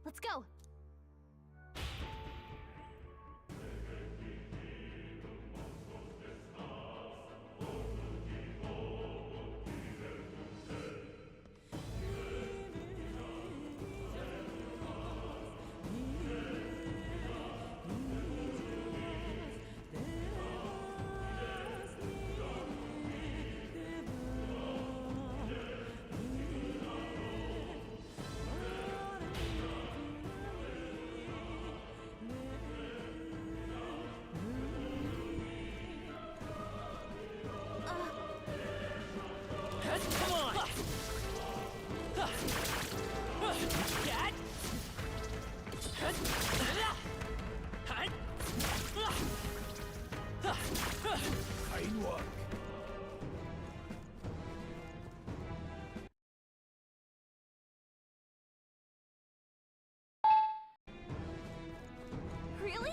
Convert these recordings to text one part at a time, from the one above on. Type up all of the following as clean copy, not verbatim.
Let's go. Come on! Fine work. Really?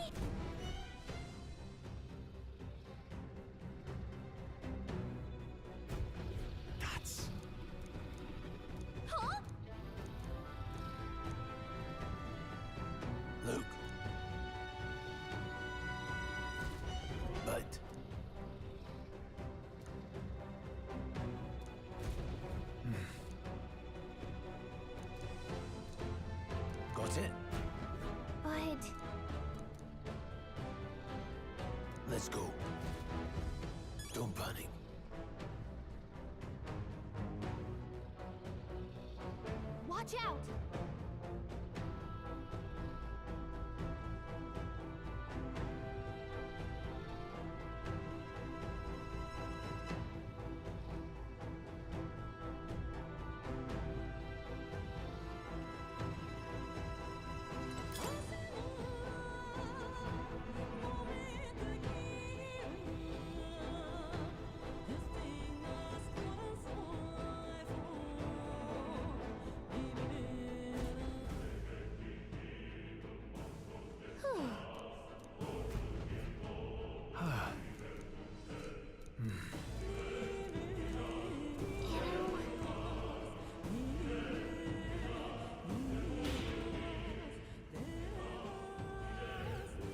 That's... Huh? Look. But... Got it? But... Let's go. Don't panic. Watch out!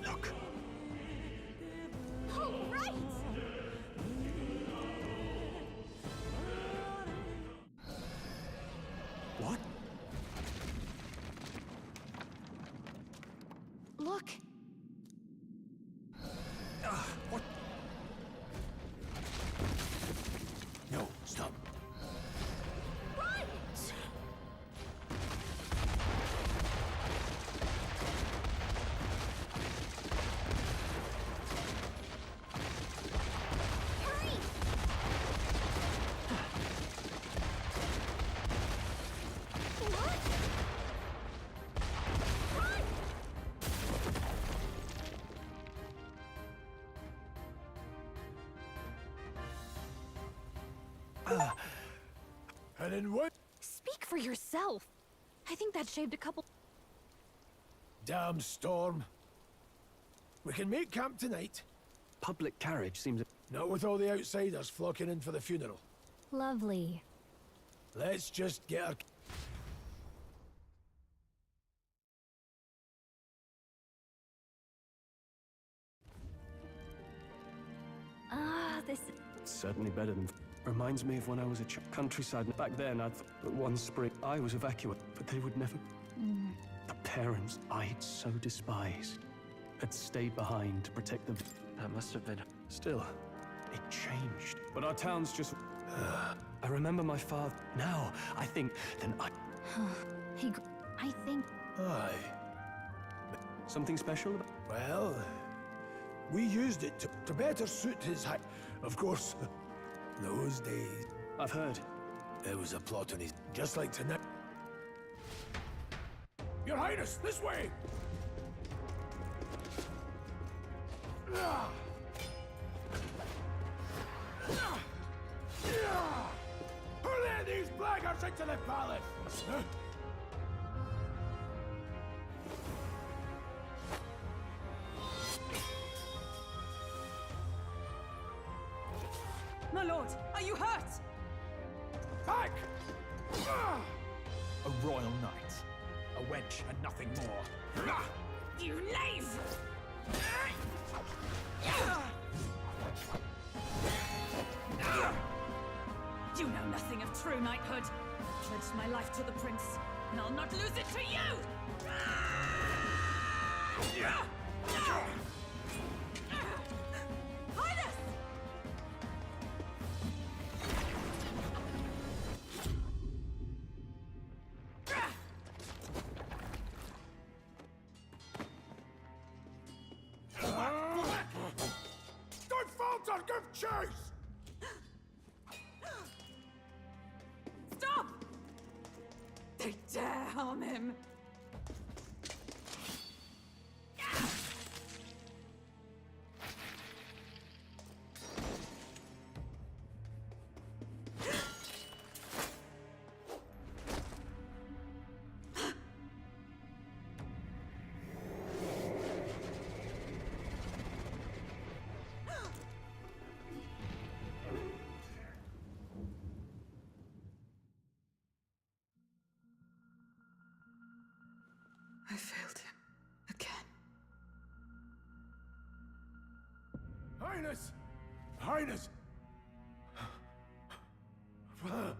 Look. All right! What? Look. What? No, stop. Run! Hurry! What? Run! And in what? Speak for yourself. I think that shaved a couple... Damn storm. We can make camp tonight. Public carriage seems... Not with all the outsiders flocking in for the funeral. Lovely. Let's just get our... This... Certainly better than... Reminds me of when I was a countryside. Back then, I thought that one spring I was evacuated, but they would never... The parents I'd so despised had stayed behind to protect them. That must have been... Still, it changed. But our town's just... I remember my father. Now, I think, then I... I think... Aye. Something special about... Well, we used it to better suit his height. Of course, those days, I've heard. there was a plot on his... Just like tonight. Your Highness, this way! Hurl these blackguards into the palace! My lord, are you hurt? Back! A royal knight. A wench and nothing more. You knave! You know nothing of true knighthood. I pledged my life to the prince, and I'll not lose it to you! Highness! Don't falter! Give chase! Stop! They dare harm him! I failed him. Again. Highness! Highness! What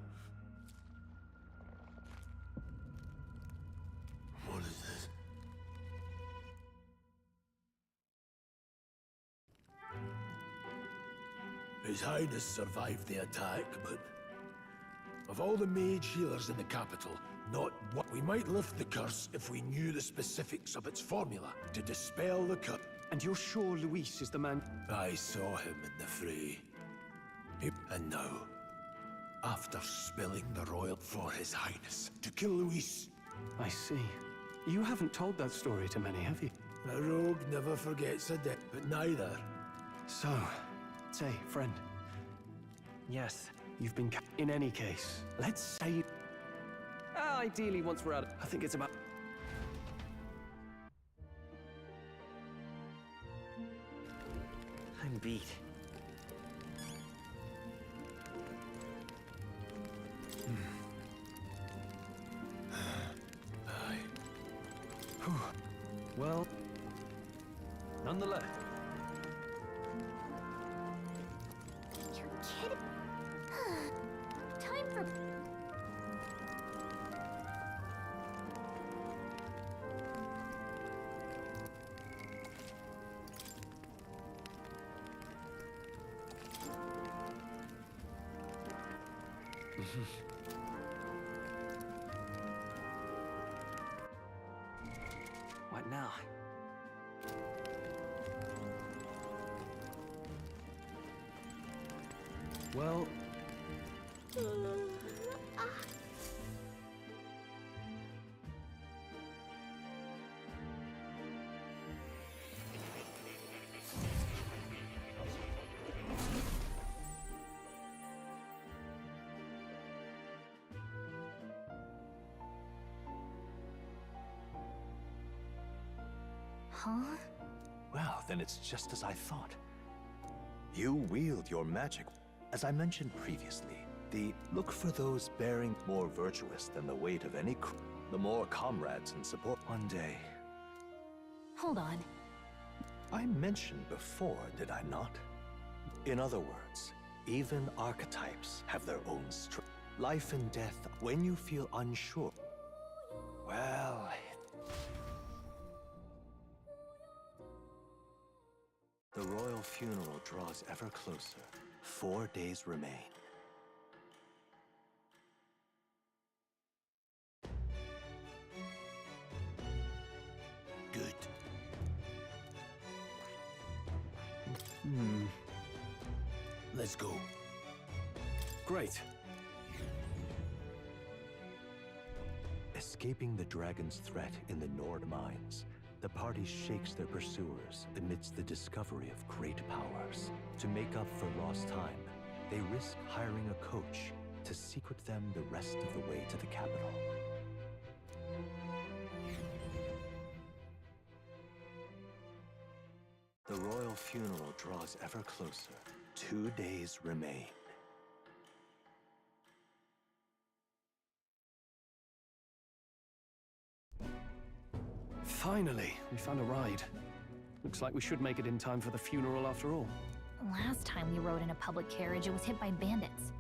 is this? His Highness survived the attack, but of all the mage healers in the capital, not what we might lift the curse if we knew the specifics of its formula to dispel the curse. And you're sure Luis is the man? I saw him in the fray. And now, after spilling the royal for His Highness to kill Luis. I see. You haven't told that story to many, have you? A rogue never forgets a debt, but neither. So, say, friend, Yes. you've been in any case. Let's say ideally, once we're out, I think it's about. I'm beat. Well, nonetheless. You're kidding. Time for... What now? Well, Huh? Well, then it's just as I thought. You wield your magic. As I mentioned previously, look for those bearing more virtuous than the weight of any the more comrades and support. One day. Hold on. I mentioned before, did I not? In other words, even archetypes have their own strength. Life and death, when you feel unsure. Well... The royal funeral draws ever closer. 4 days remain. Good. Let's go. great. Escaping the dragon's threat in the Nord mines, the party shakes their pursuers amidst the discovery of great powers. To make up for lost time, they risk hiring a coach to secret them the rest of the way to the capital. The royal funeral draws ever closer. 2 days remain. Finally, we found a ride. Looks like we should make it in time for the funeral after all. Last time we rode in a public carriage, it was hit by bandits.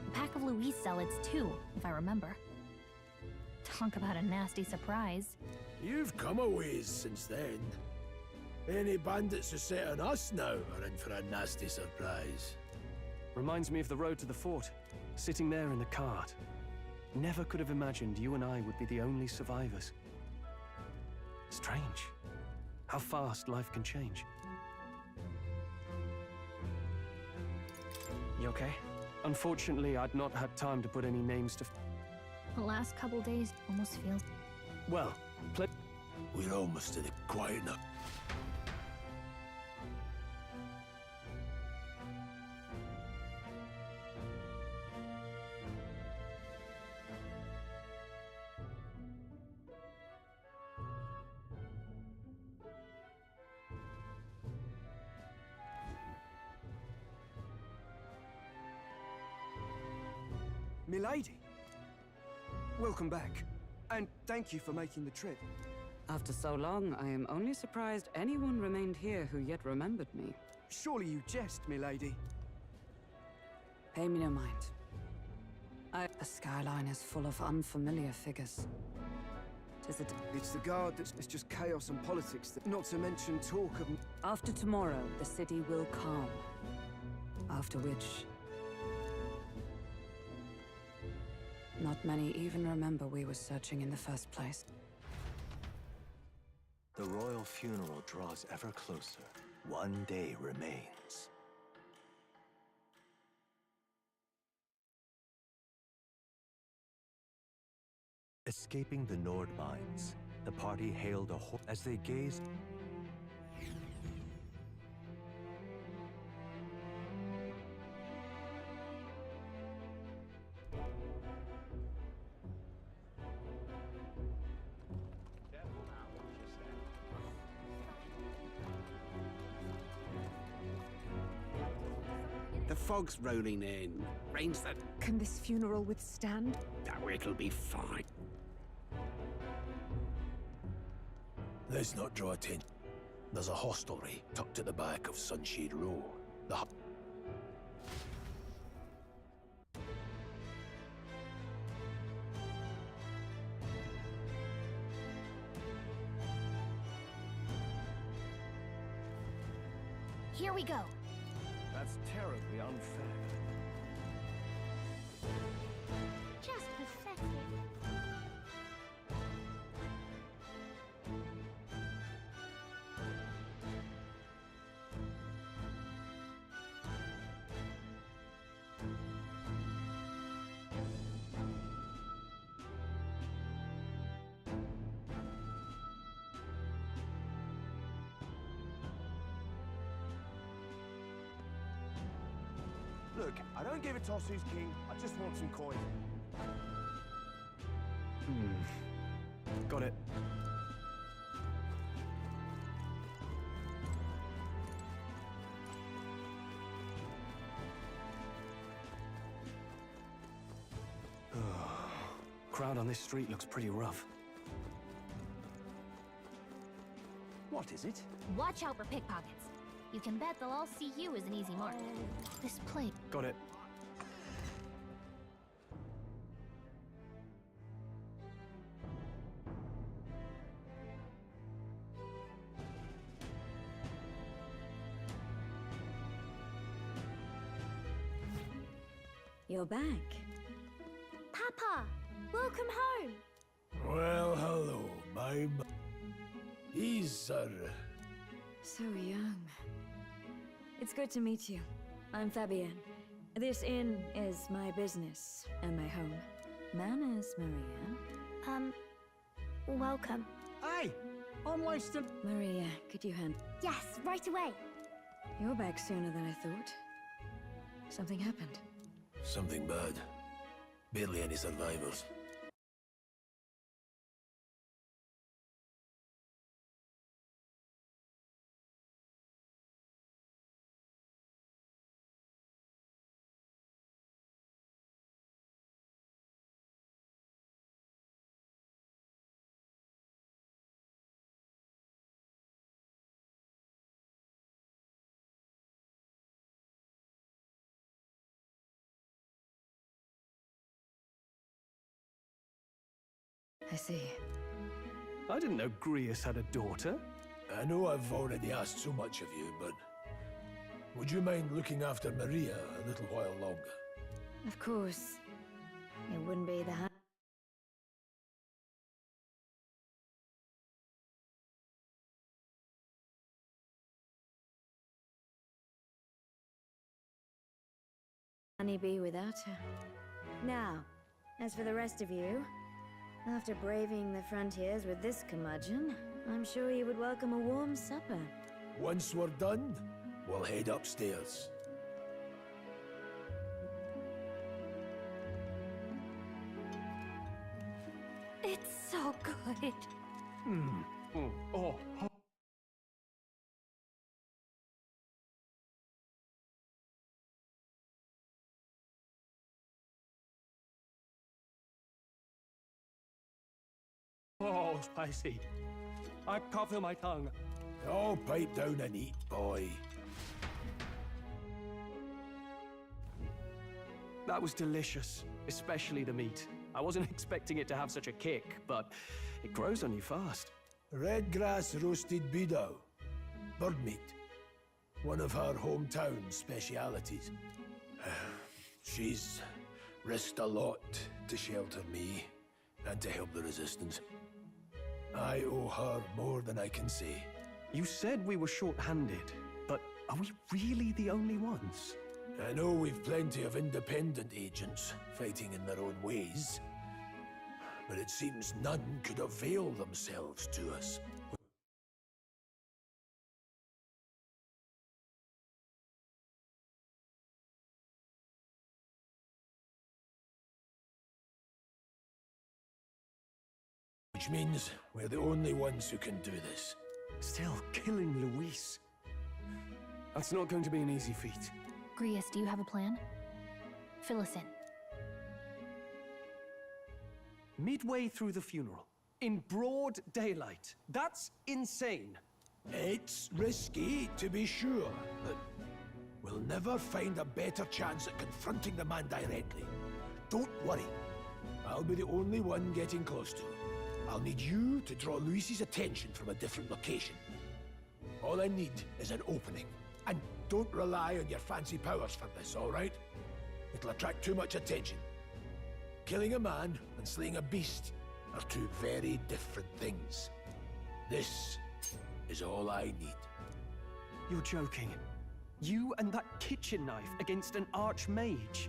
A pack of Louise zealots, too, if I remember. Talk about a nasty surprise. You've come a ways since then. Any bandits who set on us now are in for a nasty surprise. Reminds me of the road to the fort, sitting there in the cart. Never could have imagined you and I would be the only survivors. Strange. How fast life can change. You okay? Unfortunately, I'd not had time to put any names to... The last couple days almost feels... Well, We're almost in the quiet now. Milady! Welcome back, and thank you for making the trip. After so long, I am only surprised anyone remained here who yet remembered me. Surely you jest, milady. Pay me no mind. The skyline is full of unfamiliar figures. It's the guard it's just chaos and politics, not to mention talk of... After tomorrow, the city will calm. After which... not many even remember we were searching in the first place. The royal funeral draws ever closer. One day remains. Escaping the Nord mines, the party hailed a as they gazed. The fog's rolling in. Rain's that... Can this funeral withstand? Oh, it'll be fine. Let's not draw attention. There's a hostelry tucked at the back of Sunshade Row. The Here we go. That's terribly unfair. Just pathetic. Look, I don't give a toss who's king, I just want some coin. Got it. Crowd on this street looks pretty rough. What is it? Watch out for pickpockets. You can bet they'll all see you as an easy mark. This plate. Got it. You're back. Papa, welcome home. Well, hello, my... He's, So young. It's good to meet you. I'm Fabienne. This inn is my business and my home. Manners, Maria. Welcome. Hey! Almost a... Maria, could you hand... Yes, right away. You're back sooner than I thought. Something happened. Something bad. Barely any survivors. I see. I didn't know Grius had a daughter. I know I've already asked so much of you, but would you mind looking after Maria a little while longer? Of course. It wouldn't be the honeybee without her. Now, as for the rest of you, after braving the frontiers with this curmudgeon, I'm sure you would welcome a warm supper. Once we're done, we'll head upstairs. It's so good. Oh. Oh, spicy. I can't feel my tongue. Oh, pipe down and eat, boy. That was delicious, especially the meat. I wasn't expecting it to have such a kick, but it grows on you fast. Red grass roasted beedow. Bird meat. One of her hometown specialities. She's risked a lot to shelter me and to help the Resistance. I owe her more than I can say. You said we were short-handed, but are we really the only ones? I know we've plenty of independent agents fighting in their own ways, but it seems none could avail themselves to us. Which means we're the only ones who can do this. Still, killing Luis. That's not going to be an easy feat. Grius, do you have a plan? Fill us in. Midway through the funeral, in broad daylight. That's insane. It's risky, to be sure, but we'll never find a better chance at confronting the man directly. Don't worry. I'll be the only one getting close to him. I'll need you to draw Luis's attention from a different location. All I need is an opening. And don't rely on your fancy powers for this, all right? It'll attract too much attention. Killing a man and slaying a beast are two very different things. This is all I need. You're joking. You and that kitchen knife against an archmage.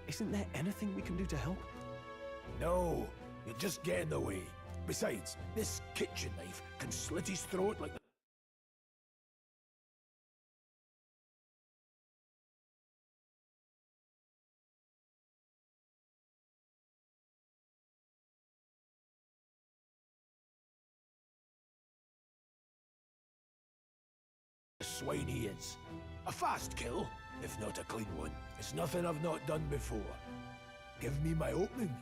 Isn't there anything we can do to help? No, you'll just get in the way. Besides, this kitchen knife can slit his throat like the swine he is. A fast kill, if not a clean one. It's nothing I've not done before. Give me my opening,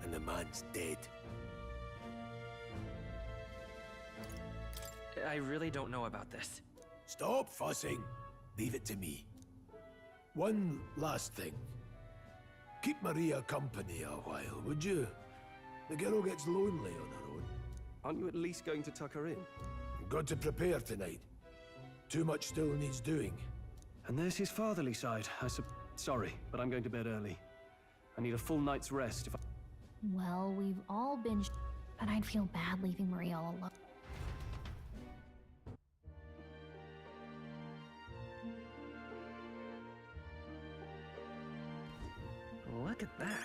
and the man's dead. I really don't know about this. Stop fussing. Leave it to me. One last thing. Keep Maria company a while, would you? The girl gets lonely on her own. Aren't you at least going to tuck her in? You've got to prepare tonight. Too much still needs doing. And there's his fatherly side. Sorry, but I'm going to bed early. I need a full night's rest if I... Well, we've all been but I'd feel bad leaving Maria all alone. Look at that.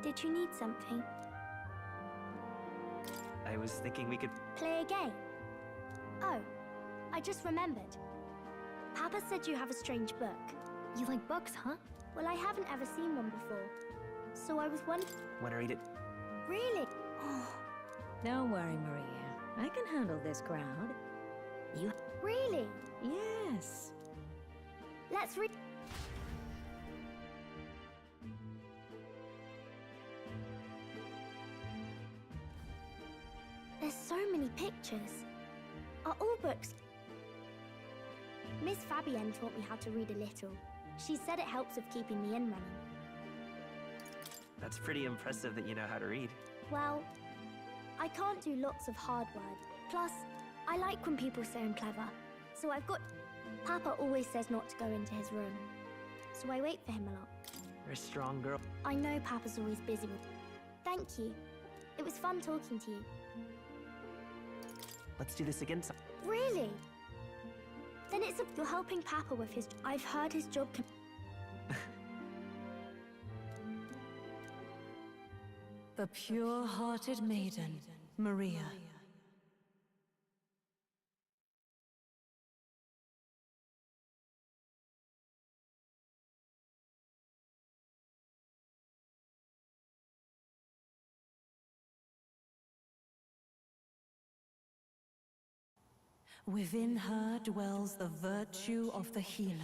Did you need something? I was thinking we could... Play a game? Oh, I just remembered. Papa said you have a strange book. You like books, huh? Well, I haven't ever seen one before. So I was wondering... Want to read it? Really? Oh. Don't worry, Maria. I can handle this crowd. You... Really? Yes. Let's read... many pictures. Are all books? Miss Fabienne taught me how to read a little. She said it helps with keeping the inn running. That's pretty impressive that you know how to read. Well, I can't do lots of hard words. Plus, I like when people say I'm clever. So I've got... Papa always says not to go into his room. So I wait for him a lot. You're a strong girl. I know Papa's always busy with... Thank you. It was fun talking to you. Let's do this again. Really? Then it's you're helping Papa with his... I've heard his job can... The pure-hearted maiden, Maria. Within her dwells the virtue of the healer.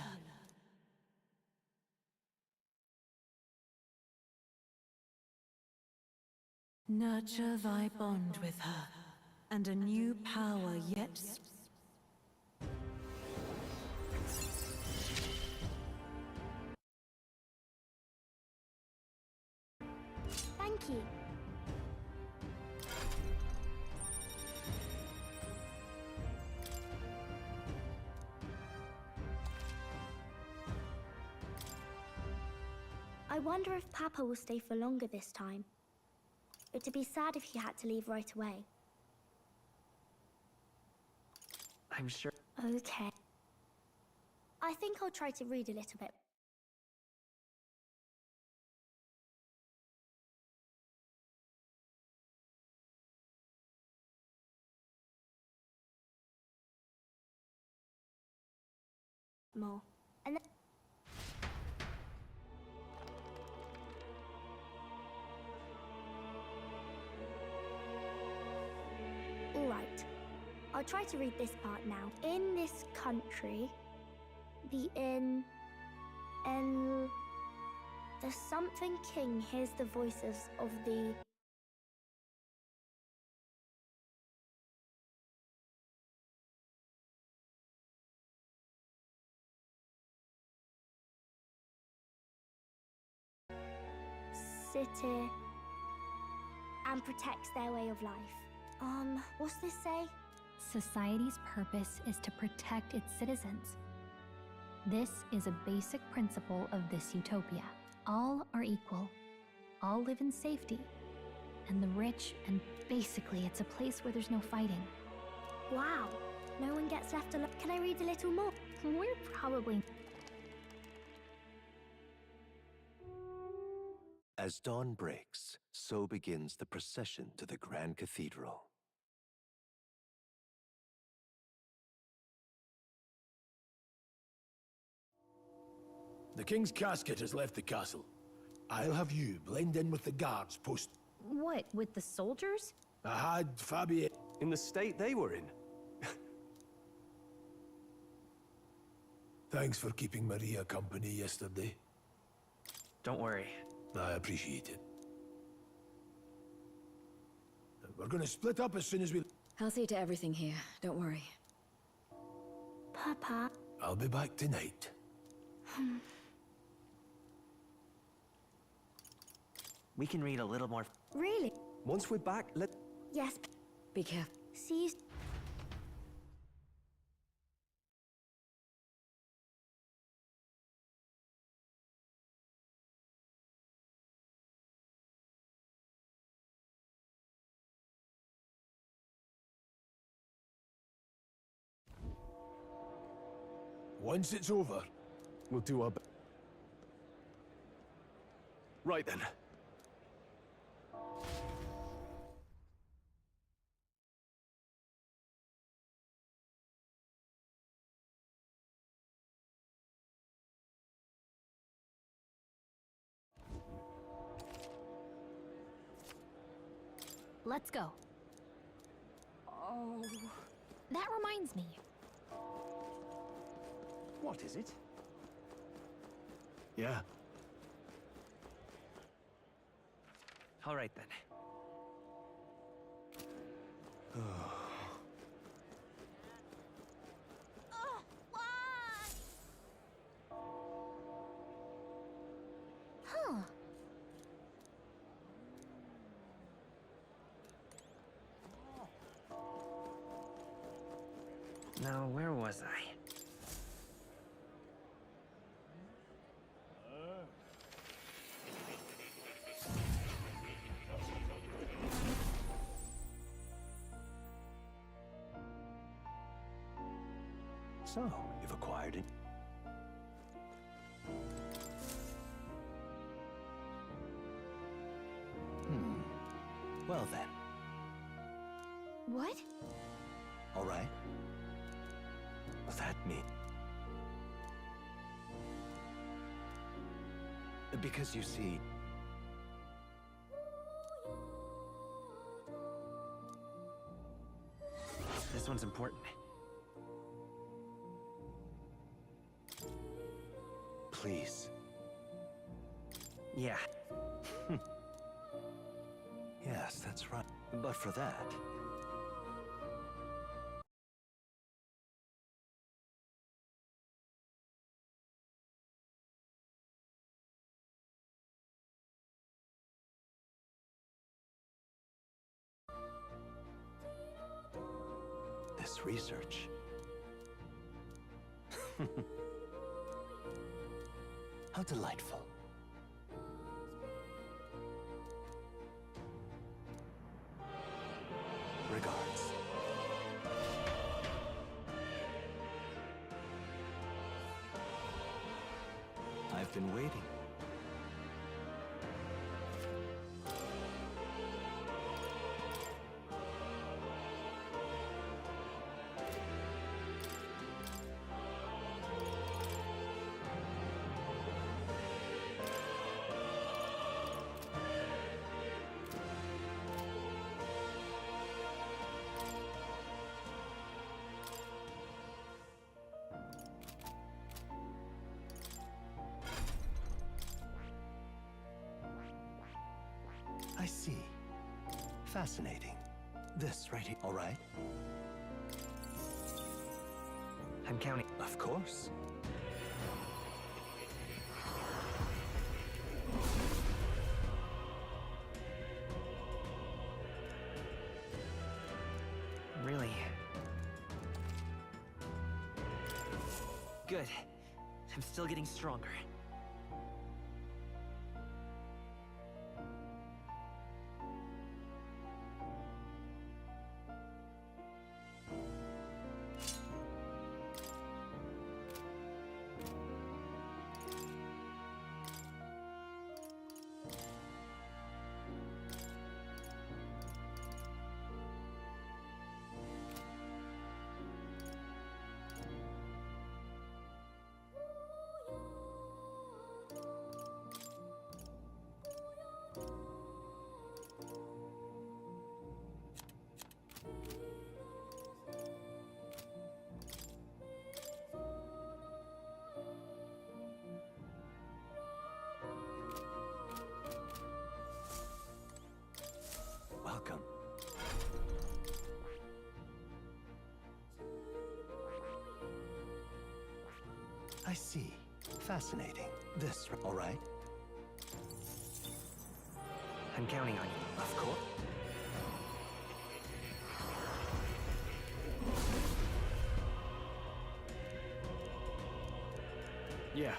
Nurture thy bond with her, and a new power yet... Thank you. I wonder if Papa will stay for longer this time. It'd be sad if he had to leave right away. I'm sure. Okay. I think I'll try to read a little bit. More. And then... Alright. I'll try to read this part now. In this country, the something king hears the voices of the... city and protects their way of life. What's this say? Society's purpose is to protect its citizens. This is a basic principle of this utopia. All are equal. All live in safety. And the rich, and basically it's a place where there's no fighting. Wow, no one gets left alone. Can I read a little more? We're probably... As dawn breaks, so begins the procession to the Grand Cathedral. The king's casket has left the castle. I'll have you blend in with the guards post... What, with the soldiers? I had Fabienne... In the state they were in. Thanks for keeping Maria company yesterday. Don't worry. I appreciate it. We're gonna split up as soon as we... I'll see to everything here, don't worry. Papa. I'll be back tonight. We can read a little more. Really? Once we're back, let... Yes. Be careful. See you... Once it's over, We'll do our best. Right then. Let's go. Oh. That reminds me. What is it? Yeah. All right then. was I? So, you've acquired it. Well then. What? All right. That me. Because you see... This one's important. Please. Yeah. Yes, that's right. But for that... this research... How delightful. Regards. I've been waiting. I see. Fascinating. This right here, all right? I'm counting. Of course. Really? Good. I'm still getting stronger. Welcome. I see. Fascinating. This, all right? I'm counting on you. Of course. Yeah.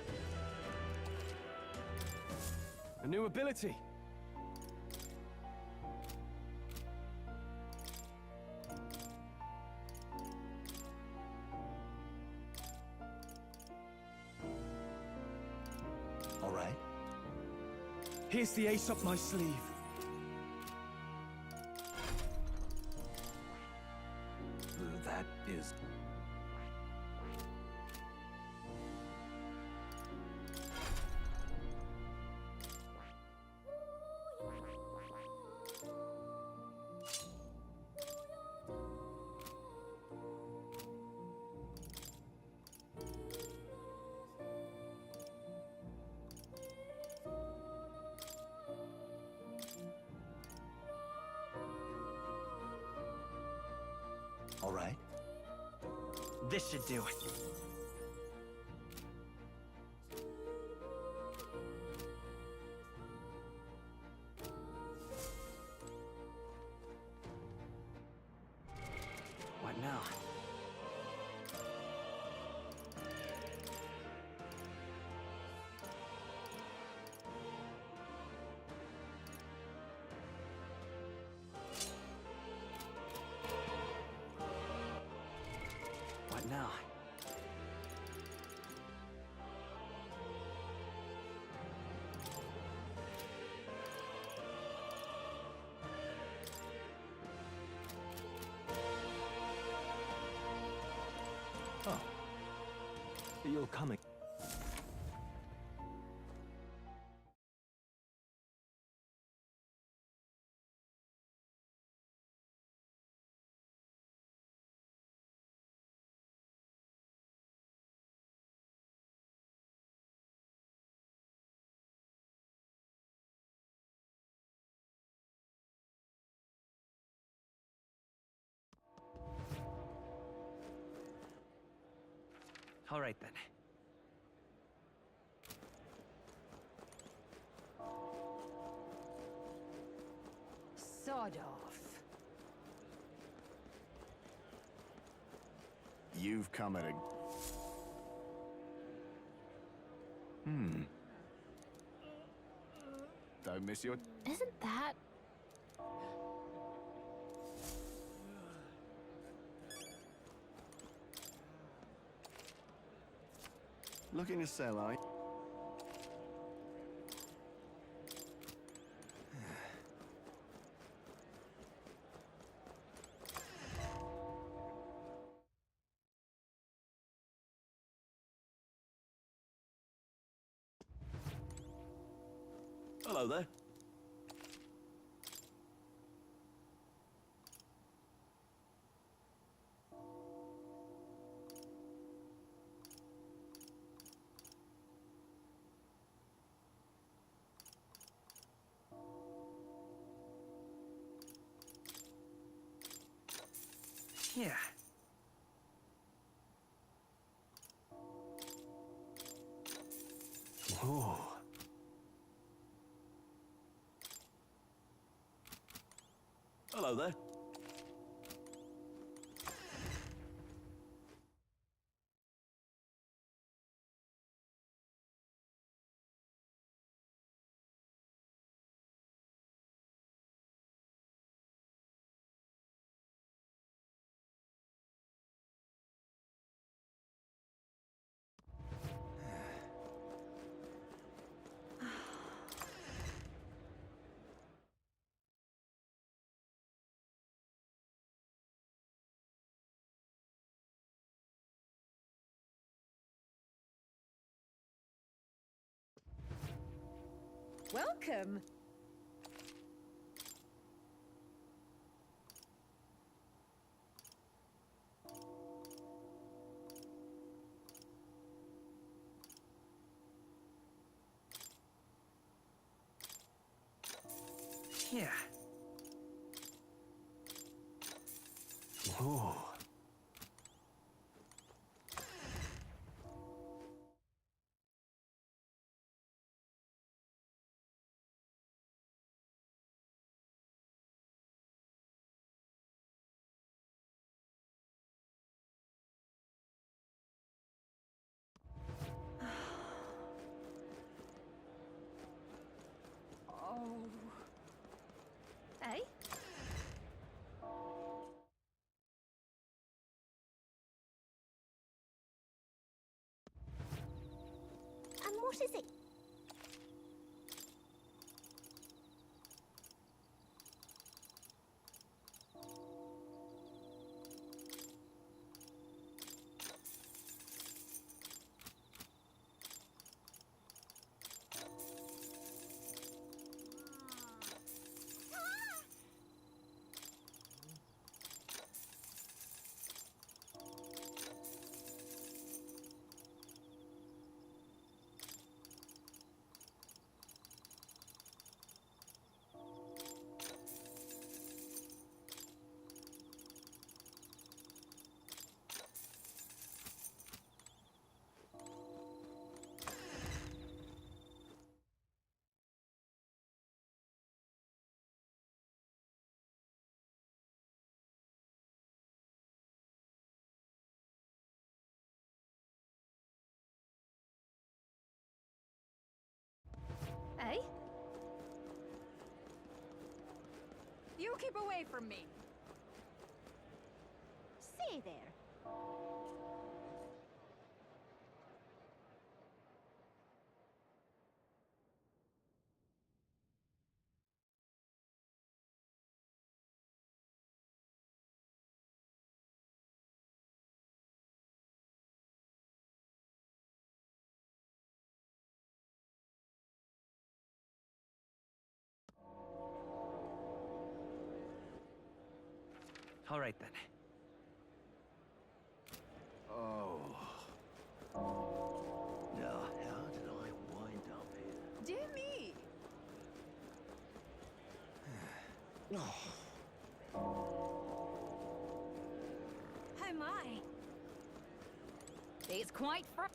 A new ability. All right. Here's the ace up my sleeve. That is... All right. This should do it. What now? feel coming. All right then. Sod off. You've come at a... Don't miss your... Isn't that... Looking to sell, are you? Hello there. Yeah. Whoa. Hello there. Welcome. Yeah. Whoa. Eh? And what is it? Eh? You keep away from me. Say there. All right then. Oh. Now, how did I wind up here? Dear me! Oh my! It's quite fr-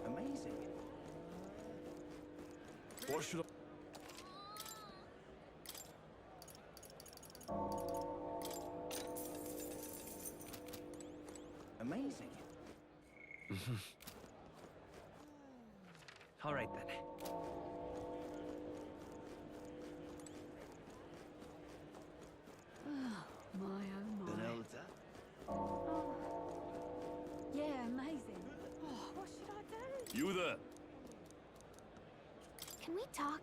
Amazing. What should I... Amazing. All right then. My oh Then my. Elder. Yeah, amazing. Oh, what should I do? You there? Can we talk?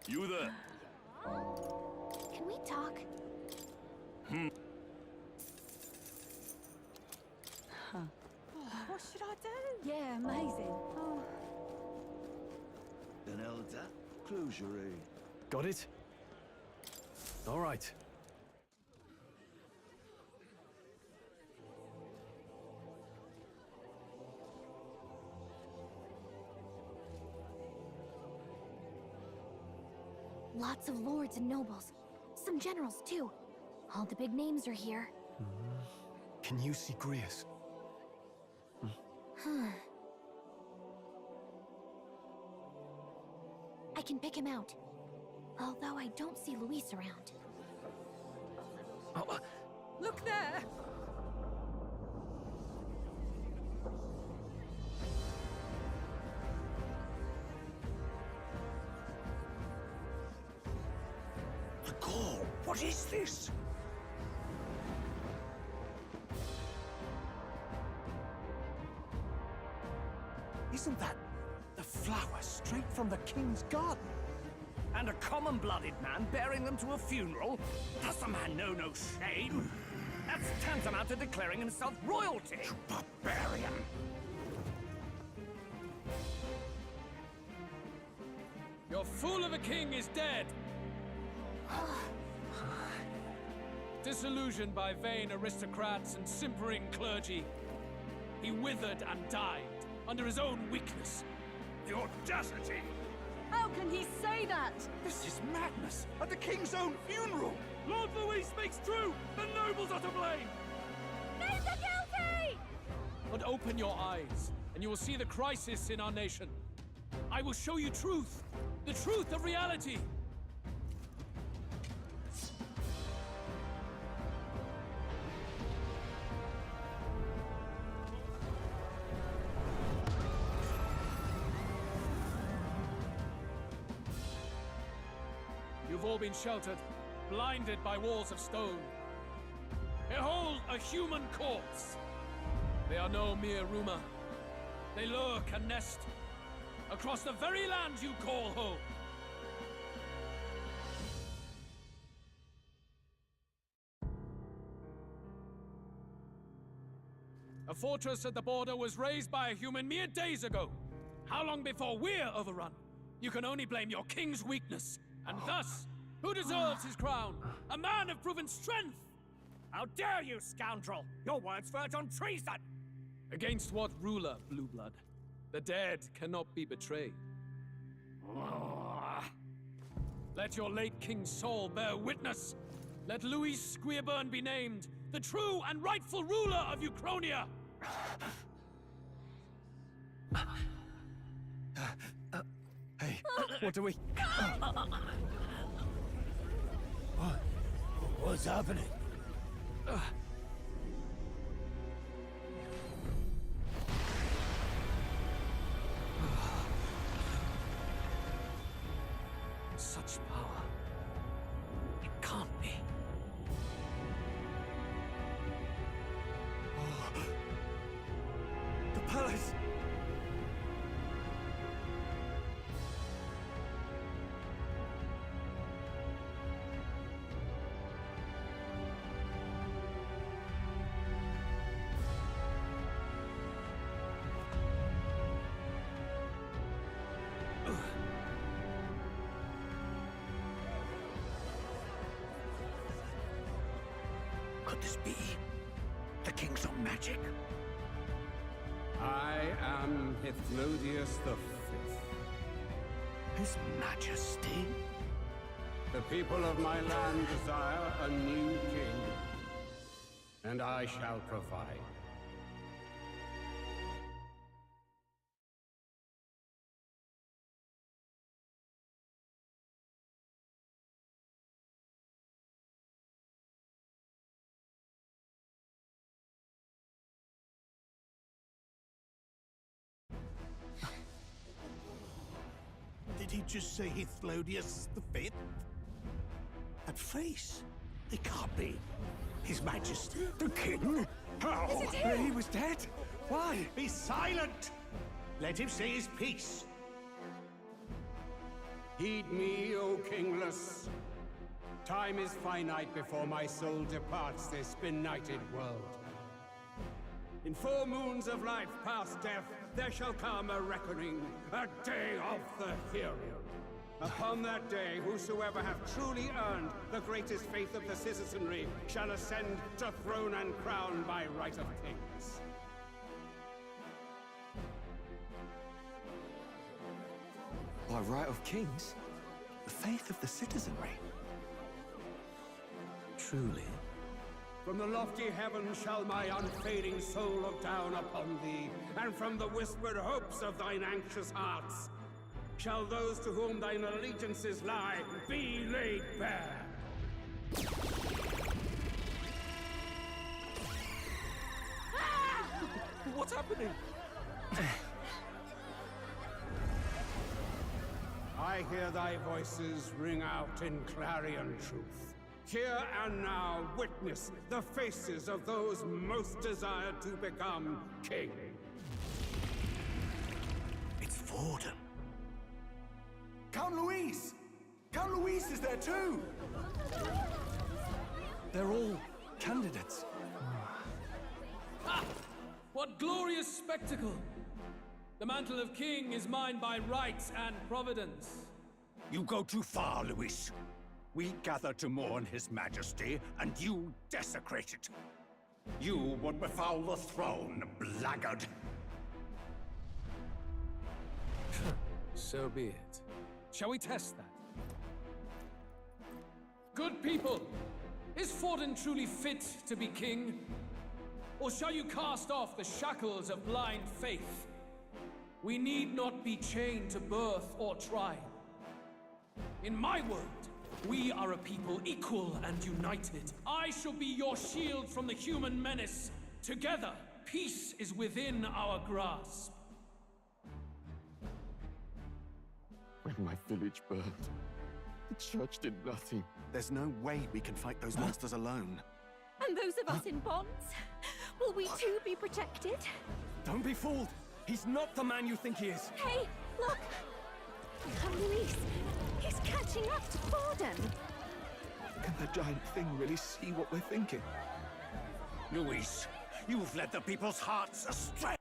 You there? Can we talk? What should I do? Yeah, amazing. Oh. Then Elder. Closure. Got it? All right. Lots of lords and nobles. Some generals, too. All the big names are here. Can you see Grius? I can pick him out. Although I don't see Luis around. Look there! The call! What is this? Isn't that the flower straight from the king's garden? And a common-blooded man bearing them to a funeral? Does the man know no shame? That's tantamount to declaring himself royalty! Barbarian! Your fool of a king is dead! Disillusioned by vain aristocrats and simpering clergy, he withered and died under his own weakness. The audacity! How can he say that? This is madness! At the king's own funeral! Lord Louis speaks true! The nobles are to blame! Names are guilty! But open your eyes, and you will see the crisis in our nation. I will show you truth, the truth of reality. You've all been sheltered, blinded by walls of stone. Behold a human corpse! They are no mere rumor. They lurk and nest across the very land you call home. A fortress at the border was raised by a human mere days ago. How long before we're overrun? You can only blame your king's weakness. And thus, who deserves his crown? A man of proven strength! How dare you, scoundrel! Your words verge on treason! Against what ruler, Blue Blood? The dead cannot be betrayed. Let your late king's soul bear witness. Let Louis Squeerburn be named the true and rightful ruler of Uchronia. Hey, what do we... What's happening? Such power. It can't be. The palace! this be? The king's own magic? I am Hithlodius V. His Majesty? The people of my land desire a new king, and I shall provide. Did he just say Hithlodius V? That face? It can't be. His Majesty, the King? How? Is it him? He was dead? Why? Be silent! Let him say his piece. Heed me, O kingless. Time is finite before my soul departs this benighted world. In 4 moons of life past death, there shall come a reckoning, a day of the hero. Upon that day, whosoever hath truly earned the greatest faith of the citizenry shall ascend to throne and crown by right of kings. By right of kings? The faith of the citizenry? Truly? From the lofty heavens shall my unfading soul look down upon thee, and from the whispered hopes of thine anxious hearts shall those to whom thine allegiances lie be laid bare. What's happening? I hear thy voices ring out in clarion truth. Here and now witness the faces of those most desired to become king. It's Forden. Count Louise! Count Louise is there too! They're all candidates. Ha! What glorious spectacle! The mantle of king is mine by rights and providence. You go too far, Louis. We gather to mourn his majesty, and you desecrate it. You would befoul the throne, blackguard. So be it. Shall we test that? Good people, is Forden truly fit to be king? Or shall you cast off the shackles of blind faith? We need not be chained to birth or tribe. In my world, we are a people equal and united. I shall be your shield from the human menace. Together, peace is within our grasp. When my village burned, the church did nothing. There's no way we can fight those monsters alone. And those of us in bonds? Will we too be protected? Don't be fooled! He's not the man you think he is! Hey, look! Luis, he's catching up to Forden! Can the giant thing really see what we're thinking? Luis, you've led the people's hearts astray!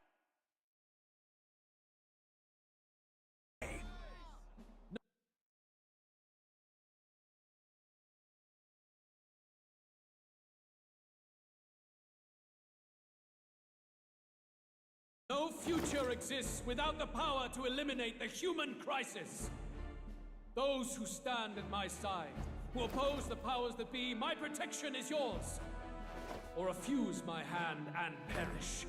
No future exists without the power to eliminate the human crisis. Those who stand at my side, who oppose the powers that be, my protection is yours. Or refuse my hand and perish.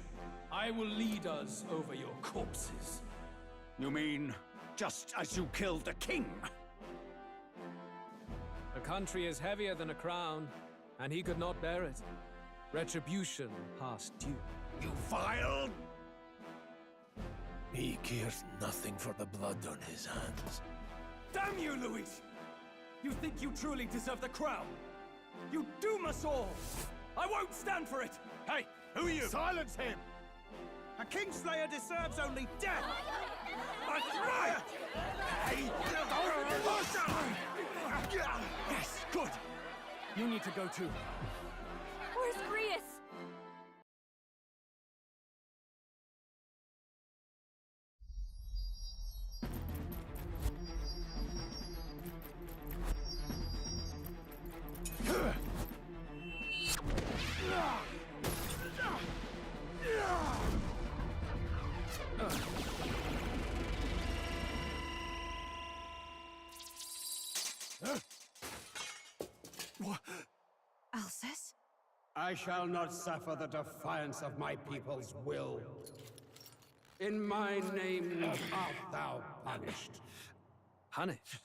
I will lead us over your corpses. You mean, just as you killed the king? A country is heavier than a crown, and he could not bear it. Retribution past due. You vile... He cares nothing for the blood on his hands. Damn you, Luis! You think you truly deserve the crown? You doom us all! I won't stand for it! Hey, who are you? Silence him! A Kingslayer deserves only death! That's right! Hey! Yes, good! You need to go too. Where's Grius? I shall not suffer the defiance of my people's will. In my name art thou punished. Punished?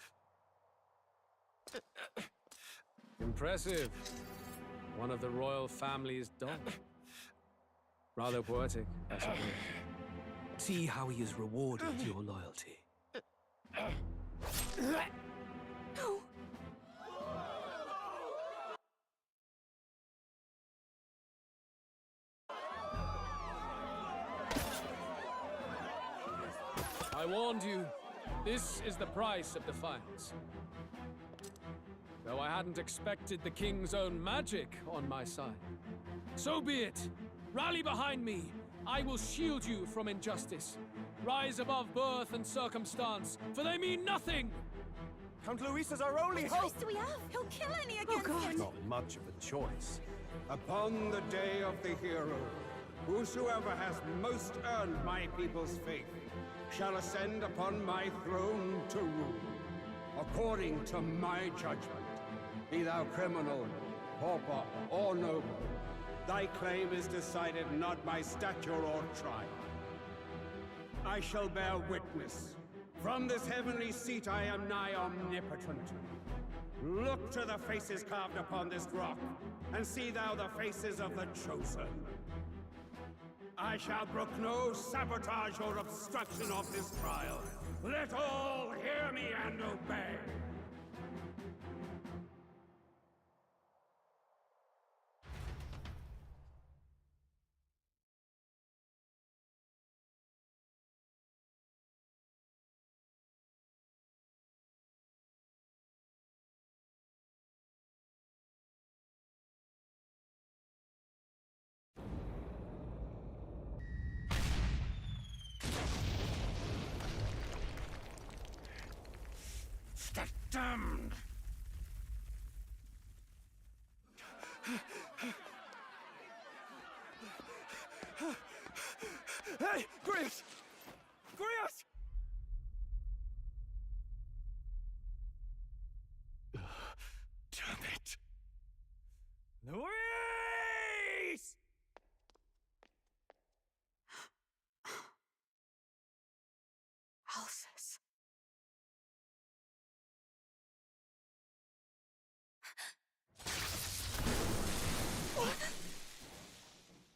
Impressive. One of the royal family's dogs. Rather poetic, I suppose. See how he has rewarded your loyalty. No! I warned you. This is the price of defiance. Though I hadn't expected the king's own magic on my side. So be it. Rally behind me. I will shield you from injustice. Rise above birth and circumstance, for they mean nothing! Count Luis is our only What hope! choice do we have? He'll kill any against him! Not much of a choice. Upon the day of the hero, whosoever has most earned my people's faith shall ascend upon my throne to rule, according to my judgment. Be thou criminal, pauper, or noble, thy claim is decided not by stature or trial. I shall bear witness. From this heavenly seat I am nigh omnipotent. Look to the faces carved upon this rock, and see thou the faces of the chosen. I shall brook no sabotage or obstruction of this trial. Let all hear me and obey. Damned! Hey! Grius! Grius! Damn it! Luis! Alsus.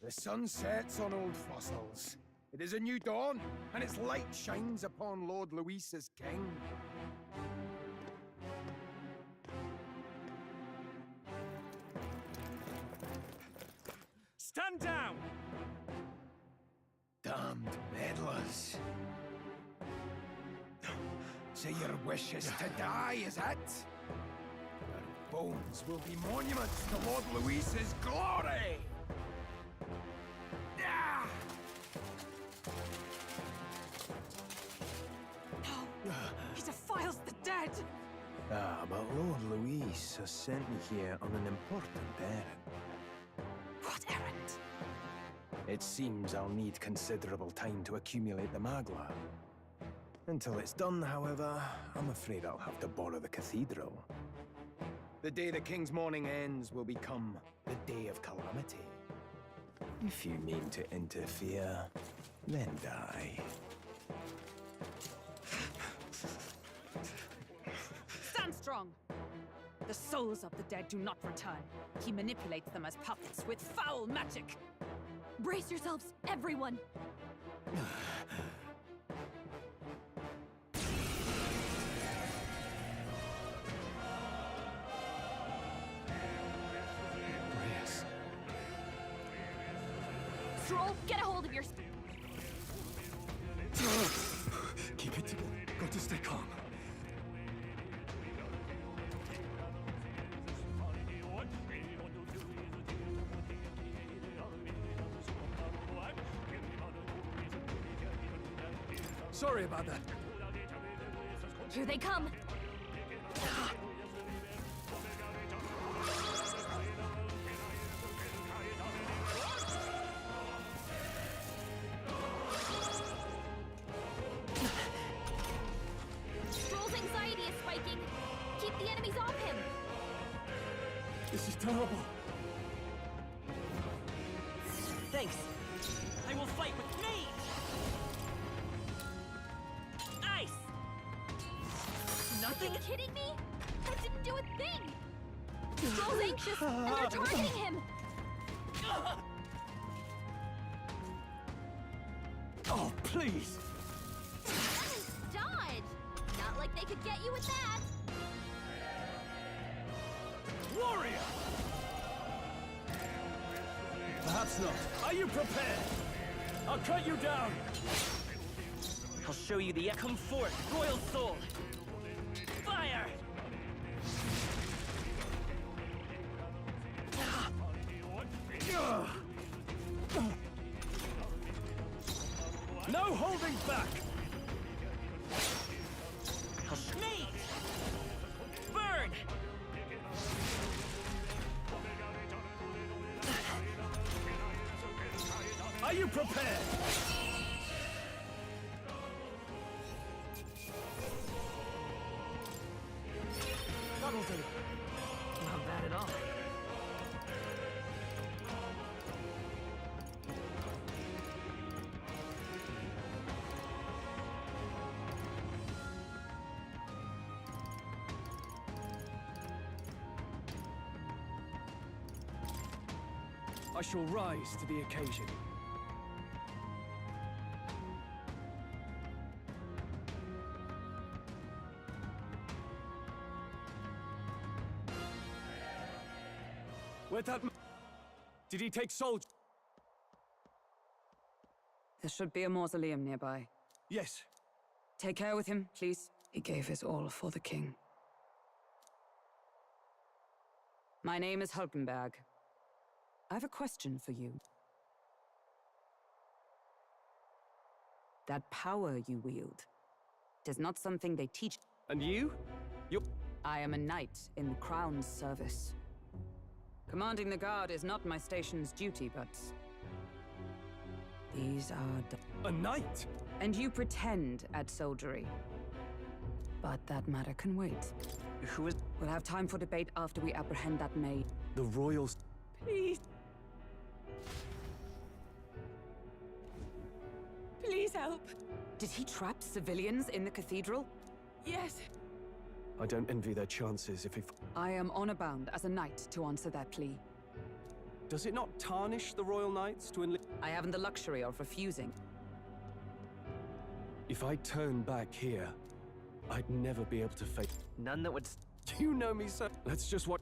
The sun sets on old fossils. It is a new dawn, and its light shines upon Lord Luis as king. Stand down! Damned meddlers. So your wish is to die, is it? Your bones will be monuments to Lord Luis's glory! No! He defiles the dead! Ah, but Lord Luis has sent me here on an important errand. What errand? It seems I'll need considerable time to accumulate the Magla. Until it's done, however, I'm afraid I'll have to borrow the cathedral. The day the king's mourning ends will become the day of calamity. If you mean to interfere, then die. Stand strong! The souls of the dead do not return. He manipulates them as puppets with foul magic! Brace yourselves, everyone! Stroll, get a hold of your... Keep it together. Got to stay calm. Sorry about that. Here they come! Stroll's anxiety is spiking. Keep the enemies off him! This is terrible. Are you kidding me? I didn't do a thing! Stroll's anxious, and they're targeting him! Oh, please! Nice dodge! Not like they could get you with that! Warrior! Perhaps not. Are you prepared? I'll cut you down! I'll show you the... Come forth, Royal Soul! Fire! No holding back! Snake! Burn! Are you prepared? That'll do. Not bad at all. I shall rise to the occasion. Where'd that... Did he take soldiers? There should be a mausoleum nearby. Yes. Take care with him, please. He gave his all for the king. My name is Hulkenberg. I have a question for you. That power you wield, it is not something they teach. And you? I am a knight in the Crown's service. Commanding the guard is not my station's duty, but... these are... A knight? And you pretend at soldiery. But that matter can wait. Who is... We'll have time for debate after we apprehend that maid. The royals... Please. Please help. Did he trap civilians in the cathedral? Yes. I don't envy their chances if he... I am honor-bound as a knight to answer that plea. Does it not tarnish the Royal Knights to enlist... I haven't the luxury of refusing. If I turn back here, I'd never be able to face... None that would... You know me, sir. Let's just watch...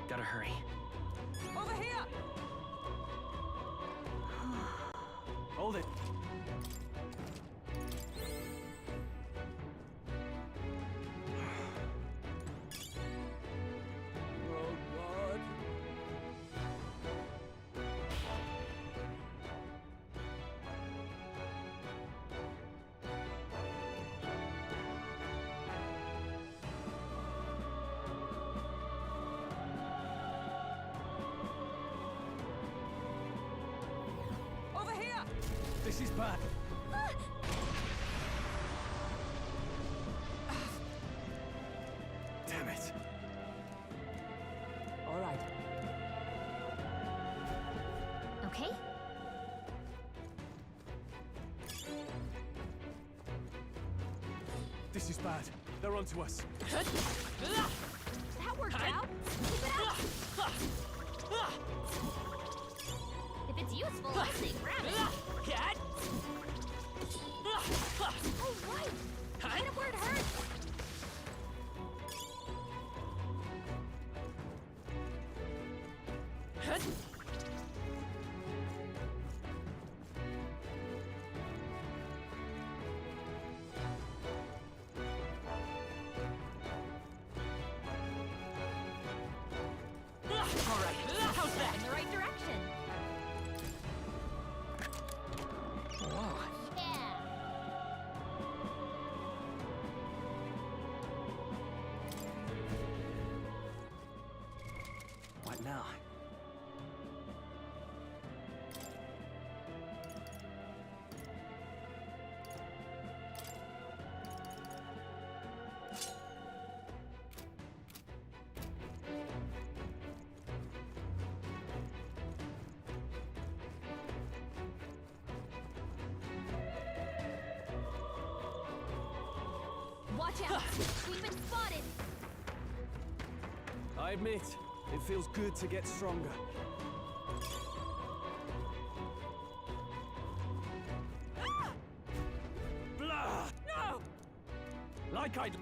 Gotta hurry. Over here! Hold it. This is bad. Damn it. All right. Okay? This is bad. They're onto us. That worked out! Keep it up! If it's useful, I say grab it! Oh, right! Hit it where it hurts! All right, how's that? In the right direction. Watch out! We've been spotted! I admit, it feels good to get stronger. Blah! No! Like I'd...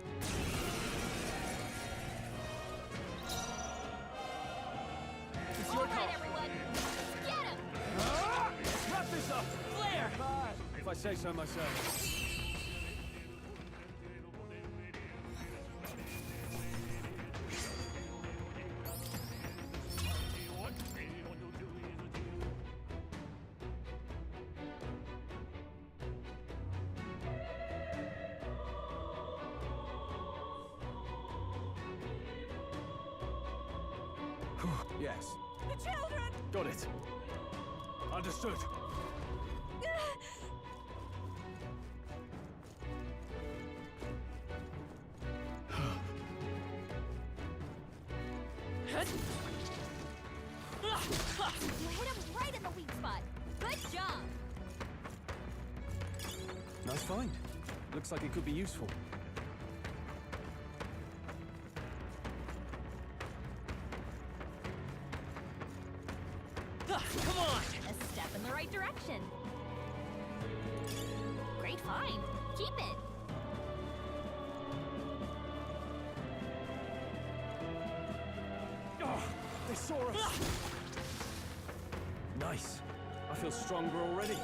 It's your call. Everyone! Get him! Let's wrap this up! Flare! If I say so myself. Yes. The children! Got it. Understood. You hit him right in the weak spot. Good job! Nice find. Looks like it could be useful. Come on! A step in the right direction. Great find. Keep it. Oh, they saw us. Nice. I feel stronger already.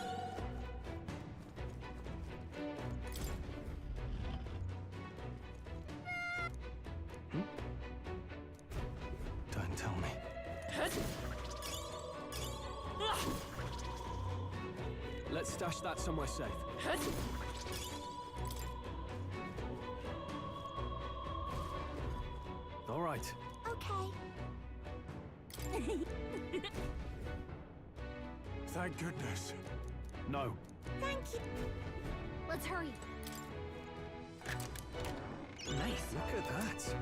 Don't tell me. Let's stash that somewhere safe. All right. Okay. Thank goodness. No. Thank you. Let's hurry. Nice. Look at that.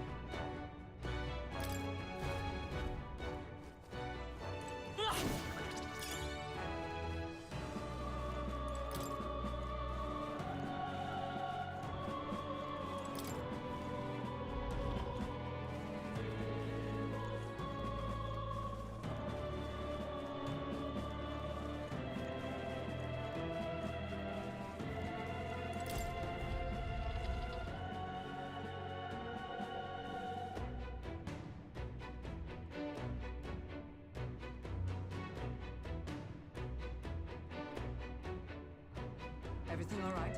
Everything all right?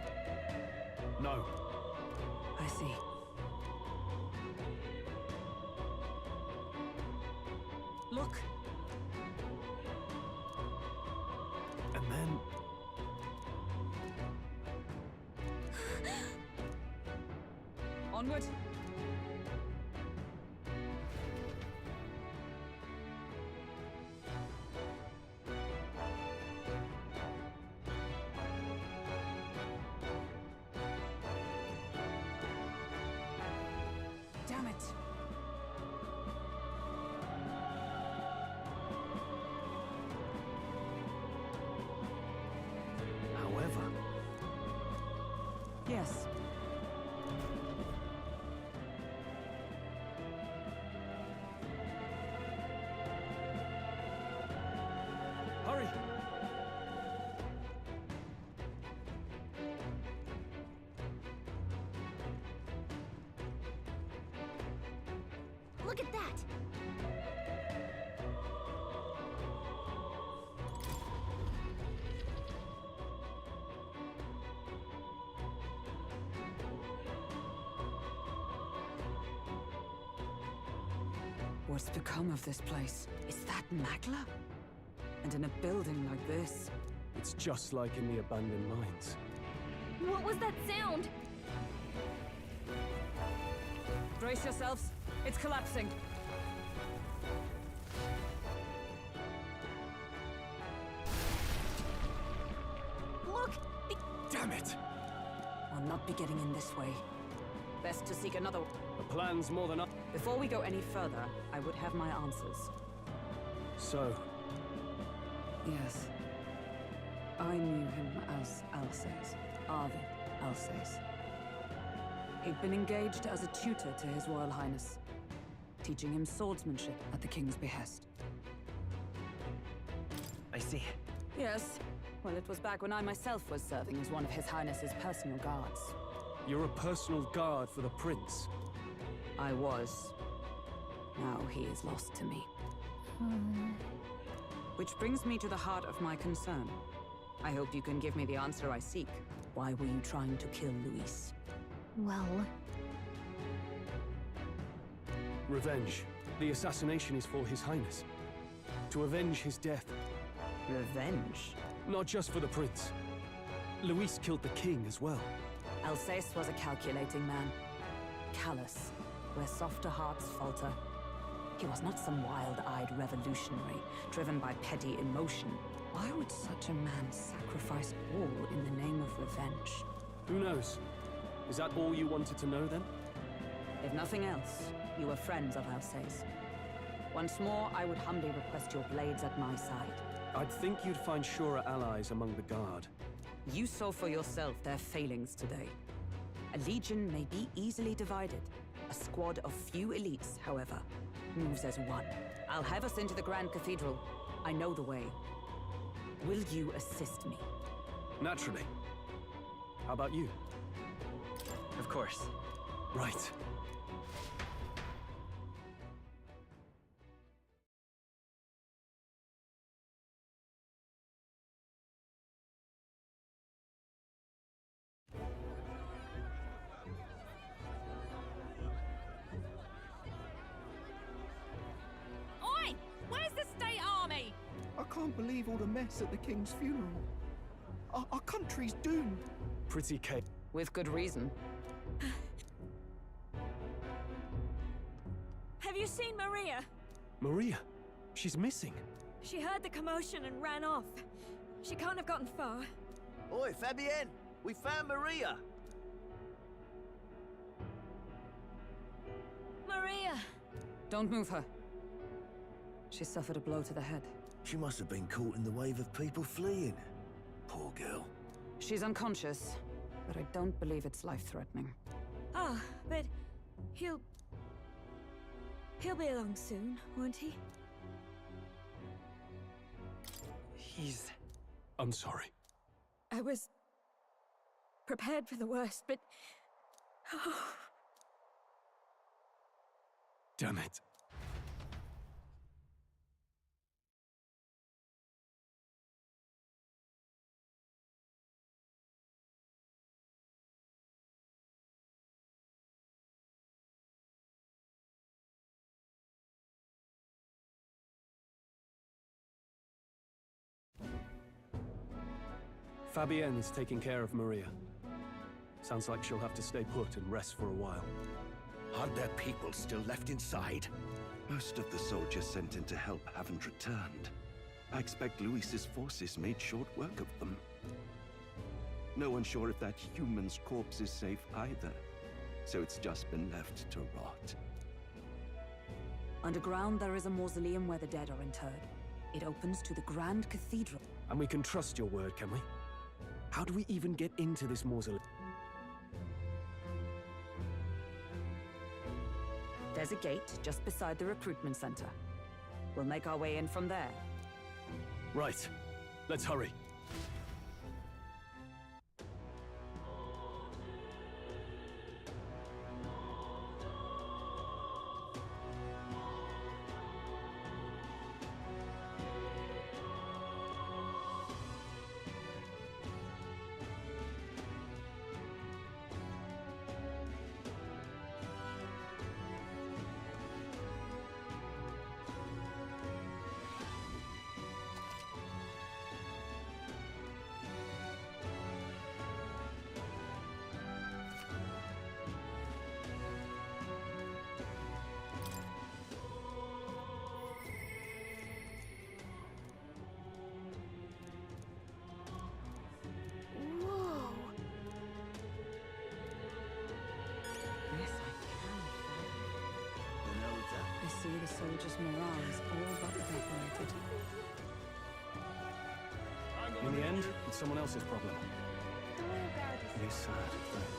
No. I see. Look. And then... Onward. Damn it. However... Yes. Hurry! Look at that! What's become of this place? Is that Magla? And in a building like this? It's just like in the abandoned mines. What was that sound? Brace yourselves. It's collapsing. Look! Damn it! I'll not be getting in this way. Best to seek another... The plan's more than up. Before we go any further, I would have my answers. So... Yes. I knew him as Alsace. Arvid Alsace. He'd been engaged as a tutor to His Royal Highness, teaching him swordsmanship at the King's behest. I see. Yes. Well, it was back when I myself was serving as one of His Highness's personal guards. You're a personal guard for the prince? I was. Now he is lost to me. Which brings me to the heart of my concern. I hope you can give me the answer I seek. Why were you trying to kill Luis? Well... Revenge. The assassination is for His Highness. To avenge his death. Revenge? Not just for the prince. Luis killed the king as well. Alsace was a calculating man. Callous, where softer hearts falter. He was not some wild-eyed revolutionary, driven by petty emotion. Why would such a man sacrifice all in the name of revenge? Who knows? Is that all you wanted to know, then? If nothing else, you were friends of Alsace. Once more, I would humbly request your blades at my side. I'd think you'd find surer allies among the Guard. You saw for yourself their failings today. A legion may be easily divided. A squad of few elites, however, moves as one. I'll have us into the Grand Cathedral. I know the way. Will you assist me? Naturally. How about you? Of course. Right. Oi! Where's the state army? I can't believe all the mess at the king's funeral. Our country's doomed. Pretty cake. With good reason. Have you seen Maria? Maria? She's missing. She heard the commotion and ran off. She can't have gotten far. Oi, Fabienne! We found Maria! Maria! Don't move her. She suffered a blow to the head. She must have been caught in the wave of people fleeing. Poor girl. She's unconscious, but I don't believe it's life-threatening. Ah, but he'll be along soon, won't he? I'm sorry. I was prepared for the worst, but... Oh. Damn it. Fabienne is taking care of Maria. Sounds like she'll have to stay put and rest for a while. Aren't there people still left inside? Most of the soldiers sent in to help haven't returned. I expect Luis's forces made short work of them. No one's sure if that human's corpse is safe either, so it's just been left to rot. Underground, there is a mausoleum where the dead are interred. It opens to the Grand Cathedral. And we can trust your word, can we? How do we even get into this mausoleum? There's a gate just beside the recruitment center. We'll make our way in from there. Right. Let's hurry. I see the soldiers' morale is all but evaporated. In the end, it's someone else's problem. It is sad, though.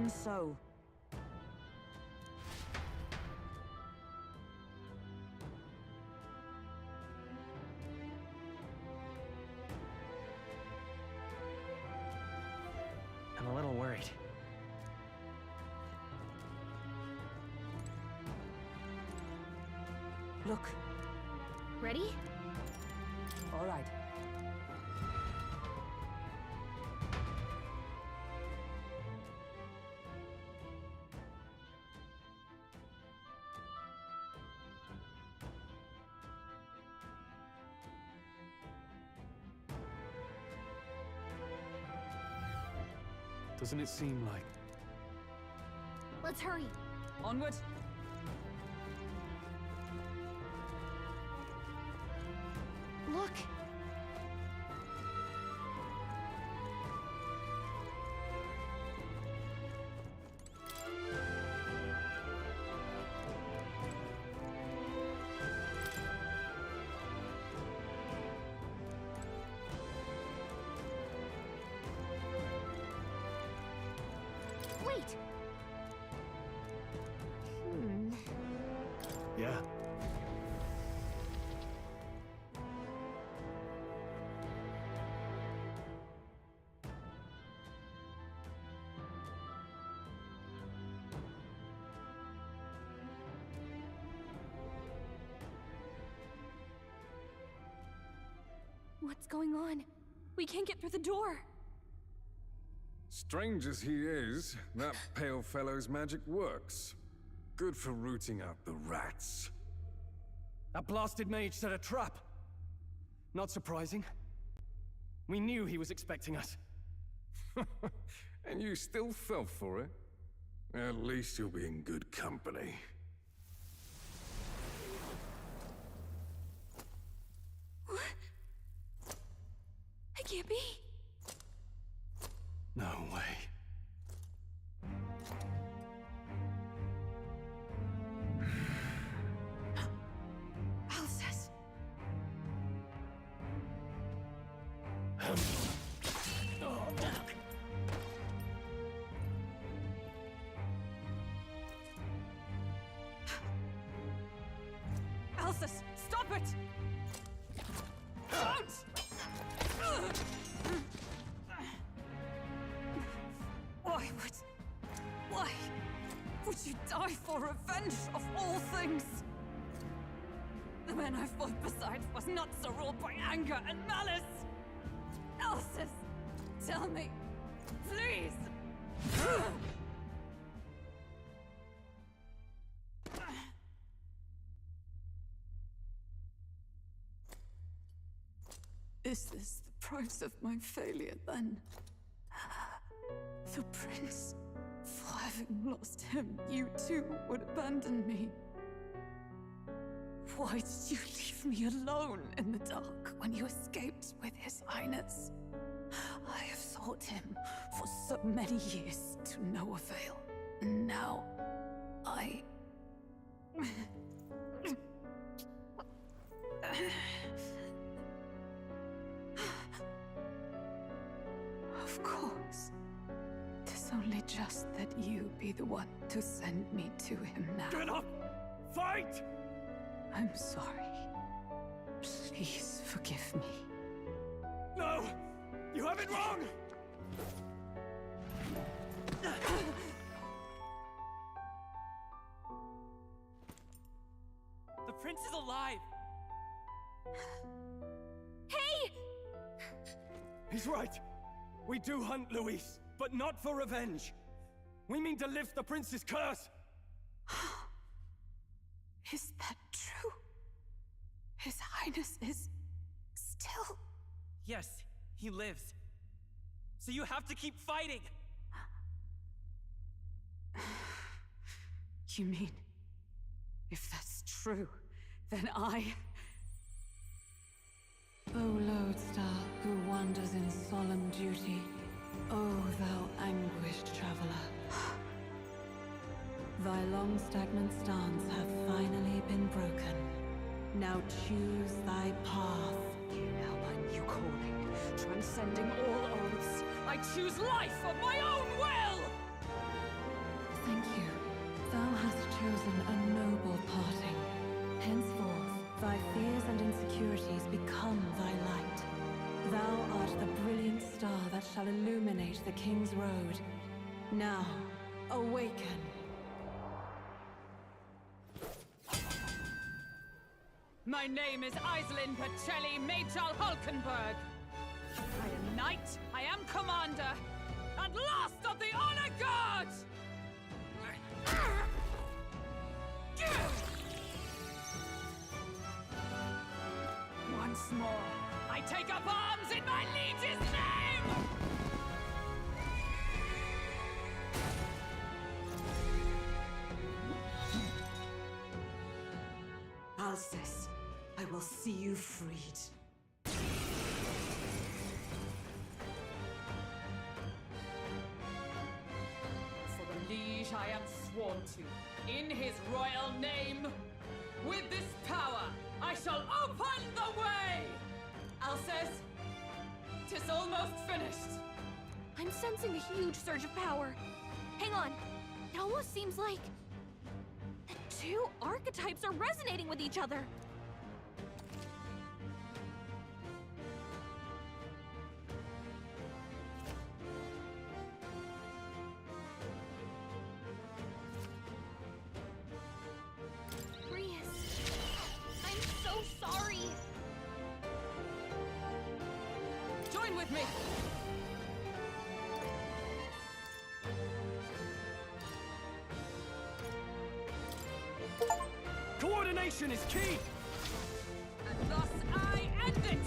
Even so. I'm a little worried. Look. Ready? All right. Doesn't it seem like... Let's hurry. Onward. Look. Wait. Yeah. What's going on? We can't get through the door. Strange as he is, that pale fellow's magic works. Good for rooting out the rats. That blasted mage set a trap. Not surprising. We knew he was expecting us. And you still fell for it? At least you'll be in good company. It can't be. No way. Alcest. Alcest, stop it! Don't! Why would you die for revenge of all things? The man I fought beside was not so ruled by anger and malice. Alcest, tell me, please. Is this the price of my failure, then? The prince? For having lost him, you too would abandon me. Why did you leave me alone in the dark when you escaped with his highness? I have sought him for so many years to no avail. And now, I... Of course. 'Tis only just that you be the one to send me to him now. Get up! Fight! I'm sorry. Please forgive me. No! You have it wrong! The prince is alive! Hey! He's right. We do hunt Luis, but not for revenge. We mean to lift the prince's curse. Is that true? His Highness is... still... Yes, he lives. So you have to keep fighting! You mean... if that's true, then I... O lodestar who wanders in solemn duty, O thou anguished traveler. Thy long stagnant stance hath finally been broken. Now choose thy path. Now my new calling, transcending all oaths, I choose life of my own will! chosen a noble parting. Henceforth, thy fears and insecurities become thy light. Thou art the brilliant star that shall illuminate the King's Road. Now, awaken. My name is Iselin Pacelli Majal Hulkenberg. I am knight, I am commander, and last of the Honor Guard! Once more, I take up arms in my liege's name! Alcest, I will see you freed. For the liege I am sworn to, in his royal name, with this power, I shall open the way! Alcest, 'tis almost finished. I'm sensing a huge surge of power. Hang on. It almost seems like the two archetypes are resonating with each other. I'm so sorry. Join with me! Coordination is key! And thus I end it!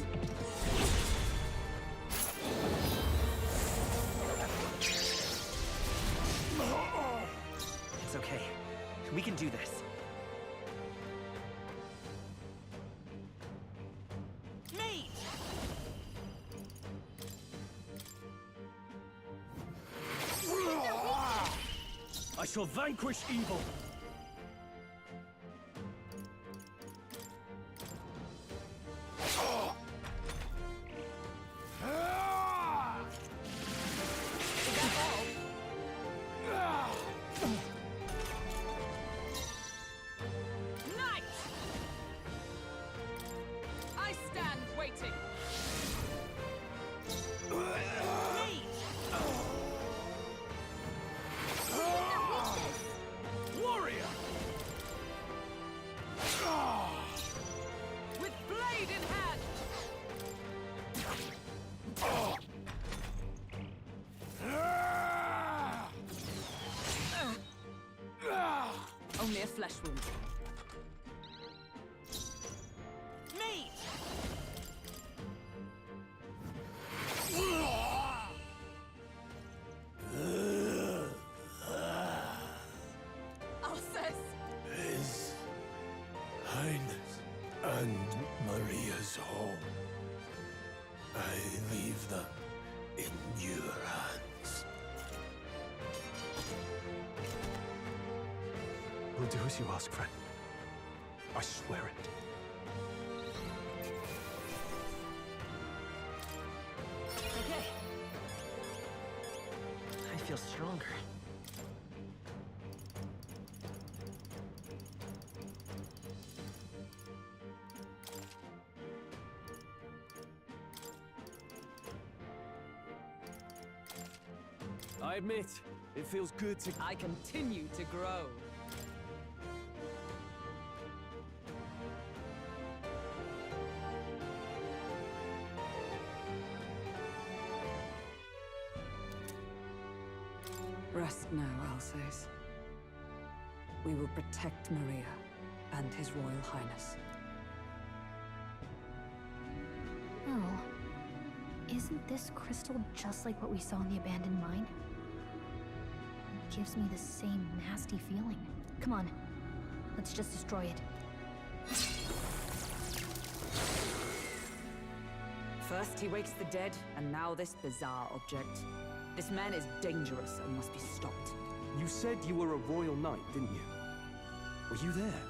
It's okay. We can do this. Mate! I shall vanquish evil! Knight! I stand waiting. Mate! Warrior! With blade in hand! Only a flesh wound. Mate! Alcest! His Highness and Maria's home. I leave them in your hands. We'll do as you ask, friend. I swear it. Okay. I feel stronger. I admit, it feels good to... I continue to grow. Rest now, Alcest. We will protect Maria and His Royal Highness. Oh. Isn't this crystal just like what we saw in the abandoned mine? It gives me the same nasty feeling. Come on. Let's just destroy it. First he wakes the dead, and now this bizarre object. This man is dangerous and must be stopped. You said you were a royal knight, didn't you? Were you there?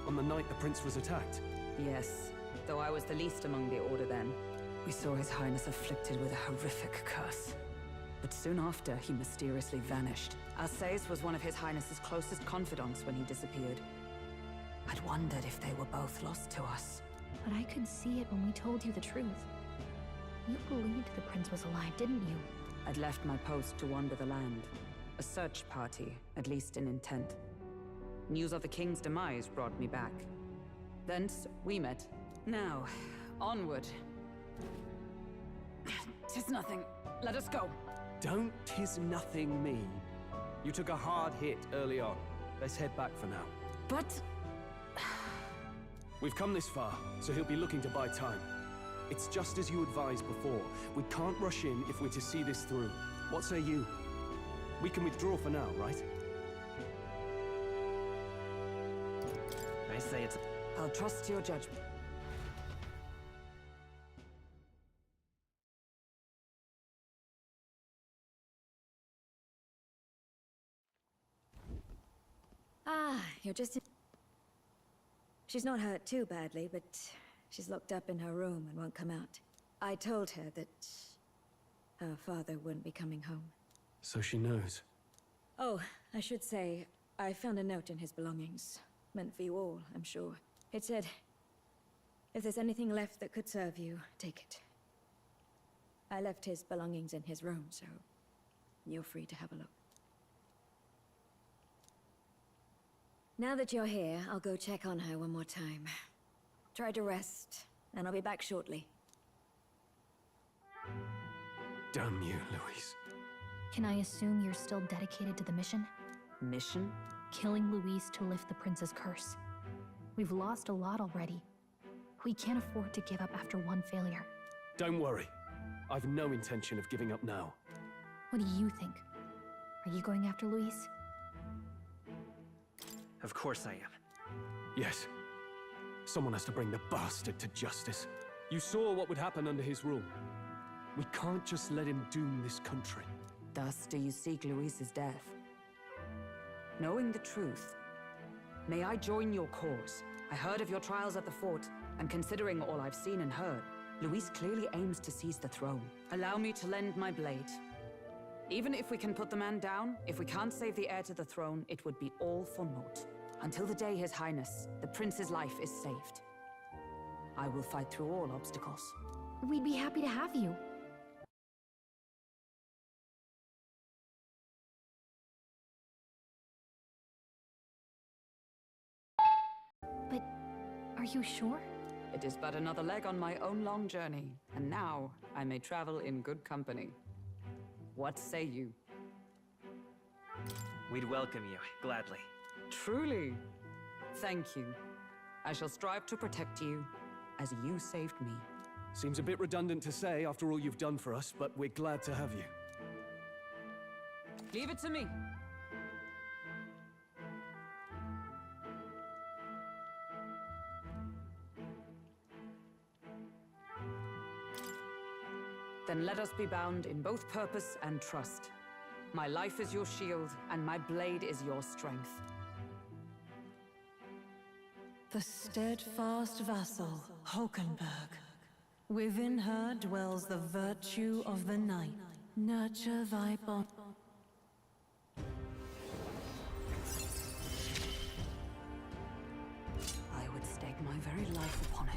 On the night the prince was attacked? Yes, though I was the least among the Order then. We saw His Highness afflicted with a horrific curse. But soon after, he mysteriously vanished. Alsace was one of His Highness's closest confidants when he disappeared. I'd wondered if they were both lost to us. But I could see it when we told you the truth. You believed the prince was alive, didn't you? I'd left my post to wander the land. A search party, at least in intent. News of the king's demise brought me back. Thence, we met. Now, onward. 'Tis nothing. Let us go. Don't tis nothing me. You took a hard hit early on. Let's head back for now. But... We've come this far, so he'll be looking to buy time. It's just as you advised before. We can't rush in if we're to see this through. What say you? We can withdraw for now, right? I say it's... I'll trust your judgment. Ah, you're just in... She's not hurt too badly, but she's locked up in her room and won't come out. I told her that her father wouldn't be coming home. So she knows. Oh, I should say, I found a note in his belongings. Meant for you all, I'm sure. It said, if there's anything left that could serve you, take it. I left his belongings in his room, so you're free to have a look. Now that you're here, I'll go check on her one more time. Try to rest, and I'll be back shortly. Damn you, Louise. Can I assume you're still dedicated to the mission? Mission? Killing Louise to lift the prince's curse. We've lost a lot already. We can't afford to give up after one failure. Don't worry. I've no intention of giving up now. What do you think? Are you going after Louise? Of course I am. Yes. Someone has to bring the bastard to justice. You saw what would happen under his rule. We can't just let him doom this country. Thus do you seek Louise's death? Knowing the truth, may I join your cause? I heard of your trials at the fort, and considering all I've seen and heard, Louise clearly aims to seize the throne. Allow me to lend my blade. Even if we can put the man down, if we can't save the heir to the throne, it would be all for naught. Until the day His Highness, the prince's life is saved. I will fight through all obstacles. We'd be happy to have you. But are you sure? It is but another leg on my own long journey, and now I may travel in good company. What say you? We'd welcome you, gladly. Truly? Thank you. I shall strive to protect you, as you saved me. Seems a bit redundant to say after all you've done for us, but we're glad to have you. Leave it to me. Then let us be bound in both purpose and trust. My life is your shield, and my blade is your strength. The steadfast vassal, Hulkenberg. Within her dwells the virtue of the knight. Nurture thy bond. I would stake my very life upon it.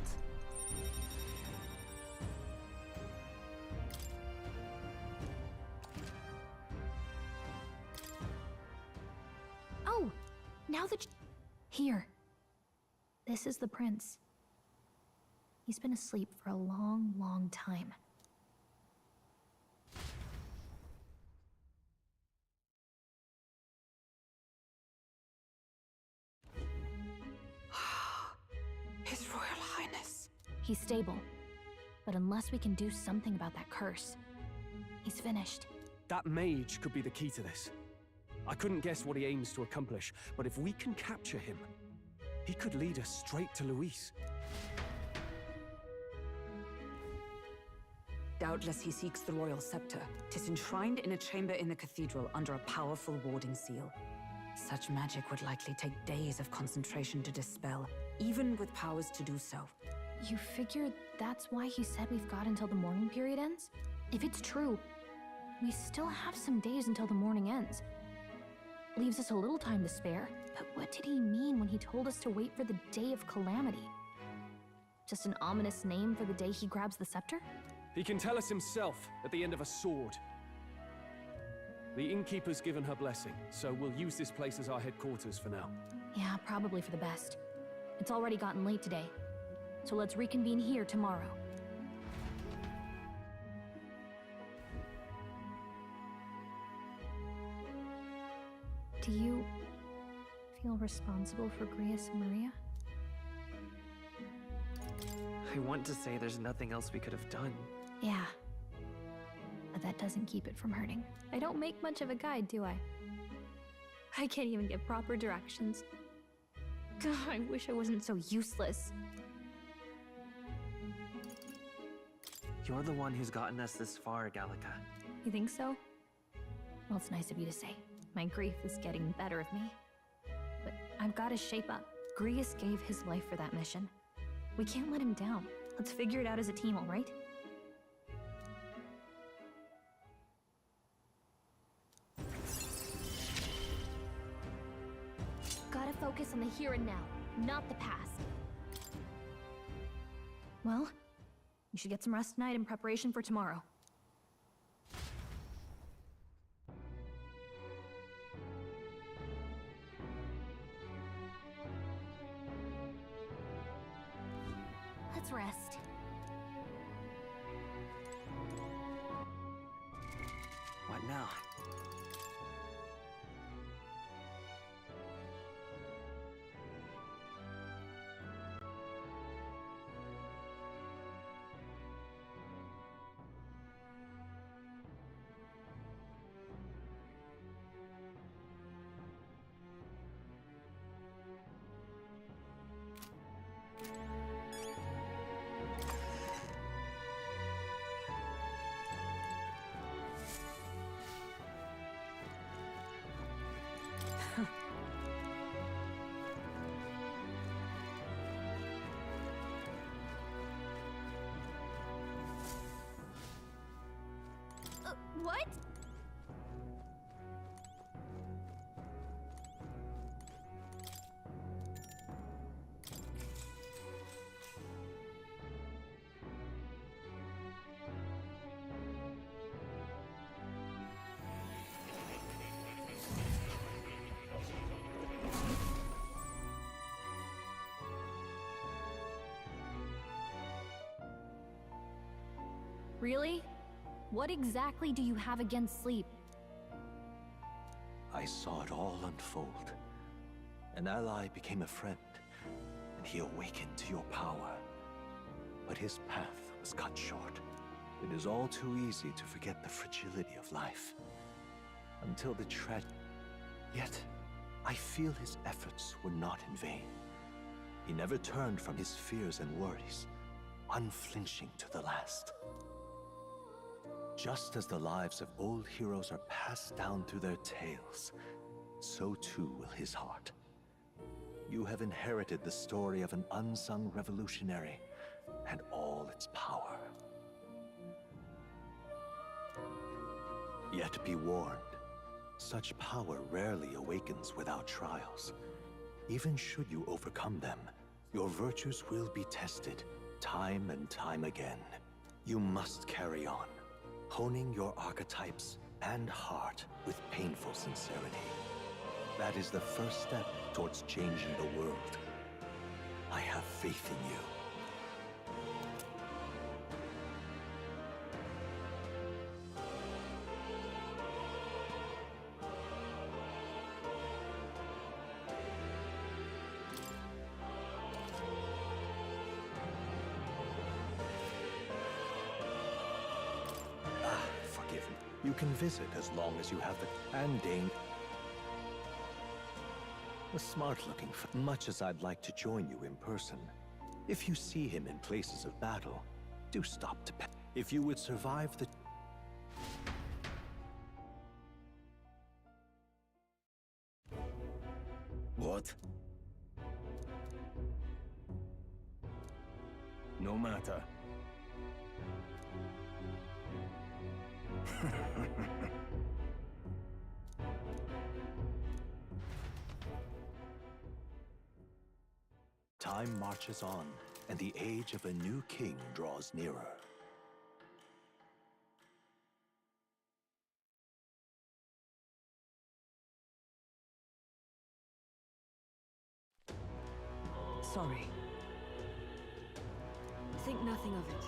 Oh! Now that Here. This is the prince. He's been asleep for a long, long time. His Royal Highness. He's stable. But unless we can do something about that curse, he's finished. That mage could be the key to this. I couldn't guess what he aims to accomplish, but if we can capture him, he could lead us straight to Louise. Doubtless he seeks the royal scepter. 'Tis enshrined in a chamber in the cathedral under a powerful warding seal. Such magic would likely take days of concentration to dispel, even with powers to do so. You figure that's why he said we've got until the mourning period ends? If it's true, We still have some days until the morning ends. Leaves us a little time to spare. But what did he mean when he told us to wait for the Day of Calamity? Just an ominous name for the day he grabs the scepter? He can tell us himself at the end of a sword. The innkeeper's given her blessing, so we'll use this place as our headquarters for now. Yeah, probably for the best. It's already gotten late today, so let's reconvene here tomorrow. Do you feel responsible for Grius and Maria? I want to say there's nothing else we could have done. Yeah. But that doesn't keep it from hurting. I don't make much of a guide, do I? I can't even give proper directions. God, I wish I wasn't so useless. You're the one who's gotten us this far, Gallica. You think so? Well, it's nice of you to say. My grief is getting the better of me. But I've got to shape up. Grius gave his life for that mission. We can't let him down. Let's figure it out as a team, all right? Gotta focus on the here and now, not the past. Well, you should get some rest tonight in preparation for tomorrow. Let's rest. What now? What? Really? What exactly do you have against sleep? I saw it all unfold. An ally became a friend, and he awakened to your power. But his path was cut short. It is all too easy to forget the fragility of life. Until the Yet, I feel his efforts were not in vain. He never turned from his fears and worries, unflinching to the last. Just as the lives of old heroes are passed down through their tales, so too will his heart. You have inherited the story of an unsung revolutionary and all its power. Yet be warned, such power rarely awakens without trials. Even should you overcome them, your virtues will be tested time and time again. You must carry on, honing your archetypes and heart with painful sincerity. That is the first step towards changing the world. I have faith in you. You can visit as long as you have the... And Dane... A smart-looking much as I'd like to join you in person. If you see him in places of battle, do stop to pet. If you would survive the... What? No matter. Time marches on, and the age of a new king draws nearer. Sorry. Think nothing of it.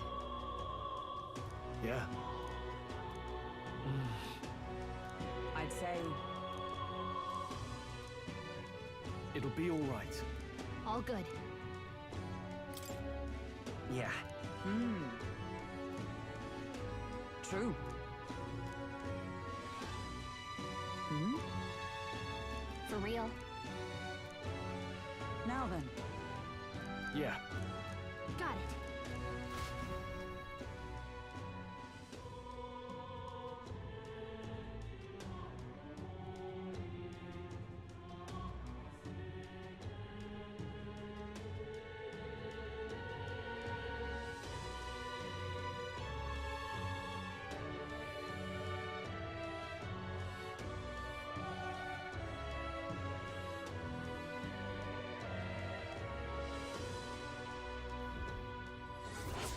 Yeah. I'd say... It'll be all right. All good. Yeah. True. For real. Now then. Yeah. Got it.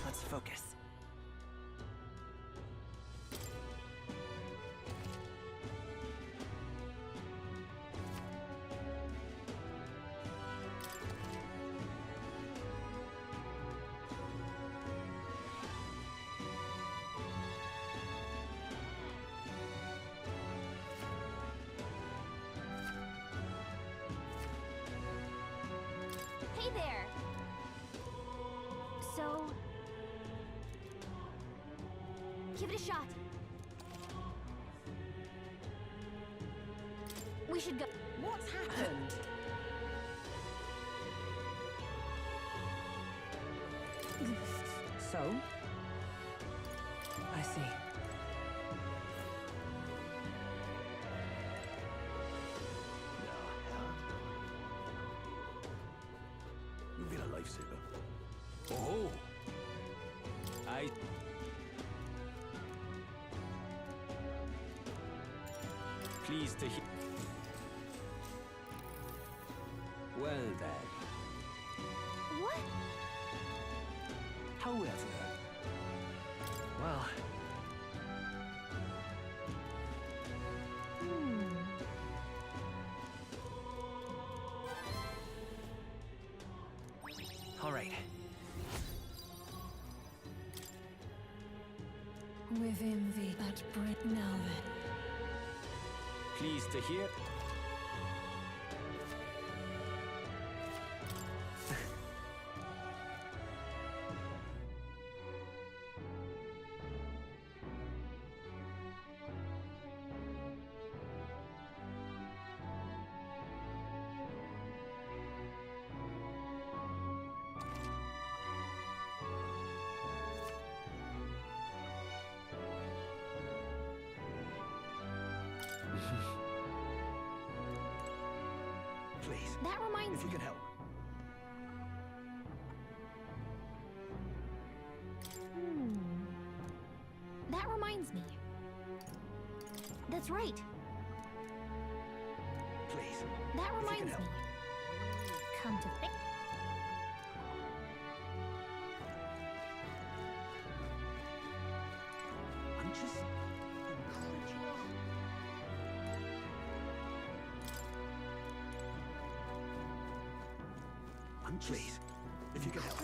Let's focus. Hey there! So... give it a shot. We should go. What's happened? So? I see. You've been a lifesaver. Oh! I... Pleased to hear... Well then. What? However... Well... All right. Within thee, that breath now then. Pleased to hear... Please. That reminds If you me. can help. That reminds me. That's right. Please. That If you can reminds help. me. Come to think. I'm just incredulous. Please, if you can help.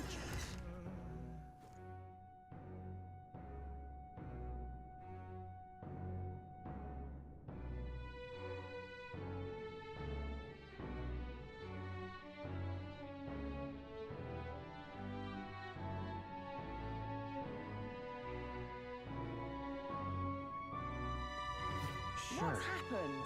Sure. What's happened?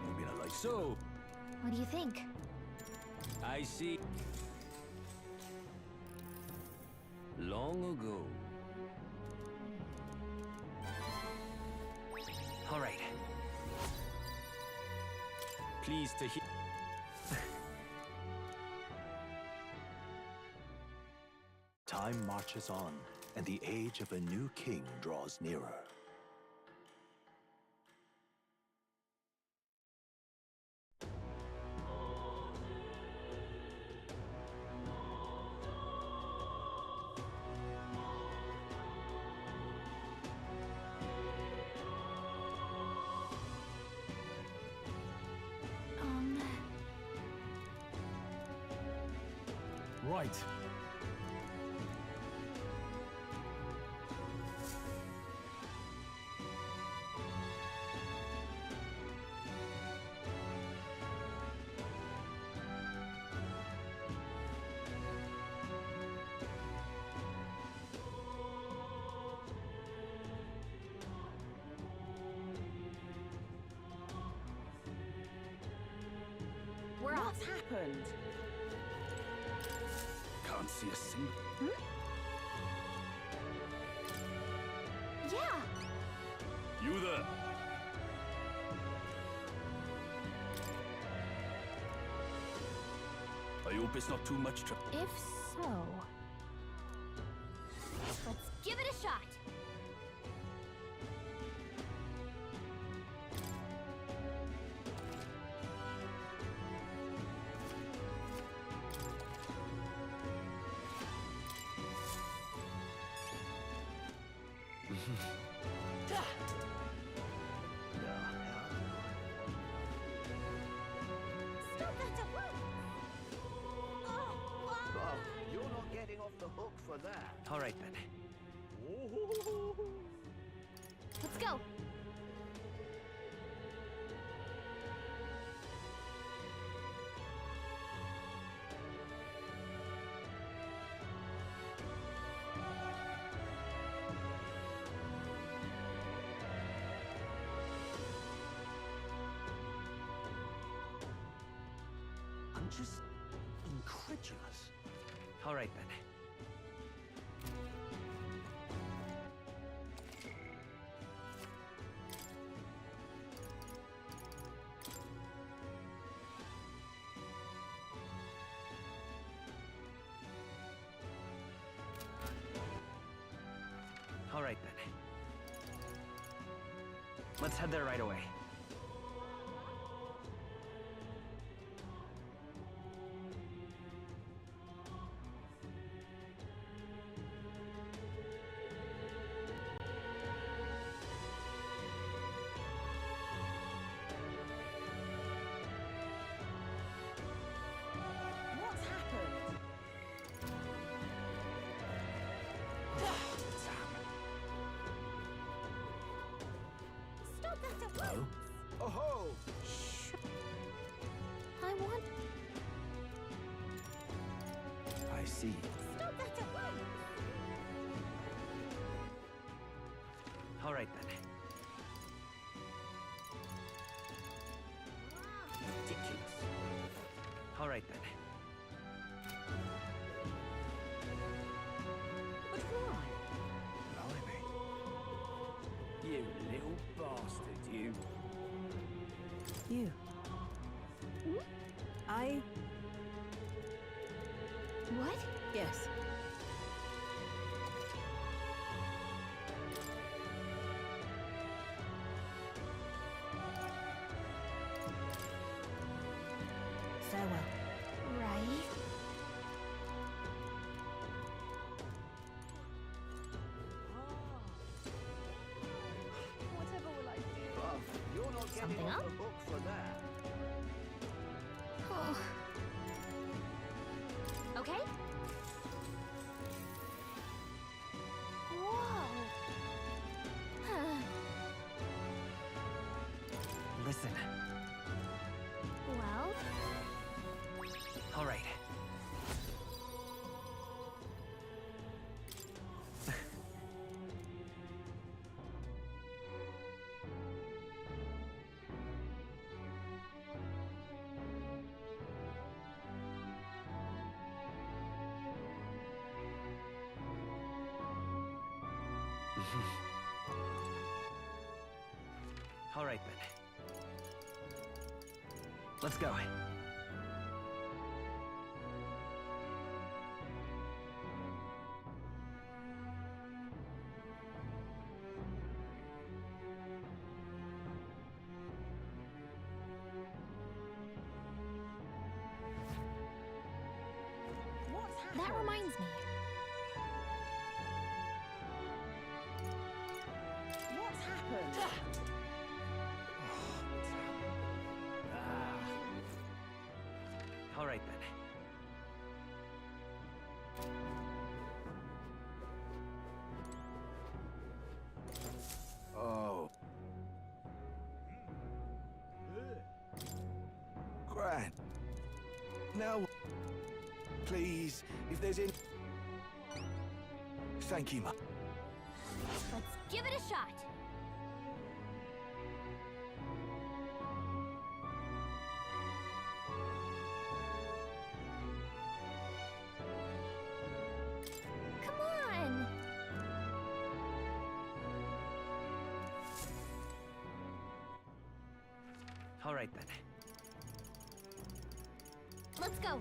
You've been a life. So, What do you think? I see... Long ago... All right. Pleased to hear... Time marches on, and the age of a new king draws nearer. Right. What's happened? Can't see a single. Yeah. You there? I hope it's not too much trouble. If so... Let's give it a shot. Stop that at once! Oh, you're not getting off the hook for that. All right, then. Let's go. I'm just incredulous. All right, then. All right, then. Let's head there right away. What's happened? Stop that at once! Oh ho! I want... I see. Stop that at once! All right, then. Ridiculous. All right, then. But why? You little bastard, you. You. I... What? Yes. Farewell. Right. Whatever will I do? Oh, you're not getting Something off up? the hook for that. Oh. Okay. Whoa. Listen. Well, All right. All right, then. Let's go. That reminds me. What's happened? All right then. Oh. Gran. Now, please, if there's any... Thank you, Ma. Let's give it a shot. Come on! All right then. Let's go.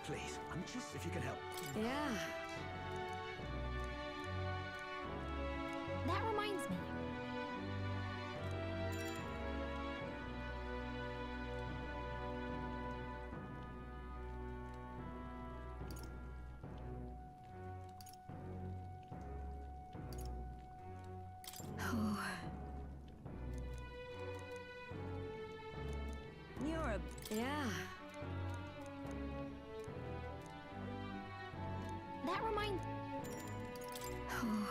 Please, anxious if you can help. Yeah. That reminds me. Oh. You're a... Yeah. That reminds... Oh.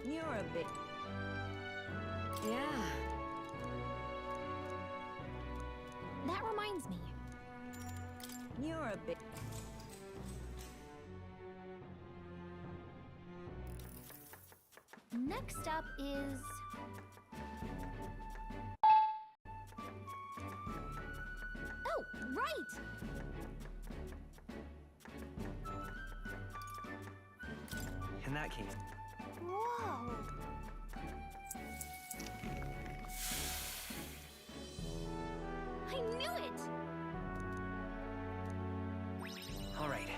You're a bit... Yeah. That reminds me. You're a bit... Next up is... Oh, right! In that case. Whoa! I knew it! All right.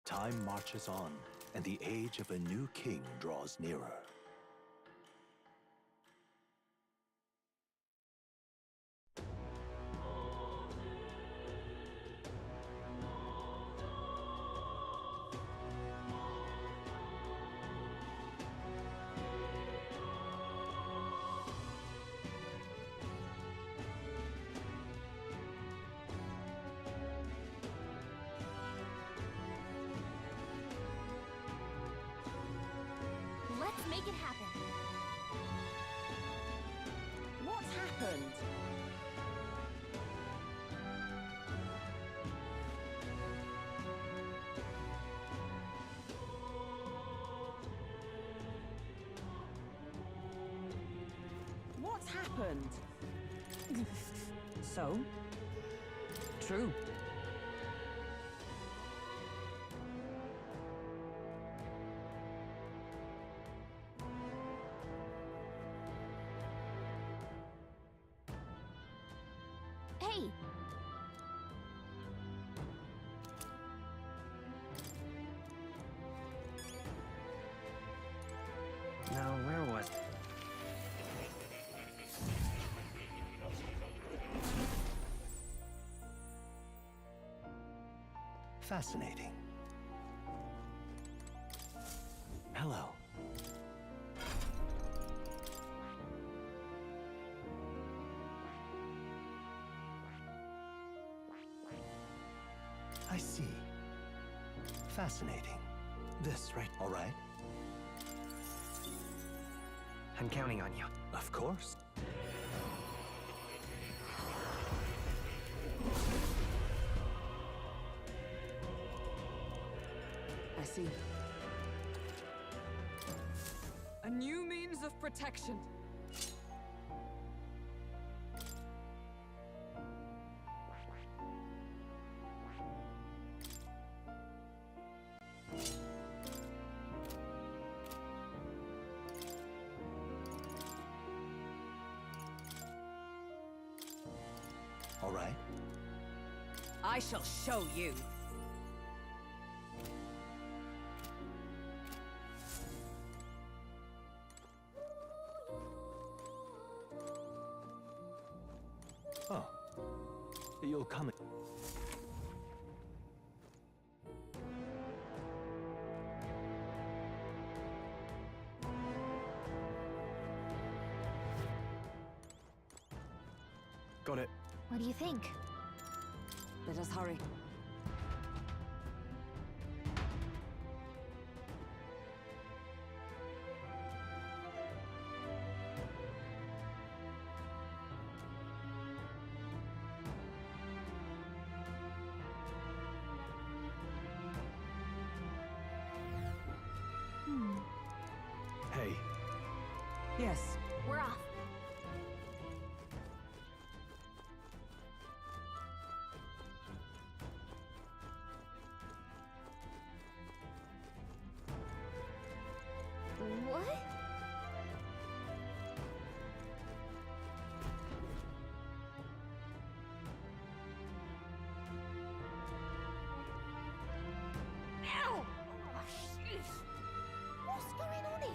Time marches on, and the age of a new king draws nearer. Let's make it happen. What's happened? What's happened? So? True. Hey! Now, where was... Fascinating. Hello. I see. Fascinating. This, right? All right. I'm counting on you. Of course. I see. A new means of protection. I shall show you. Oh. You'll come in. Got it. What do you think? Let us hurry. Hey. Yes. We're off. What? Ow! Oh, jeez. What's going on here?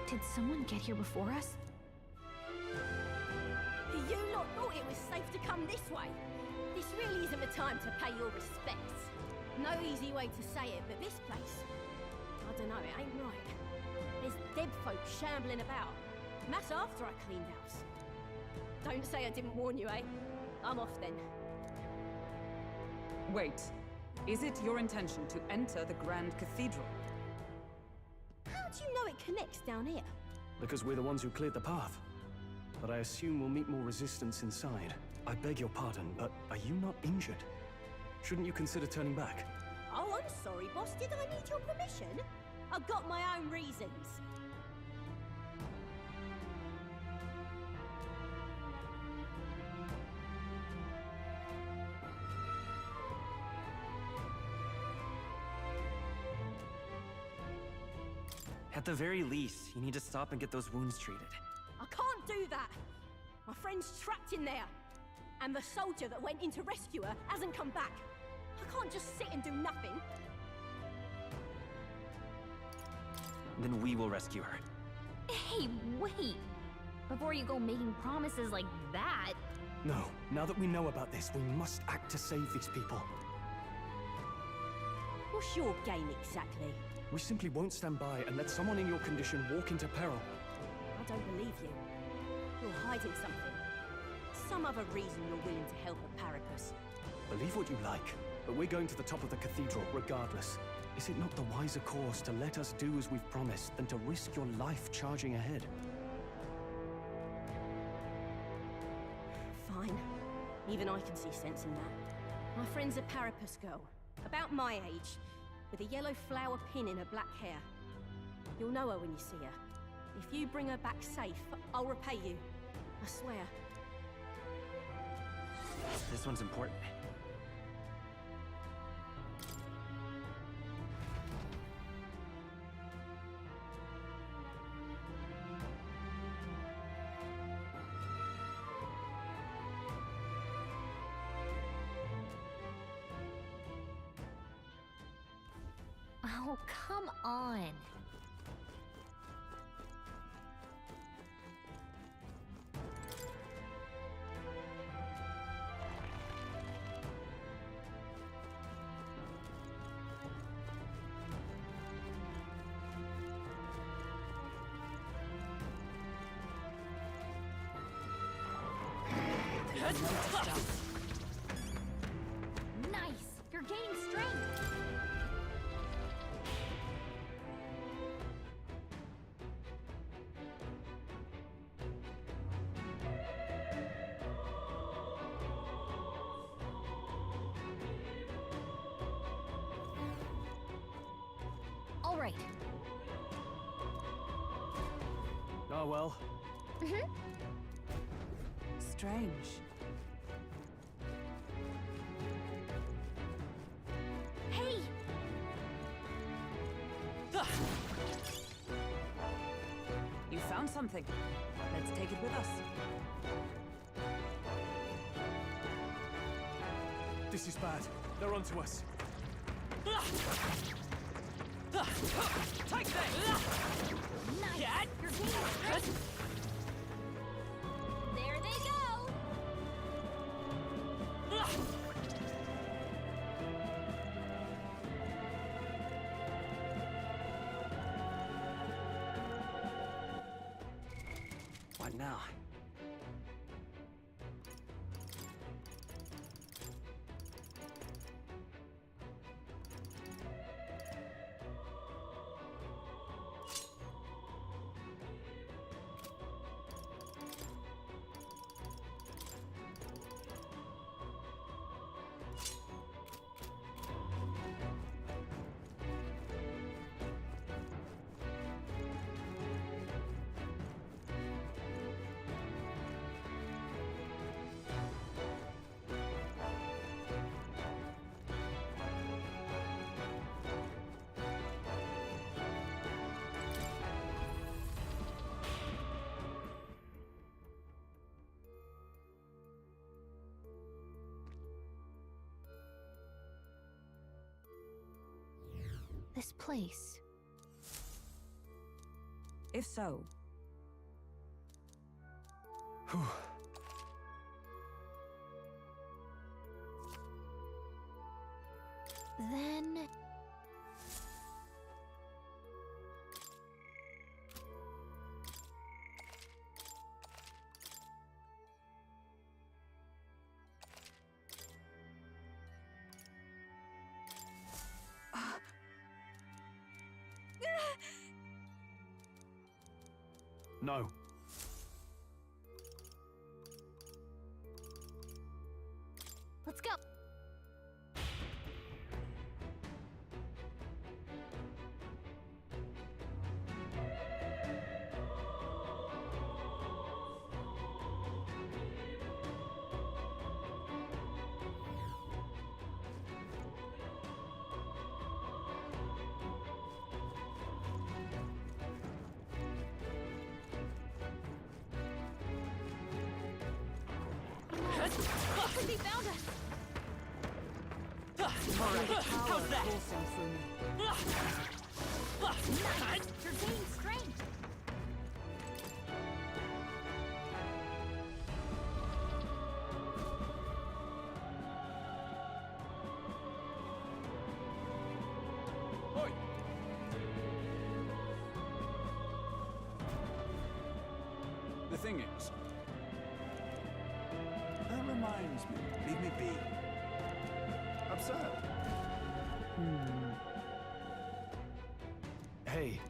Did someone get here before us? You lot thought it was safe to come this way. This really isn't the time to pay your respects. No easy way to say it, but this place, I don't know, it ain't right. There's dead folk shambling about. And that's after I cleaned house. Don't say I didn't warn you, eh? I'm off then. Wait. Is it your intention to enter the Grand Cathedral? How do you know it connects down here? Because we're the ones who cleared the path. But I assume we'll meet more resistance inside. I beg your pardon, but are you not injured? Shouldn't you consider turning back? Oh, I'm sorry, boss. Did I need your permission? I've got my own reasons. At the very least, you need to stop and get those wounds treated. I can't do that. My friend's trapped in there. And the soldier that went in to rescue her hasn't come back. I can't just sit and do nothing. Then we will rescue her. Hey, wait! Before you go making promises like that... No. Now that we know about this, we must act to save these people. What's your game exactly? We simply won't stand by and let someone in your condition walk into peril. I don't believe you. You're hiding something. Some other reason you're willing to help a Paracus. Believe what you like, but we're going to the top of the cathedral regardless. Is it not the wiser course to let us do as we've promised than to risk your life charging ahead? Fine. Even I can see sense in that. My friend's a Paracus girl, about my age, with a yellow flower pin in her black hair. You'll know her when you see her. If you bring her back safe, I'll repay you. I swear. This one's important. Oh, come on. Nice! You're gaining strength! All right. Oh well. Mm-hmm. Strange. Hey! You found something. Let's take it with us. This is bad. They're onto us. Take this! Nice! Get! You're getting straight! There they go! What now? This place. If so, Then... No. Let's go! They found us! How's that? Nice! You're getting strength! Oi! The thing is... That reminds me. Leave me be. Absurd. Hey.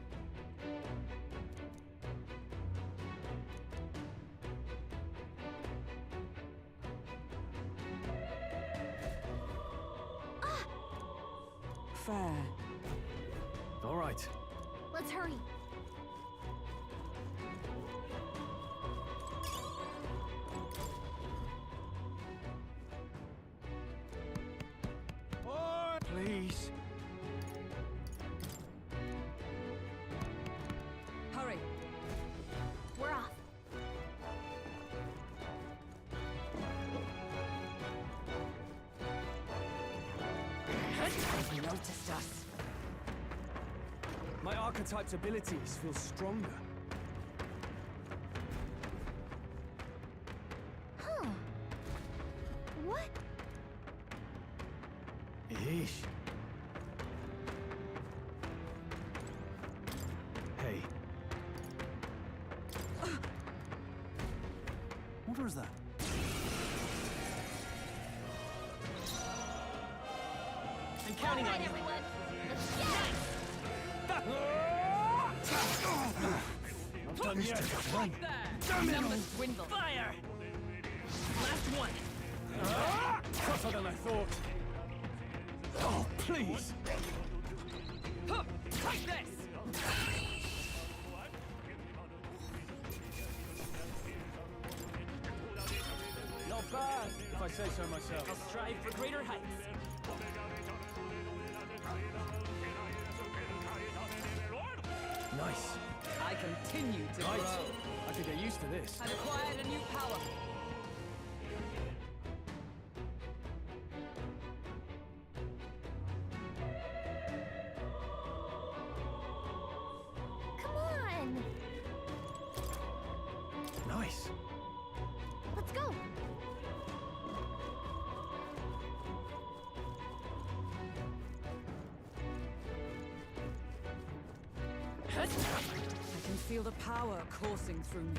fair. All right. Let's hurry. Please. Hurry. We're off. They've noticed us. My archetype's abilities feel stronger. Huh. What? Yeesh. Hey. What was that? I'm counting on you. Everyone. Let's get Not done yet. Right there! Numbers dwindle. Fire! Last one. Tougher than I thought. Oh, please. Huh, take this! Not bad, if I say so myself. I'll strive for greater heights. Nice. I continue to Right. grow. I could get used to this. I've acquired a new power. I can feel the power coursing through me.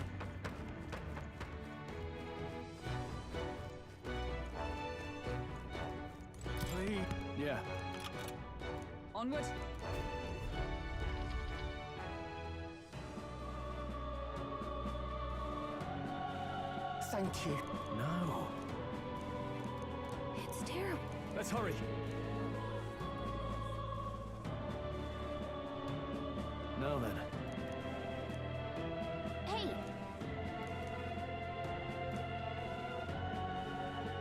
Please. Yeah. Onward. Thank you. No. It's terrible. Let's hurry. Now then. Hey!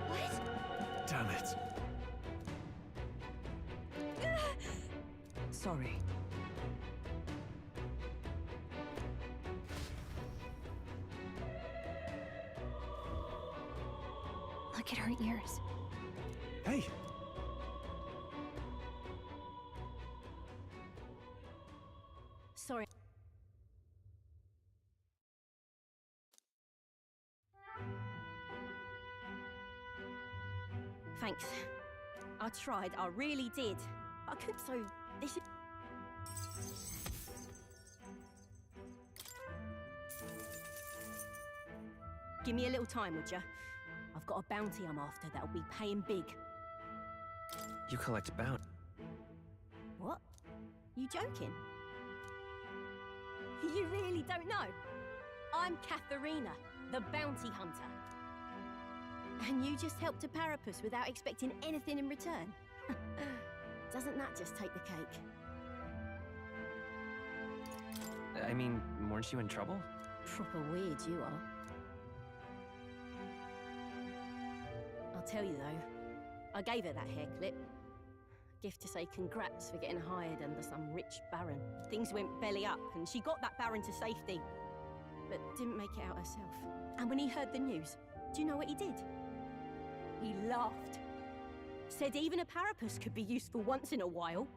What? Damn it. Sorry. Look at her ears. Hey! Sorry. Thanks. I tried, I really did. I could, so this is... Give me a little time, would you? I've got a bounty I'm after that'll be paying big. You collect bounty. What? You joking? You really don't know? I'm Katharina, the bounty hunter. And you just helped a Parapus without expecting anything in return? Doesn't that just take the cake? I mean, weren't you in trouble? Proper weird you are. I'll tell you though, I gave her that hair clip. Gift to say congrats for getting hired under some rich baron. Things went belly up and she got that baron to safety, but didn't make it out herself. And when he heard the news, do you know what he did? He laughed. Said even a Parapus could be useful once in a while.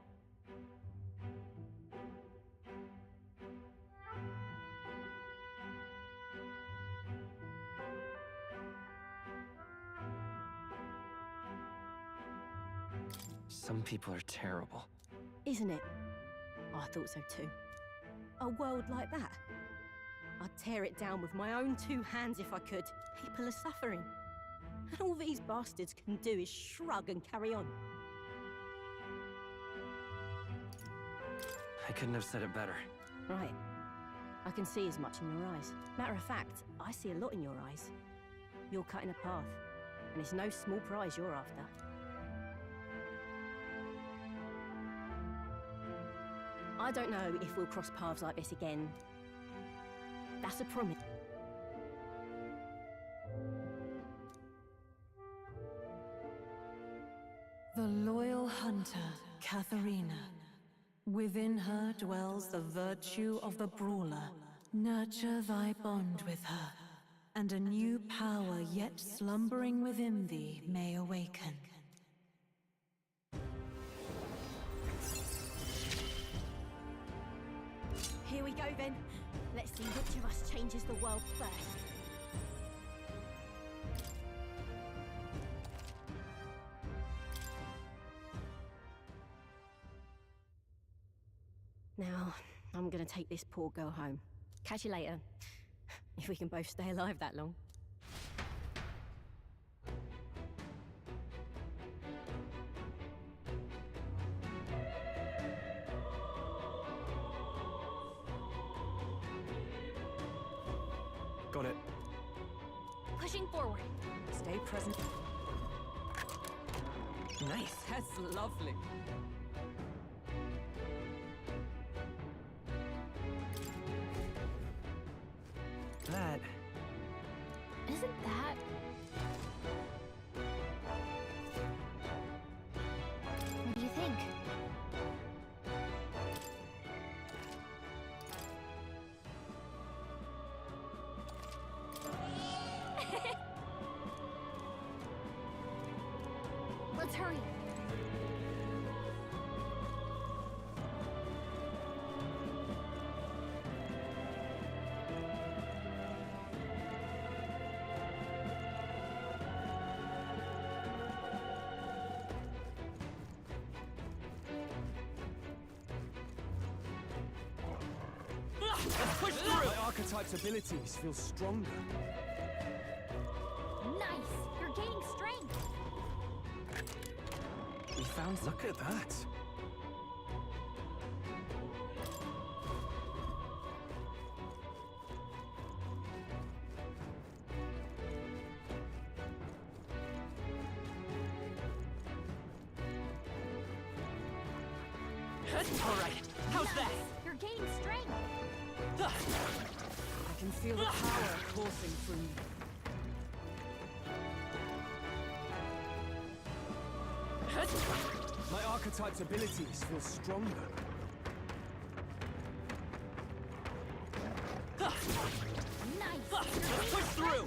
Some people are terrible. Isn't it? Oh, I thought so too. A world like that. I'd tear it down with my own two hands if I could. People are suffering. And all these bastards can do is shrug and carry on. I couldn't have said it better. Right. I can see as much in your eyes. Matter of fact, I see a lot in your eyes. You're cutting a path, and it's no small prize you're after. I don't know if we'll cross paths like this again. That's a promise. The loyal hunter, Katharina. Within her dwells the virtue of the brawler. Nurture thy bond with her, and a new power yet slumbering within thee may awaken. Here we go then. Let's see which of us changes the world first. Now, I'm gonna take this poor girl home. Catch you later. If we can both stay alive that long. Got it. Pushing forward. Stay present. Nice. That's lovely. That... Isn't that... What do you think? Let's hurry. Let's push through! My archetype's abilities feel stronger. Nice! You're gaining strength! We found. Look at that. Alright, how's that? You're gaining strength! I can feel the power coursing through me. My archetype's abilities feel stronger. Nice! Let's push through!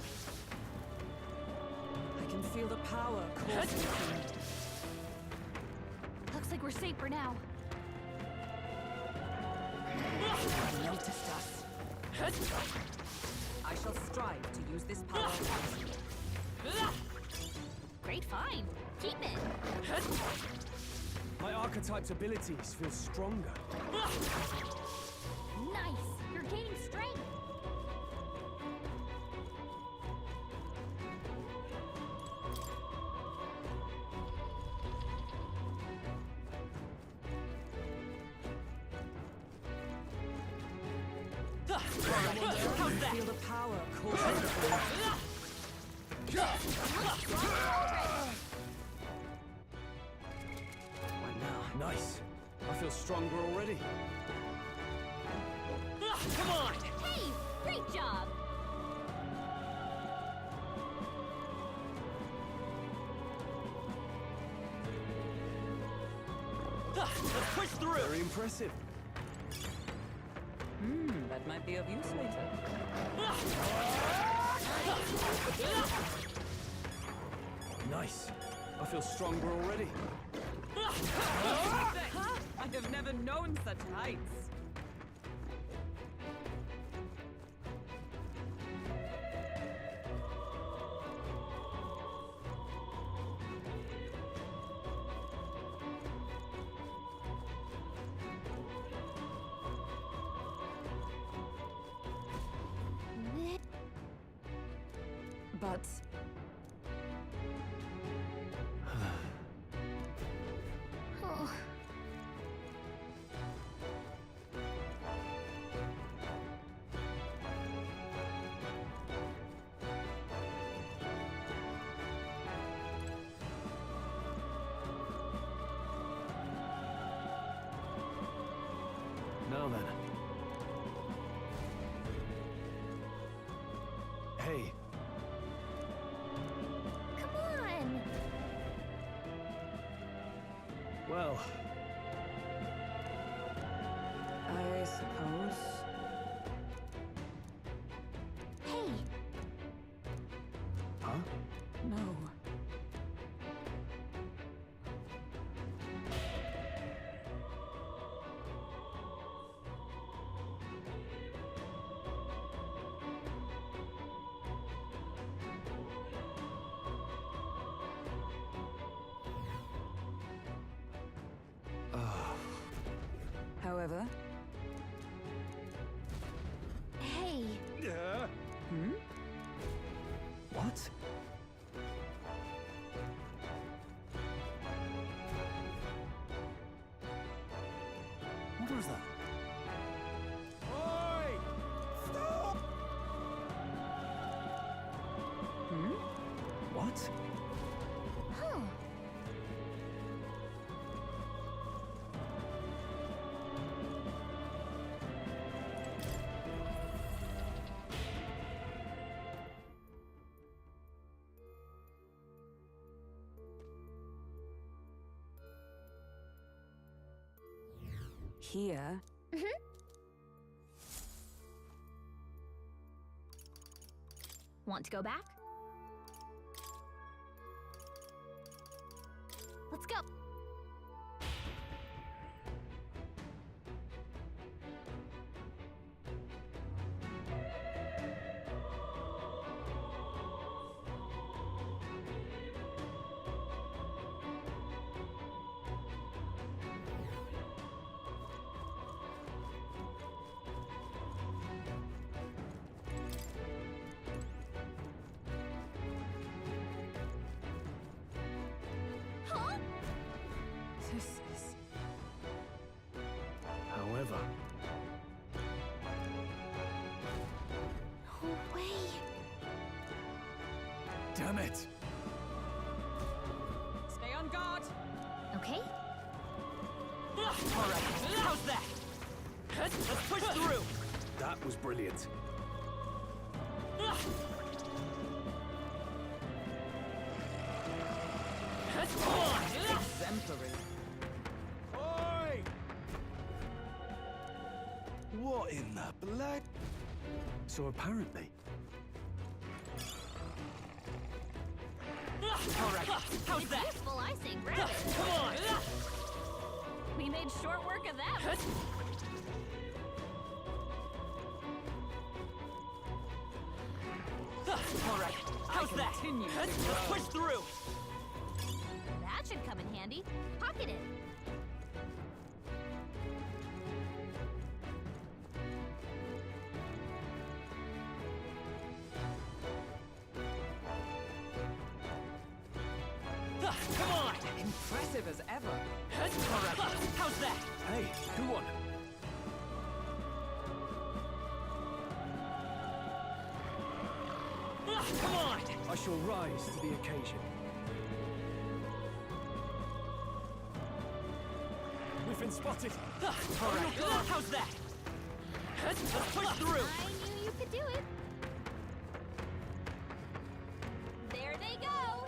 I can feel the power coursing through me. Looks like we're safe for now. They noticed us. I shall strive to use this power wisely. Great find! Keep it! My archetype's abilities feel stronger. Nice! You're gaining strength! How's that? Feel the power coursing through me. What now? Nice. I feel stronger already. Come on! Hey! Great job! Let's push through! Very impressive. That might be of use later. Nice. I feel stronger already. I have never known such heights. But Oh. Now then. Hey. Come on! Well, I suppose. Hey! huh? No. However, Hey! Yeah. what? What was that? Oi! Stop! What? Huh. Here? Want to go back? Let's go! forever. No way. Damn it! Stay on guard. Okay? All right, how's that? Let's push through. That was brilliant. Come on! Exemplary. Oi! What in the blood? So apparently, All right, how's that? Useful icing, grab it. Come on! We made short work of that. All right, how's that? Let's push through. That should come in handy. Pocket it. Come on! Impressive as ever. All right, how's that? hey, go on. Come on! I shall rise to the occasion. We've been spotted. All right, how's that? Let's push through. I knew you could do it. There they go.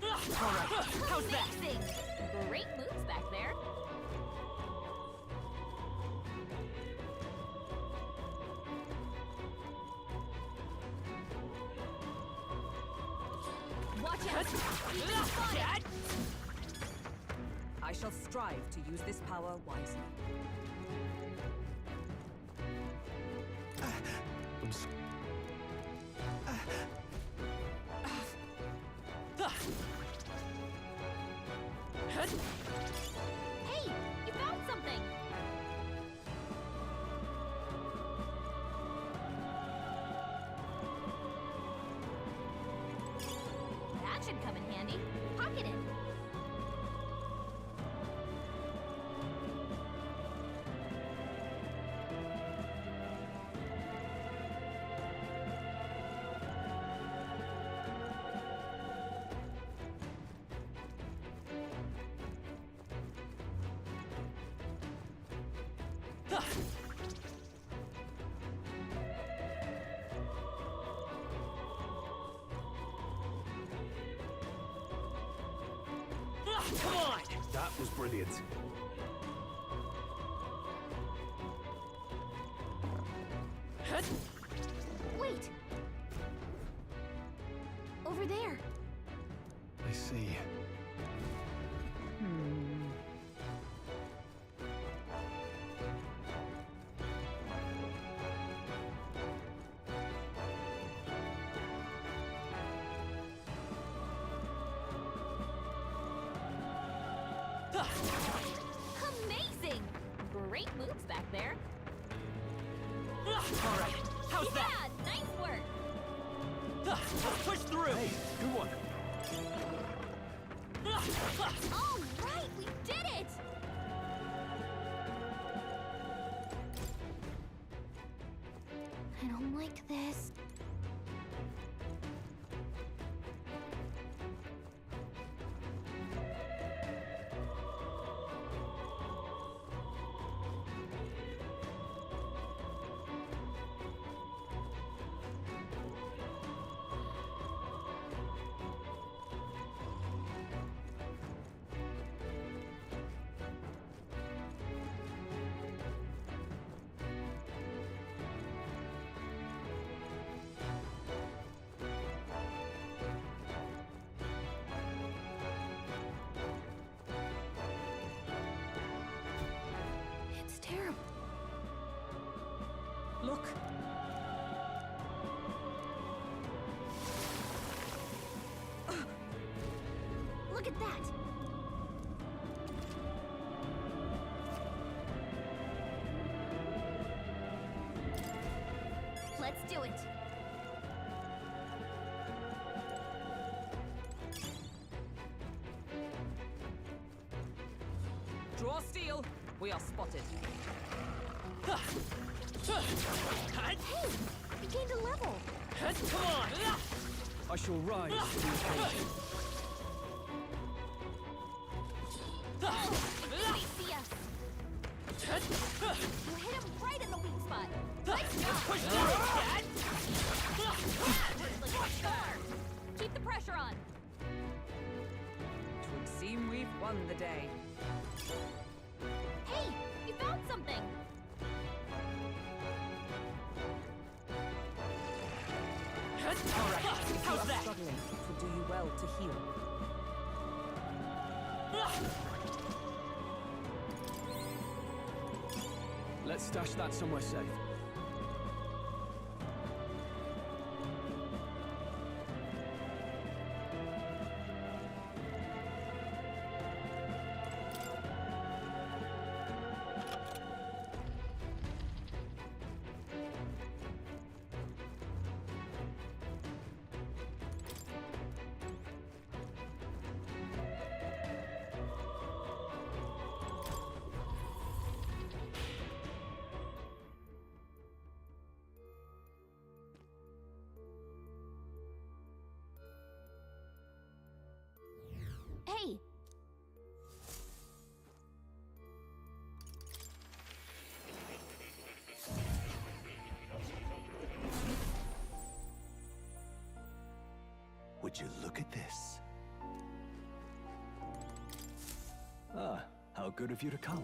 All right, how's that? Amazing. Great moves back there. Watch out. You've been spotted. I shall strive to use this power wisely. I'm s- Hey, you found something. That should come in handy. Pocket it. Come on! That was brilliant. Wait. Over there. I see. Amazing. Great moves back there. All right, how's that? Yeah, nice work. Let's push through. Hey, go on. All right, we did it. I don't like this. It's terrible. Look. Look at that. Let's do it. Draw steel. We are spotted. Hey! You gained a level! Come on! I shall rise to the occasion. They see us! You hit him right in the weak spot! Nice job! Keep the pressure on! Twould seem we've won the day. Hey! You found something! Alright, if you are struggling, it would do you well to heal. Let's stash that somewhere safe. Hey! Would you look at this? Ah, how good of you to come.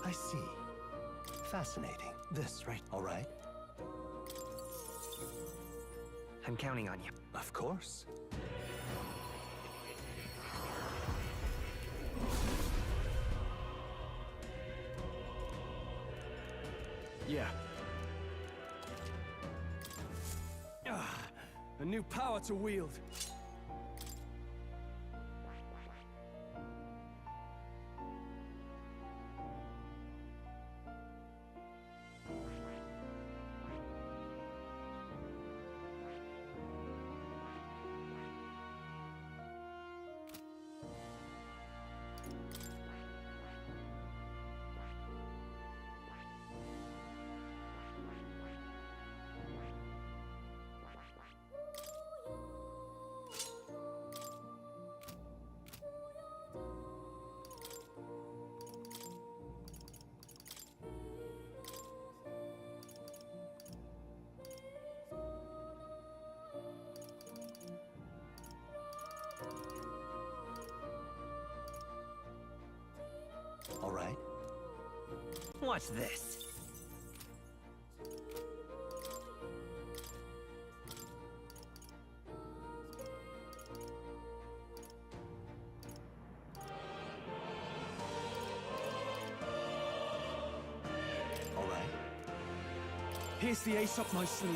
I see. Fascinating. This, right? All right. I'm counting on you. Of course. Yeah. A new power to wield. All right. Watch this. All right. Here's the ace up my sleeve.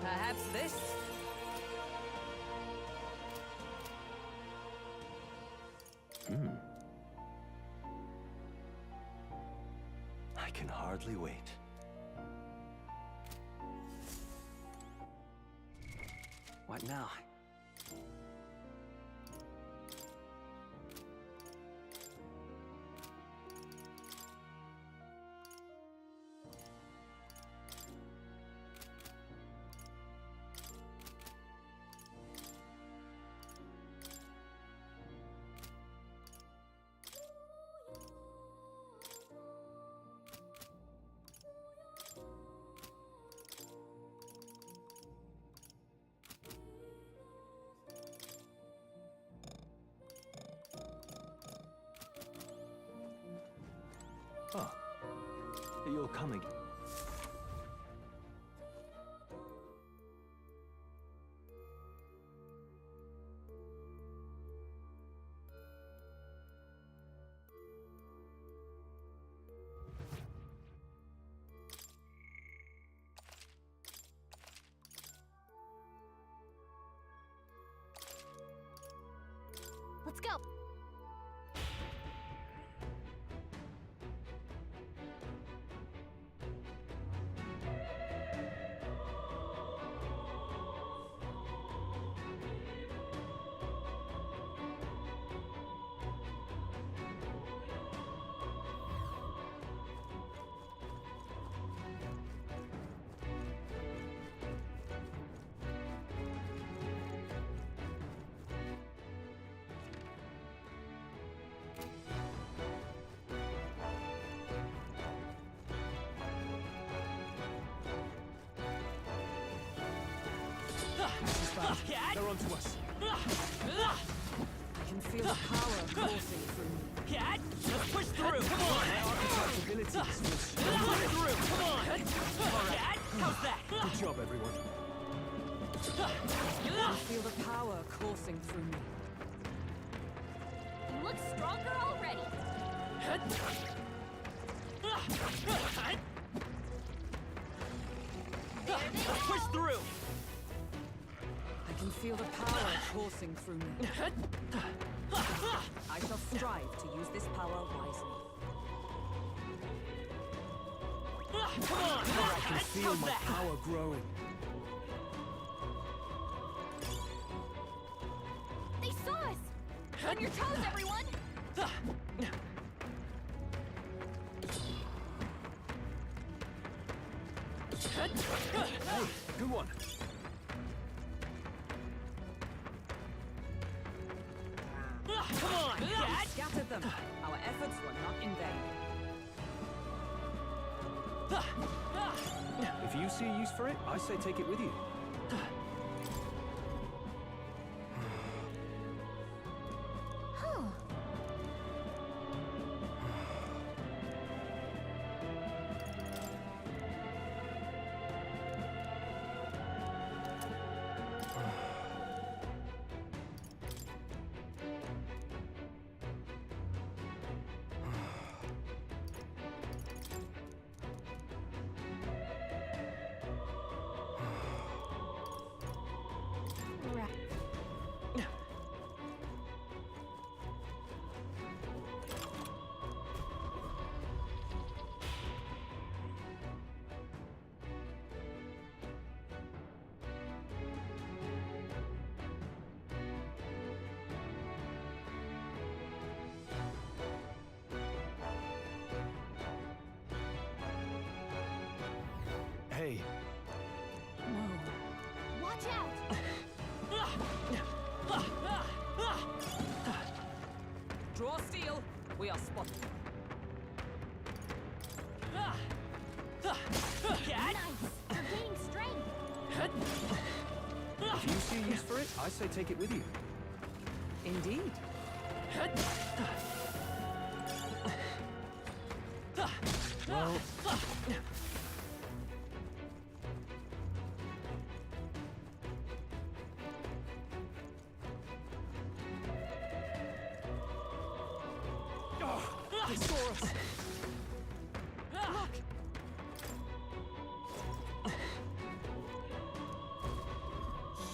Perhaps this? I can hardly wait. What now? You'll come again. Let's go. They're onto us. I can feel the power coursing through me. Let's push through! Come on! Archetype's abilities will Let's push through! Come on! Alright, how's that? Good job, everyone. I can feel the power coursing through me. You look stronger already. Let's push through! I can feel the power coursing through me. I shall strive to use this power wisely. Come on! I can feel my power growing. They saw us! On your toes, everyone! Hey, good one. Come on, Dad! Scattered them. Our efforts were not in vain. If you see a use for it, I say take it with you. Hey. No. Watch out! Draw steel. We are spotted. Nice! You're gaining strength! If you see a use for it, I say take it with you. Indeed. Well... They saw us! Look!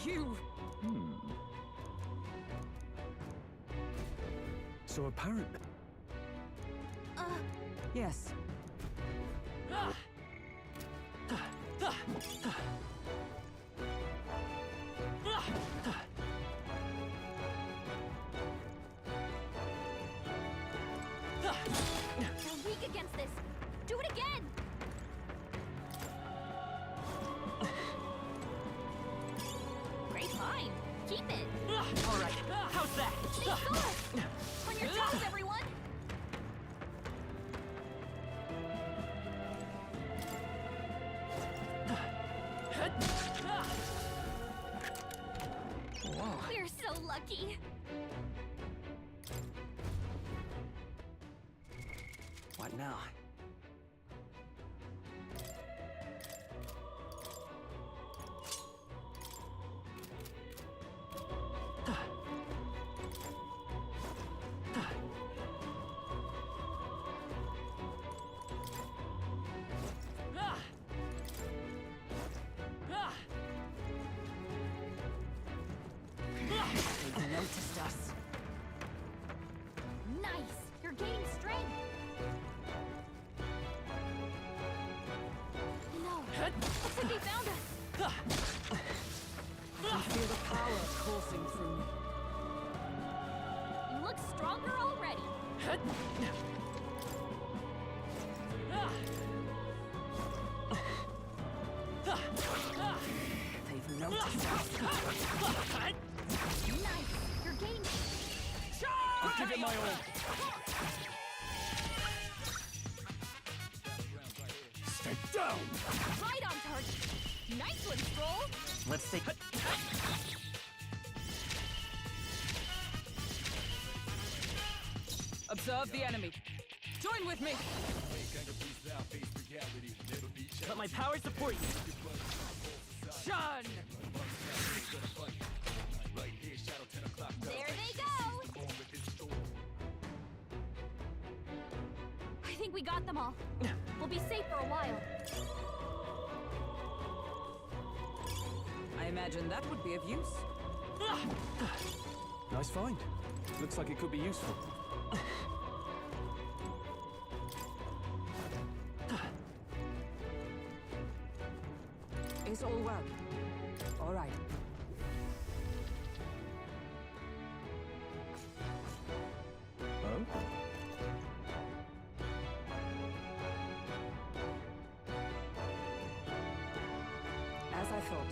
You! So apparent. Yes. You're weak against this! Do it again! Great line! Keep it! Alright, how's that? They saw us! On your toes, everyone! We're so lucky! What now? stronger already. They've noticed us. Nice. You're getting. I'll give it my all. Stay down! Right on target. Nice one, Stroll. Let's see. Observe the enemy. Join with me. Let my power support you. Shun! There they go. I think we got them all. We'll be safe for a while. I imagine that would be of use. Nice find. Looks like it could be useful. Is all well? All right. Oh? As I thought.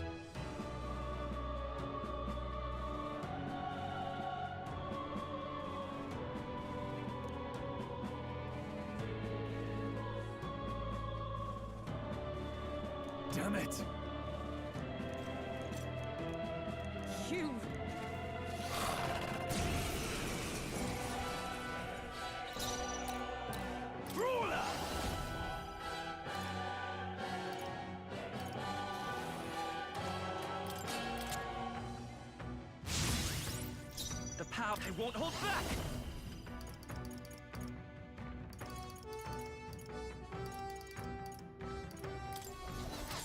Damn it! You! Ruler! The power, I won't hold back!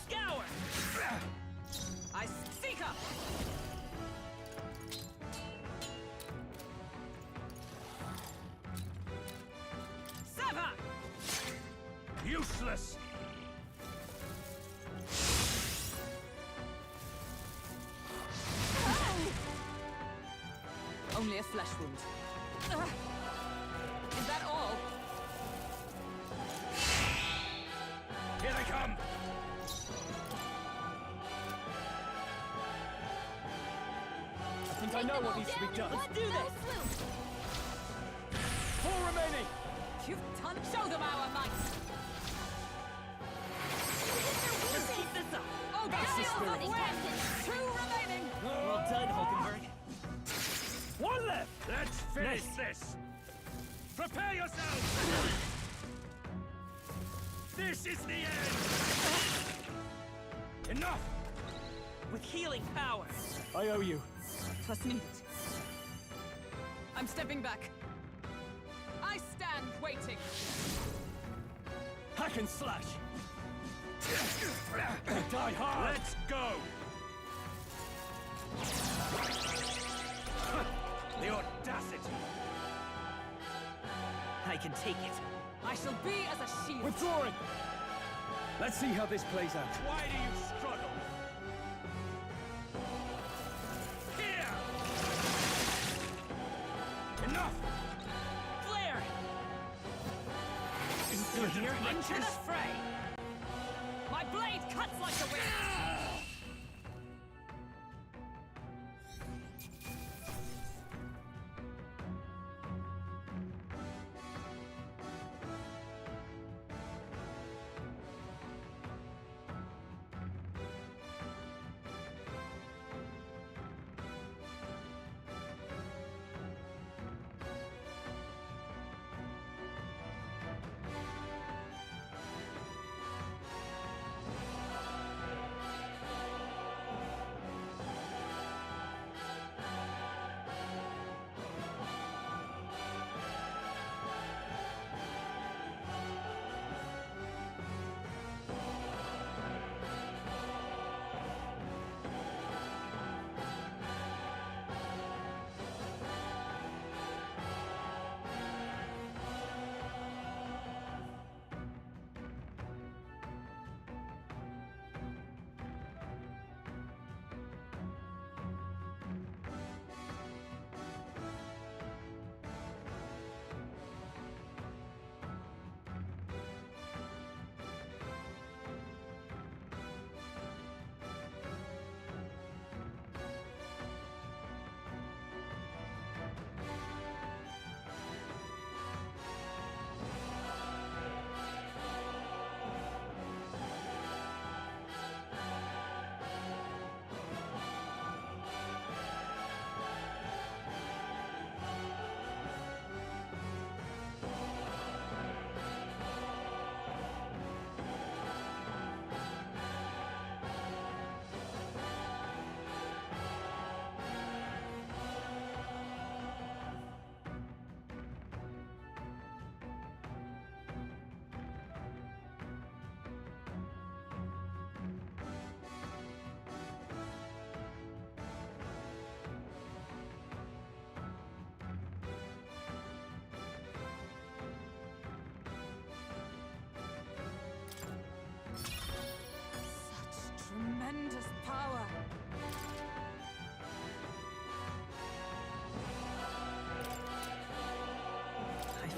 Scour! I seek up! Sever! Useless! Only a flesh wound. Is that all? Here they come! I think I know what needs to be done. Let's do this. Four remaining! You've done. Show them our might! Keep this up! Oh, That's the Gale spirit. of wind! Two remaining! Well done, Hulkenberg. One left! Let's finish this! Prepare yourselves! This is the end! Enough! With healing power. I owe you. 'Twas needed. I'm stepping back. I stand waiting. Hack and slash! Die hard! Let's go! The audacity! I can take it. I shall be as a shield. Withdrawing! Let's see how this plays out. Why do you struggle? Here! Enough! Flare! Into the fray! My blade cuts like the wind!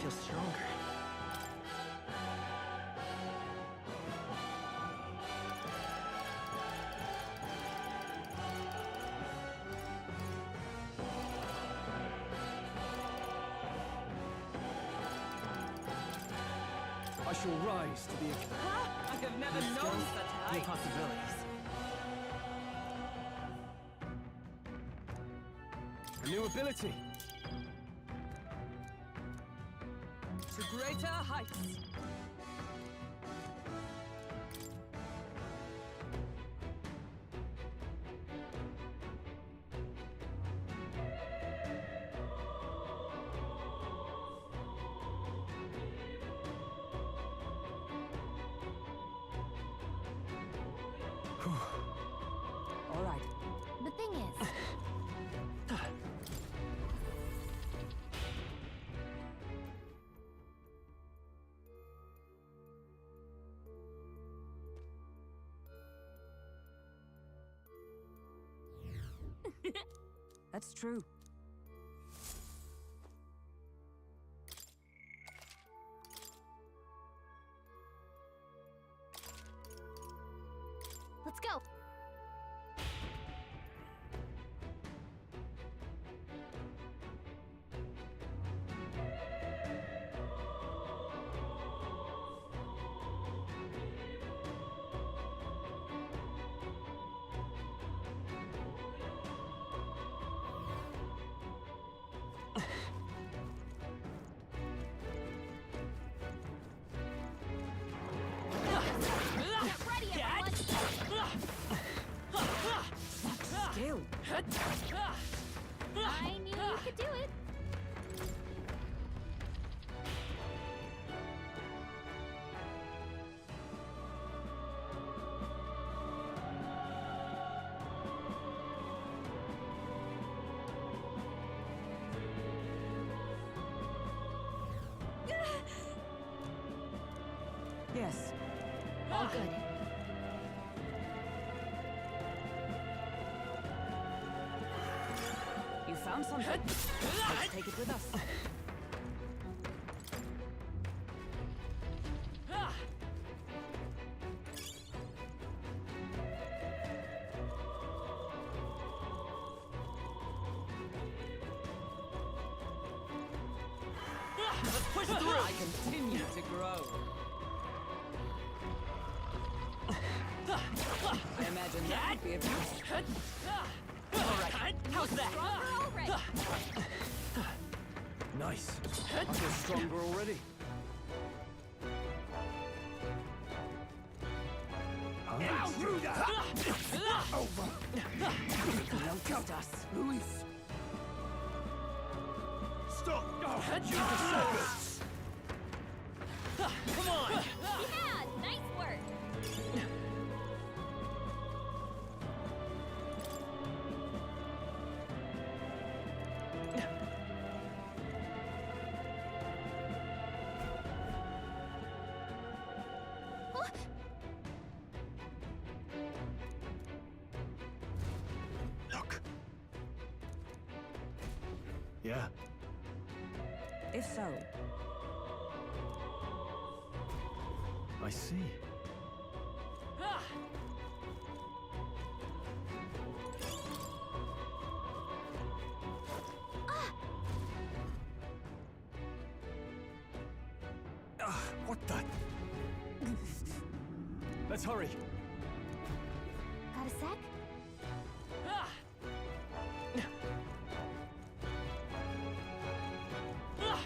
feel stronger. I shall rise to the occasion. I have never known such New heights. possibilities. A new ability. To greater heights. All right. The thing is, That's true. let's go. Get ready, everyone! Skill. I knew you could do it. Yes. All good. You found something. Let's take it with us. Let's push through! I continue to grow. I imagine that would be a boost. Alright, how's that? Stronger already! Nice. I feel stronger already. Noticed us. Luis! Stop! Use the circuits! Come on! Yeah, nice work! Look! Yeah. If so, I see. What the? Let's hurry. Got a sec?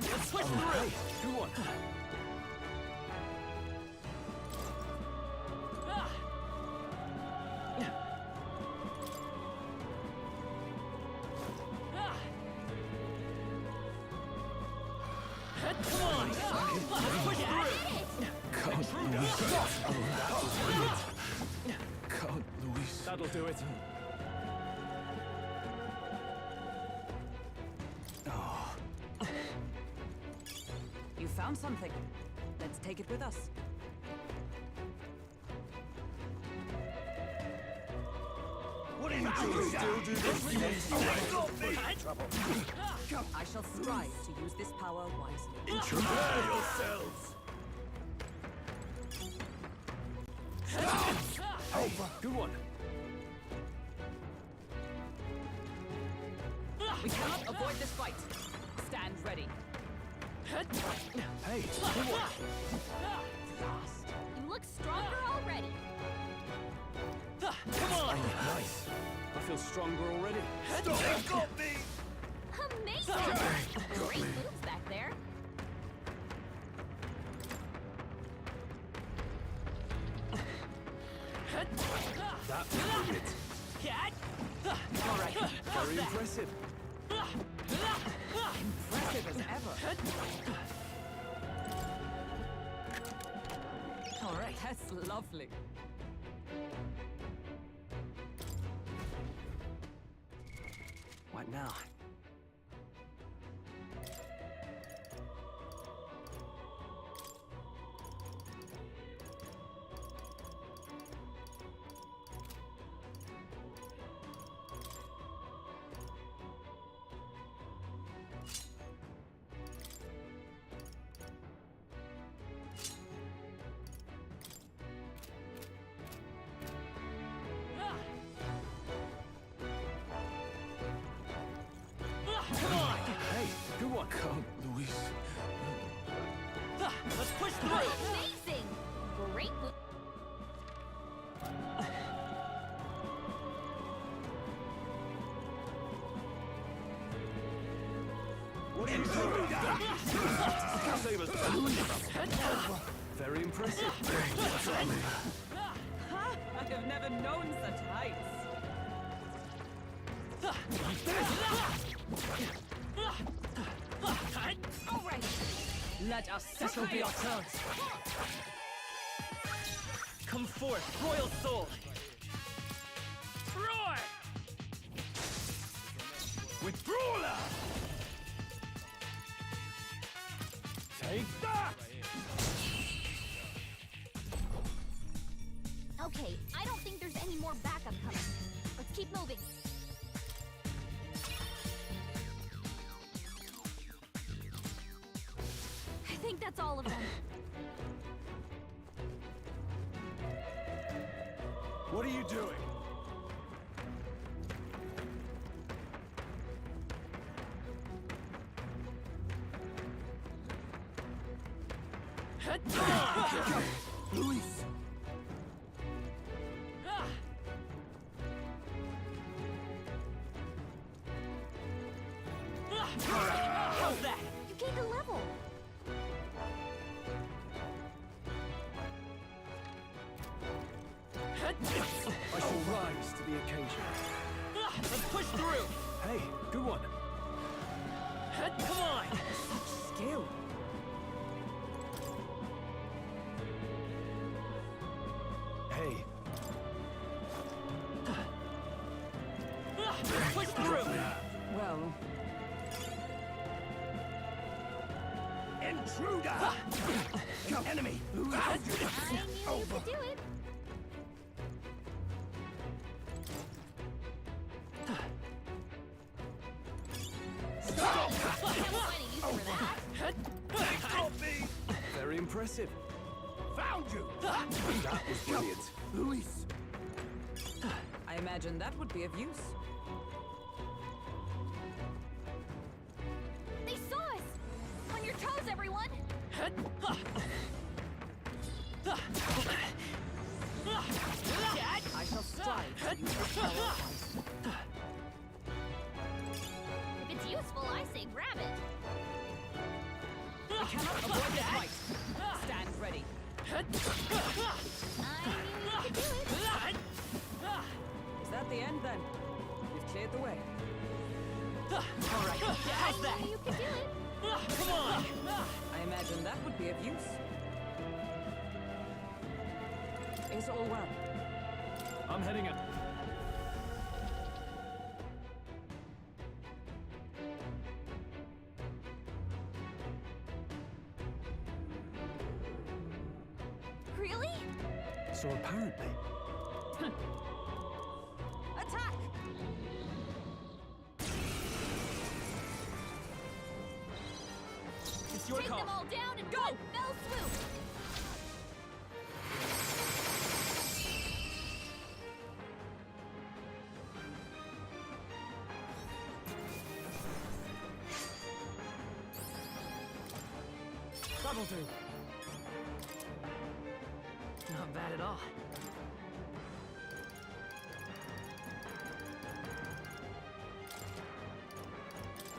Let's push through! Hey, good one. Come on! Let's push through! Can't Luis. Can't Luis. That'll do it. Oh. you found something. Let's take it with us. What are you doing? Still do this? You want trouble? I shall strive to use this power wisely. Prepare yourselves! Hey, good one. We cannot avoid this fight. Stand ready. Hey, good one. Lost. You look stronger already. Come on! Nice. I feel stronger already. Stop! Got me! Amazing! Great moves back there. That was brilliant. All right. Very impressive. Impressive as ever. All right, that's lovely. What now? Hey, good one. Come, Luis. Let's push through! Amazing! Great move. What are you doing? Very impressive. I have never known such heights. All right. Let us settle the ourselves. Come forth, royal soul! Roar! With Brawler! Take that! Okay, I don't think there's any more backup coming. Let's keep moving. I think that's all of them. What are you doing? Luis! How's that? You gained a level. I shall rise to the occasion. Let's push through! Hey, good one. Come on! Such skill. Hey, Push through! Well, Intruder! Enemy! Luis! I knew you could do it. Stop! Can't find a use for that. They got me! very impressive. Found you! That was brilliant. Luis! I imagine that would be of use. They saw us! On your toes, everyone! I shall strive to use this power wisely. If it's useful, I say grab it. We cannot avoid this fight. Stand ready. I knew you could do it. Is that the end then? We've cleared the way. All right, how's that? I knew you could do it. Come on! I imagine that would be of use. Is all well? I'm heading up. Really? So apparently, Attack! It's your Take call. them all down and go! One fell swoop! That'll do. Not bad at all.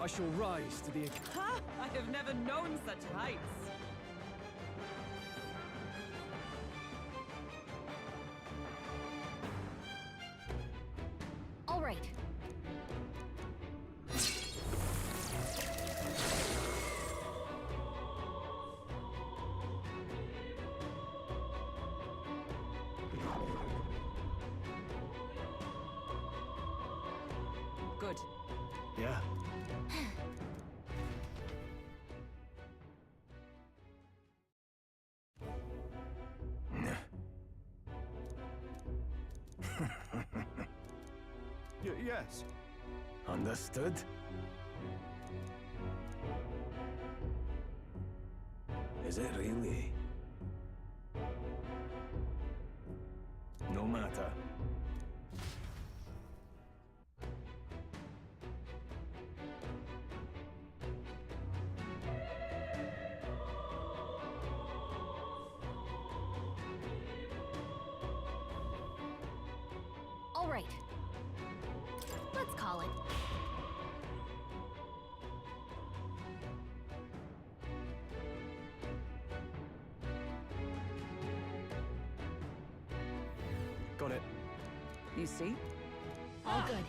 I shall rise to the... Ha! I have never known such heights. All right. Good. Yeah. Yes. Understood. Is it really? No matter. All right. Let's call it. Got it. You see? All good.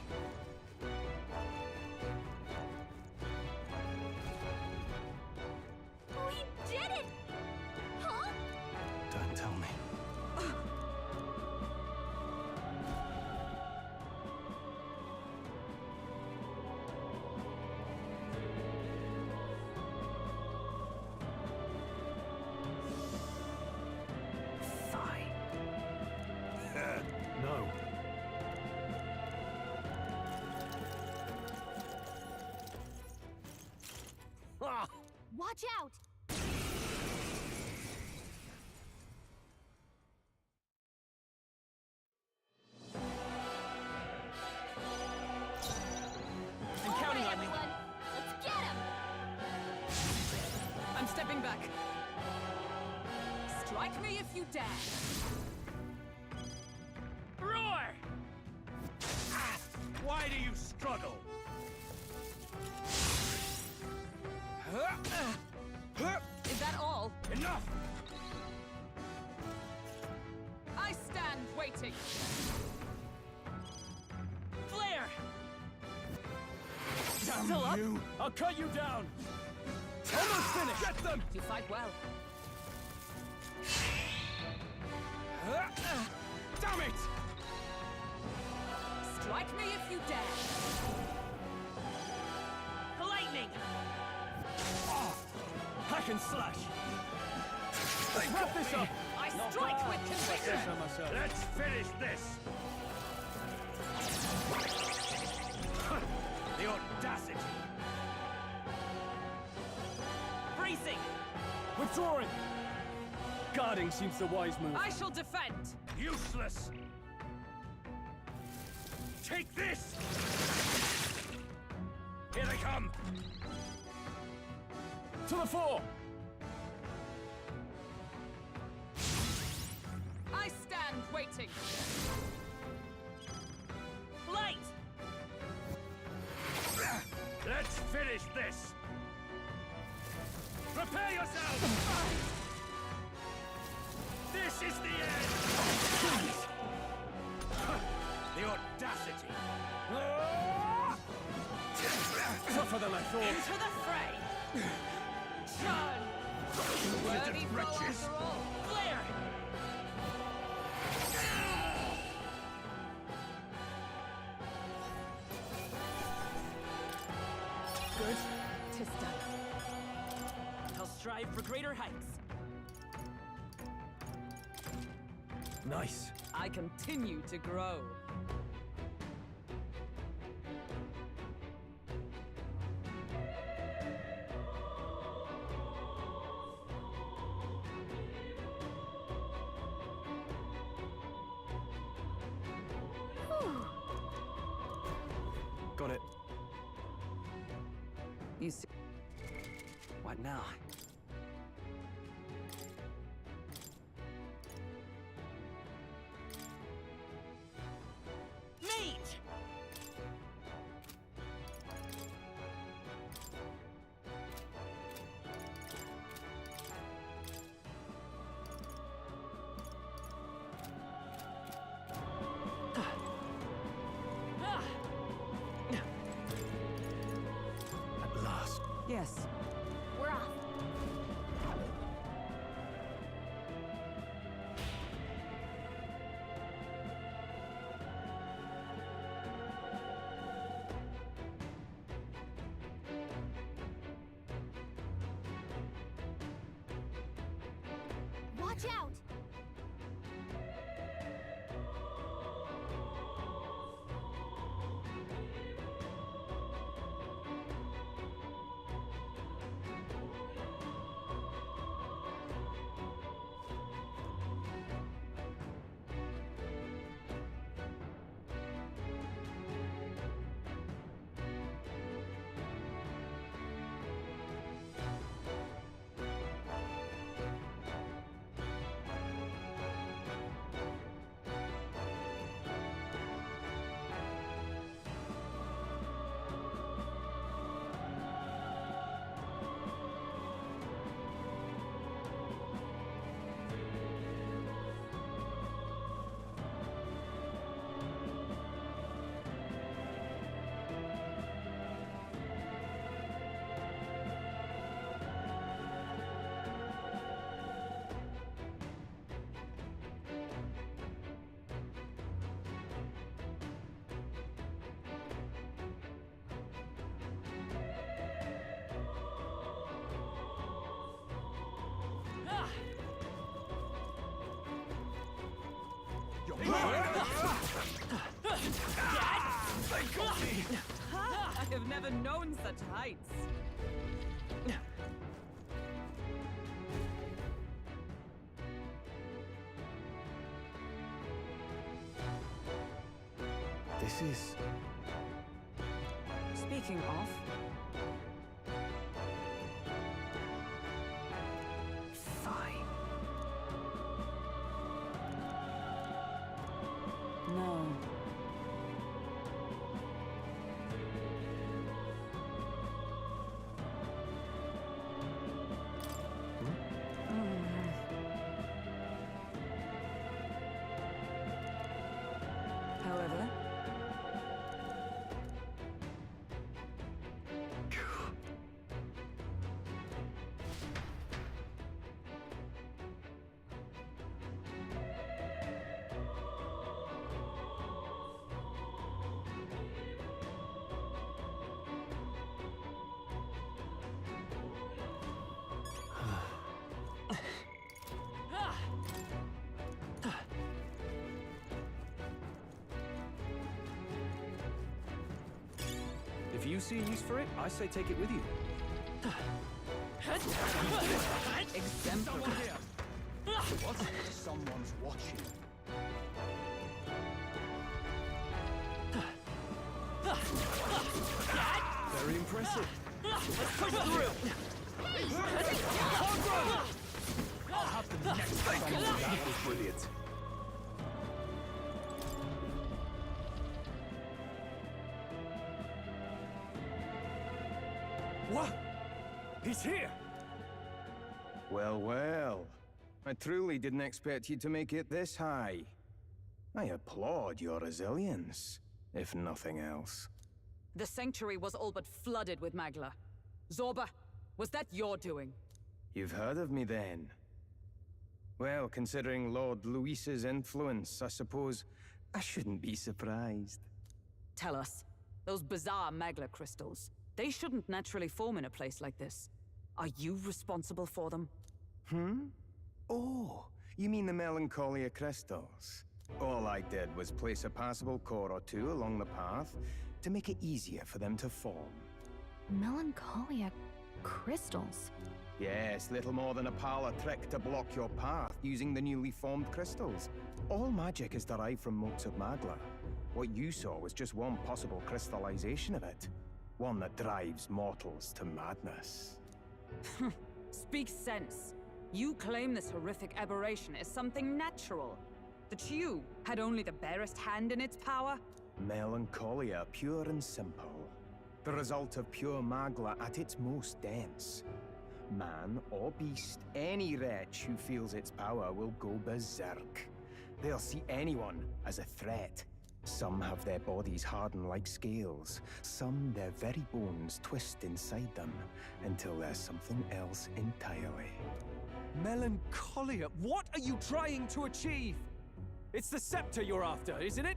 We did it! Huh? Don't tell me. Fine. No. Watch out! I'm counting on you. Everyone, let's get him! I'm stepping back. Strike me if you dare. Roar! Ah, why do you struggle? Is that all? Enough! I stand waiting. Flare! Damn Still up? you! I'll cut you down! Almost finished! Get them! You fight well. Damn it! Strike me if you dare. Lightning! Hack and slash! Wrap this up! I strike with conviction. Let's finish this! The audacity! Bracing! Withdrawing! Guarding seems the wise move. I shall defend. Useless! Take this! Here they come! To the fore! I stand waiting. Light! Let's finish this! Prepare yourself! This is the end! The audacity! Tougher than I thought. Into the fray. Churn. Worthy foe wretches. after all. Flare! Good. 'Tis done. I'll strive for greater heights. Nice. I continue to grow. You see... What now? Mage! At last. Yes. We're off. Watch out! I have never known such heights. This is... Speaking of... fine. No. However... If you see a use for it, I say take it with you. Exemplary. What? Someone's watching. Very impressive. Let's push through! I'll have the next time. That was brilliant. What? He's here! Well, well. I truly didn't expect you to make it this high. I applaud your resilience, if nothing else. The sanctuary was all but flooded with Magla. Zorba, was that your doing? You've heard of me then? Well, considering Lord Luis's influence, I suppose I shouldn't be surprised. Tell us, those bizarre Magla crystals, they shouldn't naturally form in a place like this. Are you responsible for them? Oh, you mean the Melancholia crystals? All I did was place a passable core or two along the path to make it easier for them to form. Melancholia crystals? Yes, little more than a parlor trick to block your path using the newly formed crystals. All magic is derived from motes of Magla. What you saw was just one possible crystallization of it. One that drives mortals to madness. Speak sense. You claim this horrific aberration is something natural. That you had only the barest hand in its power? Melancholia, pure and simple. The result of pure magla at its most dense. Man or beast, any wretch who feels its power will go berserk. They'll see anyone as a threat. Some have their bodies harden like scales. Some their very bones twist inside them until there's something else entirely. Melancholia? What are you trying to achieve? It's the scepter you're after, isn't it?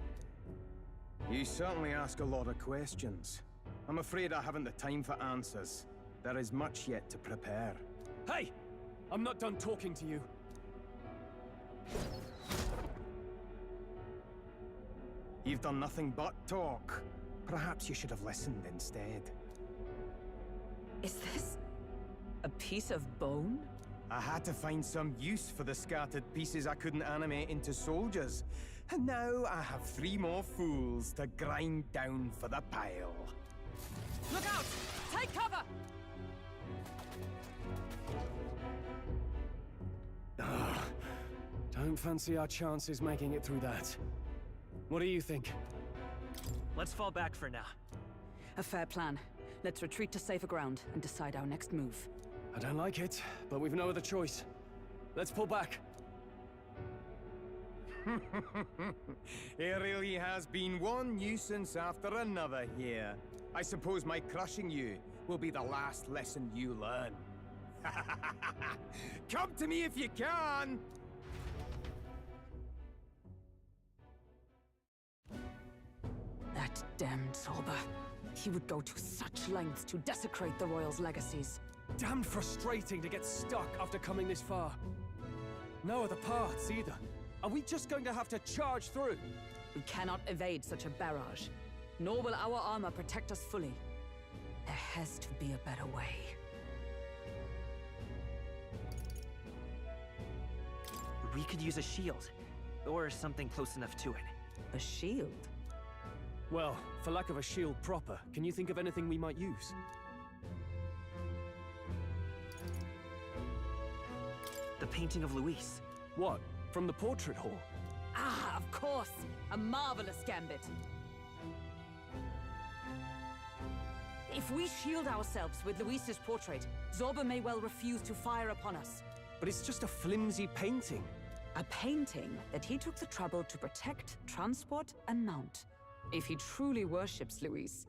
You certainly ask a lot of questions. I'm afraid I haven't the time for answers. There is much yet to prepare. Hey! I'm not done talking to you. You've done nothing but talk. Perhaps you should have listened instead. Is this a piece of bone? I had to find some use for the scattered pieces I couldn't animate into soldiers. And now I have 3 more fools to grind down for the pile. Look out! Take cover! Don't fancy our chances making it through that. What do you think? Let's fall back for now. A fair plan. Let's retreat to safer ground and decide our next move. I don't like it, but we've no other choice. Let's pull back. It really has been one nuisance after another here. I suppose my crushing you will be the last lesson you learn. Come to me if you can! That damned Zorba. He would go to such lengths to desecrate the Royals' legacies. Damned frustrating to get stuck after coming this far. No other paths either. Are we just going to have to charge through? We cannot evade such a barrage. Nor will our armor protect us fully. There has to be a better way. We could use a shield. Or something close enough to it. A shield? Well, for lack of a shield proper, can you think of anything we might use? The painting of Luis. What? From the portrait hall? Ah, of course! A marvelous gambit! If we shield ourselves with Luis's portrait, Zorba may well refuse to fire upon us. But it's just a flimsy painting. A painting that he took the trouble to protect, transport, and mount. If he truly worships Luis,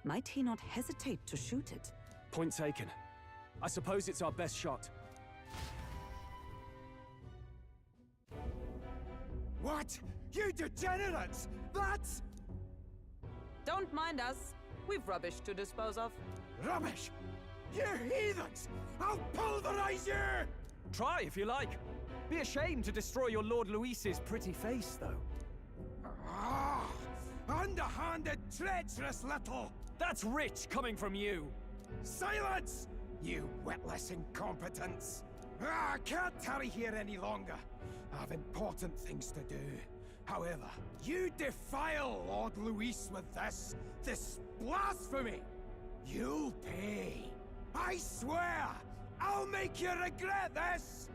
might he not hesitate to shoot it? Point taken. I suppose it's our best shot. What? You degenerates! That's... Don't mind us. We've rubbish to dispose of. Rubbish! You heathens! I'll pulverize you! Try if you like. Be ashamed to destroy your Lord Luis's pretty face, though. Ah! Underhanded, treacherous little... That's rich coming from you! Silence! You witless incompetents! I can't tarry here any longer. I have important things to do. However, you defile Lord Luis with this blasphemy! You'll pay! I swear! I'll make you regret this!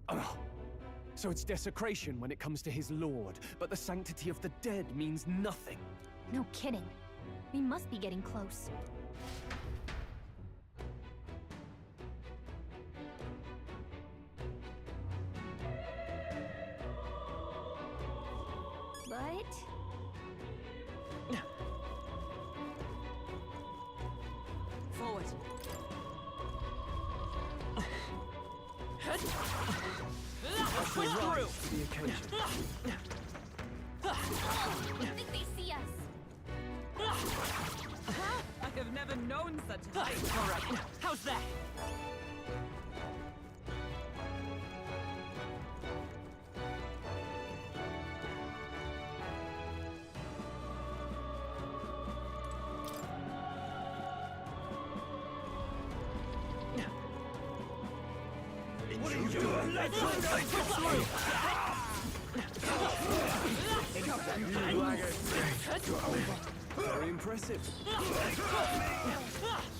Oh. So it's desecration when it comes to his lord, but the sanctity of the dead means nothing. No kidding. We must be getting close. But... Forward. Push through for the occasion. I think they see us. I have never known such height. All right, how's that? What are you doing? Let's go through! Very impressive. Yeah,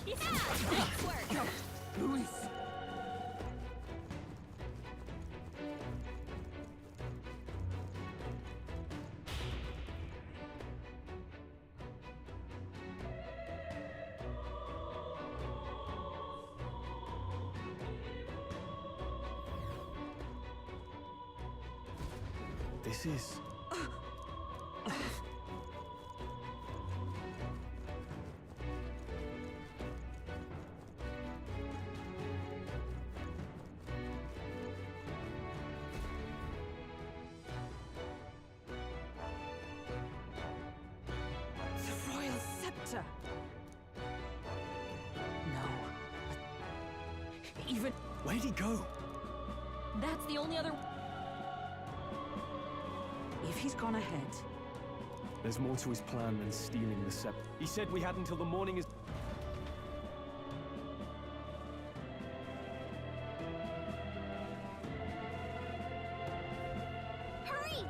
nice work. Luis! This is... The royal scepter! No. Even... Where'd he go? That's the only other... If he's gone ahead... There's more to his plan than stealing the scepter. He said we had until the morning is... Hurry!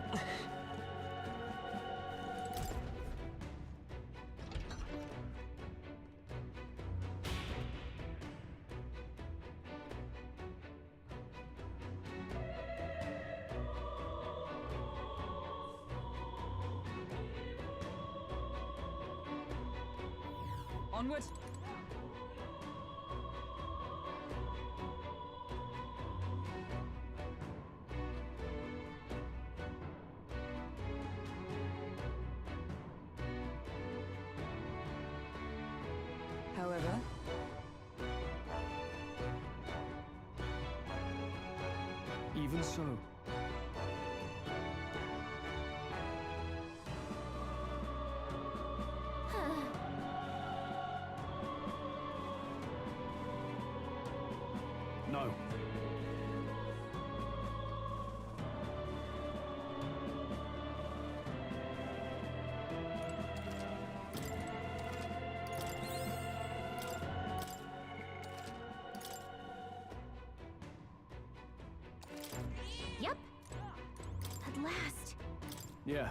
Onward! However... Even so. No. Yep. At last. Yeah.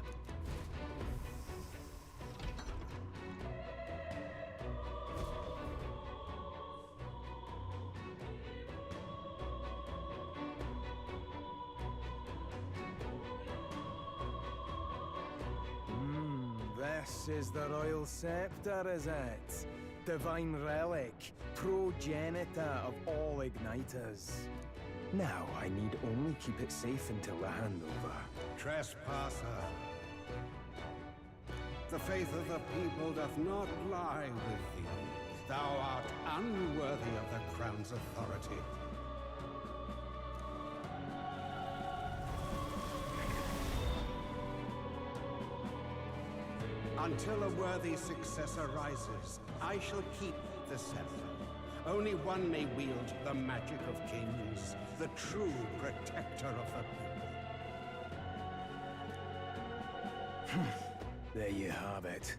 This is the royal scepter, is it? Divine relic, progenitor of all igniters. Now I need only keep it safe until the handover. Trespasser. The faith of the people doth not lie with thee. Thou art unworthy of the crown's authority. Until a worthy successor rises, I shall keep the scepter. Only one may wield the magic of kings, the true protector of the people. There you have it.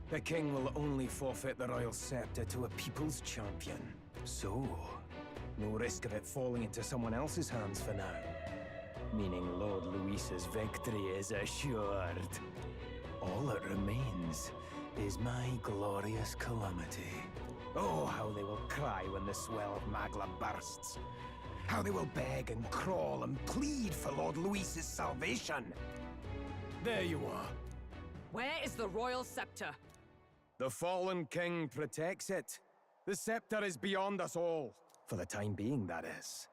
The king will only forfeit the royal scepter to a people's champion. So, no risk of it falling into someone else's hands for now. Meaning Lord Luis's victory is assured. All that remains is my glorious calamity. Oh, how they will cry when the swell of Magla bursts. How they will beg and crawl and plead for Lord Luis's salvation. There you are. Where is the royal scepter? The fallen king protects it. The scepter is beyond us all. For the time being, that is.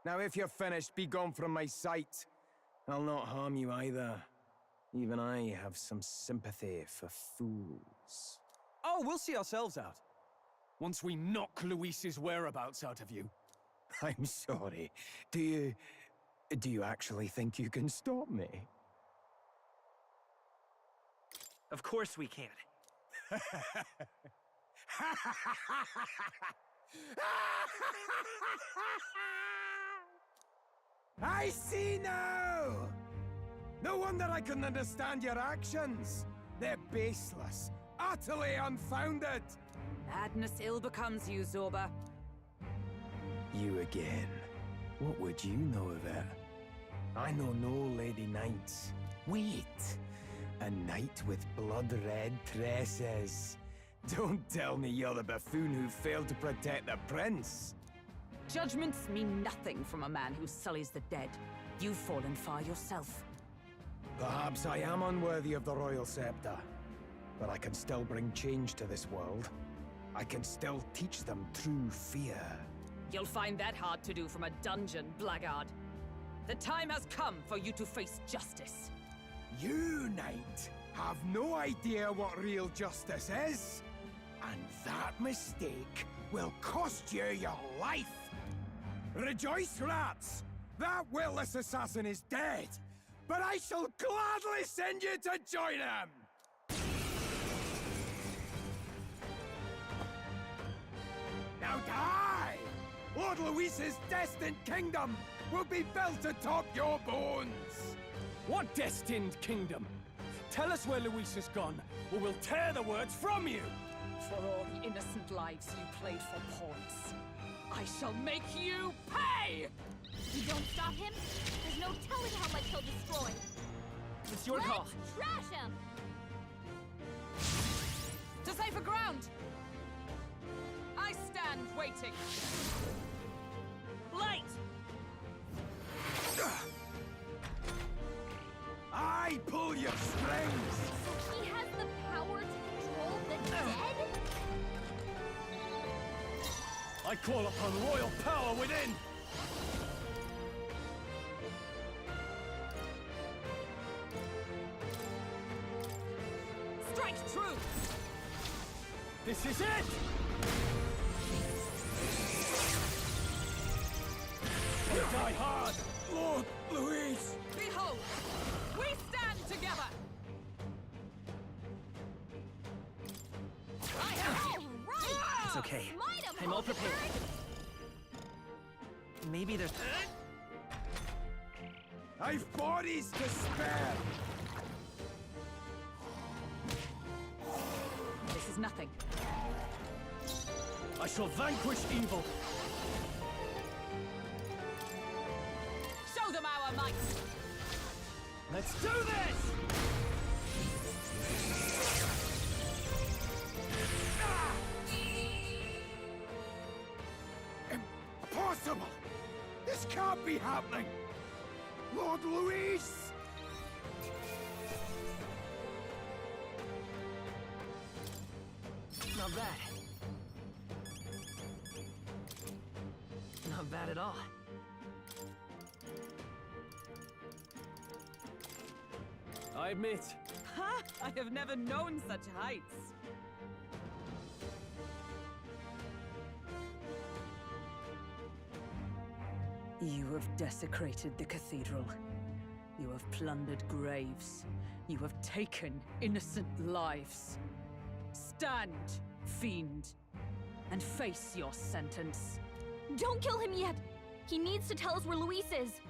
Now, if you're finished, be gone from my sight. I'll not harm you either. Even I have some sympathy for fools. Oh, we'll see ourselves out. Once we knock Luis's whereabouts out of you. I'm sorry. Do you actually think you can stop me? Of course we can. I see now! No wonder I couldn't understand your actions. They're baseless, utterly unfounded. Madness ill becomes you, Zorba. You again. What would you know of it? I know no Lady Knights. Wait! A knight with blood-red tresses. Don't tell me you're the buffoon who failed to protect the prince. Judgments mean nothing from a man who sullies the dead. You've fallen far yourself. Perhaps I am unworthy of the royal scepter, but I can still bring change to this world. I can still teach them true fear. You'll find that hard to do from a dungeon, blackguard. The time has come for you to face justice. You, knight, have no idea what real justice is. And that mistake will cost you your life. Rejoice, rats! That witless assassin is dead, but I shall gladly send you to join him! Now die! Lord Luis's destined kingdom will be built atop your bones! What destined kingdom? Tell us where Luis has gone, or we'll tear the words from you! For all the innocent lives you played for pawns, I shall make you pay! You don't stop him, there's no telling how much he'll destroy. It's your call. Let's trash him! To safer ground! I stand waiting. Light! I pull your strings! So he has the power to control the dead? I call upon royal power within! Strike true! This is it! Die hard! Lord Luis! Behold! We stand together! It's okay. I'm all prepared. Maybe there's... I've bodies to spare! This is nothing. I shall vanquish evil! Show them our might! Let's do this! Impossible! This can't be happening! Lord Luis! Not bad. Not bad at all. I admit. Ha! I have never known such heights. You have desecrated the cathedral. You have plundered graves. You have taken innocent lives. Stand, fiend, and face your sentence. Don't kill him yet! He needs to tell us where Luis is.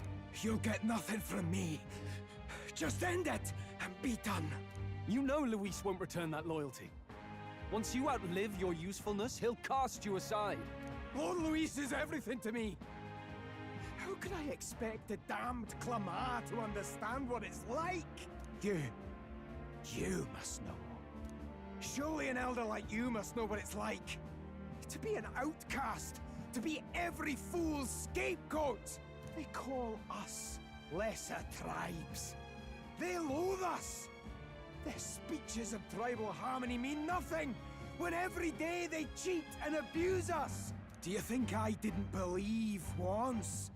You'll get nothing from me. Just end it and be done. You know Luis won't return that loyalty. Once you outlive your usefulness, he'll cast you aside. Lord Luis is everything to me. How could I expect the damned Clamar to understand what it's like? You must know. Surely an elder like you must know what it's like. To be an outcast, to be every fool's scapegoat. They call us lesser tribes. They loathe us. Their speeches of tribal harmony mean nothing, when every day they cheat and abuse us. Do you think I didn't believe once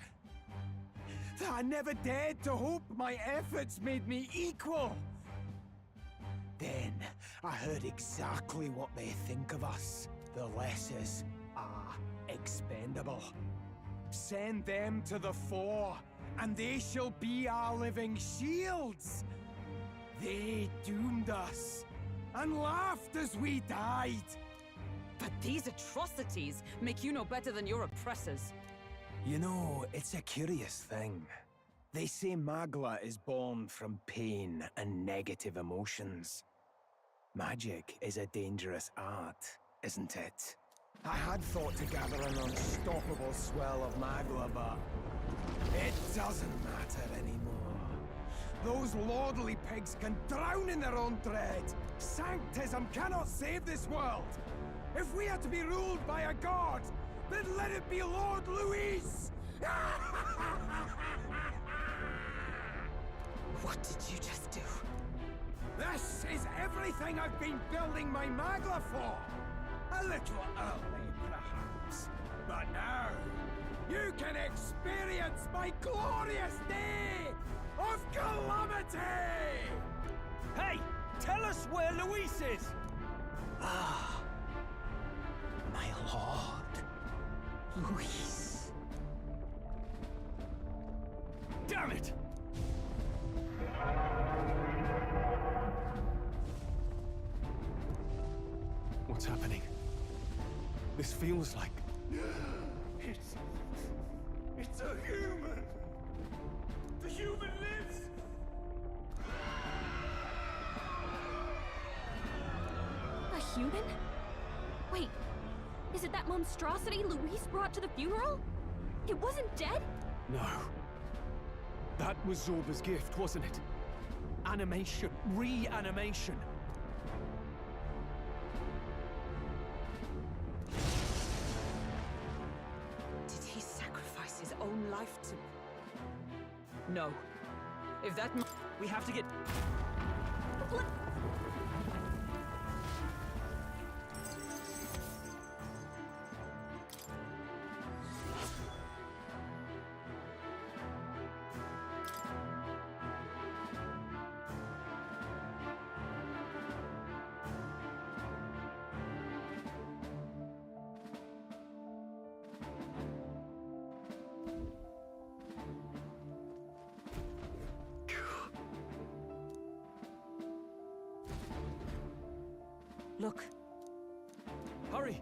that I never dared to hope my efforts made me equal? Then I heard exactly what they think of us. The lessers are expendable. Send them to the fore, and they shall be our living shields. They doomed us, and laughed as we died. But these atrocities make you no better than your oppressors. You know, it's a curious thing. They say Magla is born from pain and negative emotions. Magic is a dangerous art, isn't it? I had thought to gather an unstoppable swell of Magla, but it doesn't matter anymore. Those lordly pigs can drown in their own dread. Sanctism cannot save this world. If we are to be ruled by a god, then let it be Lord Louis! What did you just do? This is everything I've been building my Magla for! A little early, perhaps. But now, you can experience my glorious day of calamity! Hey! Tell us where Luis is! Ah, my lord. Luis. Damn it! What's happening? This feels like... It's a human! The human lives! A human? Wait, is it that monstrosity Luis brought to the funeral? It wasn't dead? No. That was Zorba's gift, wasn't it? Animation. Reanimation. Did he sacrifice his own life to... No. If that... We have to get... Look. Hurry!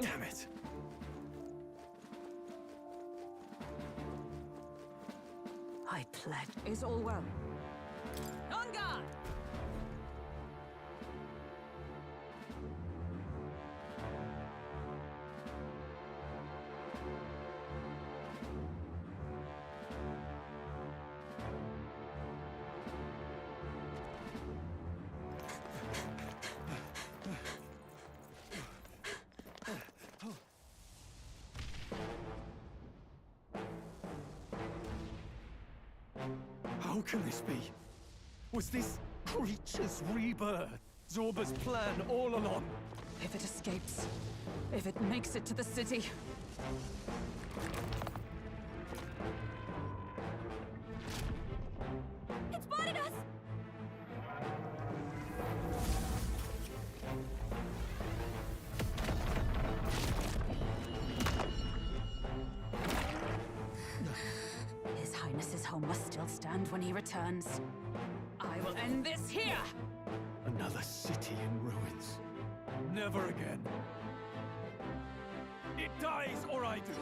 Damn it! I pledge. Is all well? On guard! How can this be? Was this creature's rebirth Zorba's plan all along? If it escapes, if it makes it to the city... It spotted us! His Highness's home must still stand when he returns. I will end this here! Another city in ruins. Never again. It dies or I do!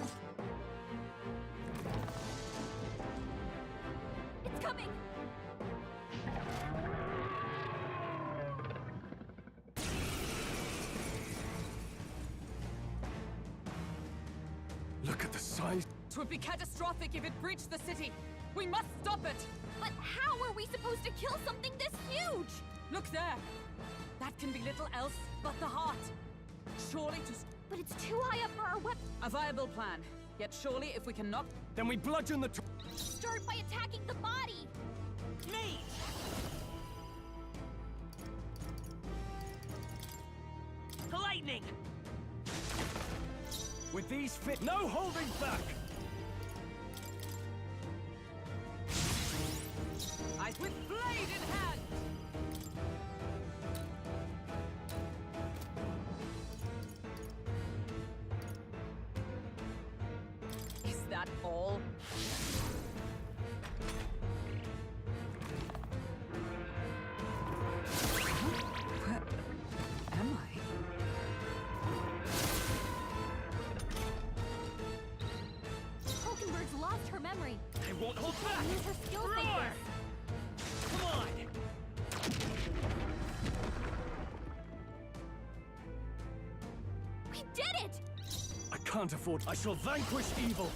It's coming! Look at the size. It would be catastrophic if it breached the city! We must stop it! But how are we supposed to kill something this huge? Look there! That can be little else but the heart! Surely to... But it's too high up for our weapon. A viable plan. Yet surely if we can knock... Then we bludgeon the... Start by attacking the body! Me! Lightning! With these fit... No holding back! With blade in hand! Is that all? Where am I? Hulkenberg's lost her memory. I won't hold back! Use her skills like Roar! this. Come on! We did it! I can't afford... I shall vanquish evil!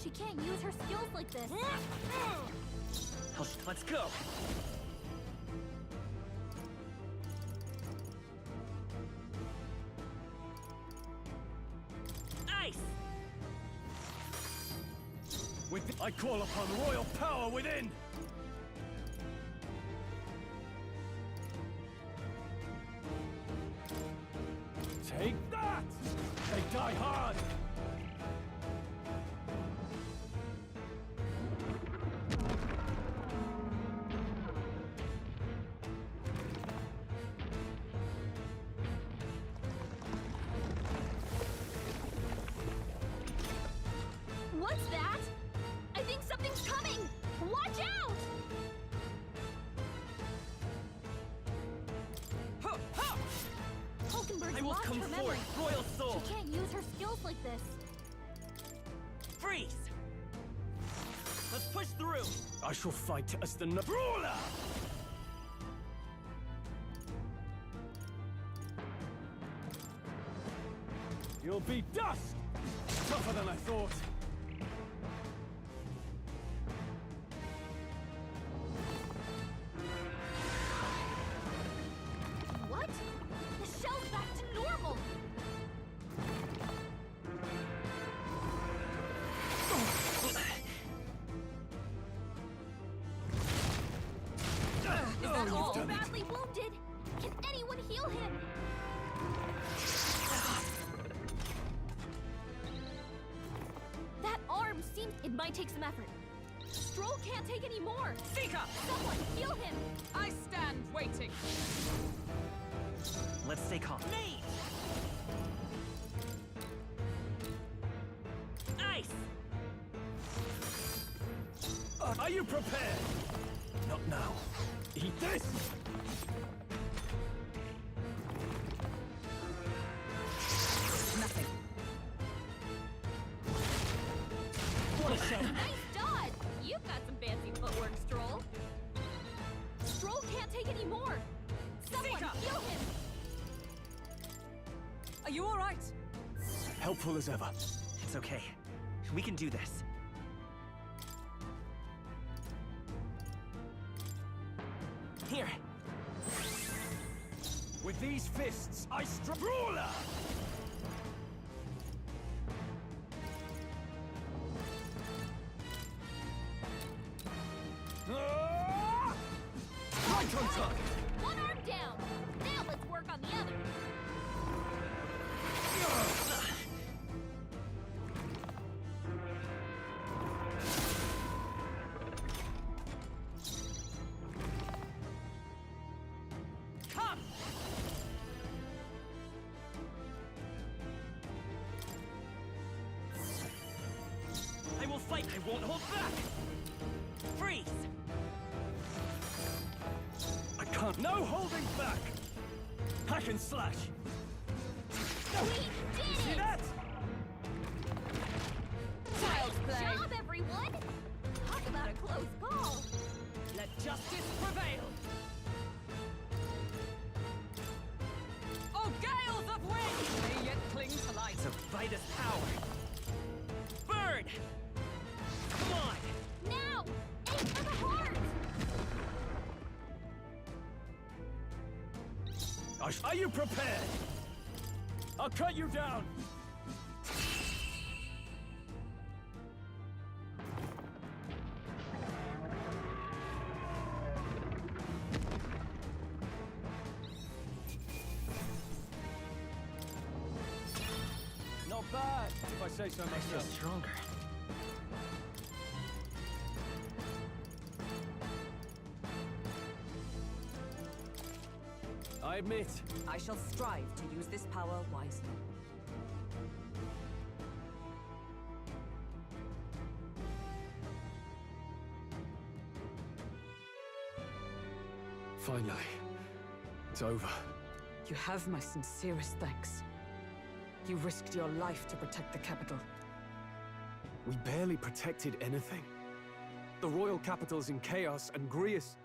She can't use her skills like this. Let's go! Ice! I call upon royal power within! Take that! They die hard! What's that? I think something's coming! Watch out! Hulkenberg's I will lost come her forth, memory. Royal Soul! She can't use her skills like this. Freeze! Let's push through! I shall fight as the ruler! You'll be dust! Tougher than I thought. What? The shell's back to normal! Is that all? He's badly wounded! Can anyone heal him? That arm seems... It might take some effort. Stroll can't take any more! Seeker! Someone heal him! I stand waiting. Let's stay calm. Nate! Ice! Are you prepared? Not now. Eat this! Nothing. What a shot! Nice dodge! You've got some fancy footwork, Stroll. Stroll can't take any more! Someone Seeker! heal him! Are you all right? Helpful as ever. It's okay. We can do this. Here! With these fists, I ruler! Right on time! One arm down! Now let's work on the other! Come! I will fight! I won't hold back! Freeze! I can't. No holding back! Hack and slash! We did See it! that? Child's Nice play! job, everyone! Talk about a close call! Let justice prevail! Oh, gales of wind may yet cling to light. So fight us power! Burn! Come on! Now! Aim for the heart! Are you prepared? I'll cut you down! Not bad, if I say so I feel myself. stronger. I admit, I shall strive to use this power wisely. finally, it's over. You have my sincerest thanks. You risked your life to protect the capital. We barely protected anything. The royal capital's in chaos, and Grius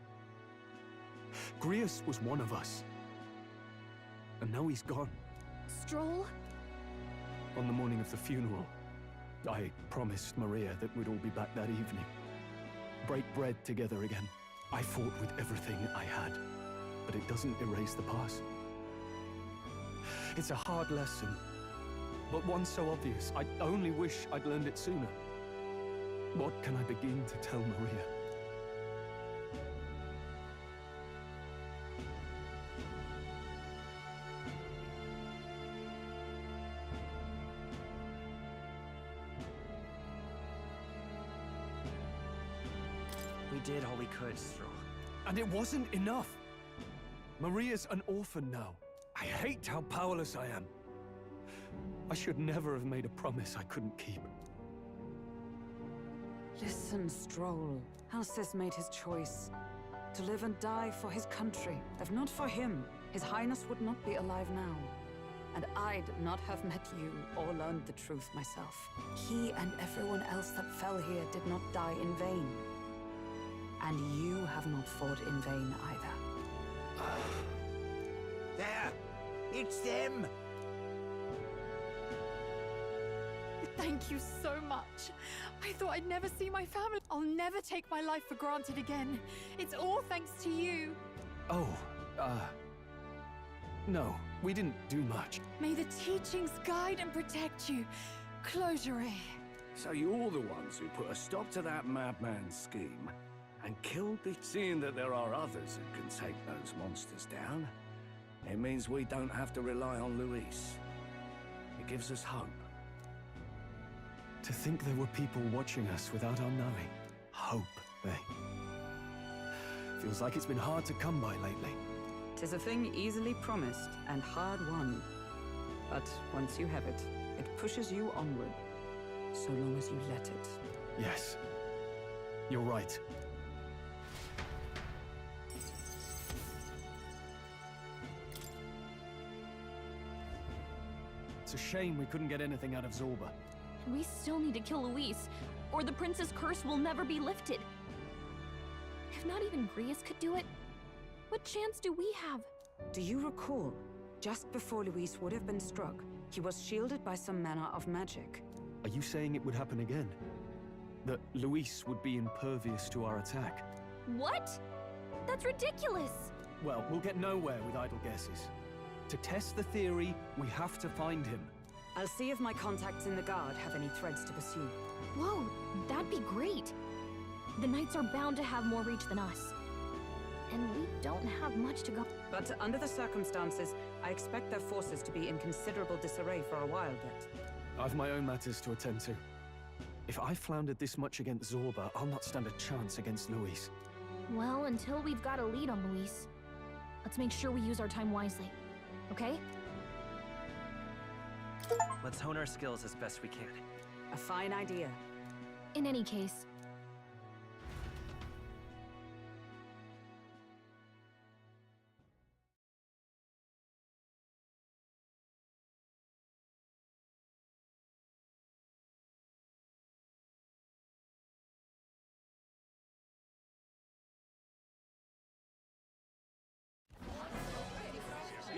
was one of us. And now he's gone. Stroll? On the morning of the funeral, I promised Maria that we'd all be back that evening. Break bread together again. I fought with everything I had, but it doesn't erase the past. It's a hard lesson, but one so obvious. I only wish I'd learned it sooner. What can I begin to tell Maria? We did all we could, Straw. And it wasn't enough. Maria's an orphan now. I hate how powerless I am. I should never have made a promise I couldn't keep. Listen, Stroll. Alcest made his choice. To live and die for his country. If not for him, His Highness would not be alive now. And I'd not have met you or learned the truth myself. He and everyone else that fell here did not die in vain. And you have not fought in vain either. There! It's them! Thank you so much. I thought I'd never see my family. I'll never take my life for granted again. It's all thanks to you. Oh, no, we didn't do much. May the teachings guide and protect you. Closure. So you're the ones who put a stop to that madman's scheme and killed the... Seeing that there are others who can take those monsters down, it means we don't have to rely on Luis. It gives us hope. To think there were people watching us without our knowing. Hope, eh? Feels like it's been hard to come by lately. 'Tis a thing easily promised and hard won. But once you have it, it pushes you onward, so long as you let it. Yes, you're right. It's a shame we couldn't get anything out of Zorba. We still need to kill Luis, or the prince's curse will never be lifted. If not even Grius could do it, what chance do we have? Do you recall, just before Luis would have been struck, he was shielded by some manner of magic? Are you saying it would happen again? That Luis would be impervious to our attack? What? That's ridiculous! Well, we'll get nowhere with idle guesses. To test the theory, we have to find him. I'll see if my contacts in the Guard have any threads to pursue. Whoa, that'd be great! The Knights are bound to have more reach than us. And we don't have much to go. But under the circumstances, I expect their forces to be in considerable disarray for a while yet. I've my own matters to attend to. If I floundered this much against Zorba, I'll not stand a chance against Luis. Well, until we've got a lead on Luis, let's make sure we use our time wisely. Okay? Let's hone our skills as best we can. A fine idea. In any case,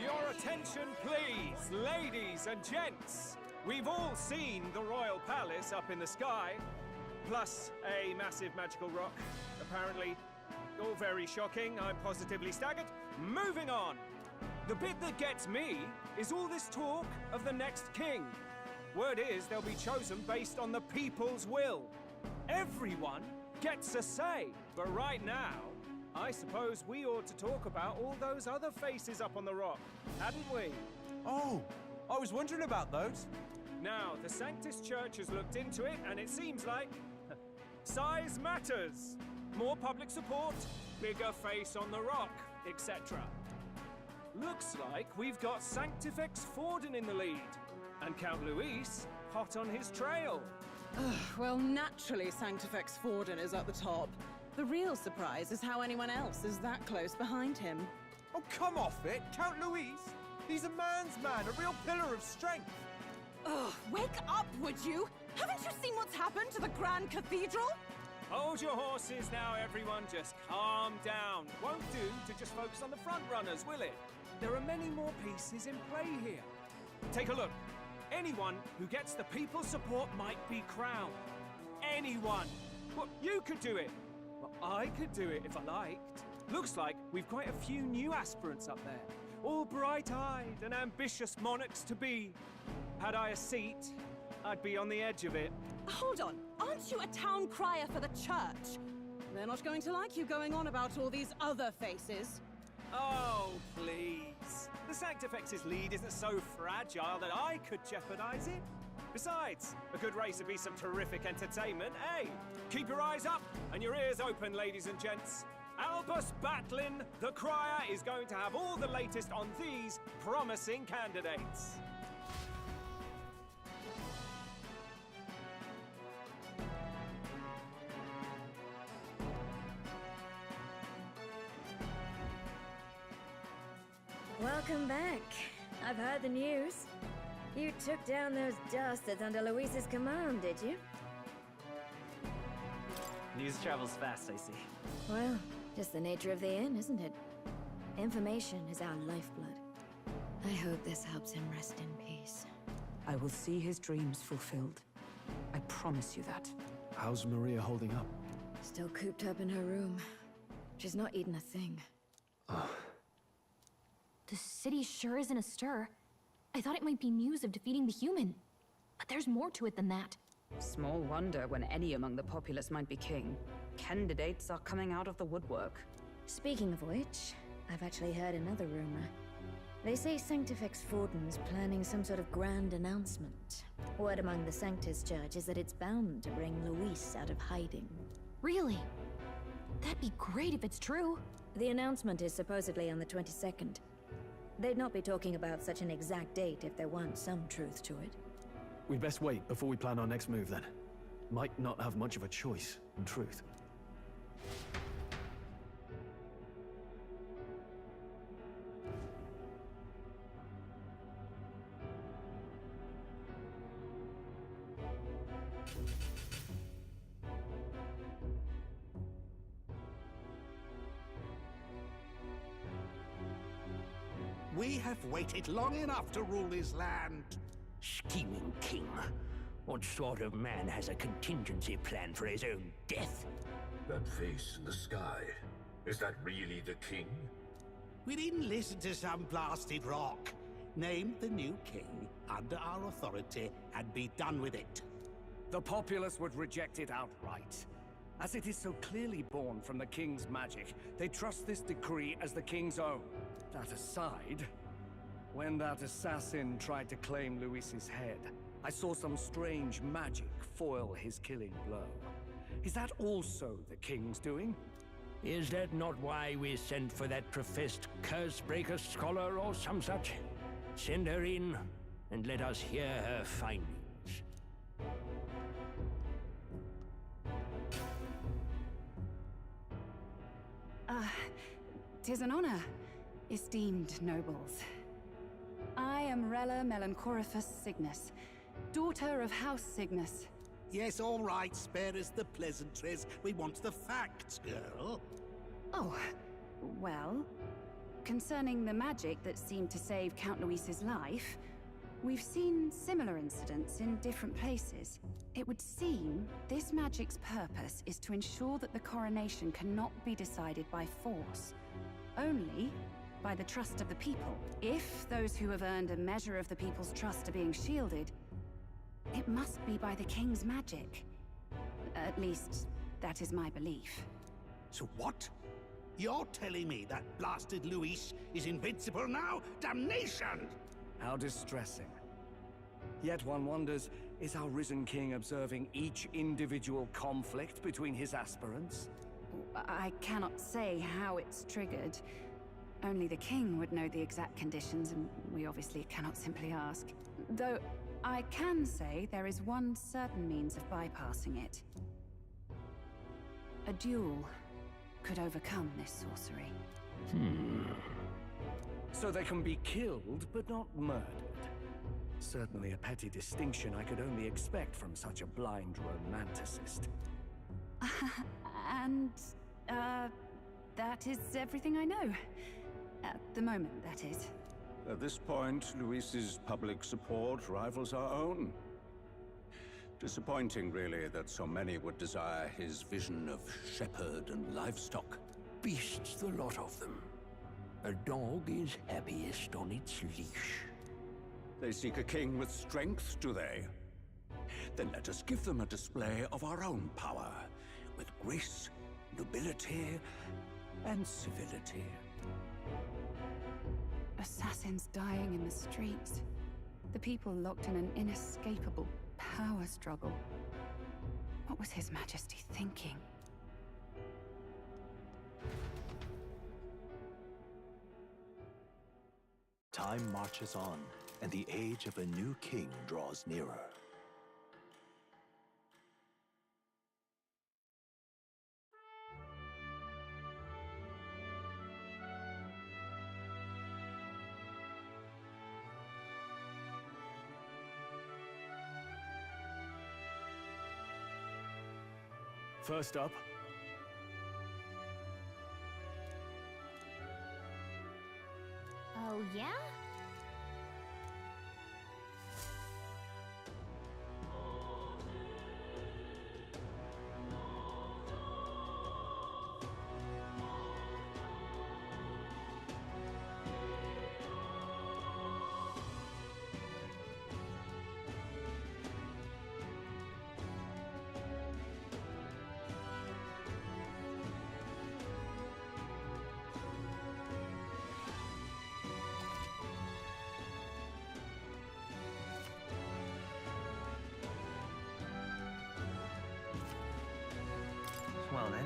Your attention, please, ladies and gents. We've all seen the royal palace up in the sky, plus a massive magical rock. Apparently, all very shocking. I'm positively staggered. Moving on. The bit that gets me is all this talk of the next king. Word is they'll be chosen based on the people's will. Everyone gets a say, but right now, I suppose we ought to talk about all those other faces up on the rock, hadn't we? Oh, I was wondering about those. Now, the Sanctus Church has looked into it, and it seems like size matters. More public support, bigger face on the rock, etc. Looks like we've got Sanctifex Forden in the lead, and Count Luis hot on his trail. Well, naturally, Sanctifex Forden is at the top. The real surprise is how anyone else is that close behind him. Oh, come off it, Count Luis. He's a man's man, a real pillar of strength. Ugh, wake up, would you? Haven't you seen what's happened to the Grand Cathedral? Hold your horses now, everyone. Just calm down. Won't do to just focus on the front runners, will it? There are many more pieces in play here. Take a look. Anyone who gets the people's support might be crowned. Anyone. Well, you could do it. Well, I could do it if I liked. Looks like we've quite a few new aspirants up there. All bright-eyed and ambitious monarchs-to-be. Had I a seat, I'd be on the edge of it. Hold on, aren't you a town crier for the church? They're not going to like you going on about all these other faces. Oh, please. The Sanctifex's lead isn't so fragile that I could jeopardize it. Besides, a good race would be some terrific entertainment, eh? Keep your eyes up and your ears open, ladies and gents. Albus Batlin, the crier, is going to have all the latest on these promising candidates. Welcome back. I've heard the news. You took down those dastards under Luis's command, did you? News travels fast, I see. Well, just the nature of the inn, isn't it? Information is our lifeblood. I hope this helps him rest in peace. I will see his dreams fulfilled. I promise you that. How's Maria holding up? Still cooped up in her room. She's not eaten a thing. The city sure isn't astir. I thought it might be news of defeating the human. But there's more to it than that. Small wonder when any among the populace might be king. Candidates are coming out of the woodwork. Speaking of which, I've actually heard another rumor. They say Sanctifex Fortin's planning some sort of grand announcement. Word among the Sanctus Church is that it's bound to bring Luis out of hiding. Really? That'd be great if it's true. The announcement is supposedly on the 22nd. They'd not be talking about such an exact date if there weren't some truth to it. We'd best wait before we plan our next move, then. Might not have much of a choice, in truth. We have waited long enough to rule this land. Scheming king. What sort of man has a contingency plan for his own death? That face in the sky, is that really the king? We didn't listen to some blasted rock. Name the new king under our authority and be done with it. The populace would reject it outright. As it is so clearly born from the king's magic, they trust this decree as the king's own. That aside, when that assassin tried to claim Luis's head, I saw some strange magic foil his killing blow. Is that also the king's doing? Is that not why we sent for that professed curse-breaker scholar or some such? Send her in, and let us hear her findings. 'Tis an honor, esteemed nobles. I am Rella Melanchorophus Cygnus, daughter of House Cygnus. Yes, all right, spare us the pleasantries. We want the facts, girl. Oh, well, concerning the magic that seemed to save Count Luis's life, we've seen similar incidents in different places. It would seem this magic's purpose is to ensure that the coronation cannot be decided by force, only by the trust of the people. If those who have earned a measure of the people's trust are being shielded, it must be by the king's magic. At least, that is my belief. So what? You're telling me that blasted Luis is invincible now? Damnation! How distressing. Yet one wonders, is our risen king observing each individual conflict between his aspirants? I cannot say how it's triggered. Only the king would know the exact conditions, and we obviously cannot simply ask. Though, I can say there is one certain means of bypassing it. A duel could overcome this sorcery. So they can be killed, but not murdered. Certainly a petty distinction I could only expect from such a blind romanticist. And, that is everything I know. At the moment, that is. At this point, Luis's public support rivals our own. Disappointing, really, that so many would desire his vision of shepherd and livestock. Beasts, the lot of them. A dog is happiest on its leash. They seek a king with strength, do they? Then let us give them a display of our own power, with grace, nobility, and civility. Assassins dying in the streets. The people locked in an inescapable power struggle. What was His Majesty thinking? Time marches on, and the age of a new king draws nearer. First up, Oh, yeah? Well then.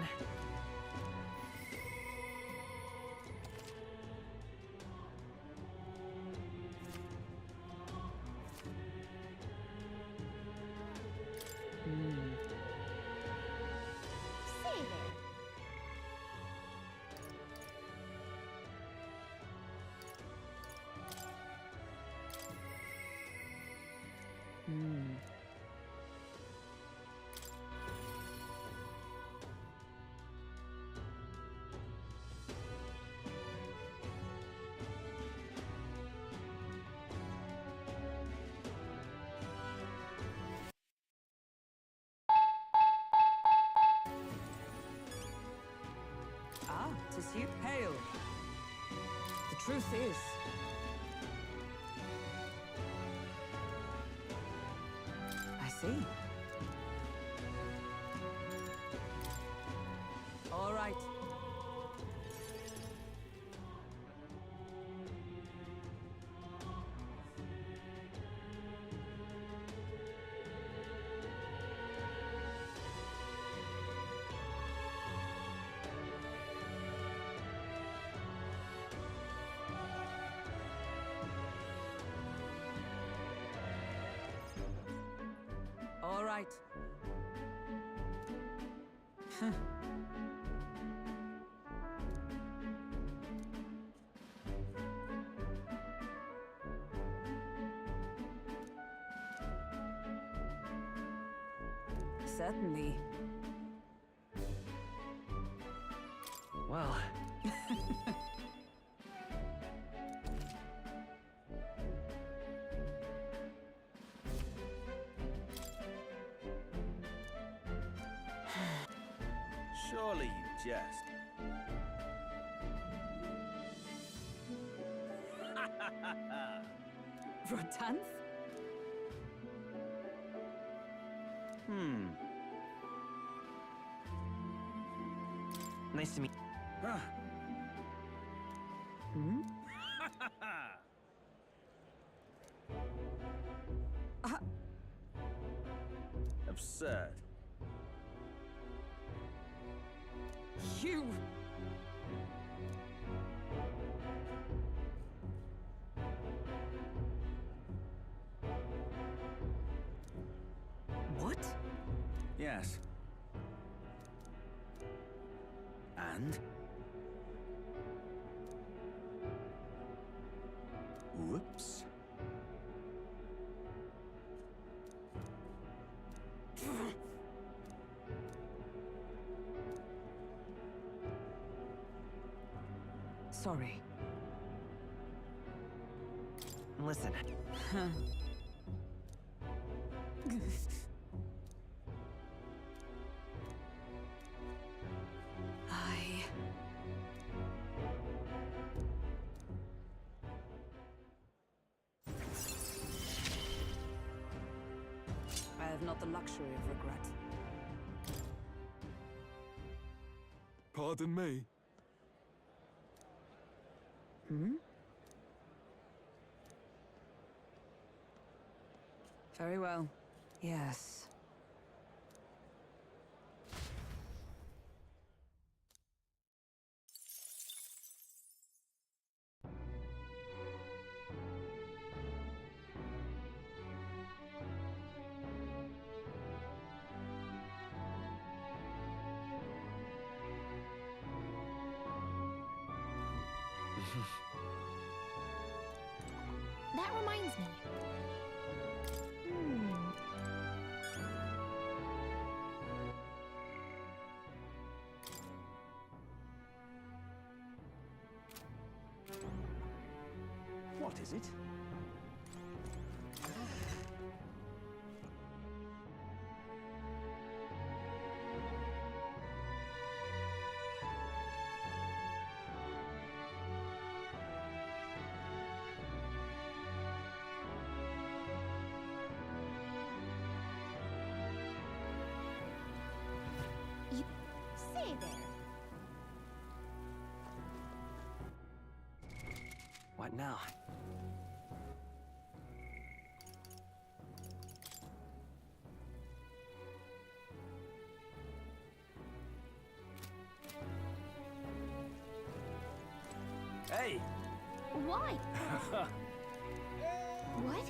Ah, to suit pale. The truth is... I see. All right. All right. Certainly. Well. Surely you jest. Rotanth? Nice to meet. Hmm? Absurd. You... What? Yes. And? Whoops. Sorry. Listen. I have not the luxury of regret. Pardon me? Hmm? Very well. Yes. That reminds me. What is it? Say there. What now? Hey! Why? What?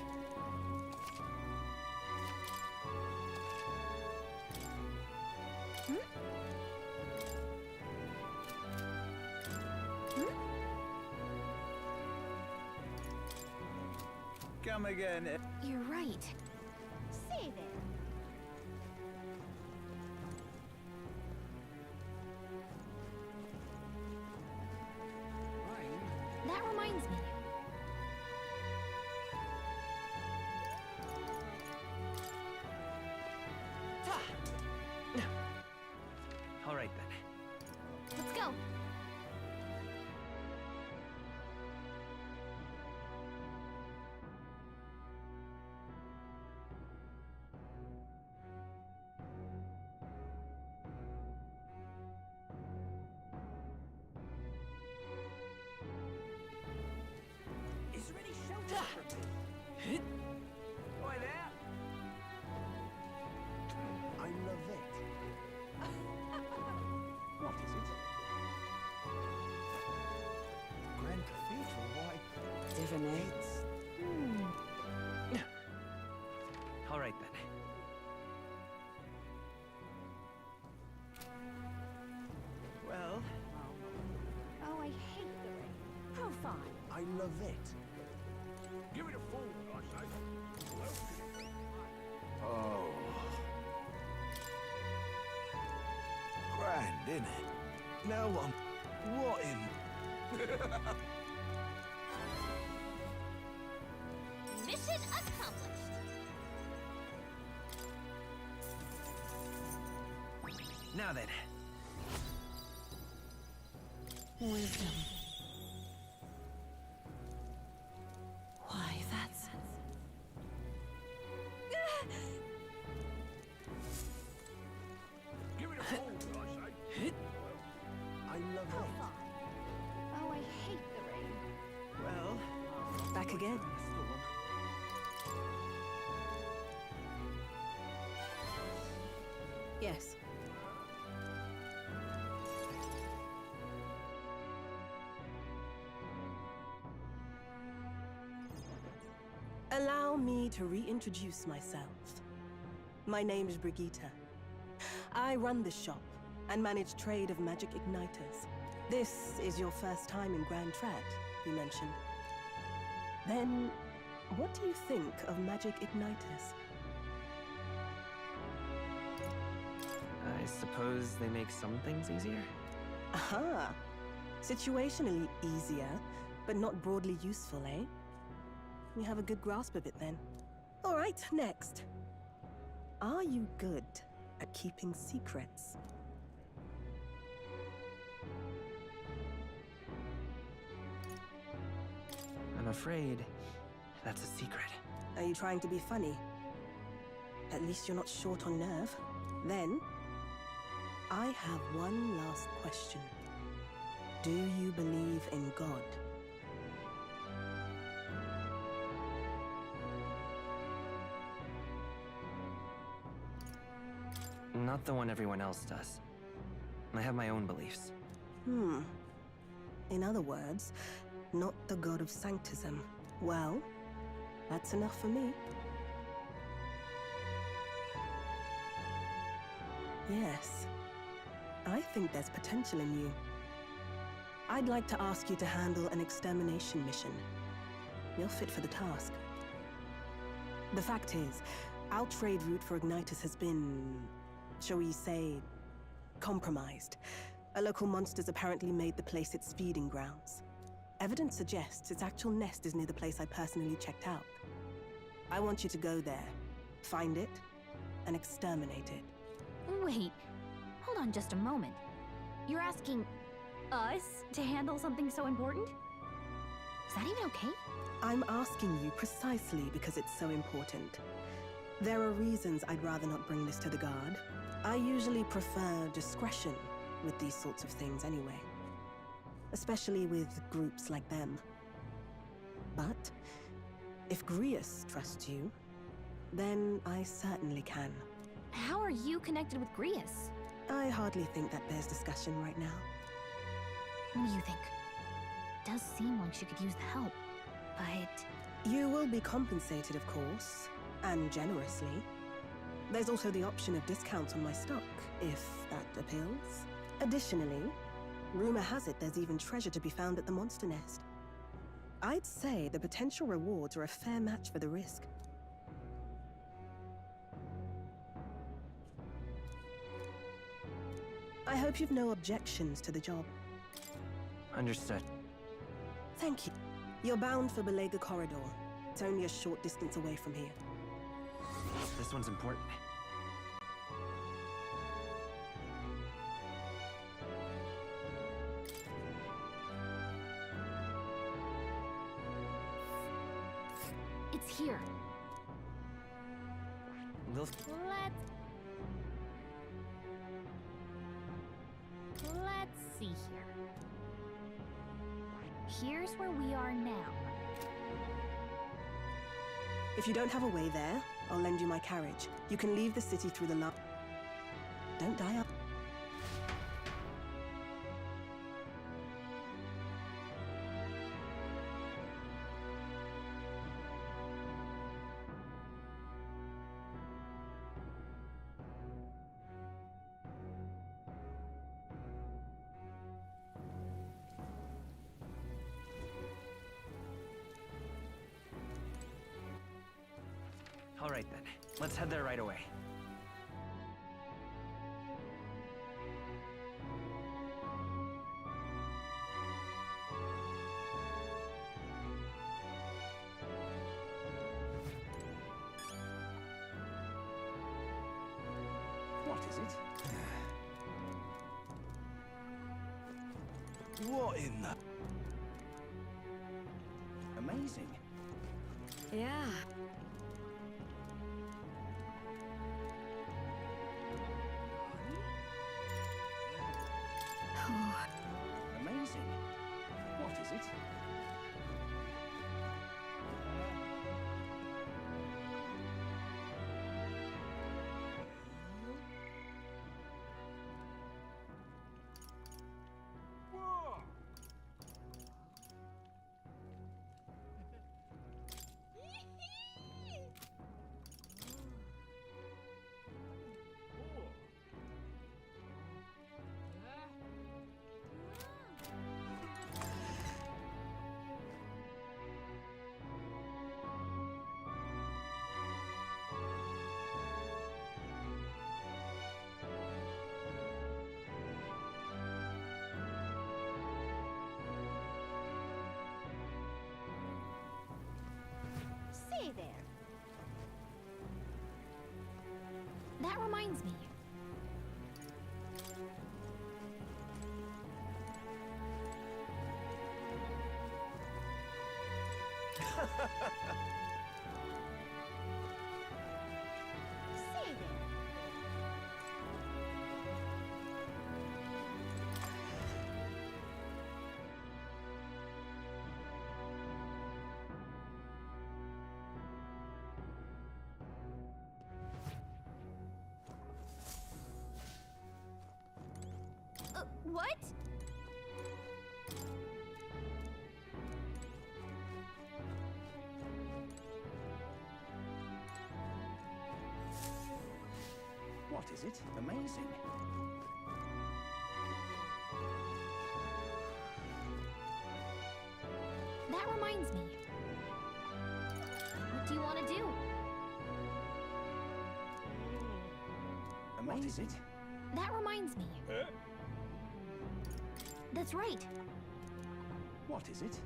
Hmm? Hmm? Come again. You're right. Say there. That reminds me. All right then. Let's go. Is there any shelter for me? Boy there! I love it. What is it? Grand Cathedral, why? Divinate. All right then. Well, Oh, I hate the rain. How fun. I love it. Give it a full, I say. Oh. Grand, innit? Now what in... Mission accomplished. Now then. Wisdom. Why, that's... Give it a full, I say. I love it. Oh, I hate the rain. Well, Back again. Yes. Allow me to reintroduce myself. My name is Brigitte. I run this shop and manage trade of magic igniters. This is your first time in Grand Trad, you mentioned. Then, what do you think of magic igniters? I suppose they make some things easier? Aha! Situationally easier, but not broadly useful, eh? You have a good grasp of it then. All right, next. Are you good at keeping secrets? I'm afraid that's a secret. Are you trying to be funny? At least you're not short on nerve. Then, I have one last question. Do you believe in God? Not the one everyone else does. I have my own beliefs. In other words, not the god of sanctism. Well, that's enough for me. Yes, I think there's potential in you. I'd like to ask you to handle an extermination mission. You're fit for the task. The fact is, our trade route for Ignitus has been, shall we say, compromised. A local monster's apparently made the place its feeding grounds. Evidence suggests its actual nest is near the place I personally checked out. I want you to go there, find it, and exterminate it. Wait, hold on just a moment. You're asking us to handle something so important? Is that even okay? I'm asking you precisely because it's so important. There are reasons I'd rather not bring this to the guard. I usually prefer discretion with these sorts of things anyway. Especially with groups like them. But if Grius trusts you, then I certainly can. How are you connected with Grius? I hardly think that bears discussion right now. What do you think? It does seem like she could use the help, but... You will be compensated, of course, and generously. There's also the option of discounts on my stock, if that appeals. Additionally, rumor has it there's even treasure to be found at the monster nest. I'd say the potential rewards are a fair match for the risk. I hope you've no objections to the job. Understood. Thank you. You're bound for Belega Corridor. It's only a short distance away from here. This one's important. It's here. Let's see here. Here's where we are now. If you don't have a way there, I'll lend you my carriage. You can leave the city through the Don't die up. All right then, let's head there right away. What is it? What in the... Amazing. Yeah. Amazing. What is it? reminds me. What? What is it? Amazing. That reminds me. What do you want to do? What is it? That reminds me. That's right. What is it?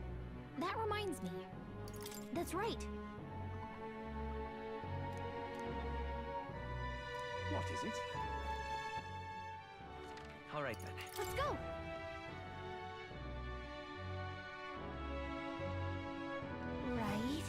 That reminds me. That's right. What is it? All right then. Let's go. Right.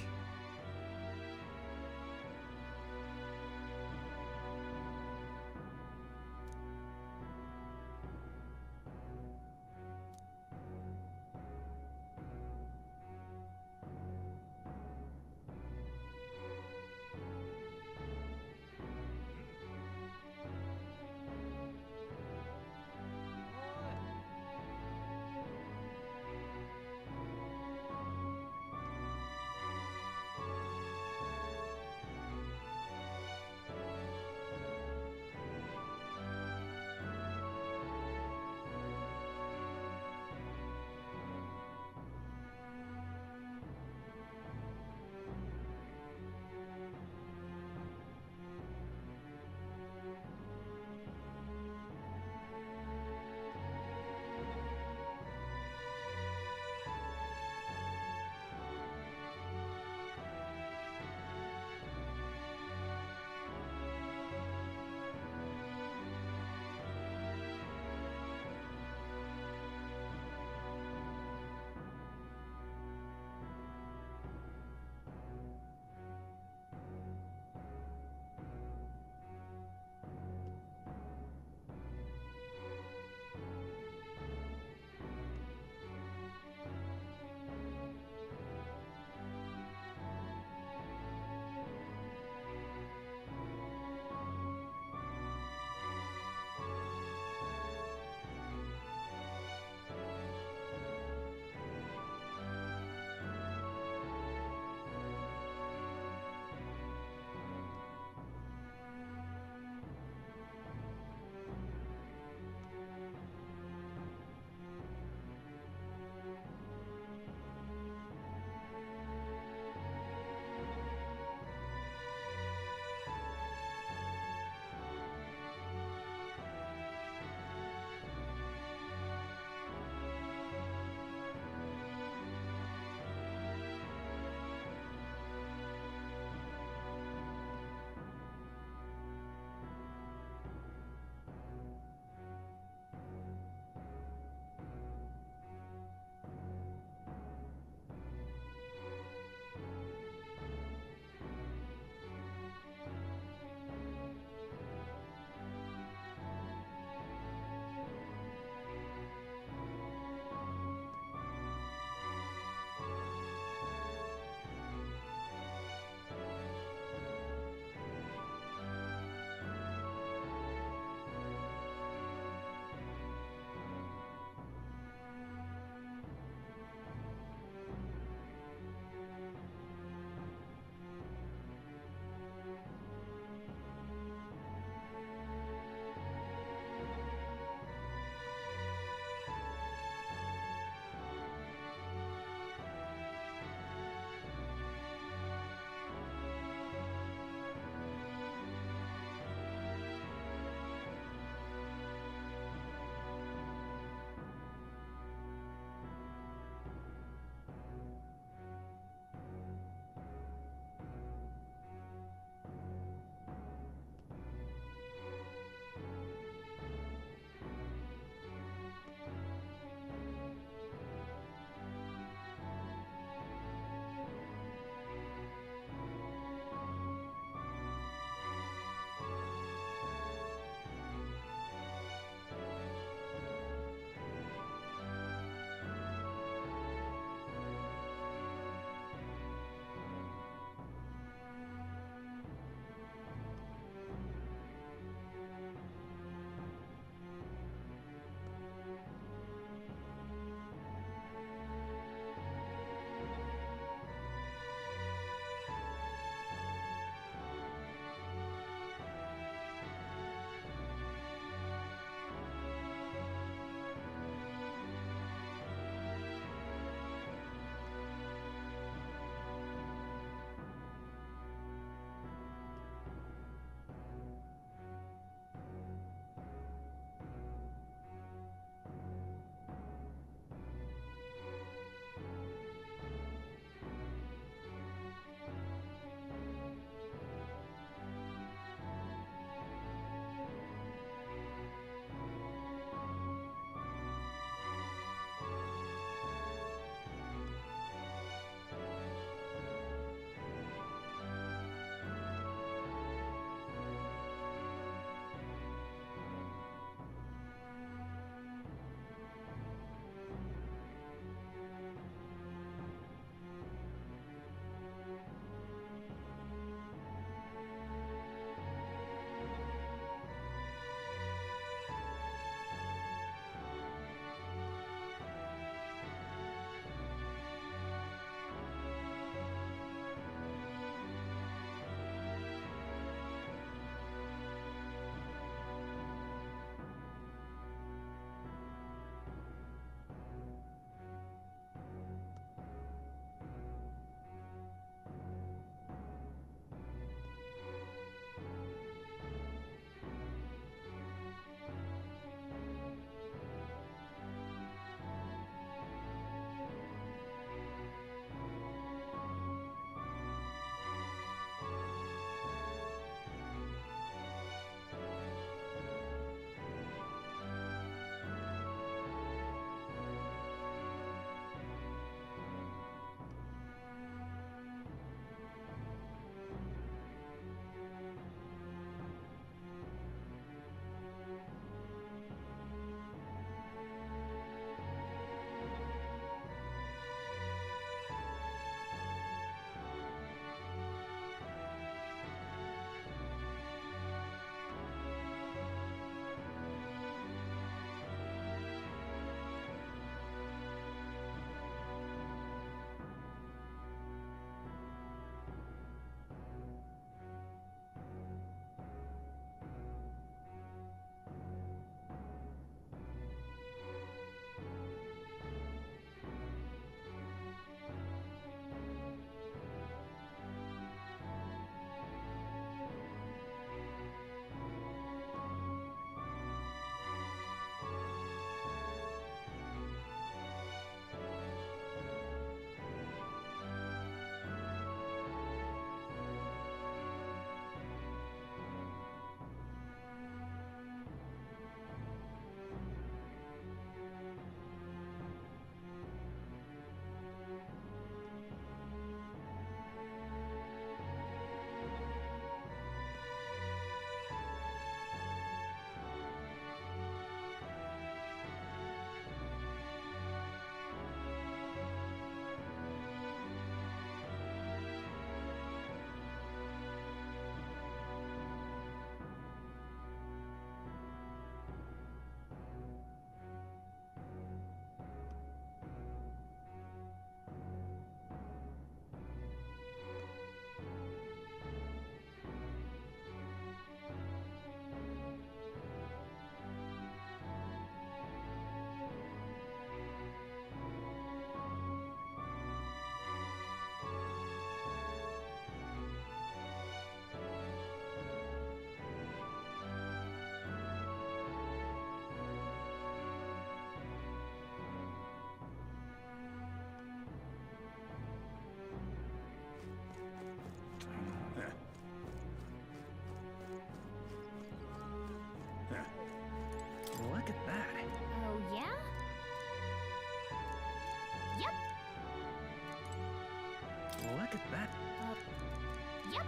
Yep.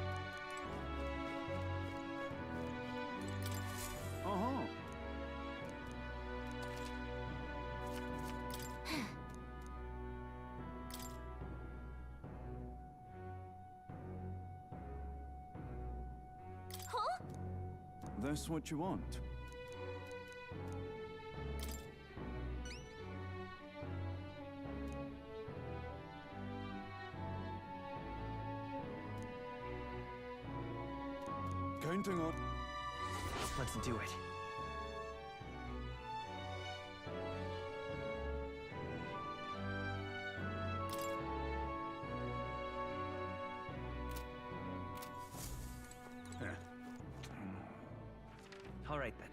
Uh-huh. Huh? That's what you want. Counting on. Let's do it. All right then.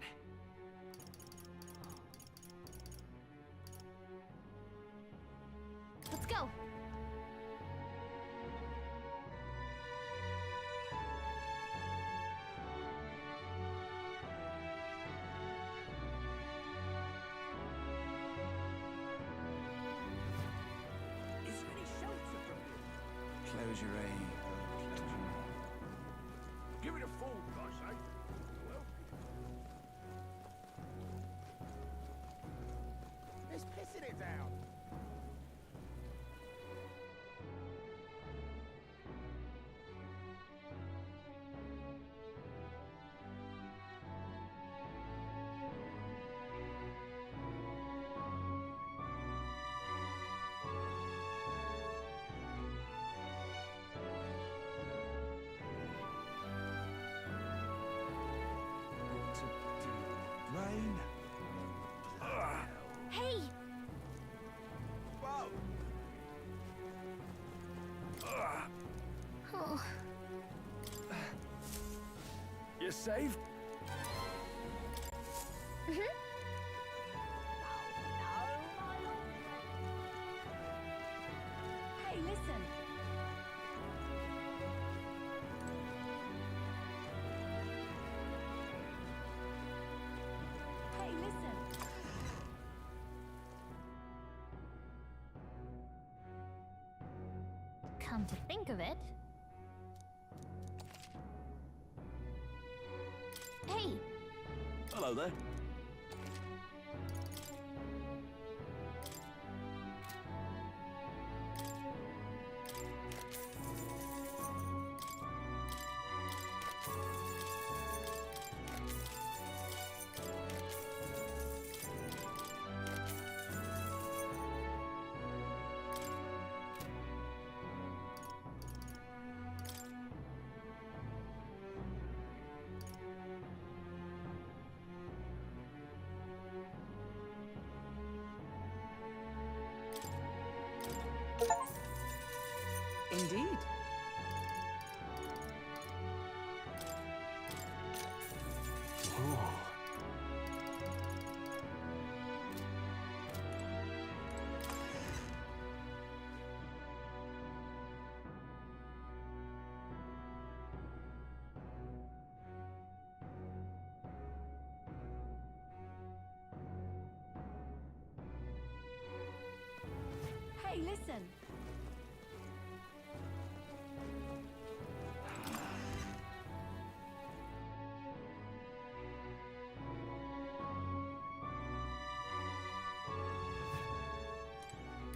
Let's go. Is there any shelter from you? Close your eyes. Give it a full brush, eh? It's pissing it down. Rain. Hey! Whoa! Oh. You safe? Hey, listen. Hey, listen. Come to think of it. Hey! Hello there. Indeed. Hey, listen.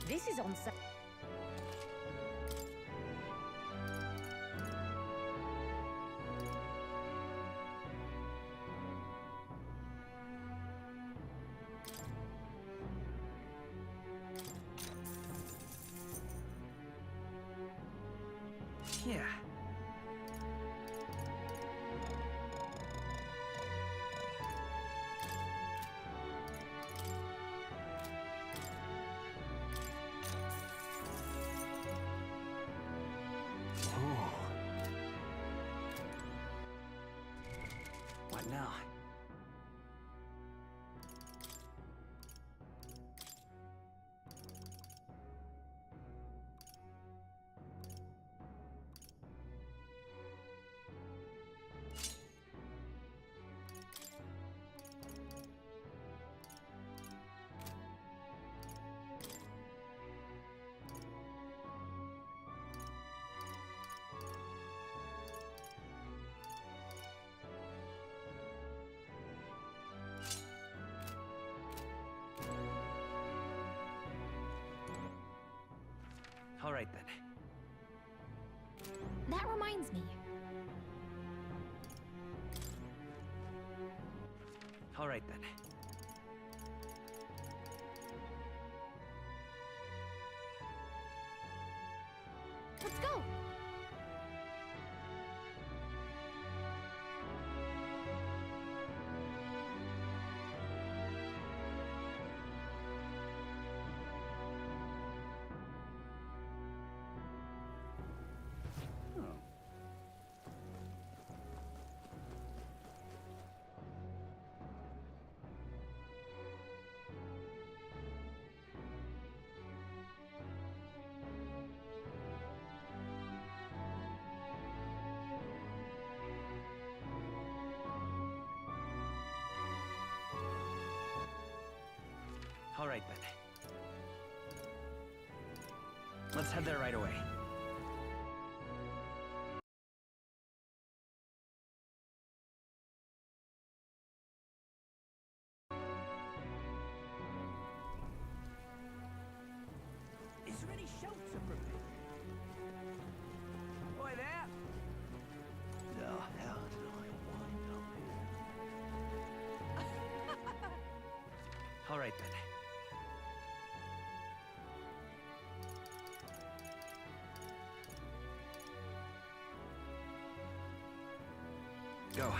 This is on sale. Yeah. What now? All right then. That reminds me. All right then. Let's go! All right then. Let's head there right away. Is there any shelter from me? Oi there! The hell did I wind up here? All right then. Go.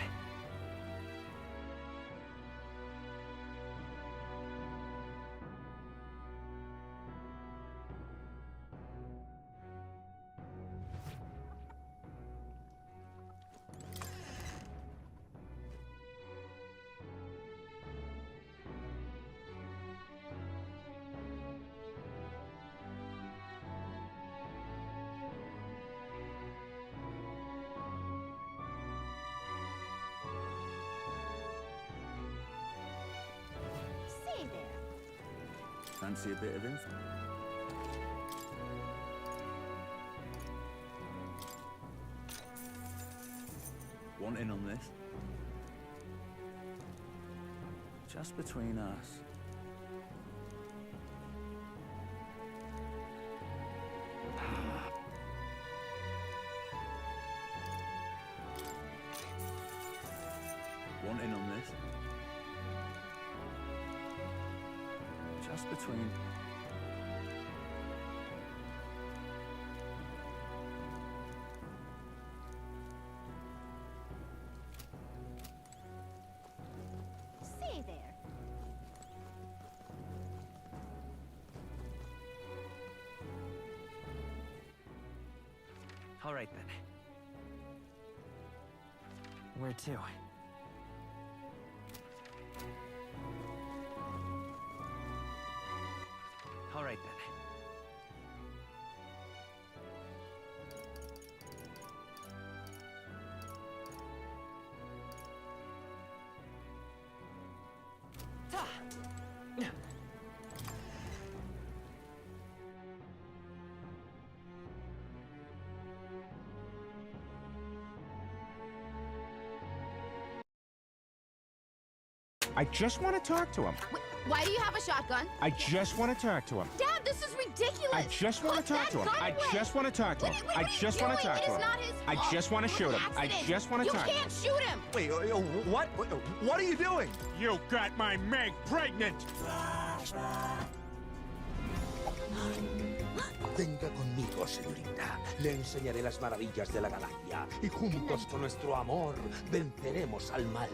Say there. Fancy a bit of info? Want in on this? Just between us. Want in on this? Just between... Say there. All right then. Where to? All right then. I just want to talk to him. Why do you have a shotgun? I just want to talk to him. Dad, this is ridiculous! I just want to talk to him. I just want to talk to him. I just want to talk to him. I just want to shoot him. I just want to talk. You can't shoot him! Wait, what? What are you doing? You got my Meg pregnant! Venga conmigo, señorita. Le enseñaré las maravillas de la galaxia y juntos con nuestro amor venceremos al mal.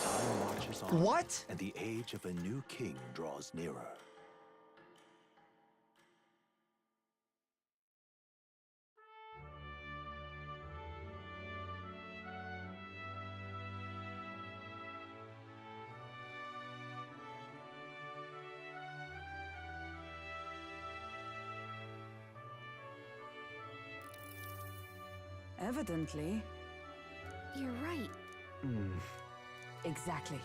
Time marches on. What? And the age of a new king draws nearer. Evidently. You're right. Exactly.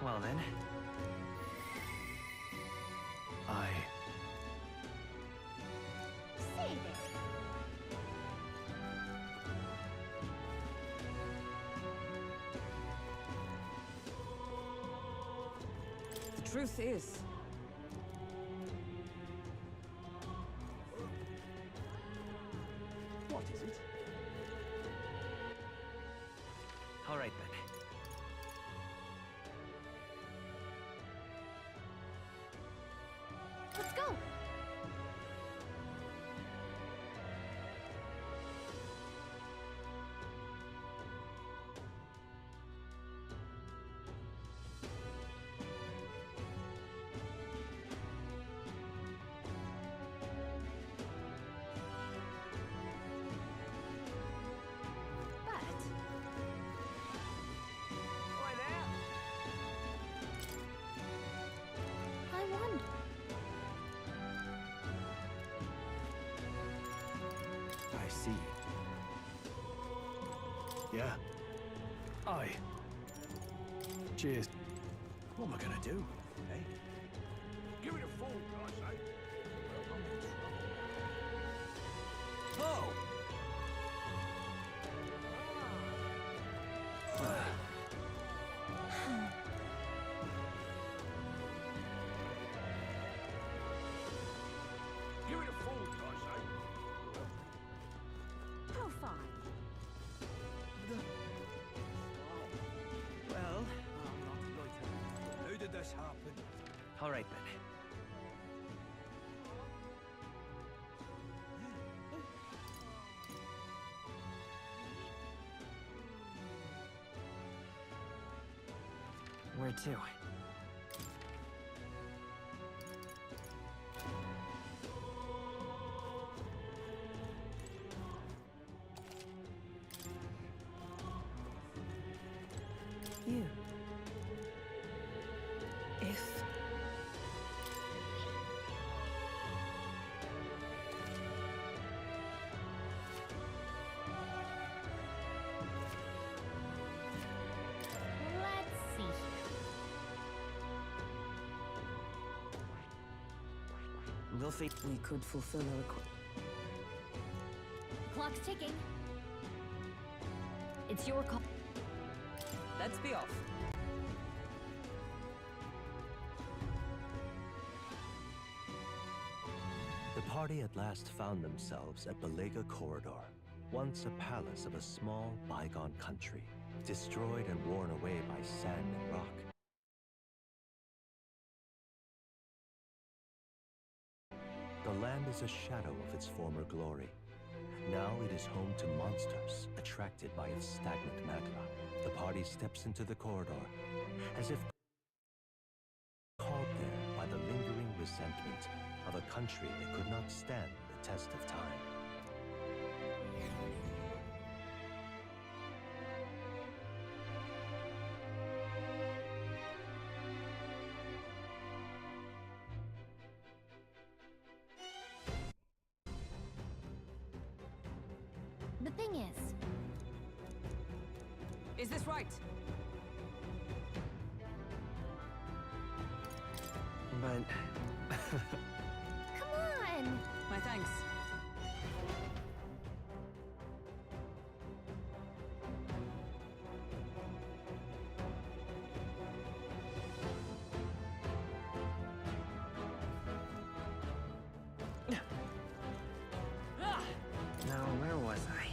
Well then. Say there. The truth is, What is it? All right then. Let's go. I wonder. I see. Yeah. Aye. Cheers. What am I gonna do? Eh? Give it a full, I say. Oh! Give it a full, I say. How fine. Well, I'm not loitering. How did this happen? All right then. Where to? You. If... Let's see here. We'll see. we could fulfill our Clock's ticking. It's your call. let's be off. The party at last found themselves at Belega Corridor, once a palace of a small, bygone country, destroyed and worn away by sand and rock. The land is a shadow of its former glory. Now it is home to monsters attracted by its stagnant magma. The party steps into the corridor, as if called there by the lingering resentment of a country that could not stand the test of time. The thing Is this right? But... come on! My thanks. Now, where was I?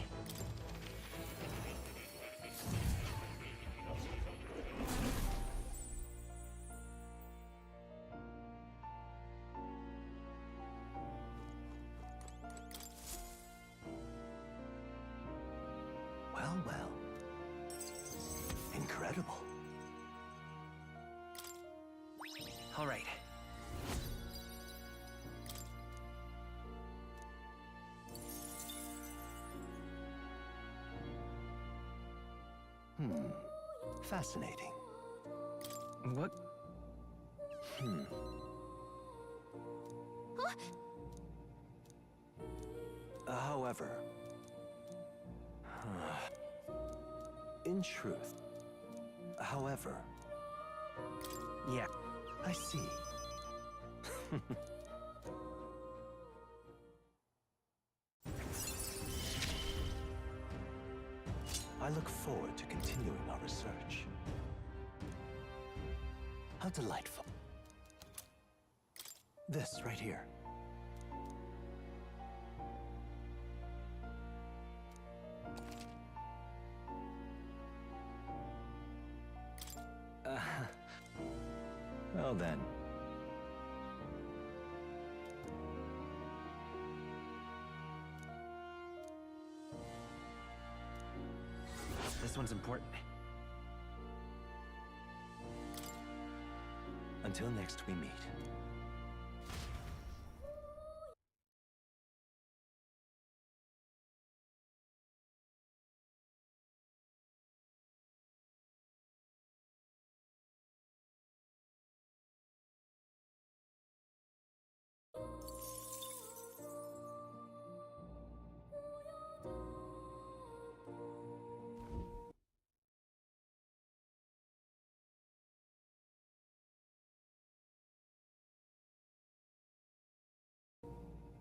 Well, well. Incredible. All right. Fascinating. What? However, in truth, however, Yeah, I see. I look forward to continuing our research. How delightful. This right here. Well then. This one's important. Until next we meet.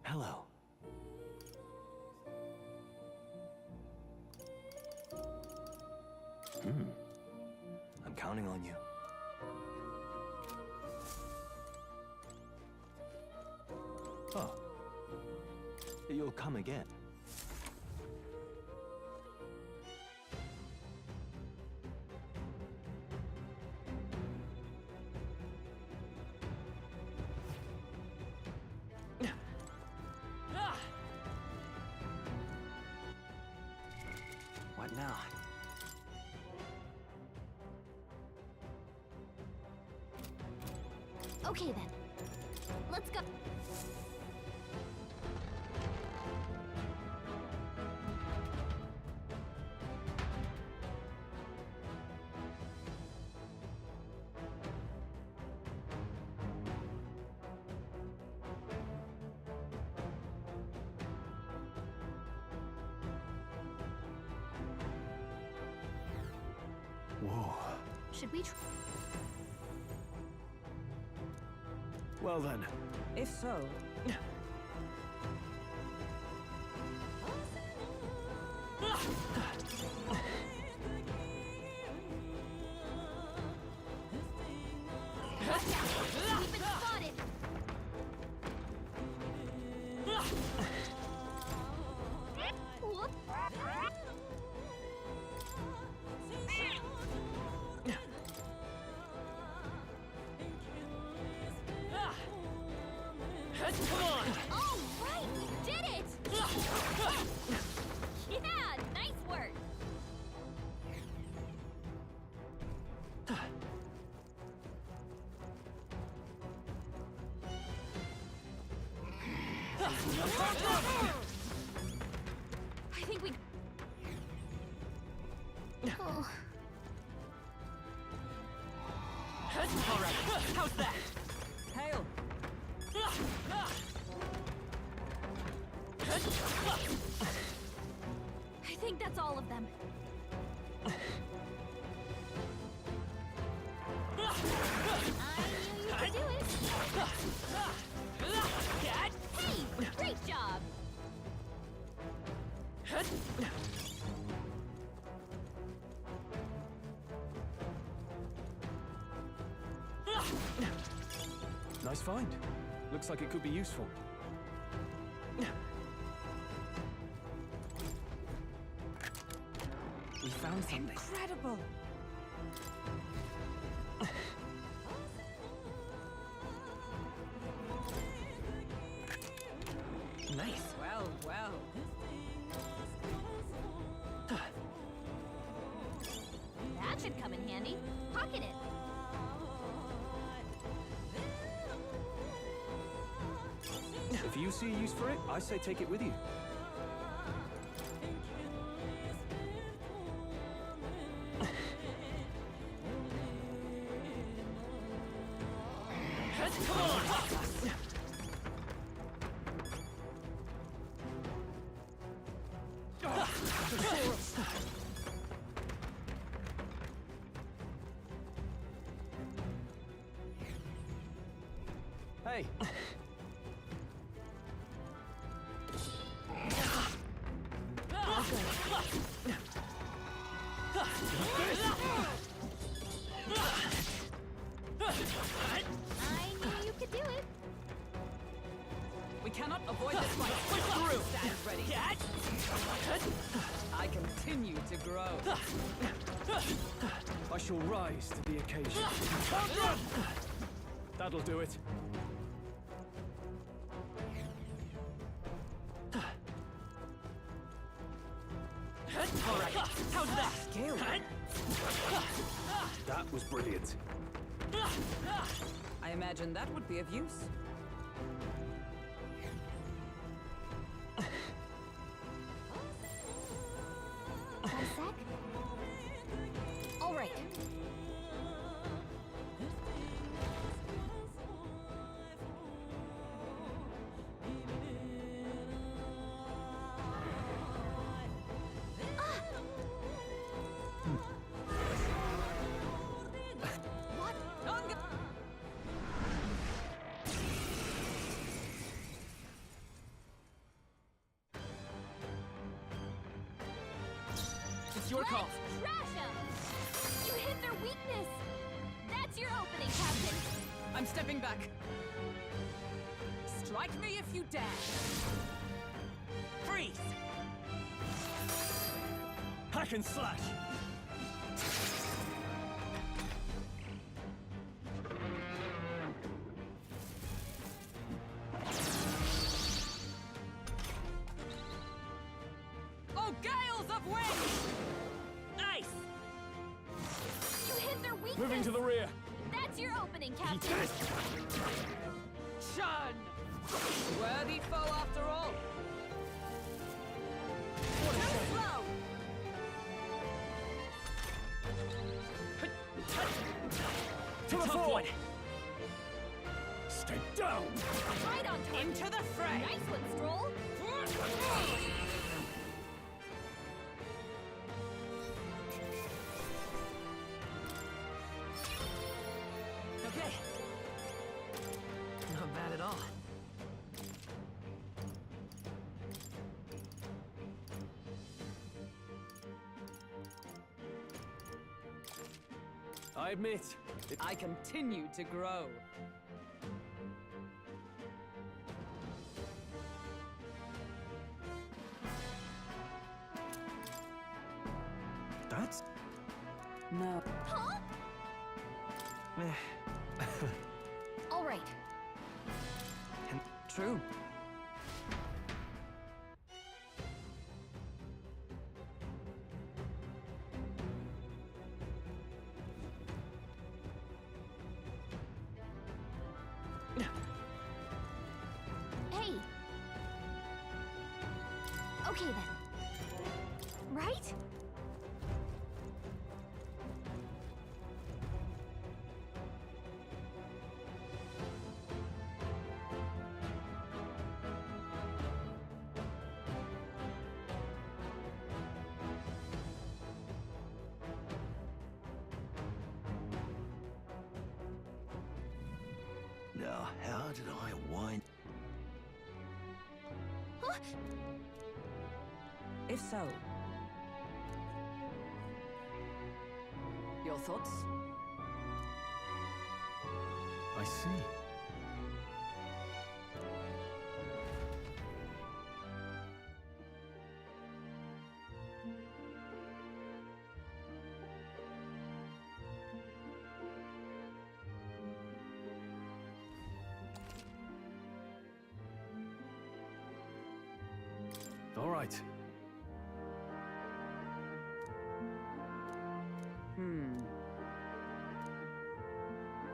Hello. I'm counting on you. Oh. You'll come again. What now? Okay then. Let's go. Whoa. Should we Well then. If so... We've been spotted! Whoop. Come on! All right, we did it! Yeah, nice work! I think we... Oh. All right, how's that? Hail! I think that's all of them. I knew you could do it! Hey, great job! Nice find. Looks like it could be useful. We found something. Incredible! Nice. Well, well. That should come in handy. Pocket it. If you see a use for it, I say take it with you. Come on! Hey! I knew you could do it. We cannot avoid this fight. Push through. Stand ready. I continue to grow. I shall rise to the occasion. That'll do it. All right, how's that? Scary. That was brilliant. I imagine that would be of use. One sec. All right. It's your call. Trash 'em! You hit their weakness. That's your opening, Captain. I'm stepping back. Strike me if you dare. Freeze! Hack and slash! Oh, gales of wind! Ice! You hit their weakness. Moving to the rear! That's your opening, He Captain. did it! Shun! Worthy foe after all. Too slow! To the Tough fore! one. Stay down! Right on target. Into the fray! Nice one, Stroll. Okay. Not bad at all. I admit, I continue to grow. that's... No. Huh? All right. True. Hey. Okay then. Right? Now, how did I wind... Huh? If so, your thoughts? I see. All right.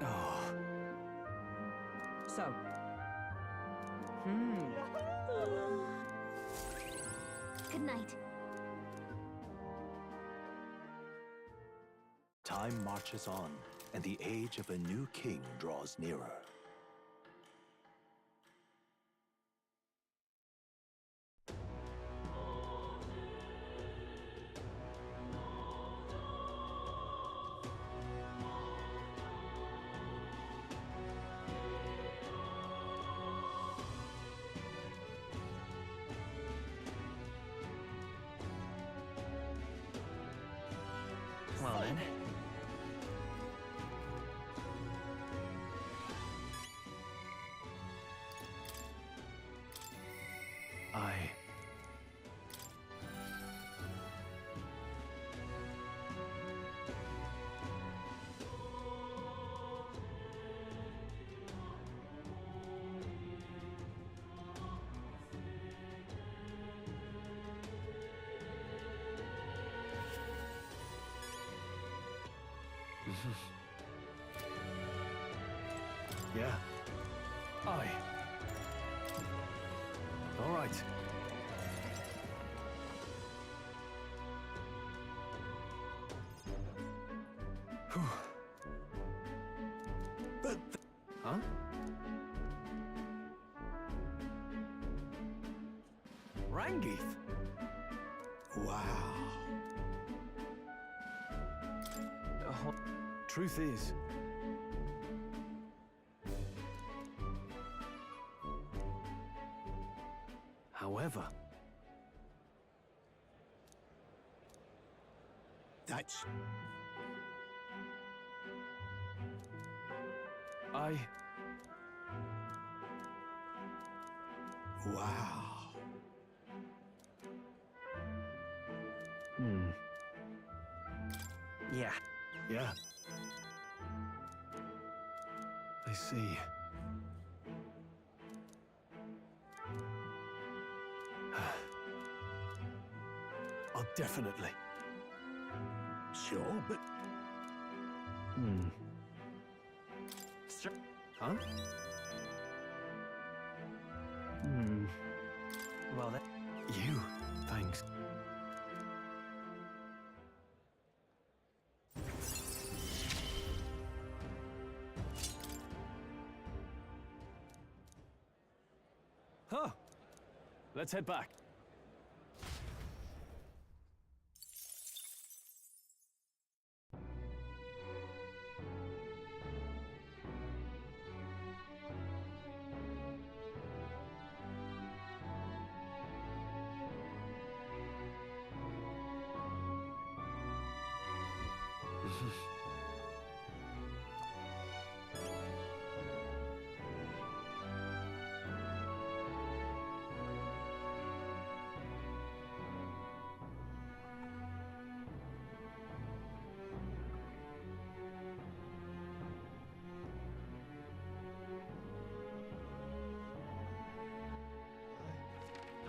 Oh. So. Good night. Time marches on, and the age of a new king draws nearer. Well then. Yeah. Aye. All right. Whew. But... Huh? Rangith? Wow. Truth is... However... That's... Wow. Yeah. Yeah. I see. I'll definitely. Sure, but... Huh? Well then. You. Thanks. Huh. Let's head back.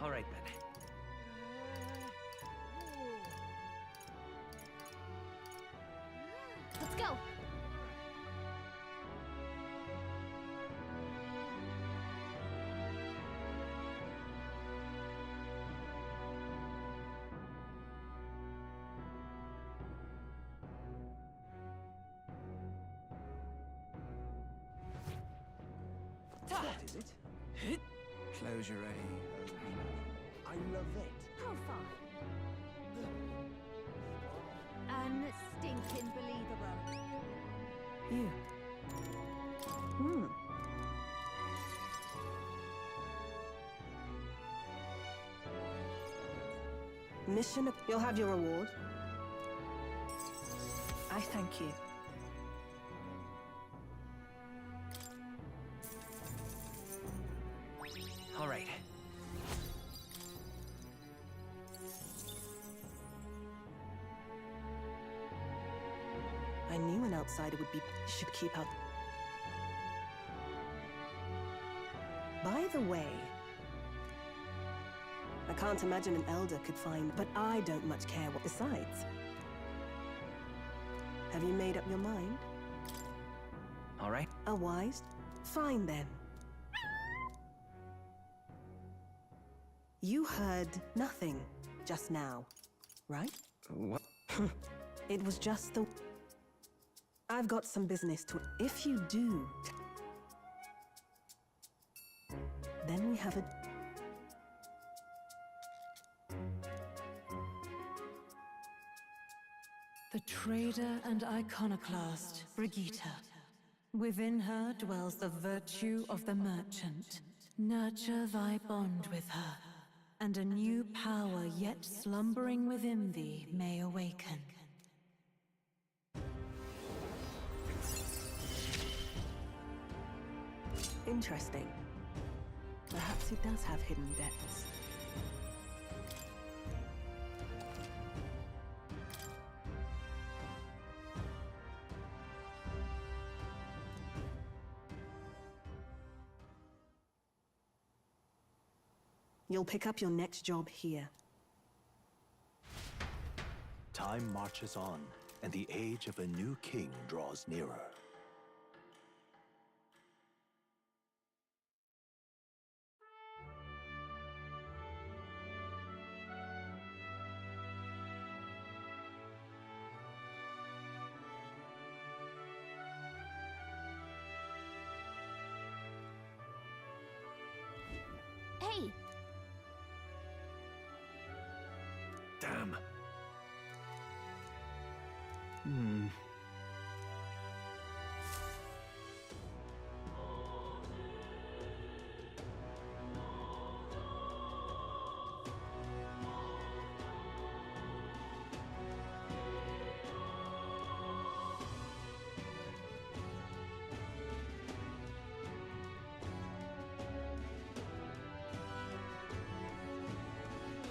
All right then. Let's go. What is it? Close your eye. I love it. How far? Unstinking believable. You. Mission. You'll have your reward. I thank you. All right. I knew an outsider would be... should keep out... By the way... I can't imagine an elder could find... But I don't much care what... Besides... Have you made up your mind? All right. A wise? Fine then. You heard nothing just now, right? What? It was just the... I've got some business to... If you do... Then we have a... The trader and iconoclast, Brigitte. Within her dwells the virtue of the merchant. Nurture thy bond with her, and a new power yet slumbering within thee may awaken. Interesting. Perhaps he does have hidden depths. You'll pick up your next job here. Time marches on, and the age of a new king draws nearer. Hey! Damn.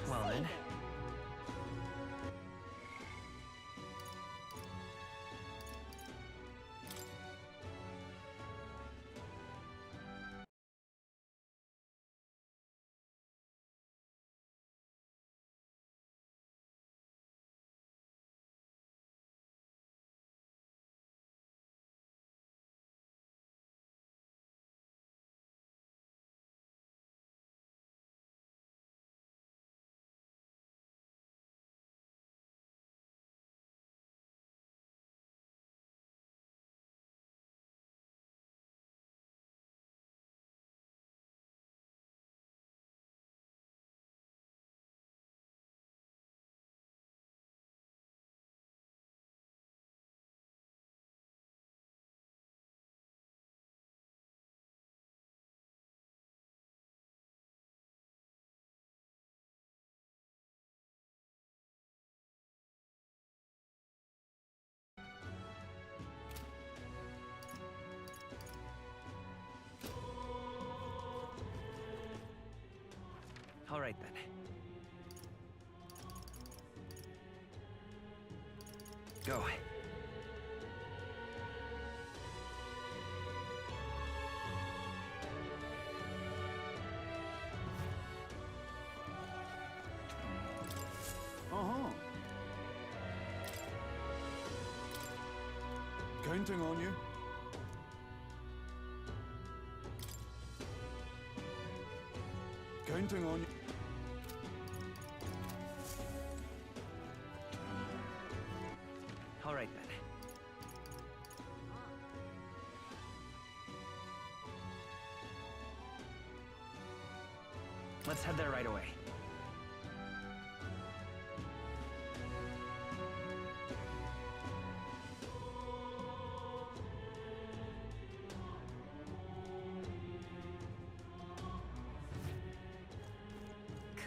Well then. All right then. Go. Counting on you. Counting on you. All right then. Let's head there right away.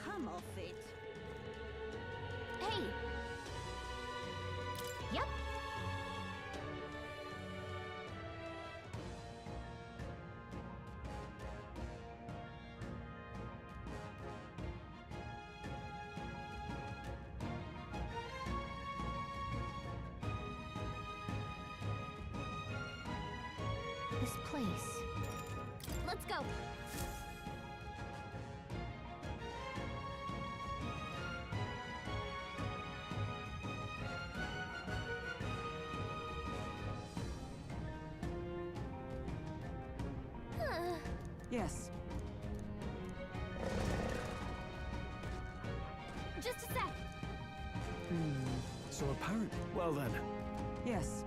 Come off it. Hey! Yep. This place. Let's go. Yes. Just a sec. So apparent. Well then. Yes.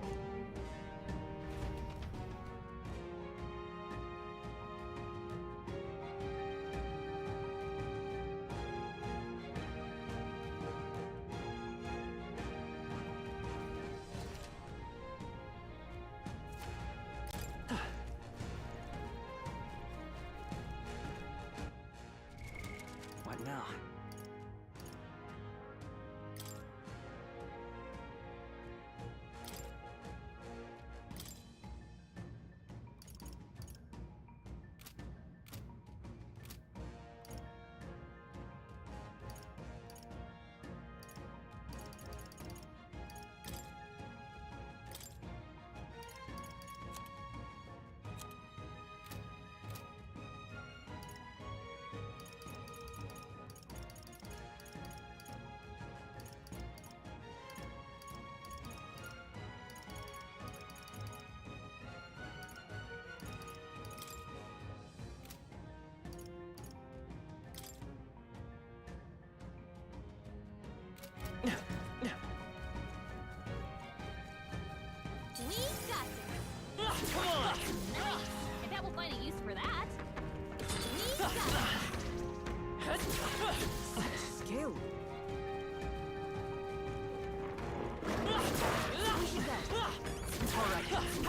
What now?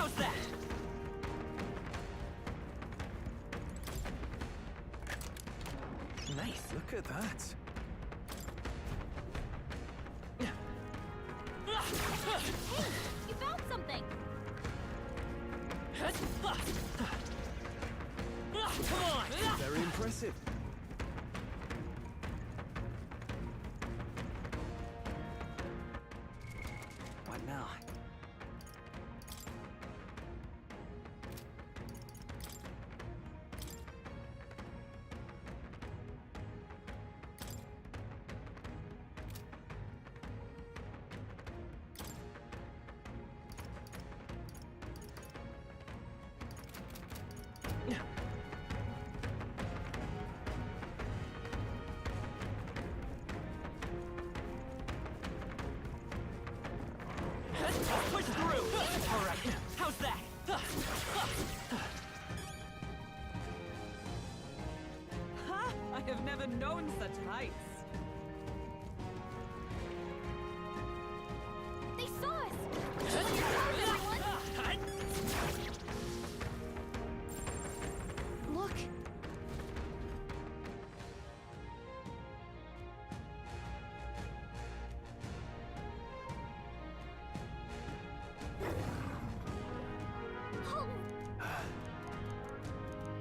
How's that? Nice. Look at that. Hey, you found something! Come on! Very impressive. What now? Push through! Alright, how's that? Ha! I have never known such heights. They saw us! Everyone! Look!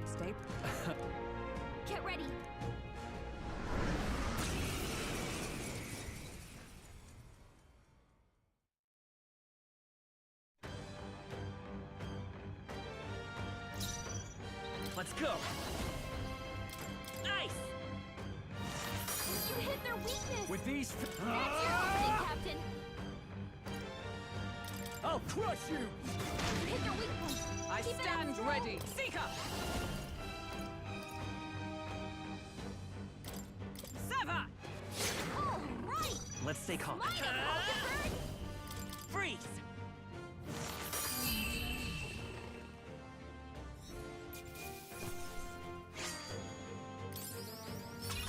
Stay. Get ready! Let's go! Nice! You hit their weakness! With these... That's your opening, Captain! I'll crush you! You hit their weak point! I Keep it stand up, ready. Seeker! Sever! All right! Let's stay calm. Line up, Hulkenberg! Freeze!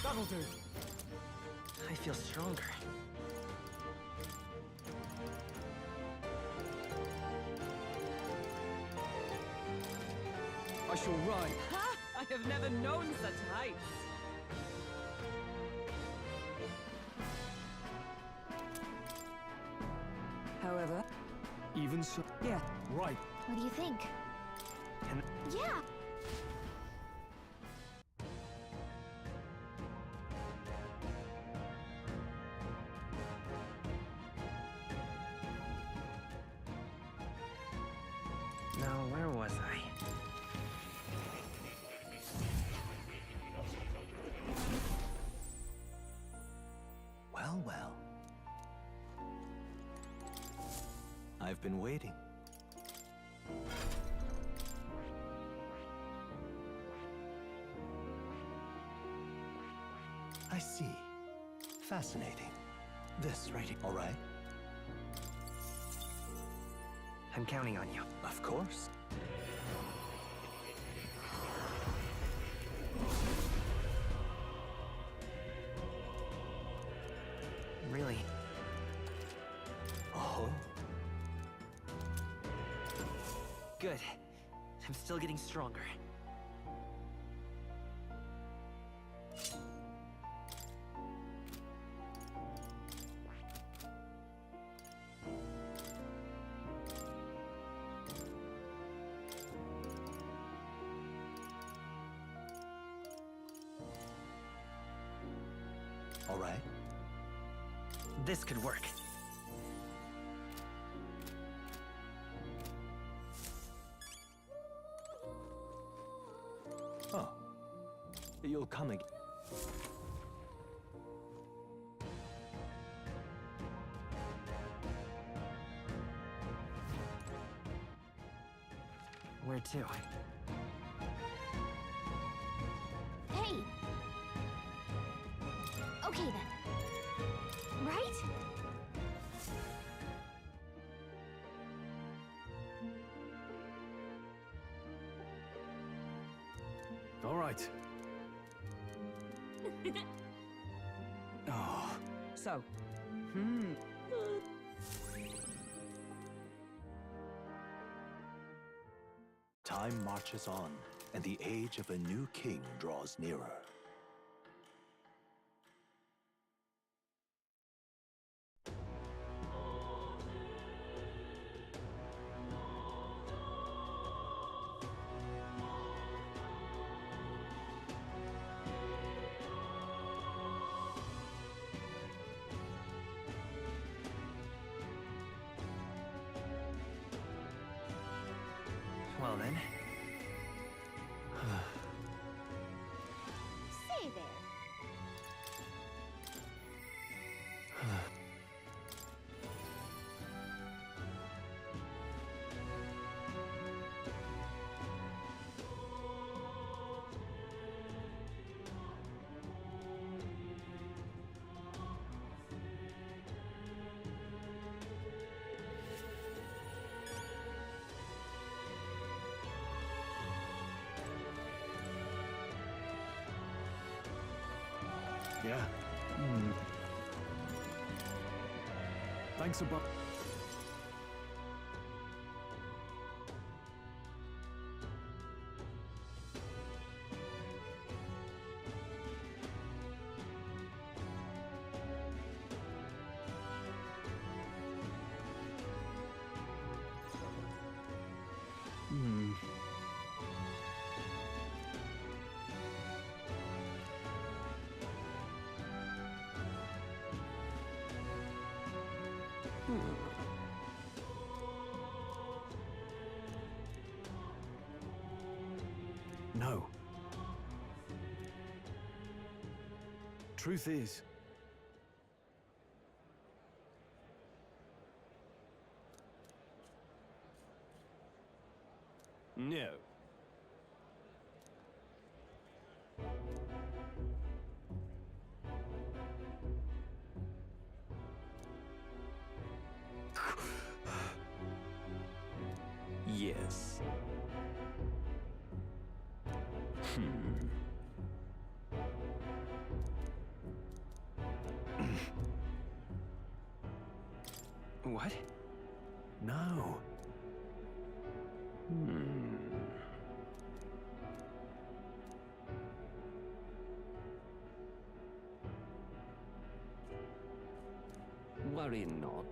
That'll do. I feel stronger. I shall ride. Ha! I have never known such heights. However... Even so... Yeah. Right. What do you think? Yeah! Now, where was I? Well, well. I've been waiting. I see. Fascinating. This right here. All right. I'm counting on you. Of course. Really? Oh. Good. I'm still getting stronger. All right. This could work. Oh. You'll come again. Where to? Hey! Okay then. Right? All right. Oh. So, Time marches on, and the age of a new king draws nearer. Well then. Say there. Yeah. Thanks a bunch. No. Truth is, No. Yes. What? no. Worry not.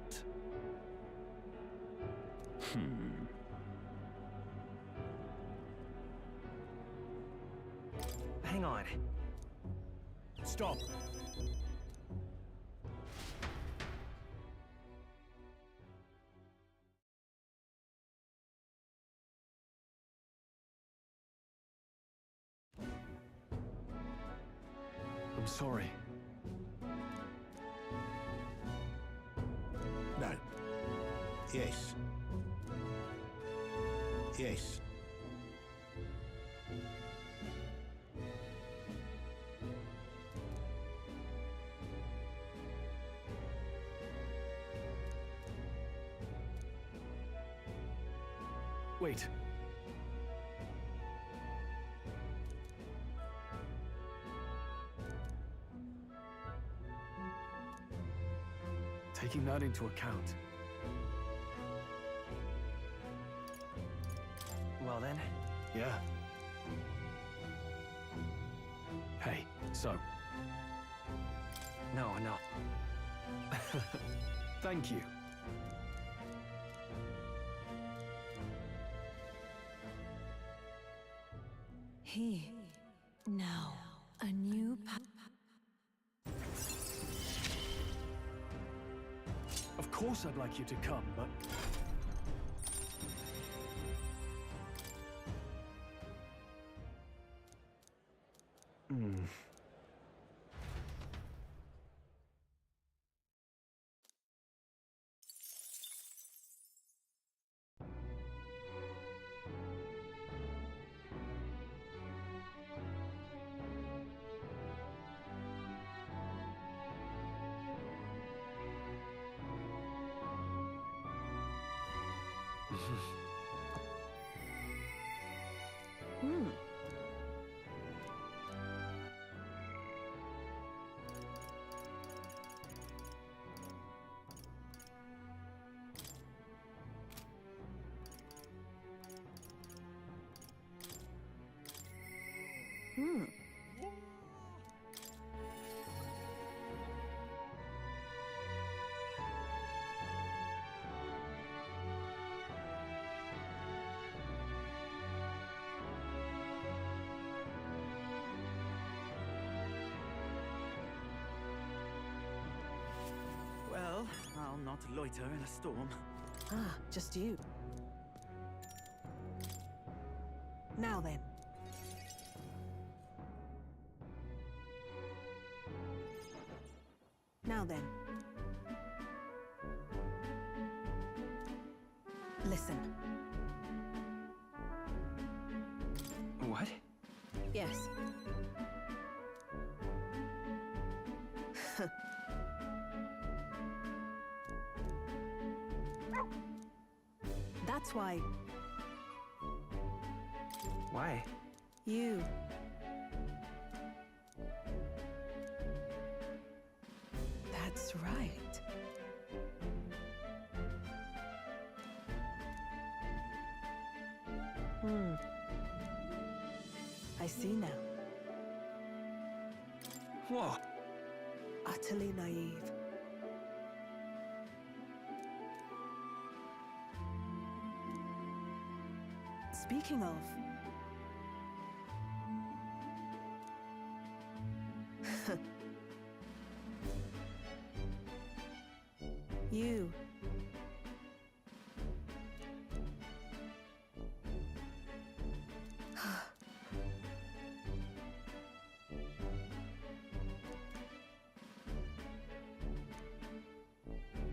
Hang on. Stop. I'm sorry. No. Yes. Yes. Wait. Taking that into account. Well then. Yeah. Hey, so. No. Thank you. He. Now, a new Of course I'd like you to come, but... not loiter in a storm. Ah, just you. Now then. Now then. Listen. What? Yes. That's why. Why? You. That's right. I see now. Whoa. Utterly naive. Speaking of... you.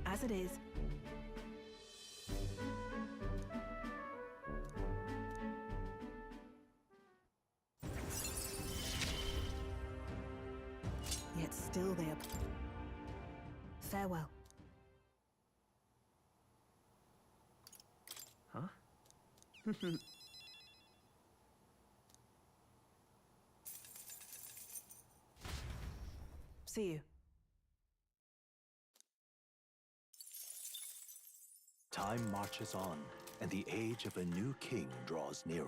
As it is. Yet still they are... Farewell. Huh? See you. Time marches on, and the age of a new king draws nearer.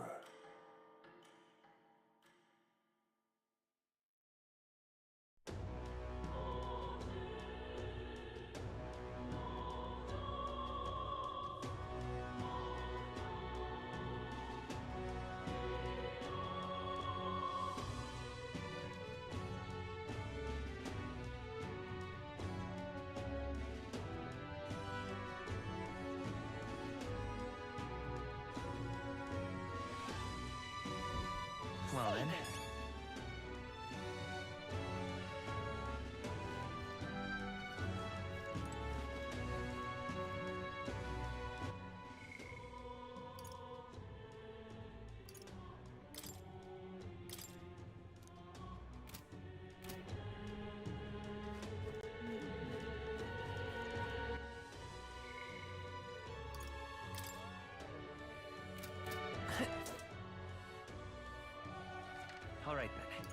Well then. All right, then.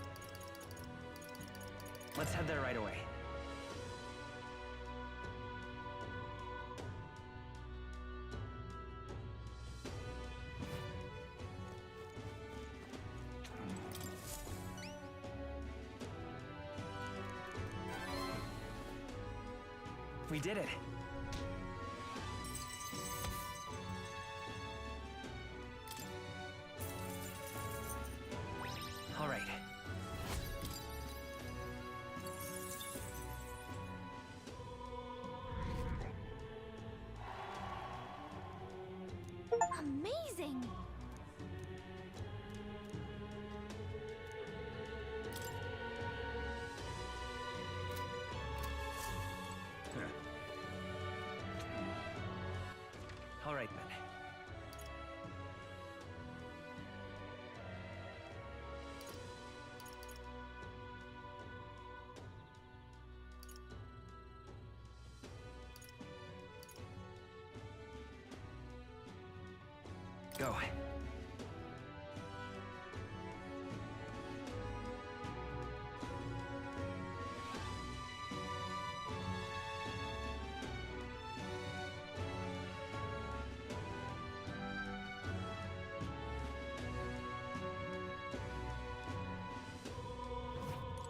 Let's head there right away. We did it. All right. Amazing! All right, then. Go.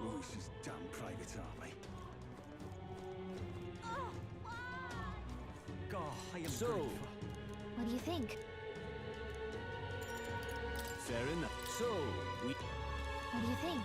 Oh, this is damn private army. God, I am So, grateful. What do you think? Fair enough. So, we... What do you think?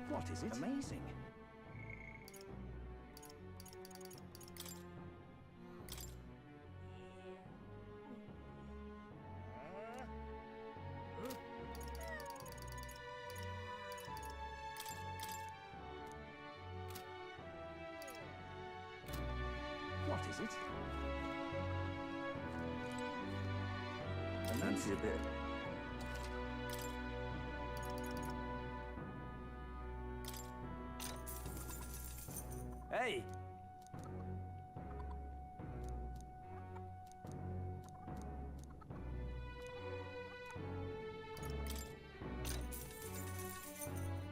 What is it? Amazing. What is it? Fancy a bit. Hey!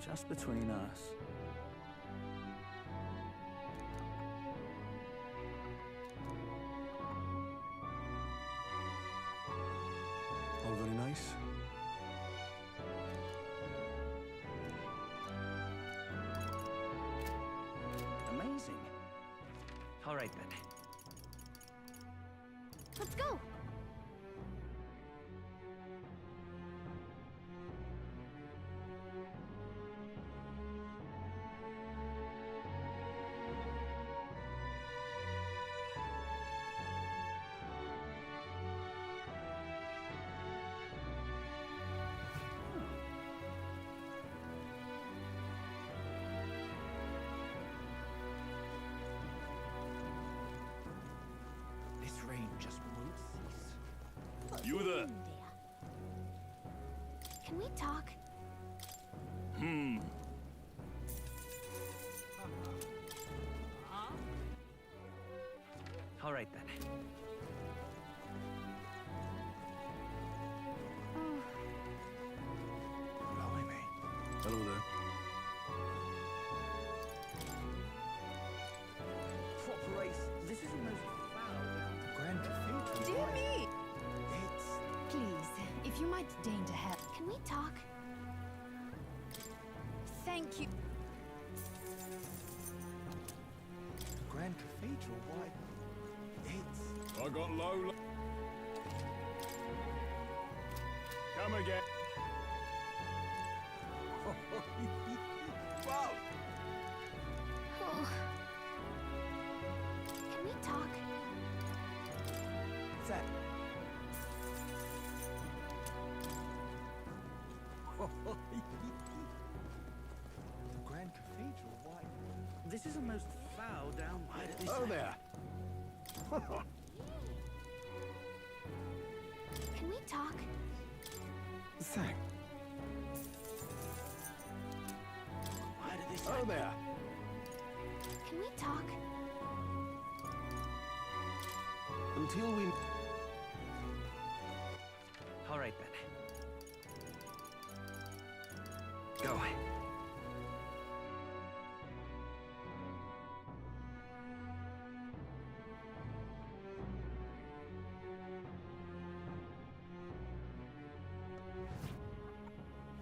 Just between us. All very nice. Amazing. All right, then. Let's go! This rain just won't cease. You there? Can we talk? All right, then. Blimey. Hello there. Proper race. This is the most foul. Grand Cathedral. Dear me! It's... Please, if you might deign to help. Can we talk? Thank you. Grand Cathedral, why? It's... I got low. Come again. Whoa! Oh. Can we talk? That... The Grand Cathedral, why? This is the most foul down... Why did this... Oh there. Can we talk? Thank. Why did this... Oh there. Can we talk? Until we... All right, then. Go.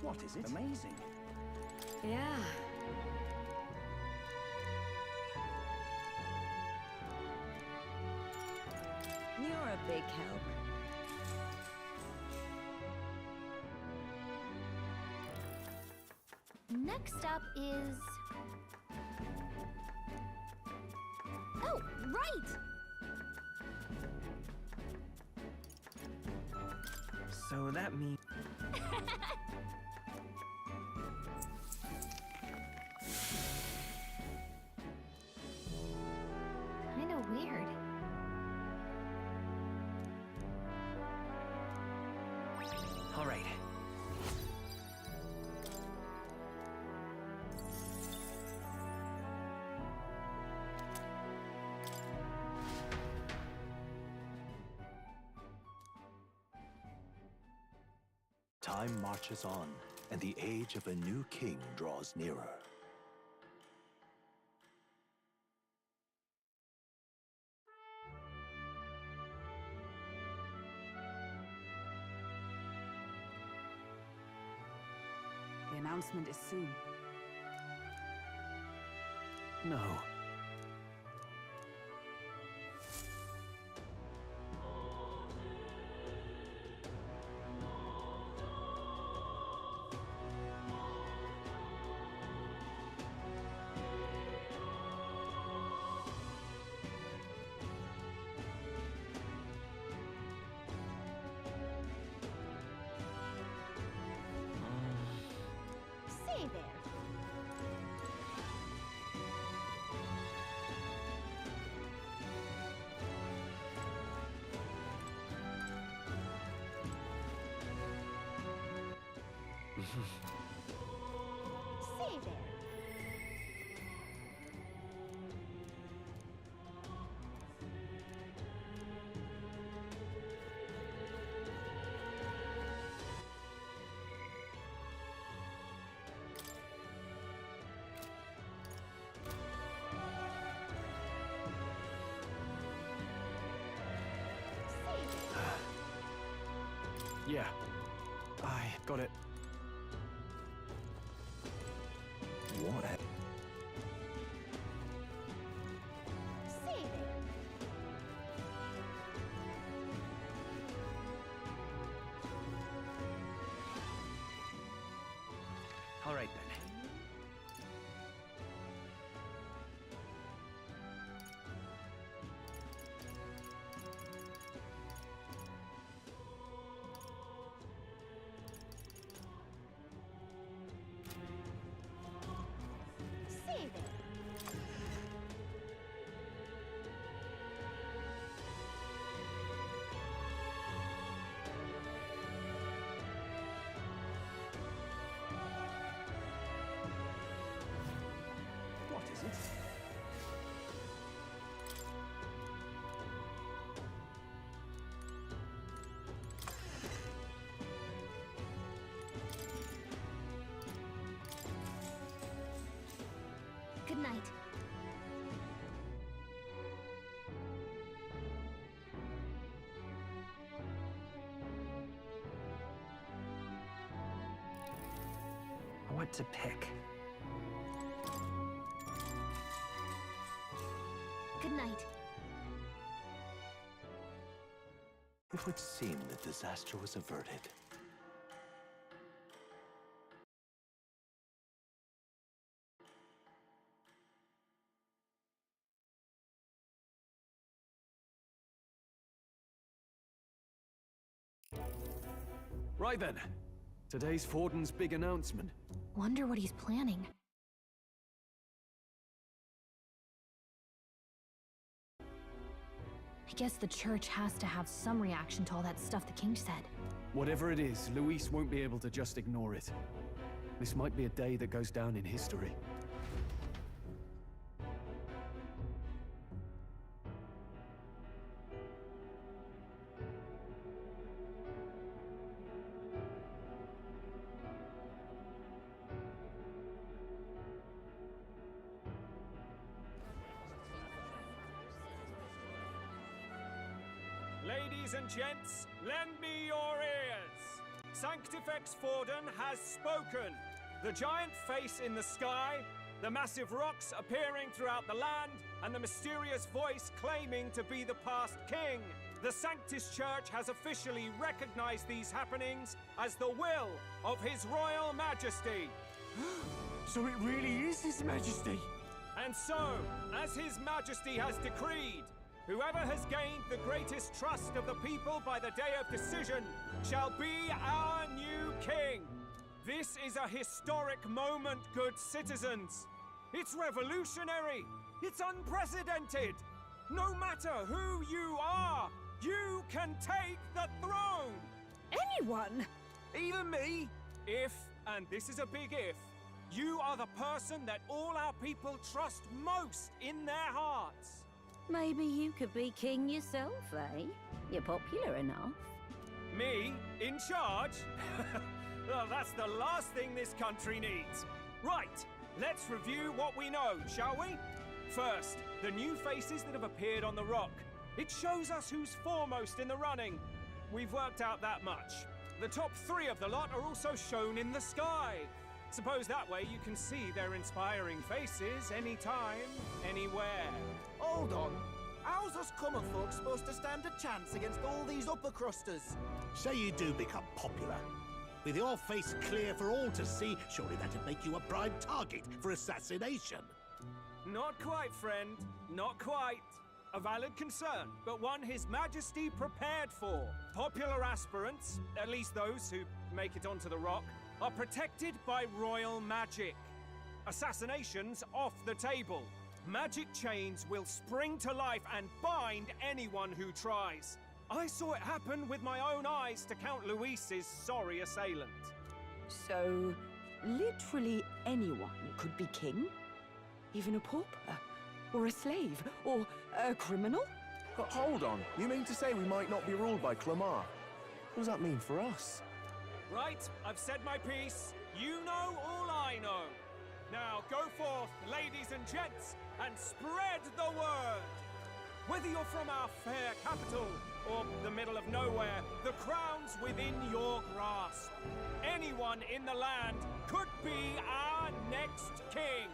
What is it? Amazing. Yeah. You're a big help. Next up is... Oh, right! So that means... Kinda weird. All right. Time marches on, and the age of a new king draws nearer. The announcement is soon. No. Say there. Say there. Yeah. I got it. What? Say there. All right, then. Say there. What is it? Good night. What to pick? Good night. It would seem that disaster was averted. Right then. Today's Forden's big announcement. Wonder what he's planning. I guess the church has to have some reaction to all that stuff the king said. Whatever it is, Luis won't be able to just ignore it. This might be a day that goes down in history. Ladies and gents, lend me your ears. Sanctifex Forden has spoken. The giant face in the sky, the massive rocks appearing throughout the land, and the mysterious voice claiming to be the past king. The Sanctus Church has officially recognized these happenings as the will of His Royal Majesty. So it really is His Majesty? And so, as His Majesty has decreed, whoever has gained the greatest trust of the people by the day of decision shall be our new king. This is a historic moment, good citizens. It's revolutionary. It's unprecedented. No matter who you are, you can take the throne. Anyone? Even me. If, and this is a big if, you are the person that all our people trust most in their hearts. Maybe you could be king yourself, eh? You're popular enough. Me? In charge? Well, that's the last thing this country needs. Right, let's review what we know, shall we? First, the new faces that have appeared on the rock. It shows us who's foremost in the running. We've worked out that much. The top 3 of the lot are also shown in the sky. Suppose that way you can see their inspiring faces anytime, anywhere. Hold on. How's us common folk supposed to stand a chance against all these upper crusters? Say you do become popular. With your face clear for all to see, surely that'd make you a prime target for assassination. Not quite, friend. Not quite. A valid concern, but one His Majesty prepared for. Popular aspirants, at least those who make it onto the rock, are protected by royal magic. Assassinations off the table. Magic chains will spring to life and bind anyone who tries. I saw it happen with my own eyes to Count Luis's sorry assailant. So, literally anyone could be king? Even a pauper? Or a slave? Or a criminal? Hold on. You mean to say we might not be ruled by Clamar? What does that mean for us? Right, I've said my piece. You know all I know. Now go forth, ladies and gents, and spread the word. Whether you're from our fair capital or the middle of nowhere, the crown's within your grasp. Anyone in the land could be our next king.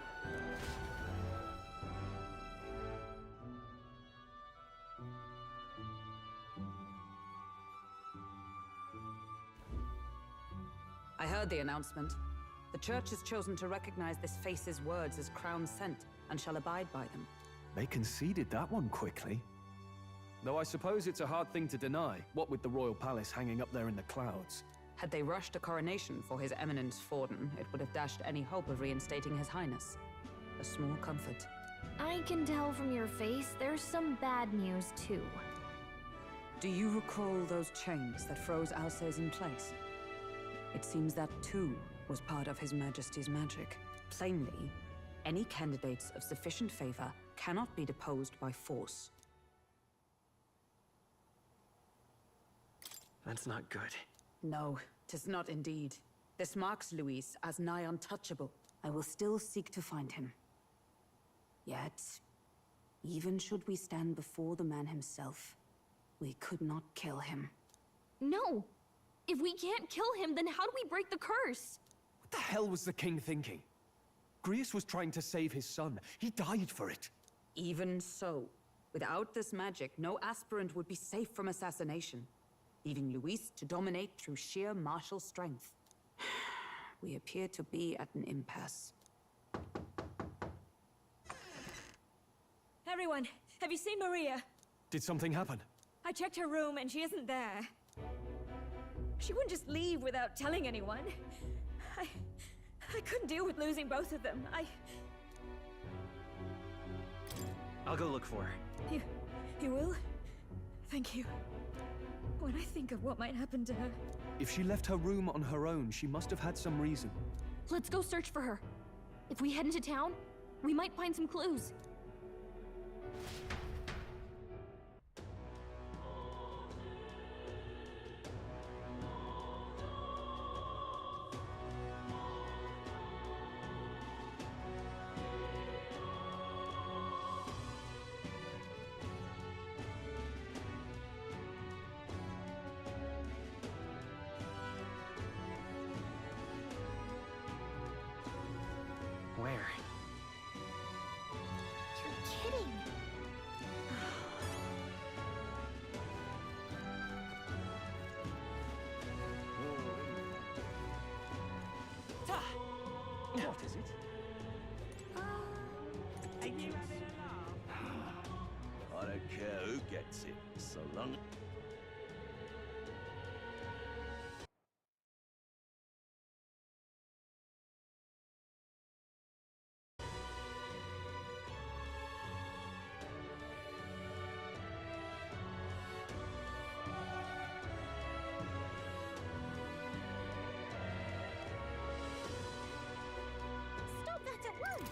I heard the announcement. The Church has chosen to recognize this face's words as crown sent, and shall abide by them. They conceded that one quickly. Though I suppose it's a hard thing to deny, what with the royal palace hanging up there in the clouds. Had they rushed a coronation for His Eminence Forden, it would have dashed any hope of reinstating His Highness. A small comfort. I can tell from your face there's some bad news, too. Do you recall those chains that froze Alsace in place? It seems that, too, was part of His Majesty's magic. Plainly, any candidates of sufficient favor cannot be deposed by force. That's not good. No, 'tis not indeed. This marks Luis as nigh untouchable. I will still seek to find him. Yet, even should we stand before the man himself, we could not kill him. No! If we can't kill him, then how do we break the curse? What the hell was the king thinking? Grius was trying to save his son. He died for it. Even so, without this magic, no aspirant would be safe from assassination, leaving Luis to dominate through sheer martial strength. We appear to be at an impasse. Everyone, have you seen Maria? Did something happen? I checked her room and she isn't there. She wouldn't just leave without telling anyone. I couldn't deal with losing both of them. I'll go look for her. You will? Thank you. When I think of what might happen to her... If she left her room on her own, she must have had some reason. Let's go search for her. If we head into town, we might find some clues. Where? You're kidding. What is it? I don't care who gets it, so long. Stop that at once.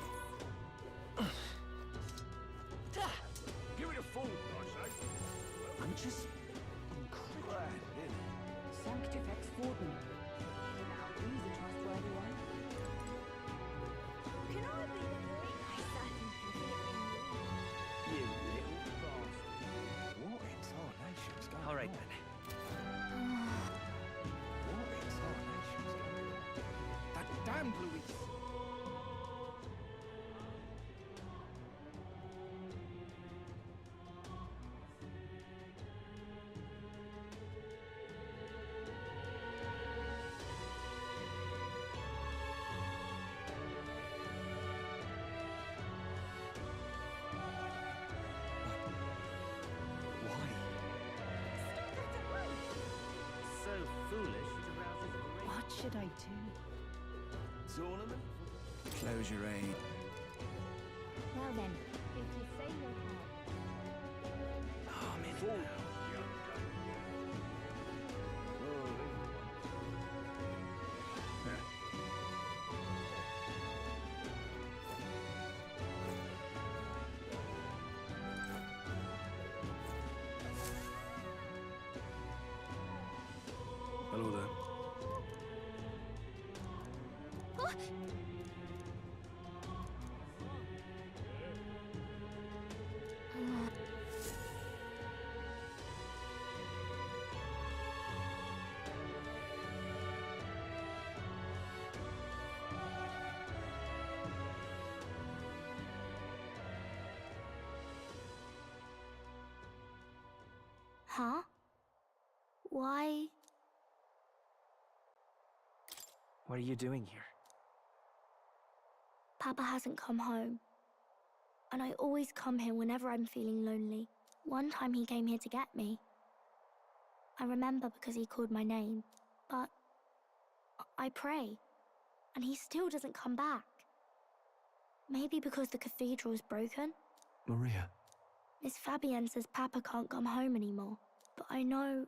Give it a full, I say. I'm just incredibly. Sanctifex Forden. Now he's a trustworthy one. Can I be the king? I certainly can be the king. You little bastard. What in tarnation's going on? All right, then. What in tarnation's going on? That damned Louis should I do? Tournament? Close your aid. Well then, if you say no more. Arm in now. Hello there. Huh? Why? What are you doing here? Papa hasn't come home. And I always come here whenever I'm feeling lonely. One time he came here to get me. I remember because he called my name. But I pray, and he still doesn't come back. Maybe because the cathedral's broken? Maria. Miss Fabienne says Papa can't come home anymore. But I know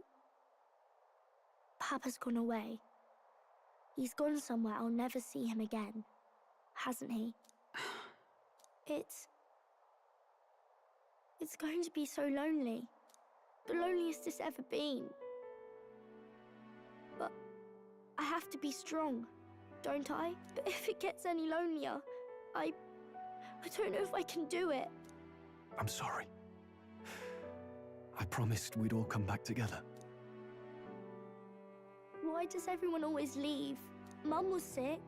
Papa's gone away. He's gone somewhere I'll never see him again. Hasn't he? It's going to be so lonely. The loneliest it's ever been. But I have to be strong, don't I? But if it gets any lonelier, I don't know if I can do it. I'm sorry. I promised we'd all come back together. Why does everyone always leave? Mum was sick.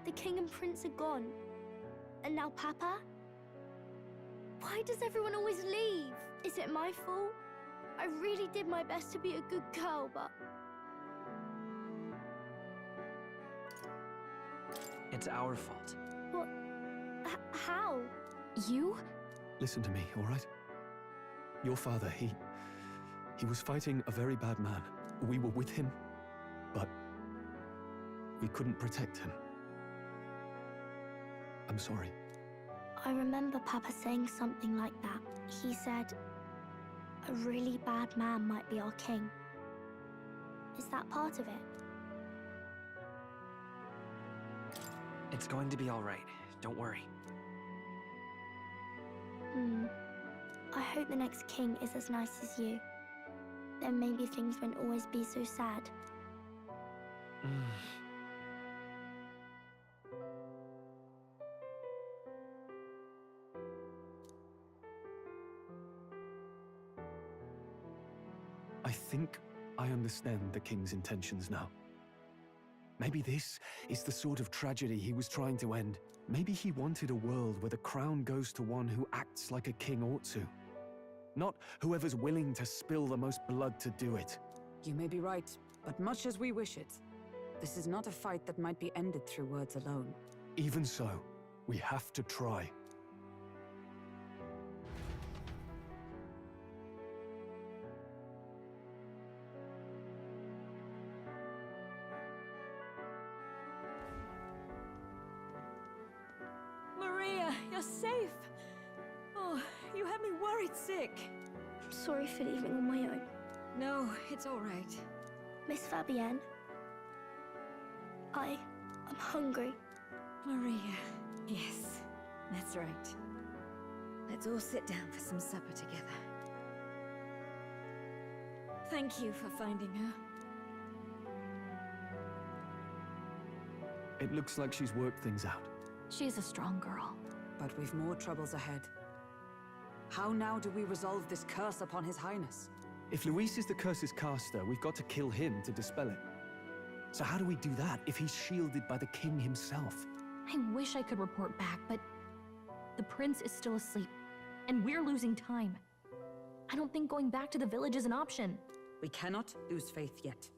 The king and prince are gone. And now Papa? Why does everyone always leave? Is it my fault? I really did my best to be a good girl, but... It's our fault. What? How? You? Listen to me, all right? Your father, he was fighting a very bad man. We were with him, but we couldn't protect him. I'm sorry. I remember Papa saying something like that. He said, a really bad man might be our king. Is that part of it? It's going to be all right. Don't worry. I hope the next king is as nice as you. Then maybe things won't always be so sad. I think I understand the king's intentions now. Maybe this is the sort of tragedy he was trying to end. Maybe he wanted a world where the crown goes to one who acts like a king ought to. Not whoever's willing to spill the most blood to do it. You may be right, but much as we wish it, this is not a fight that might be ended through words alone. Even so, we have to try. Maria, you're safe! Oh, you had me worried sick. Sorry for leaving on my own. No, it's all right. Miss Fabienne, I'm hungry. Maria, yes, that's right. Let's all sit down for some supper together. Thank you for finding her. It looks like she's worked things out. She's a strong girl. But we've more troubles ahead. How now do we resolve this curse upon His Highness? If Luis is the curse's caster, we've got to kill him to dispel it. So how do we do that if he's shielded by the king himself? I wish I could report back, but the prince is still asleep, and we're losing time. I don't think going back to the village is an option. We cannot lose faith yet.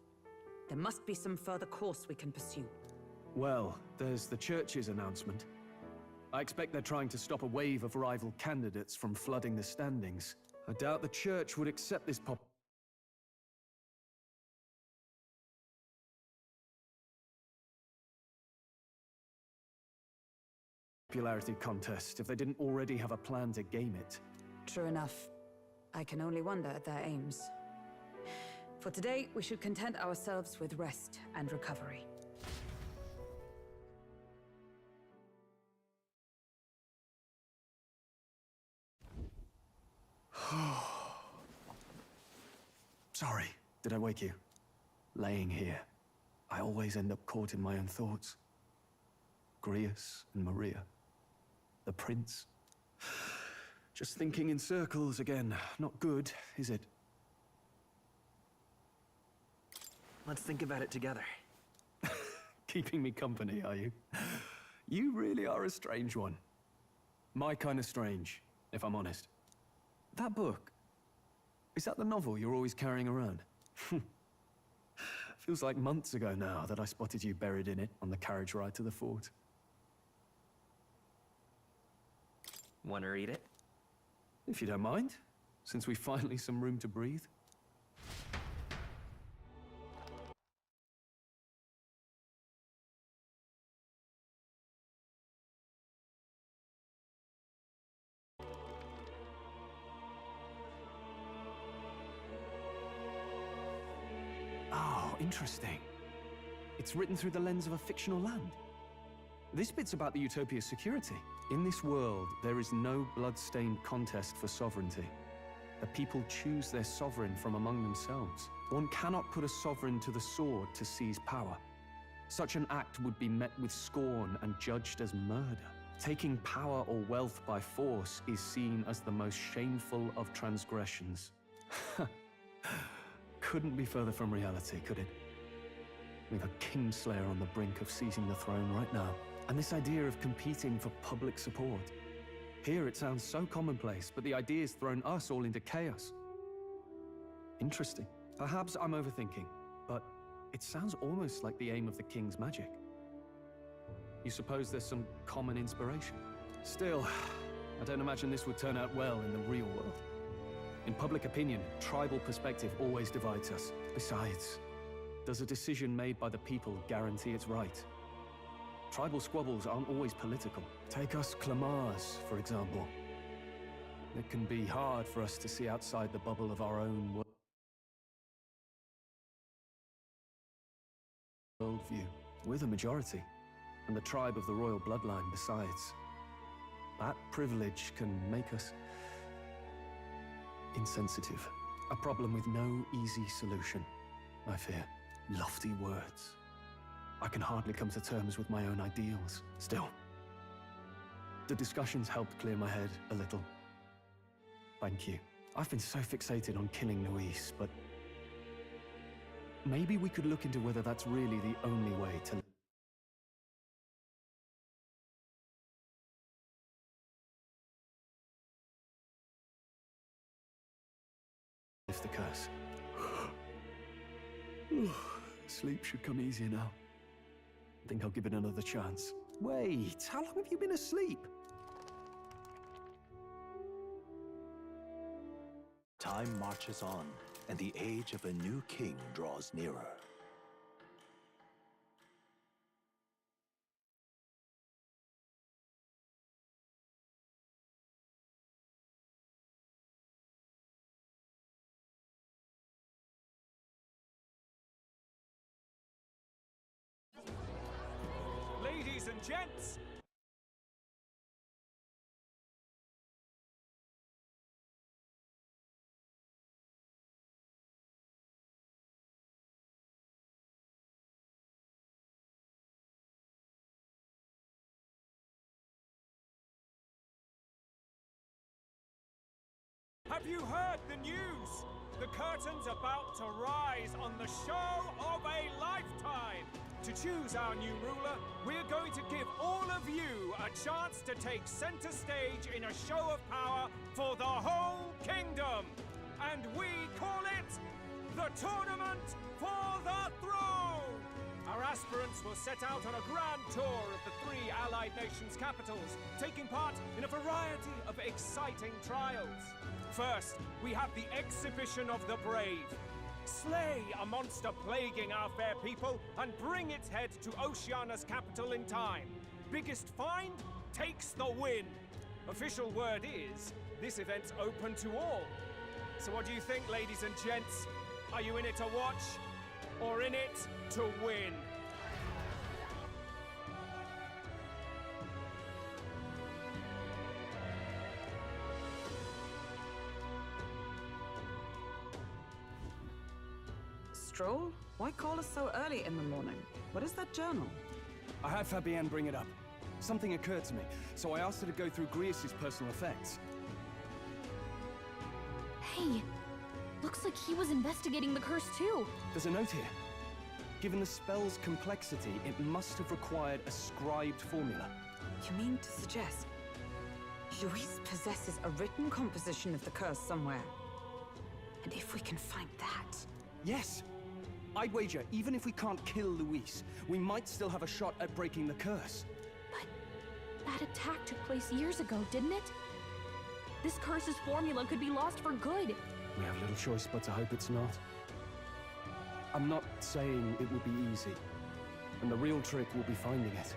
There must be some further course we can pursue. Well, there's the church's announcement. I expect they're trying to stop a wave of rival candidates from flooding the standings. I doubt the church would accept this popularity contest if they didn't already have a plan to game it. True enough. I can only wonder at their aims. For today, we should content ourselves with rest and recovery. Sorry, did I wake you? Laying here, I always end up caught in my own thoughts. Grius and Maria. The prince. Just thinking in circles again. Not good, is it? Let's think about it together. Keeping me company, are you? You really are a strange one. My kind of strange, if I'm honest. That book, is that the novel you're always carrying around? Feels like months ago now that I spotted you buried in it on the carriage ride to the fort. Want to read it? If you don't mind, since we've finally some room to breathe. Oh, interesting. It's written through the lens of a fictional land. This bit's about the Utopia's security. In this world, there is no blood-stained contest for sovereignty. The people choose their sovereign from among themselves. One cannot put a sovereign to the sword to seize power. Such an act would be met with scorn and judged as murder. Taking power or wealth by force is seen as the most shameful of transgressions. Couldn't be further from reality, could it? We've a Kingslayer on the brink of seizing the throne right now. And this idea of competing for public support. Here it sounds so commonplace, but the idea's thrown us all into chaos. Interesting. Perhaps I'm overthinking, but it sounds almost like the aim of the king's magic. You suppose there's some common inspiration? Still, I don't imagine this would turn out well in the real world. In public opinion, tribal perspective always divides us. Besides, does a decision made by the people guarantee it's right? Tribal squabbles aren't always political. Take us Clamars, for example. It can be hard for us to see outside the bubble of our own worldview. We're the majority, and the tribe of the royal bloodline besides. That privilege can make us insensitive. A problem with no easy solution, I fear. Lofty words. I can hardly come to terms with my own ideals. Still, the discussions helped clear my head a little. Thank you. I've been so fixated on killing Luis, but maybe we could look into whether that's really the only way to lift the curse. Sleep should come easier now. I think I'll give it another chance. Wait, how long have you been asleep? Time marches on, and the age of a new king draws nearer. Ladies and gents, have you heard the news? The curtain's about to rise on the show of a lifetime. To choose our new ruler, we're going to give all of you a chance to take center stage in a show of power for the whole kingdom. And we call it the Tournament for the Throne! Our aspirants will set out on a grand tour of the 3 allied nations' capitals, taking part in a variety of exciting trials. First, we have the Exhibition of the Brave. Slay a monster plaguing our fair people and bring its head to Oceania's capital in time. Biggest find? takes the win. Official word is, this event's open to all. So what do you think, ladies and gents? Are you in it to watch, or in it to win? Stroll? Why call us so early in the morning? What is that journal? I had Fabienne bring it up. Something occurred to me, so I asked her to go through Grius' personal effects. Hey, looks like he was investigating the curse too. There's a note here. Given the spell's complexity, it must have required a scribed formula. You mean to suggest Luis possesses a written composition of the curse somewhere? And if we can find that... Yes! I'd wager, even if we can't kill Luis, we might still have a shot at breaking the curse. But that attack took place years ago, didn't it? This curse's formula could be lost for good. We have little choice but to hope it's not. I'm not saying it will be easy. And the real trick will be finding it.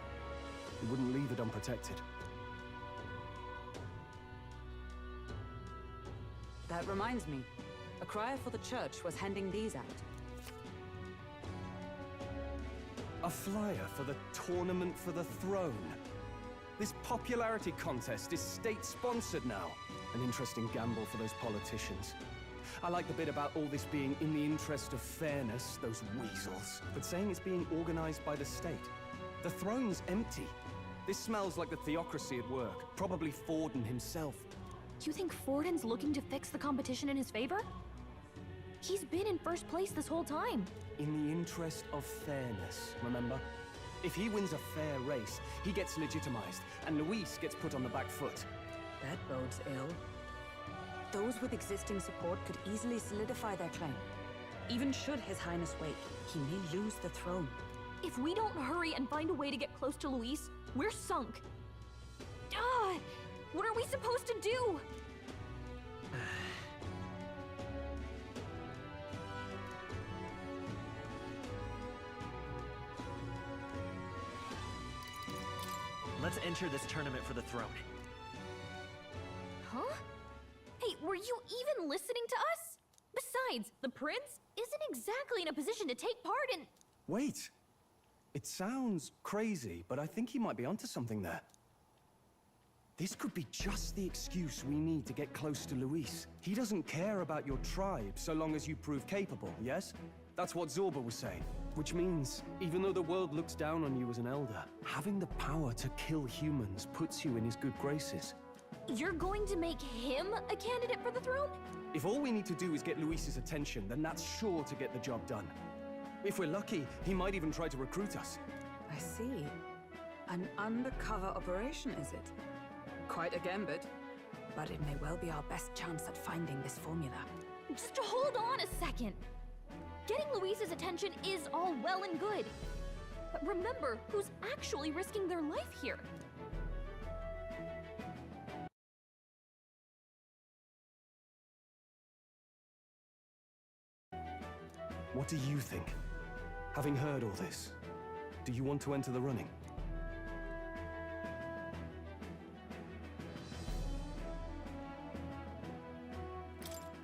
We wouldn't leave it unprotected. That reminds me. A crier for the church was handing these out. A flyer for the Tournament for the Throne. This popularity contest is state-sponsored now. An interesting gamble for those politicians. I like the bit about all this being in the interest of fairness, those weasels. But saying it's being organized by the state. The throne's empty. This smells like the theocracy at work. Probably Forden himself. You think Forden's looking to fix the competition in his favor? He's been in first place this whole time. In the interest of fairness, remember? If he wins a fair race, he gets legitimized, and Luis gets put on the back foot. That bodes ill. Those with existing support could easily solidify their claim. Even should His Highness wake, he may lose the throne. If we don't hurry and find a way to get close to Luis, we're sunk. What are we supposed to do? Let's enter this tournament for the throne. Huh? Hey, were you even listening to us? Besides, the prince isn't exactly in a position to take part in... Wait. It sounds crazy, but I think he might be onto something there. This could be just the excuse we need to get close to Luis. He doesn't care about your tribe so long as you prove capable, yes? That's what Zorba was saying. Which means, even though the world looks down on you as an elder, having the power to kill humans puts you in his good graces. You're going to make him a candidate for the throne? If all we need to do is get Luis's attention, then that's sure to get the job done. If we're lucky, he might even try to recruit us. I see. An undercover operation, is it? Quite a gambit. But it may well be our best chance at finding this formula. Just hold on a second. Getting Luis's attention is all well and good. But remember who's actually risking their life here. What do you think? Having heard all this, do you want to enter the running?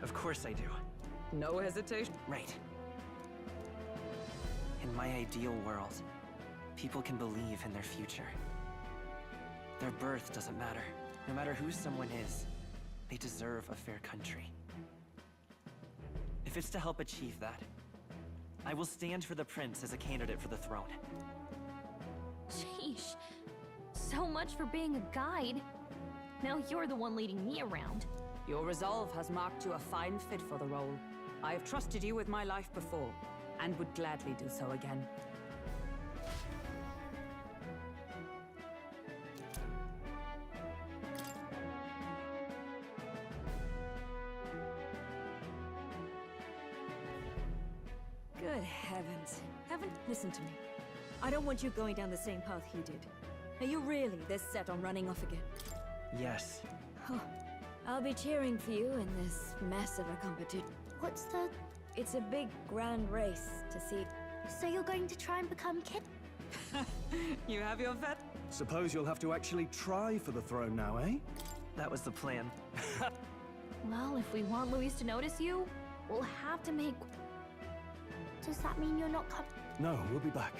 Of course I do. No hesitation. Right. In my ideal world, people can believe in their future. Their birth doesn't matter. No matter who someone is, they deserve a fair country. If it's to help achieve that, I will stand for the prince as a candidate for the throne. Sheesh. So much for being a guide. Now you're the one leading me around. Your resolve has marked you a fine fit for the role. I have trusted you with my life before, and would gladly do so again. Good heavens. Listen to me. I don't want you going down the same path he did. Are you really this set on running off again? Yes. Huh. I'll be cheering for you in this mess of a competition. What's the... It's a big, grand race to see. So you're going to try and become king? You have your vet. Suppose you'll have to actually try for the throne now, eh? That was the plan. Well, if we want Luis to notice you, we'll have to make... Does that mean you're not coming? No, we'll be back.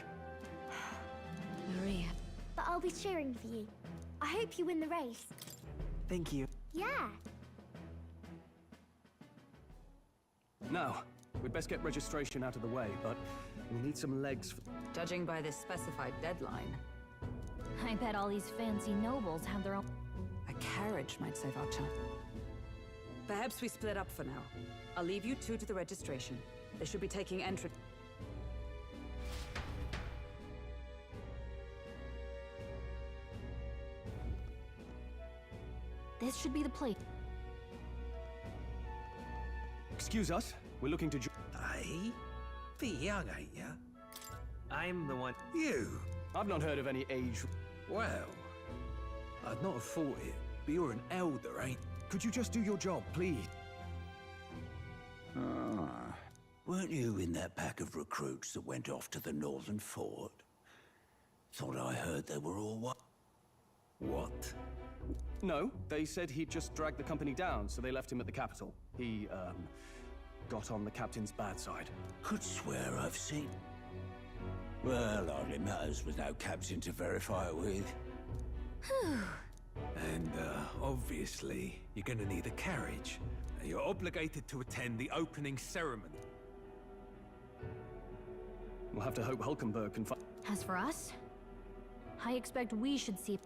Maria. But I'll be cheering for you. I hope you win the race. Thank you. Yeah. Now, we'd best get registration out of the way, but we'll need some legs for... Judging by this specified deadline, I bet all these fancy nobles have their own... a carriage might save our chance. Perhaps we split up for now. I'll leave you two to the registration. They should be taking entry. This should be the place. Excuse us, we're looking to... Aye? Bit young, ain't ya? I'm the one... You? I've not heard of any age... Well, I'd not have thought it, but you're an elder, ain't? Could you just do your job, please? Ah, weren't you in that pack of recruits that went off to the northern fort? Thought I heard they were all what? What? No, they said he'd just dragged the company down, so they left him at the capital. He, got on the captain's bad side. Could swear I've seen... Well, hardly matters with no captain to verify it with. And, obviously, you're gonna need a carriage. You're obligated to attend the opening ceremony. We'll have to hope Hulkenberg can find... As for us, I expect we should see...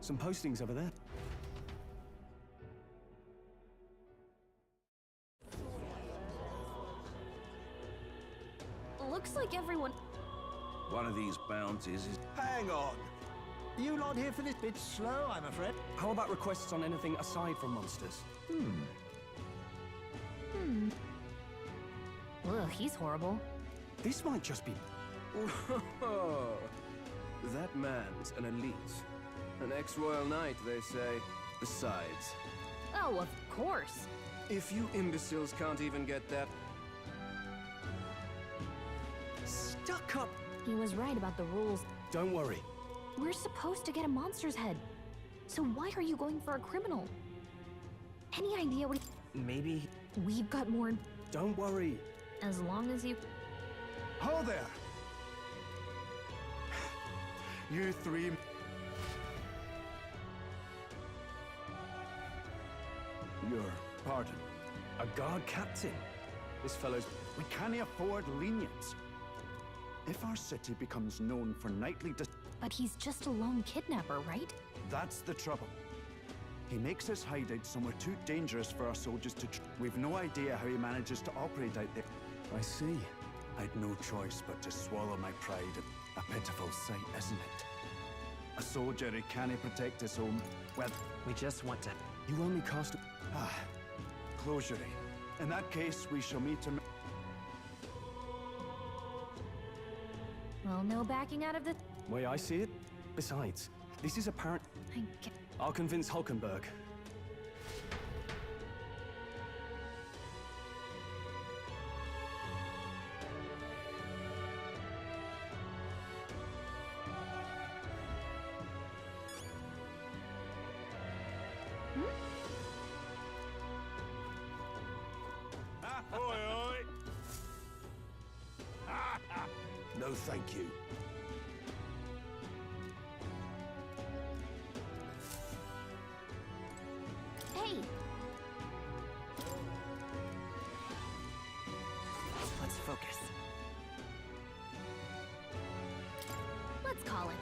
Some postings over there. Looks like everyone... One of these bounties is... Hang on. You not here for this bit slow, I'm afraid. How about requests on anything aside from monsters? Ugh, he's horrible. This might just be... That man's an elite. An ex-royal knight, they say. Besides, Oh, of course. if you imbeciles can't even get that... Stuck up! He was right about the rules. Don't worry. We're supposed to get a monster's head. So why are you going for a criminal? Any idea what... Maybe... We've got more... Don't worry. As long as you... Ho there! You three... Your pardon. A guard captain? This fellow's... We can't afford lenience. If our city becomes known for nightly But he's just a lone kidnapper, right? That's the trouble. He makes his hideout somewhere too dangerous for our soldiers to We've no idea how he manages to operate out there. I see. I'd no choice but to swallow my pride. A pitiful sight, isn't it? A soldier who can't protect his home. Well, we just want to... You only cast... Closure. In that case, we shall meet him... Well, no backing out of the... Way I see it. Besides, this is apparent... I'll convince Hulkenberg. No, thank you. Hey! Let's focus. Let's call it.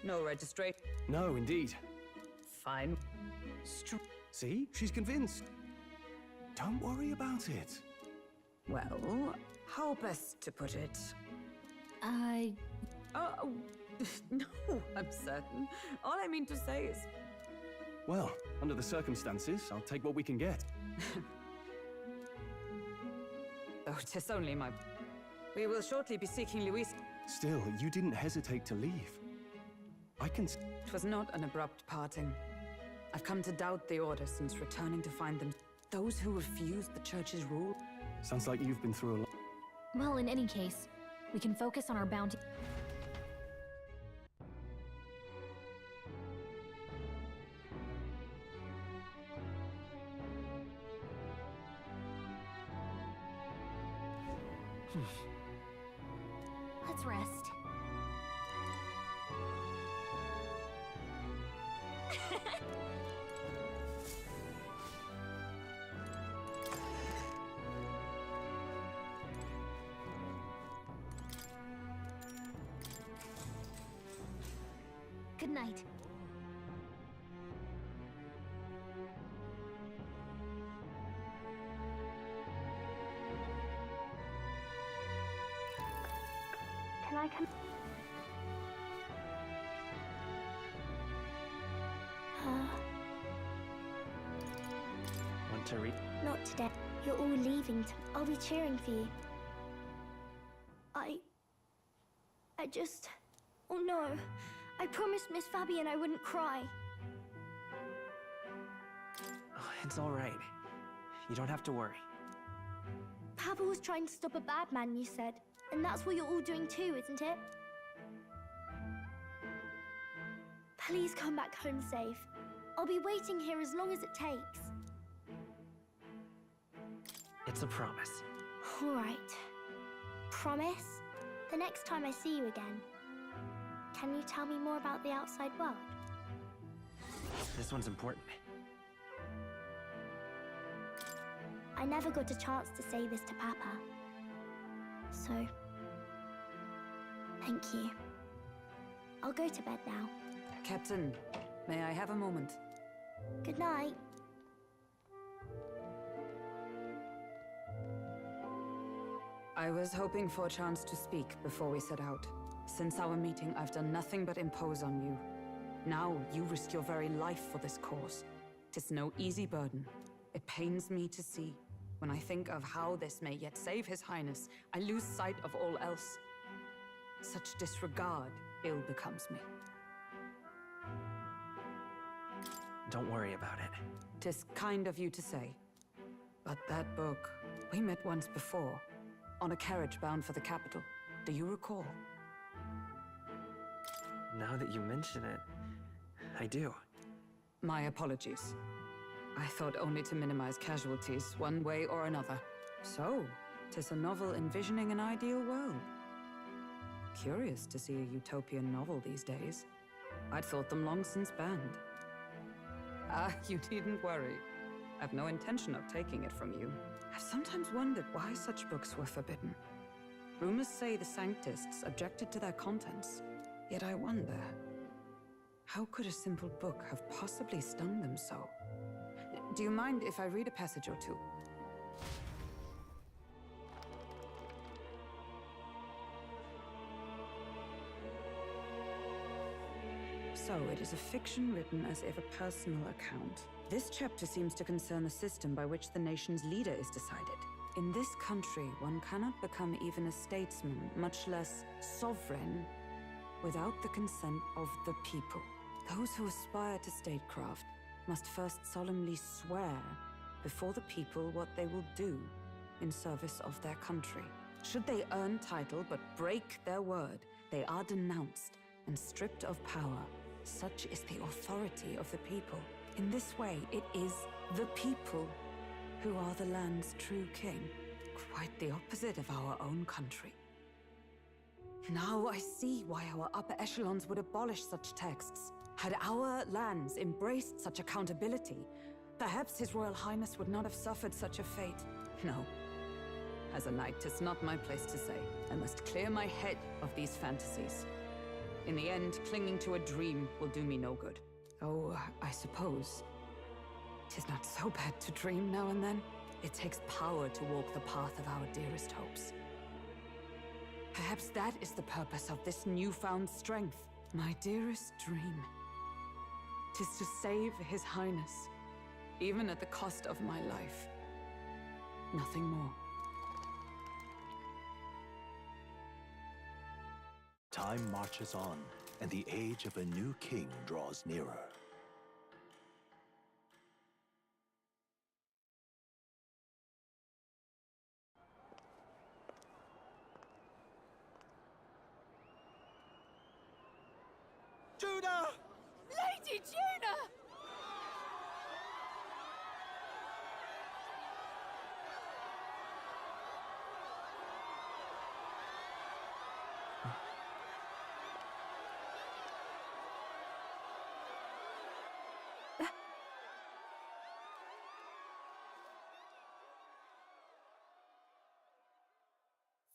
No registration. No, indeed. Fine. See? She's convinced. Don't worry about it. Well, how best to put it? Oh, no, I'm certain. All I mean to say is... Well, under the circumstances, I'll take what we can get. Oh, 'tis only my... We will shortly be seeking Luis. Still, you didn't hesitate to leave. I can... It was not an abrupt parting. I've come to doubt the Order since returning to find them. Those who refused the Church's rule. Sounds like you've been through a lot. Well, in any case, we can focus on our bounty. Let's rest. Good night. Can I come? Want to read? Not today. You're all leaving. I'll be cheering for you. I just... Oh no. I promised Miss Fabian I wouldn't cry. Oh, it's all right. You don't have to worry. Papa was trying to stop a bad man, you said. And that's what you're all doing too, isn't it? Please come back home safe. I'll be waiting here as long as it takes. It's a promise. All right. Promise? The next time I see you again. Can you tell me more about the outside world? This one's important. I never got a chance to say this to Papa. So... thank you. I'll go to bed now. Captain, may I have a moment? Good night. I was hoping for a chance to speak before we set out. Since our meeting, I've done nothing but impose on you. Now, you risk your very life for this cause. 'Tis no easy burden. It pains me to see. When I think of how this may yet save His Highness, I lose sight of all else. Such disregard ill becomes me. Don't worry about it. 'Tis kind of you to say. But that book, we met once before, on a carriage bound for the capital. Do you recall? Now that you mention it, I do. My apologies. I thought only to minimize casualties, one way or another. So, 'tis a novel envisioning an ideal world. Curious to see a utopian novel these days. I'd thought them long since banned. Ah, you needn't worry. I've no intention of taking it from you. I've sometimes wondered why such books were forbidden. Rumors say the Sanctists objected to their contents. Yet I wonder, how could a simple book have possibly stung them so? Do you mind if I read a passage or two? So, it is a fiction written as if a personal account. This chapter seems to concern the system by which the nation's leader is decided. In this country, one cannot become even a statesman, much less sovereign, without the consent of the people. Those who aspire to statecraft must first solemnly swear before the people what they will do in service of their country. Should they earn title but break their word, they are denounced and stripped of power. Such is the authority of the people. In this way, it is the people who are the land's true king. Quite the opposite of our own country. Now I see why our upper echelons would abolish such texts. Had our lands embraced such accountability, perhaps His Royal Highness would not have suffered such a fate. No. As a knight, 'tis not my place to say. I must clear my head of these fantasies. In the end, clinging to a dream will do me no good. Oh, I suppose 'tis not so bad to dream now and then. It takes power to walk the path of our dearest hopes. Perhaps that is the purpose of this newfound strength. My dearest dream. 'Tis to save His Highness, even at the cost of my life. Nothing more. Time marches on, and the age of a new king draws nearer. Juna! Lady Juna!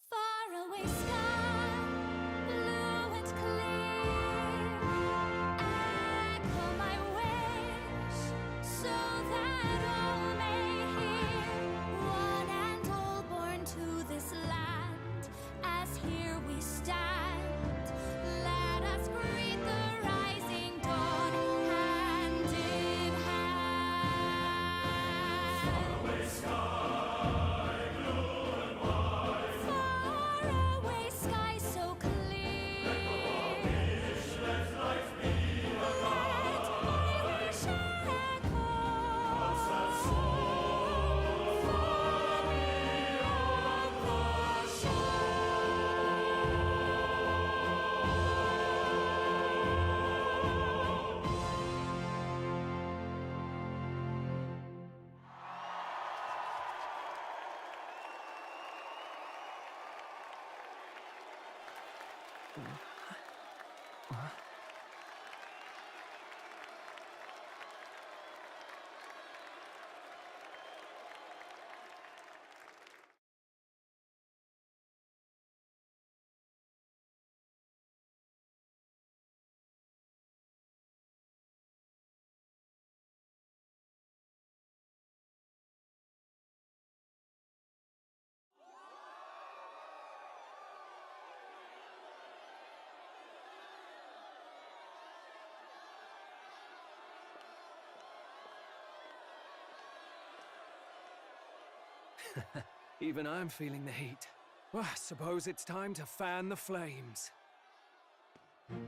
Faraway sky, blue and clear. Echo my wish, so that all may hear. One and all born to this land, as here we stand. Let us greet the rising dawn, hand in hand. Faraway sky, blue and white. Faraway sky so clear. Echo our wish, let life be alive. Let my wish echo. Once that soul far beyond the Even I'm feeling the heat. Well, I suppose it's time to fan the flames.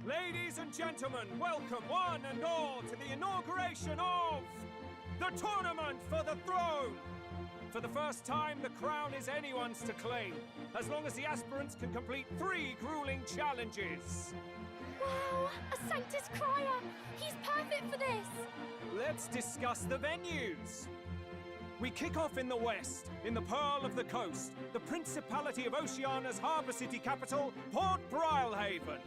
Ladies and gentlemen, welcome one and all to the inauguration of the Tournament for the Throne! For the first time, the crown is anyone's to claim, as long as the aspirants can complete 3 grueling challenges. Wow, a Sanctus Crier! He's perfect for this! Let's discuss the venues. We kick off in the west, in the Pearl of the Coast, the Principality of Oceania's harbour city capital, Port Brilehaven.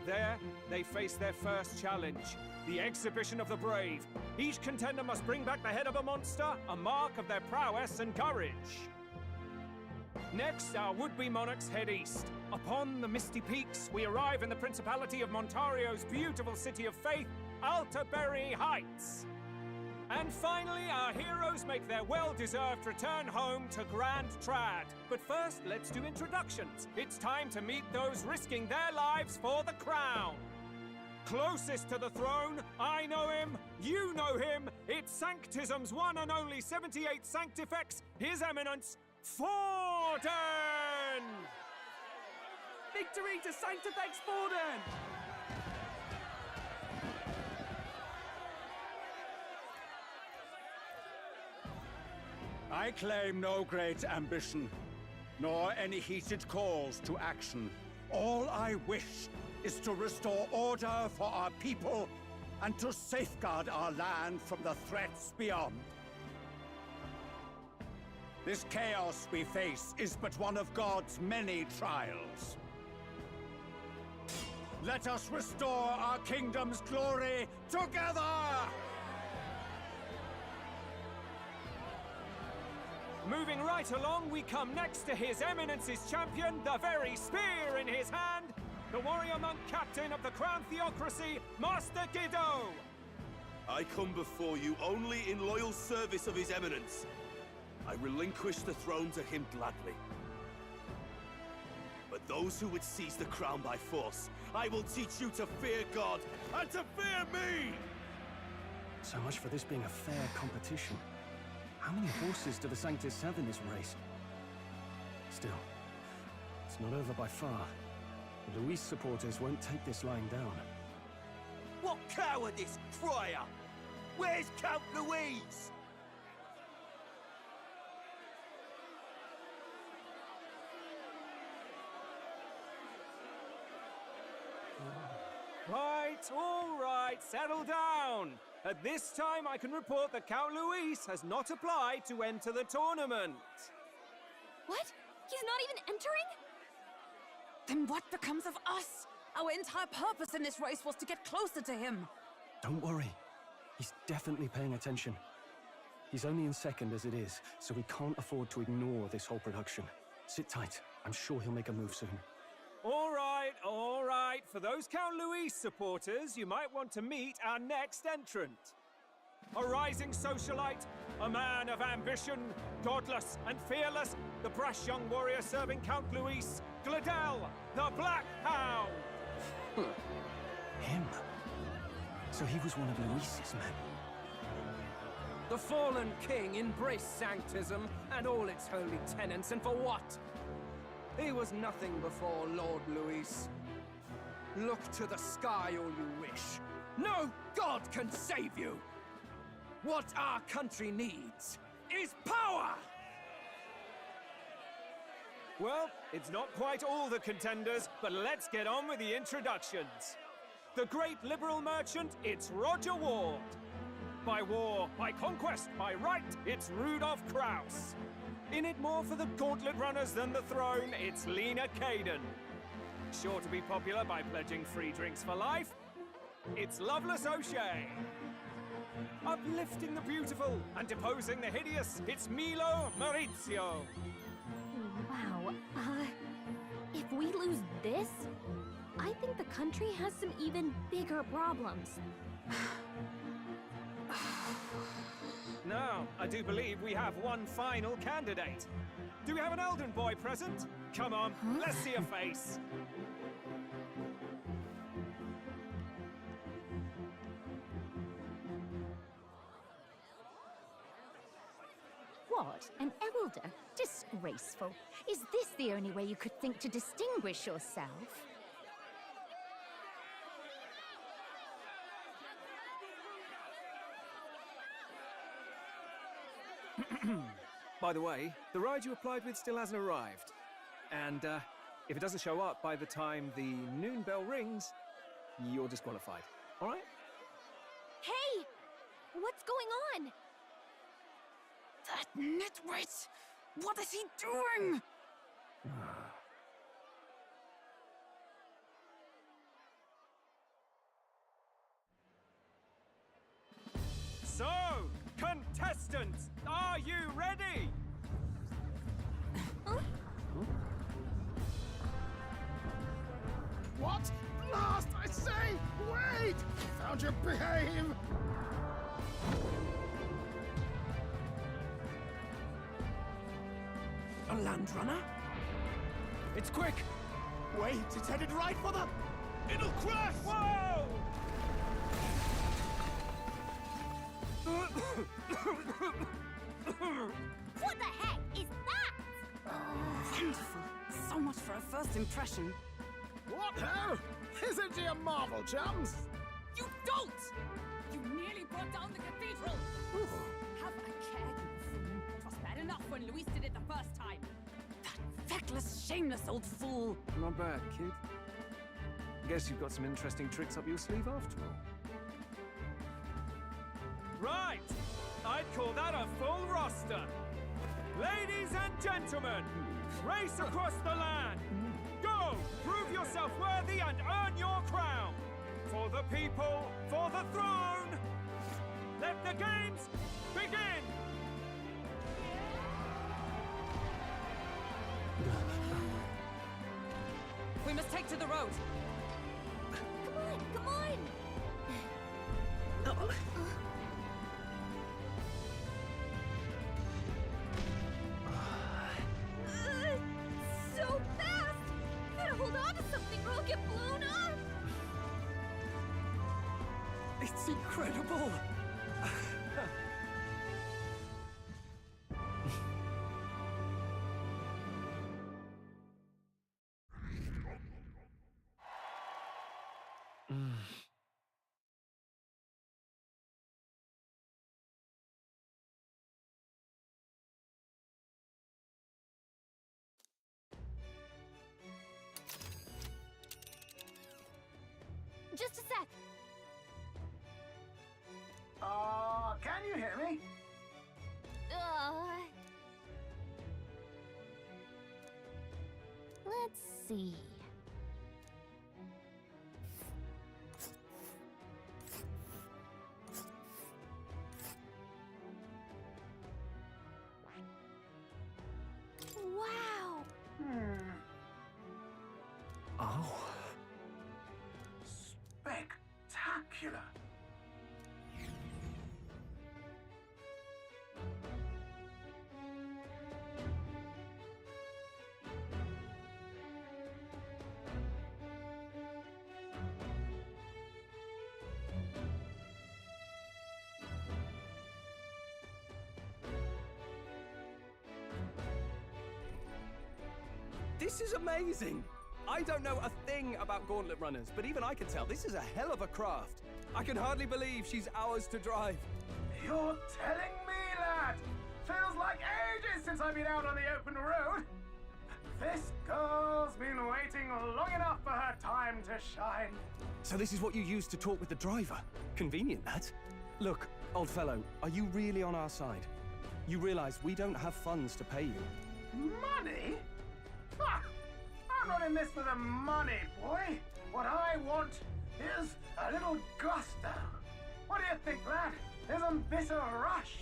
There, they face their first challenge, the Exhibition of the Brave. Each contender must bring back the head of a monster, a mark of their prowess and courage. Next, our would-be monarchs head east. Upon the misty peaks, we arrive in the Principality of Montario's beautiful city of faith, Altaberry Heights. And finally, our heroes make their well-deserved return home to Grand Trad. But first, let's do introductions. It's time to meet those risking their lives for the crown. Closest to the throne, I know him, you know him. It's Sanctism's one and only 78th Sanctifex, His Eminence, Forden! Victory to Sanctifex Forden! I claim no great ambition, nor any heated calls to action. All I wish is to restore order for our people and to safeguard our land from the threats beyond. This chaos we face is but one of God's many trials. Let us restore our kingdom's glory together! Moving right along, we come next to His Eminence's champion, the very spear in his hand, the warrior monk captain of the Crown Theocracy, Master Giddo! I come before you only in loyal service of His Eminence. I relinquish the throne to him gladly. But those who would seize the crown by force, I will teach you to fear God and to fear me! So much for this being a fair competition. How many horses do the Sanctus have in this race? Still, it's not over by far. The Luis supporters won't take this lying down. What cowardice, Crier! Where's Count Louise? Right, all right, settle down. At this time, I can report that Count Luis has not applied to enter the tournament. What? He's not even entering? Then what becomes of us? Our entire purpose in this race was to get closer to him. Don't worry. He's definitely paying attention. He's only in second as it is, so we can't afford to ignore this whole production. Sit tight. I'm sure he'll make a move soon. All right, all right. For those Count Luis supporters, you might want to meet our next entrant. A rising socialite, a man of ambition, godless and fearless, the brash young warrior serving Count Luis, Gladel, the Black Hound. Him? So he was one of Luis's men. The fallen king embraced sanctism and all its holy tenets, and for what? He was nothing before Lord Luis. Look to the sky all you wish. No god can save you! What our country needs is power! Well, it's not quite all the contenders, but let's get on with the introductions. The great liberal merchant, it's Roger Ward. By war, by conquest, by right, it's Rudolph Krauss. In it more for the gauntlet runners than the throne, it's Lena Caden. Sure to be popular by pledging free drinks for life, it's Loveless O'Shea. Uplifting the beautiful and deposing the hideous, it's Milo Maurizio. Wow, if we lose this, I think the country has some even bigger problems. Now, I do believe we have one final candidate. Do we have an Elden boy present? Come on, let's see a face. What? An elder? Disgraceful. Is this the only way you could think to distinguish yourself? By the way, the ride you applied with still hasn't arrived. And if it doesn't show up by the time the noon bell rings, you're disqualified. All right? Hey! What's going on? That nitwit! What is he doing? So, contestants, are you ready? What? Blast, I say! Wait! Found your behave! A land runner? It's quick! Wait, it's headed right for the... It'll crash! Whoa! What the heck is that? Wonderful. So much for a first impression. What hell? Isn't he a marvel, chums? You don't! You nearly brought down the cathedral! Have a care, you fool. It was bad enough when Luis did it the first time. That feckless, shameless old fool. Not bad, kid. Guess you've got some interesting tricks up your sleeve after all. Right! I'd call that a full roster. Ladies and gentlemen, race across the land. Go! Prove yourself worthy and earn your crown. For the people, for the throne. Let the games begin! We must take to the road. Come on, come on! So fast! Gotta hold on to something or I'll get blown up! It's incredible! Just a sec. Can you hear me? Let's see. Wow. Oh. Spectacular. This is amazing! I don't know a thing about gauntlet runners, but even I can tell this is a hell of a craft. I can hardly believe she's ours to drive. You're telling me, lad? Feels like ages since I've been out on the open road. This girl's been waiting long enough for her time to shine. So this is what you used to talk with the driver? Convenient, that. Look, old fellow, are you really on our side? You realize we don't have funds to pay you. Money? Ha! I'm not in this for the money, boy. What I want is a little gusto. What do you think, lad? Isn't this a rush?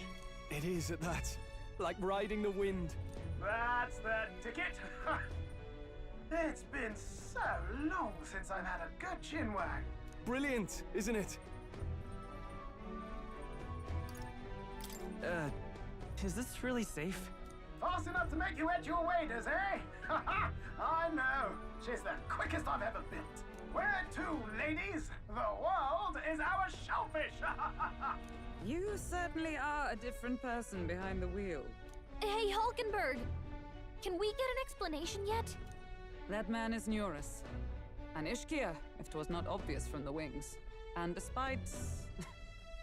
It is at that. Like riding the wind. That's the ticket. It's been so long since I've had a good chinwag. Brilliant, isn't it? Is this really safe? Fast enough to make you edge your waders, eh? I know. She's the quickest I've ever built. Where to, ladies? The world is our shellfish. You certainly are a different person behind the wheel. Hey, Hulkenberg! Can we get an explanation yet? That man is Neurus. An Ishkia, if 'twas not obvious from the wings. And despite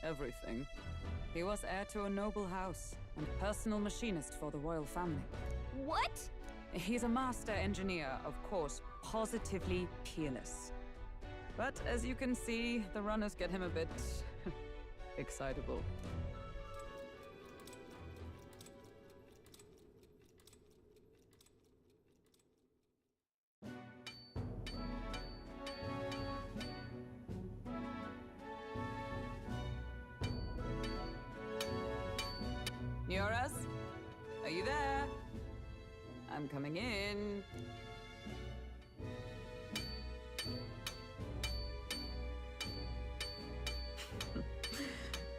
everything, he was heir to a noble house and personal machinist for the royal family. What? He's a master engineer, of course, positively peerless. But as you can see, the runners get him a bit excitable. Neurus? Are you there? I'm coming in.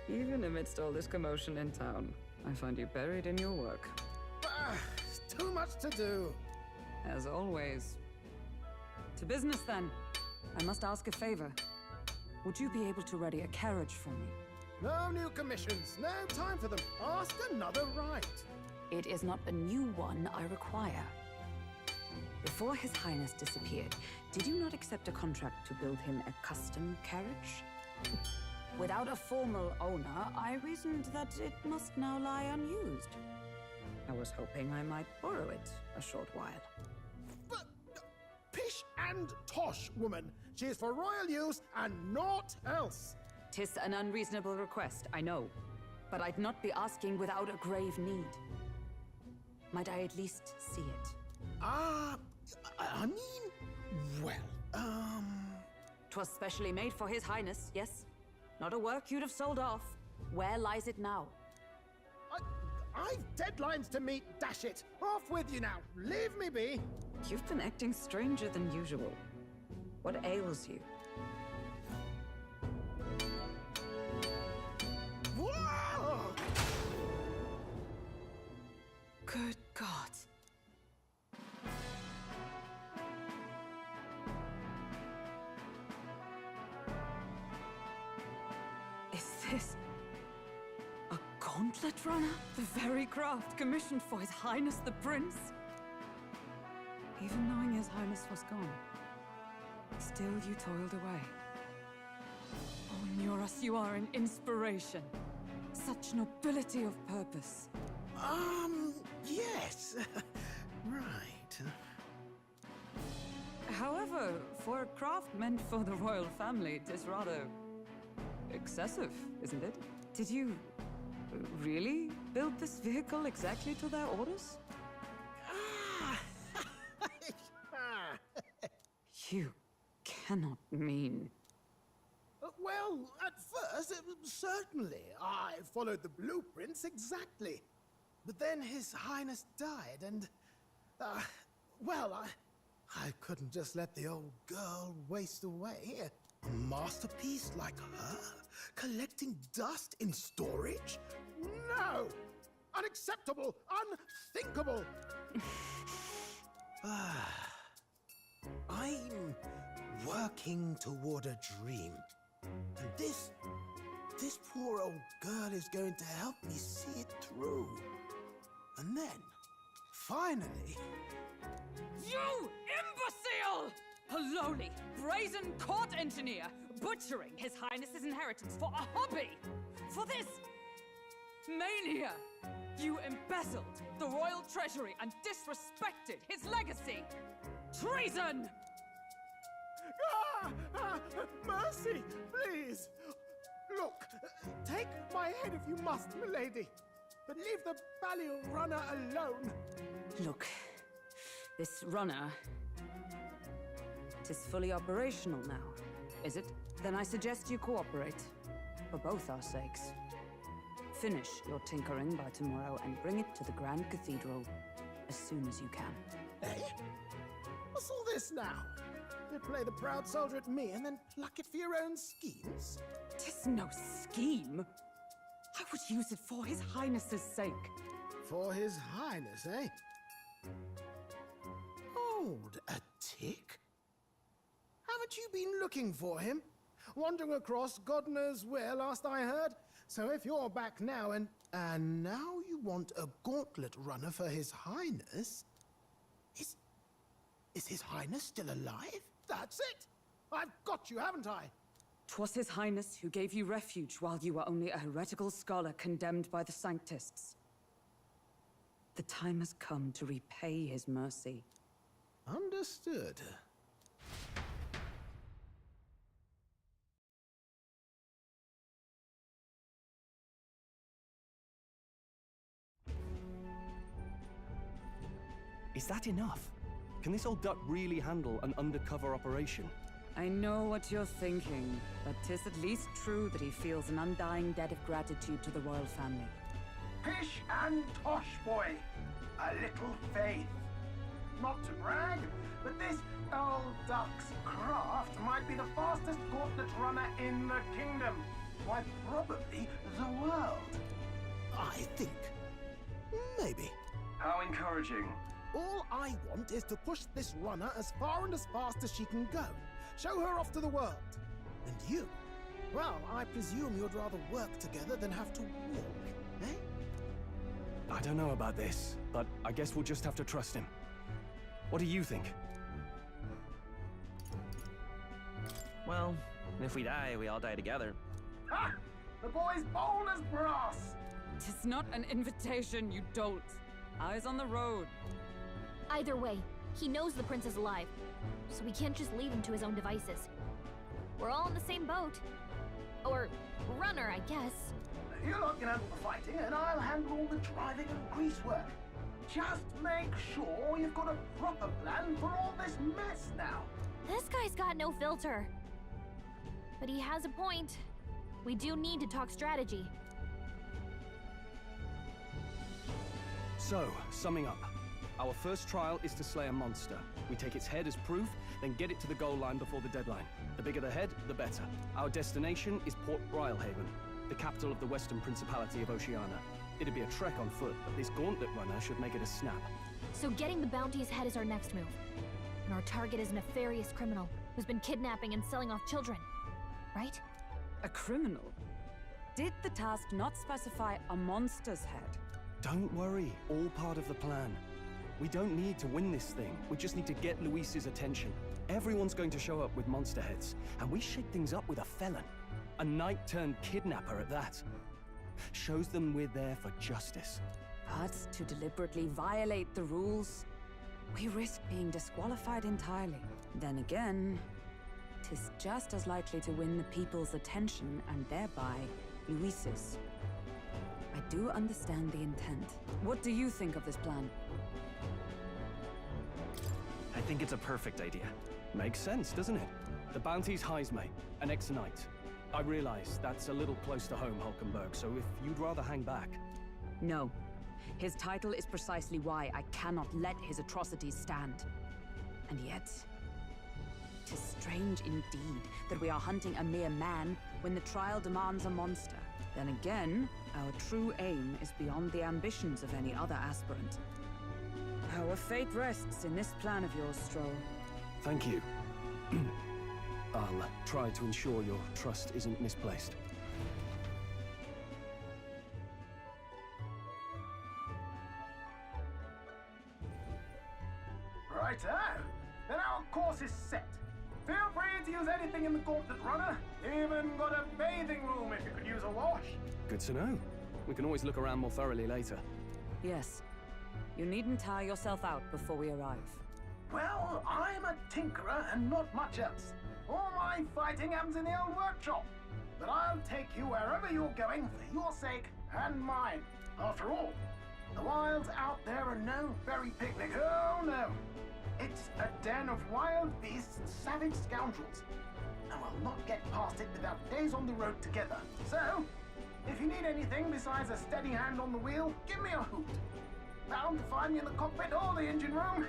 Even amidst all this commotion in town, I find you buried in your work. Too much to do. As always. To business, then. I must ask a favor. Would you be able to ready a carriage for me? No new commissions. No time for them. Ask another right. It is not a new one I require. Before His Highness disappeared, did you not accept a contract to build him a custom carriage? Without a formal owner, I reasoned that it must now lie unused. I was hoping I might borrow it a short while. But, pish and tosh, woman. She is for royal use and naught else. 'Tis an unreasonable request, I know. But I'd not be asking without a grave need. Might I at least see it? I mean, well, 'Twas specially made for His Highness, yes? Not a work you'd have sold off. Where lies it now? I've deadlines to meet, dash it. Off with you now. Leave me be. You've been acting stranger than usual. What ails you? Whoa! Good God. Is this a gauntlet runner? The very craft commissioned for His Highness the Prince? Even knowing His Highness was gone, still you toiled away. Oh, Neuros, you are an inspiration. Such nobility of purpose. Yes. Right. However, for a craft meant for the royal family, it is rather excessive, isn't it? Did you really build this vehicle exactly to their orders? You cannot mean... Well, at first, certainly. I followed the blueprints exactly. But then His Highness died, and... well, I couldn't just let the old girl waste away. A masterpiece like her? Collecting dust in storage? No! Unacceptable! Unthinkable! I'm working toward a dream. And this poor old girl is going to help me see it through. And then, finally... You imbecile! A lowly, brazen court engineer butchering His Highness's inheritance for a hobby! For this mania! You embezzled the royal treasury and disrespected his legacy! Treason! Mercy, please! Look, take my head if you must, milady. But leave the Balliol runner alone. Look, this runner... it is fully operational now, is it? Then I suggest you cooperate, for both our sakes. Finish your tinkering by tomorrow and bring it to the Grand Cathedral as soon as you can. Eh? What's all this now? You play the proud soldier at me and then pluck it for your own schemes? 'Tis no scheme. I would use it for His Highness's sake. For His Highness, eh? Hold a tick. Haven't you been looking for him? Wandering across God knows where last I heard? So if you're back now and now you want a gauntlet runner for His Highness? Is His Highness still alive? That's it! I've got you, haven't I? 'Twas His Highness who gave you refuge while you were only a heretical scholar condemned by the Sanctists. The time has come to repay his mercy. Understood. Is that enough? Can this old duck really handle an undercover operation? I know what you're thinking, but 'tis at least true that he feels an undying debt of gratitude to the royal family. Pish and tosh, boy. A little faith. Not to brag, but this old duck's craft might be the fastest gauntlet runner in the kingdom. Why, probably the world. I think. Maybe. How encouraging. All I want is to push this runner as far and as fast as she can go. Show her off to the world. And you? Well, I presume you'd rather work together than have to walk, eh? I don't know about this, but I guess we'll just have to trust him. What do you think? Well, if we die, we all die together. Ha! The boy's bold as brass! 'Tis not an invitation, you dolt. Eyes on the road. Either way, he knows the prince is alive, so we can't just leave him to his own devices. We're all in the same boat. Or runner, I guess. You lot can handle the fighting, and I'll handle all the driving and grease work. Just make sure you've got a proper plan for all this mess now. This guy's got no filter. But he has a point. We do need to talk strategy. So, summing up. Our first trial is to slay a monster. We take its head as proof, then get it to the goal line before the deadline. The bigger the head, the better. Our destination is Port Brylehaven, the capital of the Western Principality of Oceania. It'd be a trek on foot, but this gauntlet runner should make it a snap. So getting the bounty's head is our next move. And our target is a nefarious criminal who's been kidnapping and selling off children. Right? A criminal? Did the task not specify a monster's head? Don't worry, all part of the plan. We don't need to win this thing. We just need to get Luis's attention. Everyone's going to show up with monster heads, and we shake things up with a felon. A knight-turned-kidnapper at that. Shows them we're there for justice. But to deliberately violate the rules, we risk being disqualified entirely. Then again, 'tis just as likely to win the people's attention and thereby Luis's. I do understand the intent. What do you think of this plan? I think it's a perfect idea. Makes sense, doesn't it? The bounty's Heismay, an ex-knight. I realize that's a little close to home, Hulkenberg, so if you'd rather hang back... No. His title is precisely why I cannot let his atrocities stand. And yet, 'tis strange indeed that we are hunting a mere man when the trial demands a monster. Then again, our true aim is beyond the ambitions of any other aspirant. Our fate rests in this plan of yours, Stroll. Thank you. I'll try to ensure your trust isn't misplaced. Righto! Then our course is set. Feel free to use anything in the Gauntlet Runner. Even got a bathing room if you could use a wash. Good to know. We can always look around more thoroughly later. Yes. You needn't tire yourself out before we arrive. Well, I'm a tinkerer and not much else. All my fighting happens in the old workshop. But I'll take you wherever you're going for your sake and mine. After all, the wilds out there are no berry picnic. Oh no. It's a den of wild beasts, savage scoundrels. And we'll not get past it without days on the road together. So, if you need anything besides a steady hand on the wheel, give me a hoot. Bound to find me in the cockpit or the engine room.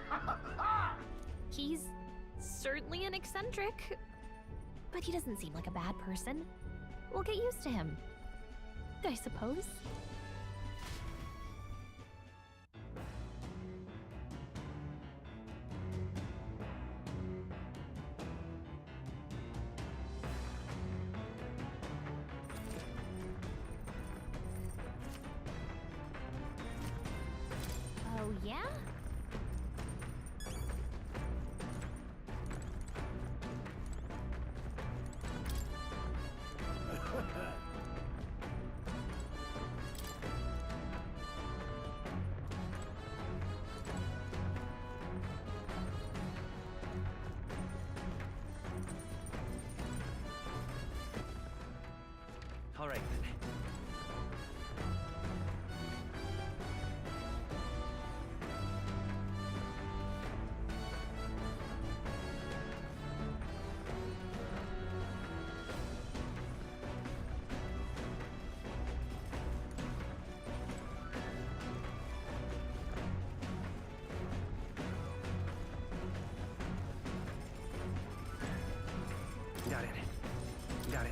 He's certainly an eccentric, but he doesn't seem like a bad person. We'll get used to him, I suppose. Oh, yeah? All right, then. Got it. Got it.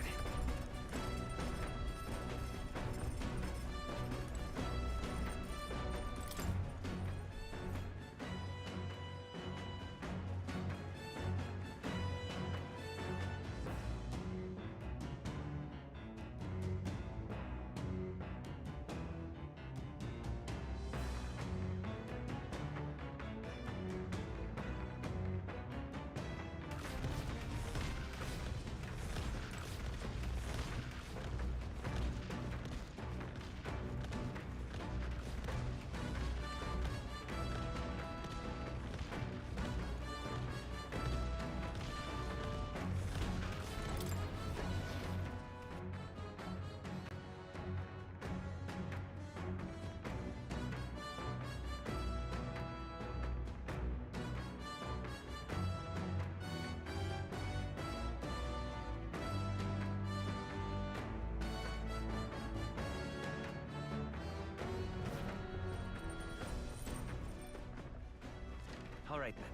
All right, then.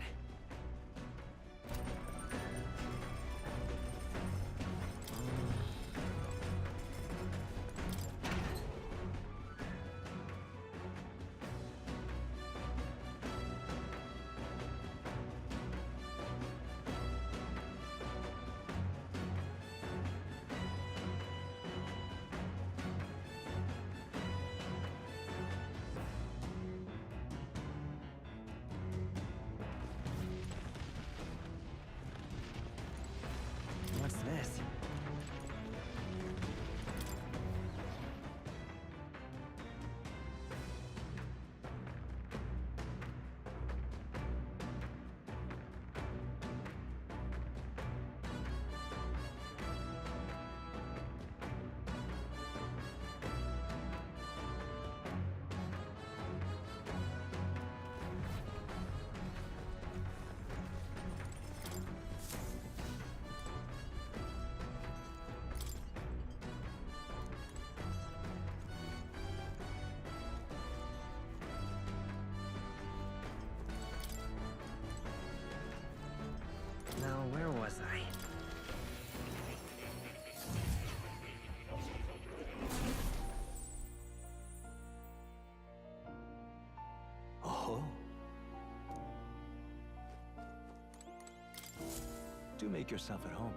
Do make yourself at home.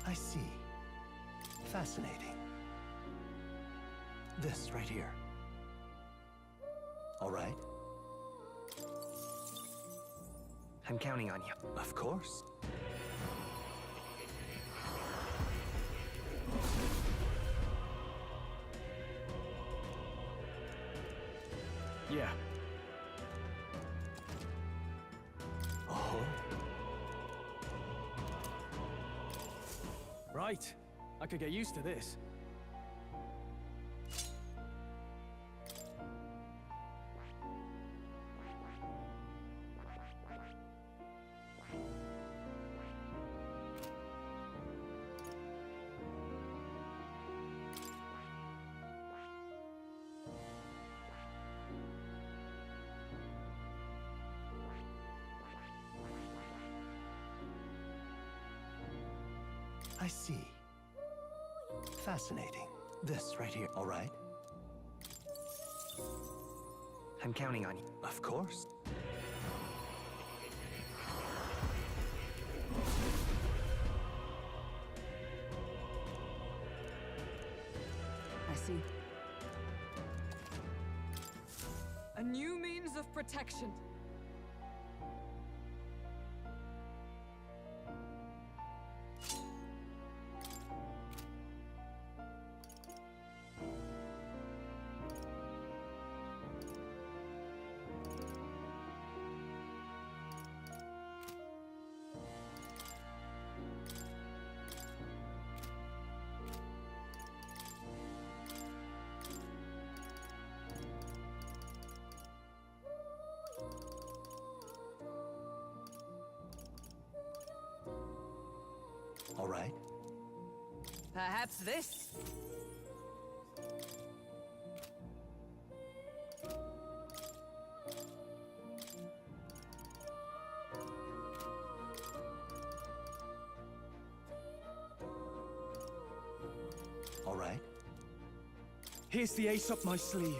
I see. Fascinating. This right here. All right. I'm counting on you. Of course. Yeah. Oh. Right. I could get used to this. I see. Fascinating. This right here, all right? I'm counting on you. Of course. I see. A new means of protection. All right. Perhaps this? All right. Here's the ace up my sleeve.